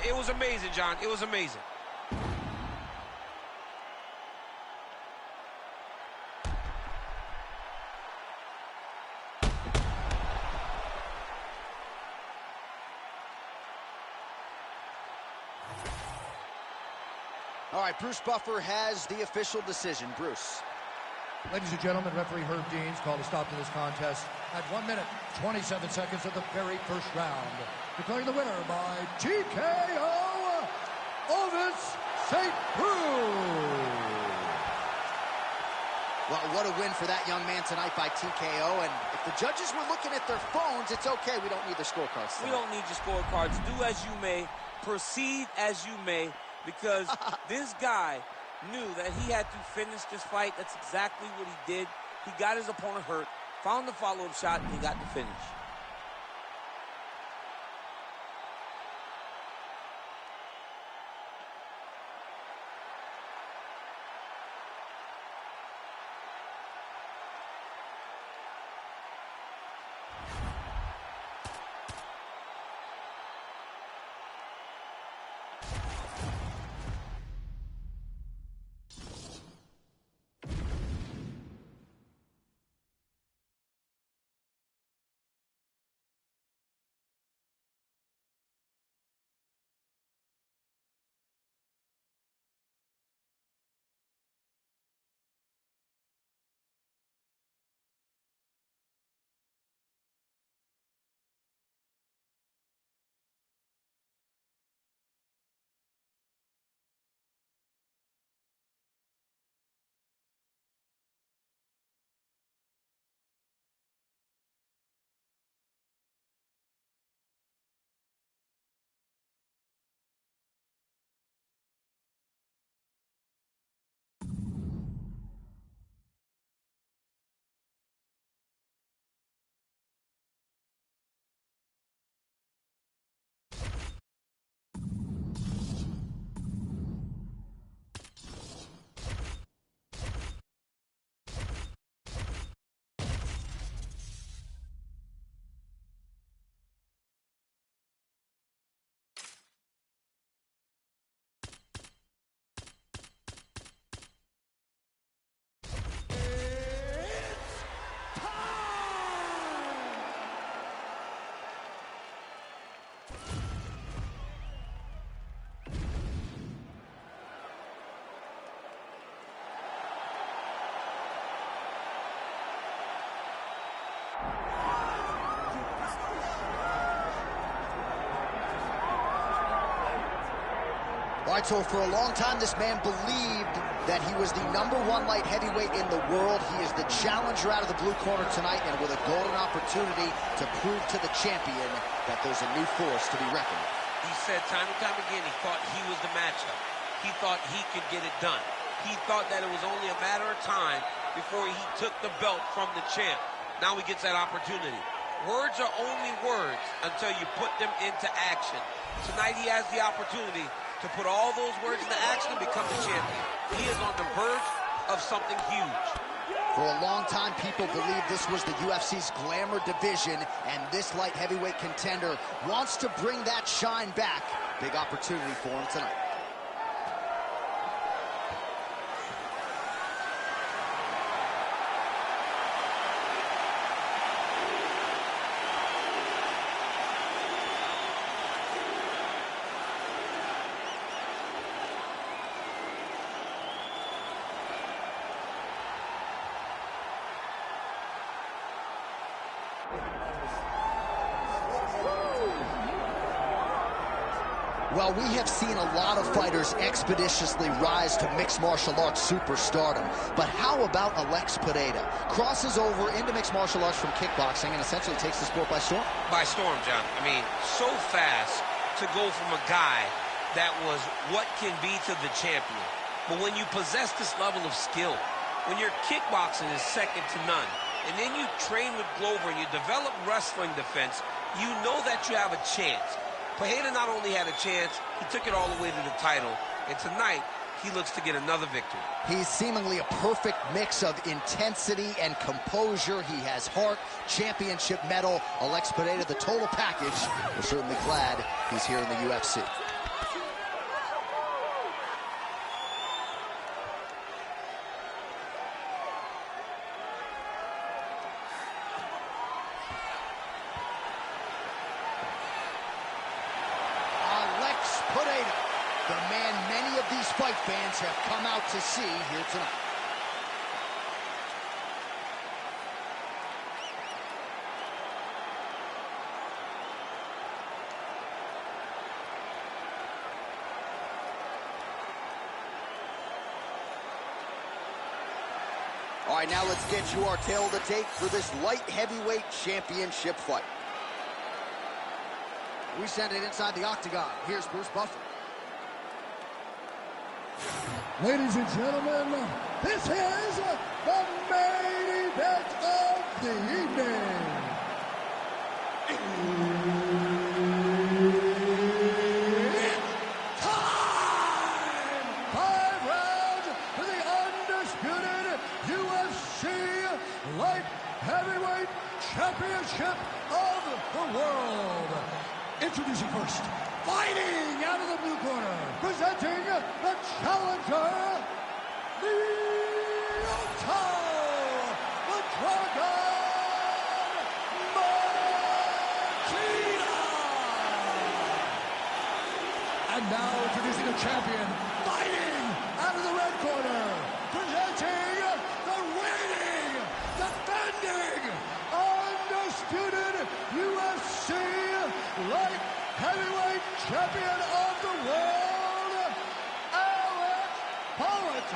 It was amazing, John. It was amazing. All right, Bruce Buffer has the official decision. Bruce. Ladies and gentlemen, referee Herb Dean's called a stop to this contest at 1 minute, 27 seconds of the very first round. Declaring the winner by TKO, Ovince St. Preux. Well, what a win for that young man tonight by TKO. And if the judges were looking at their phones, it's okay. We don't need their scorecards tonight. We don't need your scorecards. Do as you may, proceed as you may, because this guy knew that he had to finish this fight. That's exactly what he did. He got his opponent hurt, found the follow-up shot, and he got the finish. All right, so for a long time, this man believed that he was the #1 light heavyweight in the world. He is the challenger out of the blue corner tonight, and with a golden opportunity to prove to the champion that there's a new force to be reckoned with. He said time and time again he thought he was the matchup. He thought he could get it done. He thought that it was only a matter of time before he took the belt from the champ. Now he gets that opportunity. Words are only words until you put them into action. Tonight he has the opportunity to put all those words into action and become the champion. He is on the verge of something huge. For a long time, people believed this was the UFC's glamour division, and this light heavyweight contender wants to bring that shine back. Big opportunity for him tonight. Well, we have seen a lot of fighters expeditiously rise to mixed martial arts superstardom. But how about Alex Pereira? Crosses over into mixed martial arts from kickboxing and essentially takes the sport by storm? By storm, John. I mean, so fast to go from a guy that was what can be to the champion. But when you possess this level of skill, when your kickboxing is second to none, and then you train with Glover and you develop wrestling defense, you know that you have a chance. Pereira not only had a chance, he took it all the way to the title. And tonight, he looks to get another victory. He's seemingly a perfect mix of intensity and composure. He has heart, championship medal. Alex Pereira, the total package. We're certainly glad he's here in the UFC. Pereira, the man many of these fight fans have come out to see here tonight. All right, now let's get you our tail of the tape for this light heavyweight championship fight. We send it inside the octagon. Here's Bruce Buffer. Ladies and gentlemen, this is the main event of the evening. It's time! 5 rounds for the undisputed UFC Light Heavyweight Championship of the world. Introducing first, fighting out of the blue corner, presenting the challenger, Lyoto, the Dragon Machida. And now introducing the champion, fighting out of the red corner, presenting the reigning, defending, undisputed UFC Light Heavyweight Champion of the world, Alex Pereira!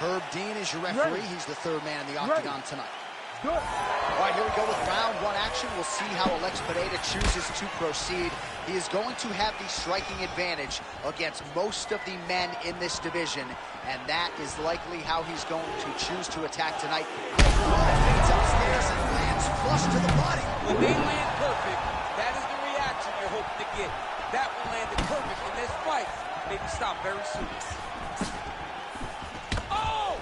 Herb Dean is your referee. Ready. He's the third man in the octagon tonight. Good. All right, here we go with round one action. We'll see how Alex Pereira chooses to proceed. He is going to have the striking advantage against most of the men in this division, and that is likely how he's going to choose to attack tonight. Fades upstairs and lands flush to the body. When they land perfect, that is the reaction you're hoping to get. That one landed perfect in this fight. Maybe stop very soon. Oh!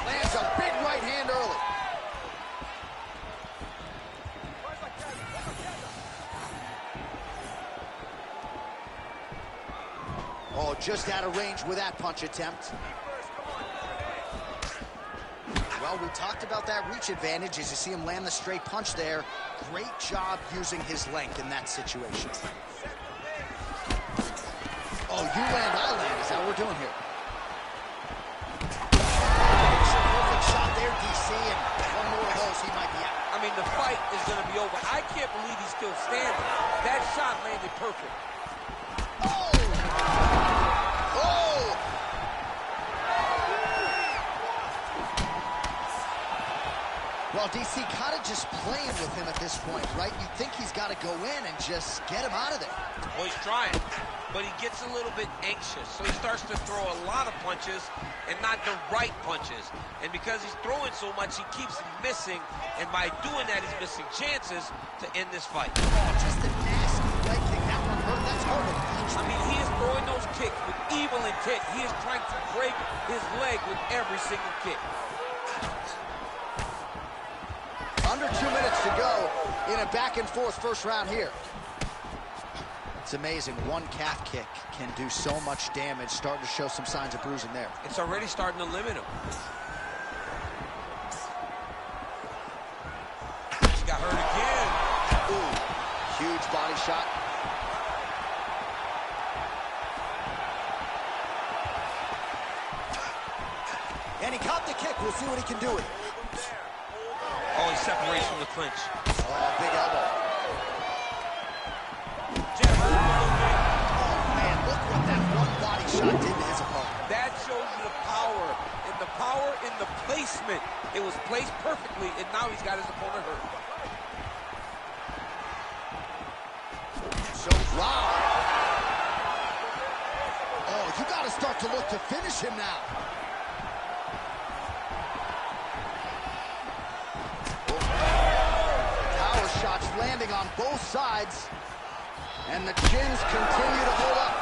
Lands a big right hand early. Oh, just out of range with that punch attempt. Well, we talked about that reach advantage as you see him land the straight punch there. Great job using his length in that situation. Oh, you land, I land is how we're doing here. Perfect shot there, DC, and one more of those, he might be out. I mean, the fight is going to be over. I can't believe he's still standing. That shot landed perfect. Oh! Oh! Well, Well, DC kind of just playing with him at this point, right? You think he's got to go in and just get him out of there. Well, he's trying, but he gets a little bit anxious, so he starts to throw a lot of punches and not the right punches. And because he's throwing so much, he keeps missing, and by doing that, he's missing chances to end this fight. Oh, just a nasty leg kick. That one hurt. That's horrible. I mean, he is throwing those kicks with evil intent. He is trying to break his leg with every single kick. Under 2 minutes to go in a back-and-forth first round here. It's amazing. One calf kick can do so much damage. Starting to show some signs of bruising there. It's already starting to limit him. He got hurt again. Ooh, huge body shot. And he caught the kick. We'll see what he can do with it. Oh, he separates from the clinch. Oh, big elbow. Jab. Oh, man, look what that one body shot did to his opponent. That shows you the power in the placement. It was placed perfectly, and now he's got his opponent hurt. So, wow. Oh, you got to start to look to finish him now. Shots landing on both sides, and the chins continue to hold up.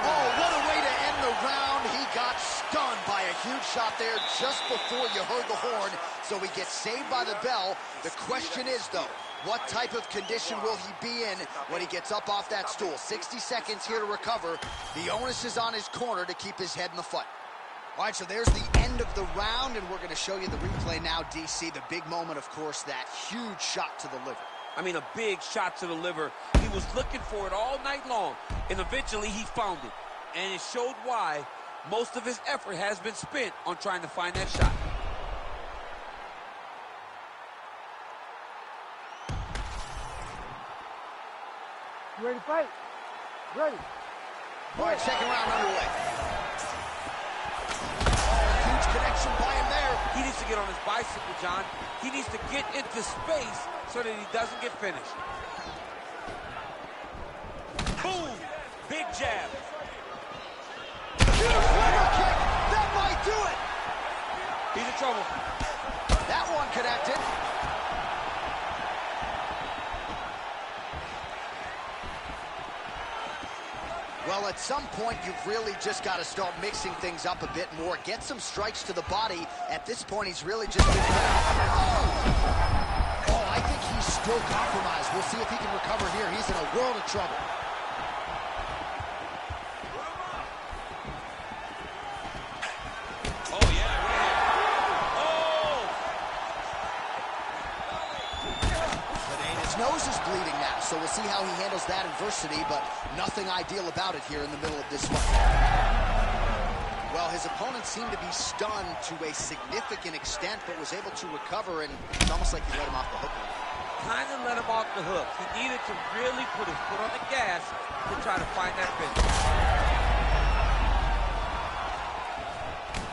Oh, what a way to end the round. He got stunned by a huge shot there just before you heard the horn, so he gets saved by the bell. The question is, though, what type of condition will he be in when he gets up off that stool? 60 seconds here to recover. The onus is on his corner to keep his head in the fight. All right, so there's the end of the round, and we're going to show you the replay now, DC. The big moment, of course, that huge shot to the liver. I mean, a big shot to the liver. He was looking for it all night long, and eventually he found it. And it showed why most of his effort has been spent on trying to find that shot. You ready to fight? Ready. All right, second round underway. Connection by him there. He needs to get on his bicycle, John. He needs to get into space so that he doesn't get finished. Boom! Big jab. Huge liver kick. That might do it. He's in trouble. That one connected. Well, at some point, you've really just got to start mixing things up a bit more. Get some strikes to the body. At this point, he's really just been... Oh, I think he's still compromised. We'll see if he can recover here. He's in a world of trouble. Oh, yeah, right. Oh! His nose is bleeding now, so we'll see how he handles that adversity, but nothing ideal about it here in the middle of this fight. Well, his opponent seemed to be stunned to a significant extent, but was able to recover, and it's almost like he let him off the hook. Kind of let him off the hook. He needed to really put his foot on the gas to try to find that finish.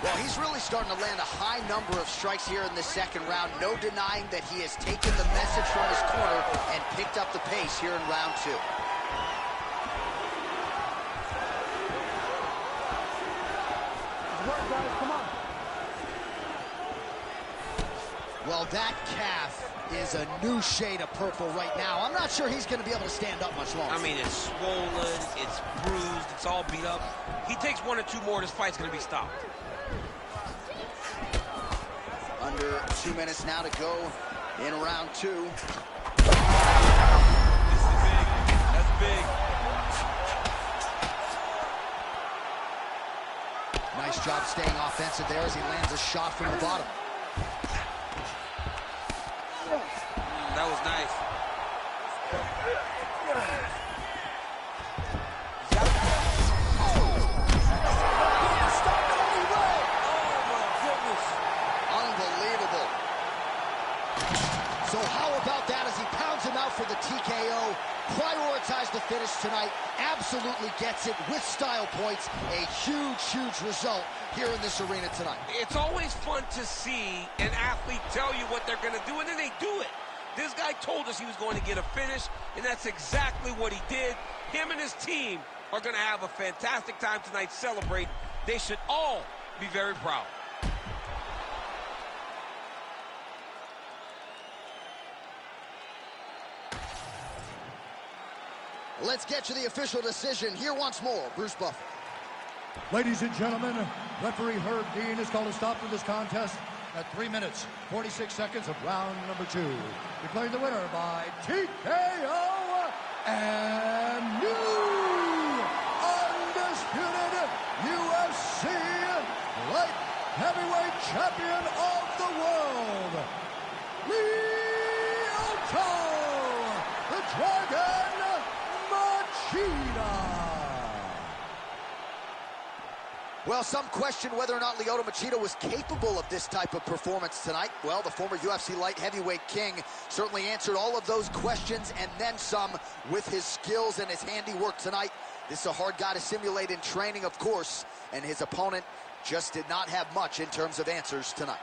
Well, he's really starting to land a high number of strikes here in the second round. No denying that he has taken the message from his corner and picked up the pace here in round two. Work, guys, come on. Well, that calf is a new shade of purple right now. I'm not sure he's going to be able to stand up much longer. I mean, it's swollen, it's bruised, it's all beat up. He takes 1 or 2 more, this fight's going to be stopped. Under 2 minutes now to go in round two. This is big. That's big. Nice job staying offensive there as he lands a shot from the bottom. That was nice. Unbelievable. So how about that as he pounds him out for the TKO, prioritize the finish tonight, absolutely gets it with style points. A huge, huge result here in this arena tonight. It's always fun to see an athlete tell you what they're going to do, and then they do it. This guy told us he was going to get a finish, and that's exactly what he did. Him and his team are going to have a fantastic time tonight celebrating. They should all be very proud. Let's get to the official decision. Here once more, Bruce Buffer. Ladies and gentlemen, referee Herb Dean has called a stop to this contest at 3 minutes, 46 seconds of round number 2. Declaring the winner by TKO and new undisputed UFC light heavyweight champion of the world, Lyoto, the Dragon Machida. Well, some question whether or not Lyoto Machida was capable of this type of performance tonight. Well, the former UFC light heavyweight king certainly answered all of those questions and then some with his skills and his handiwork tonight. This is a hard guy to simulate in training, of course, and his opponent just did not have much in terms of answers tonight.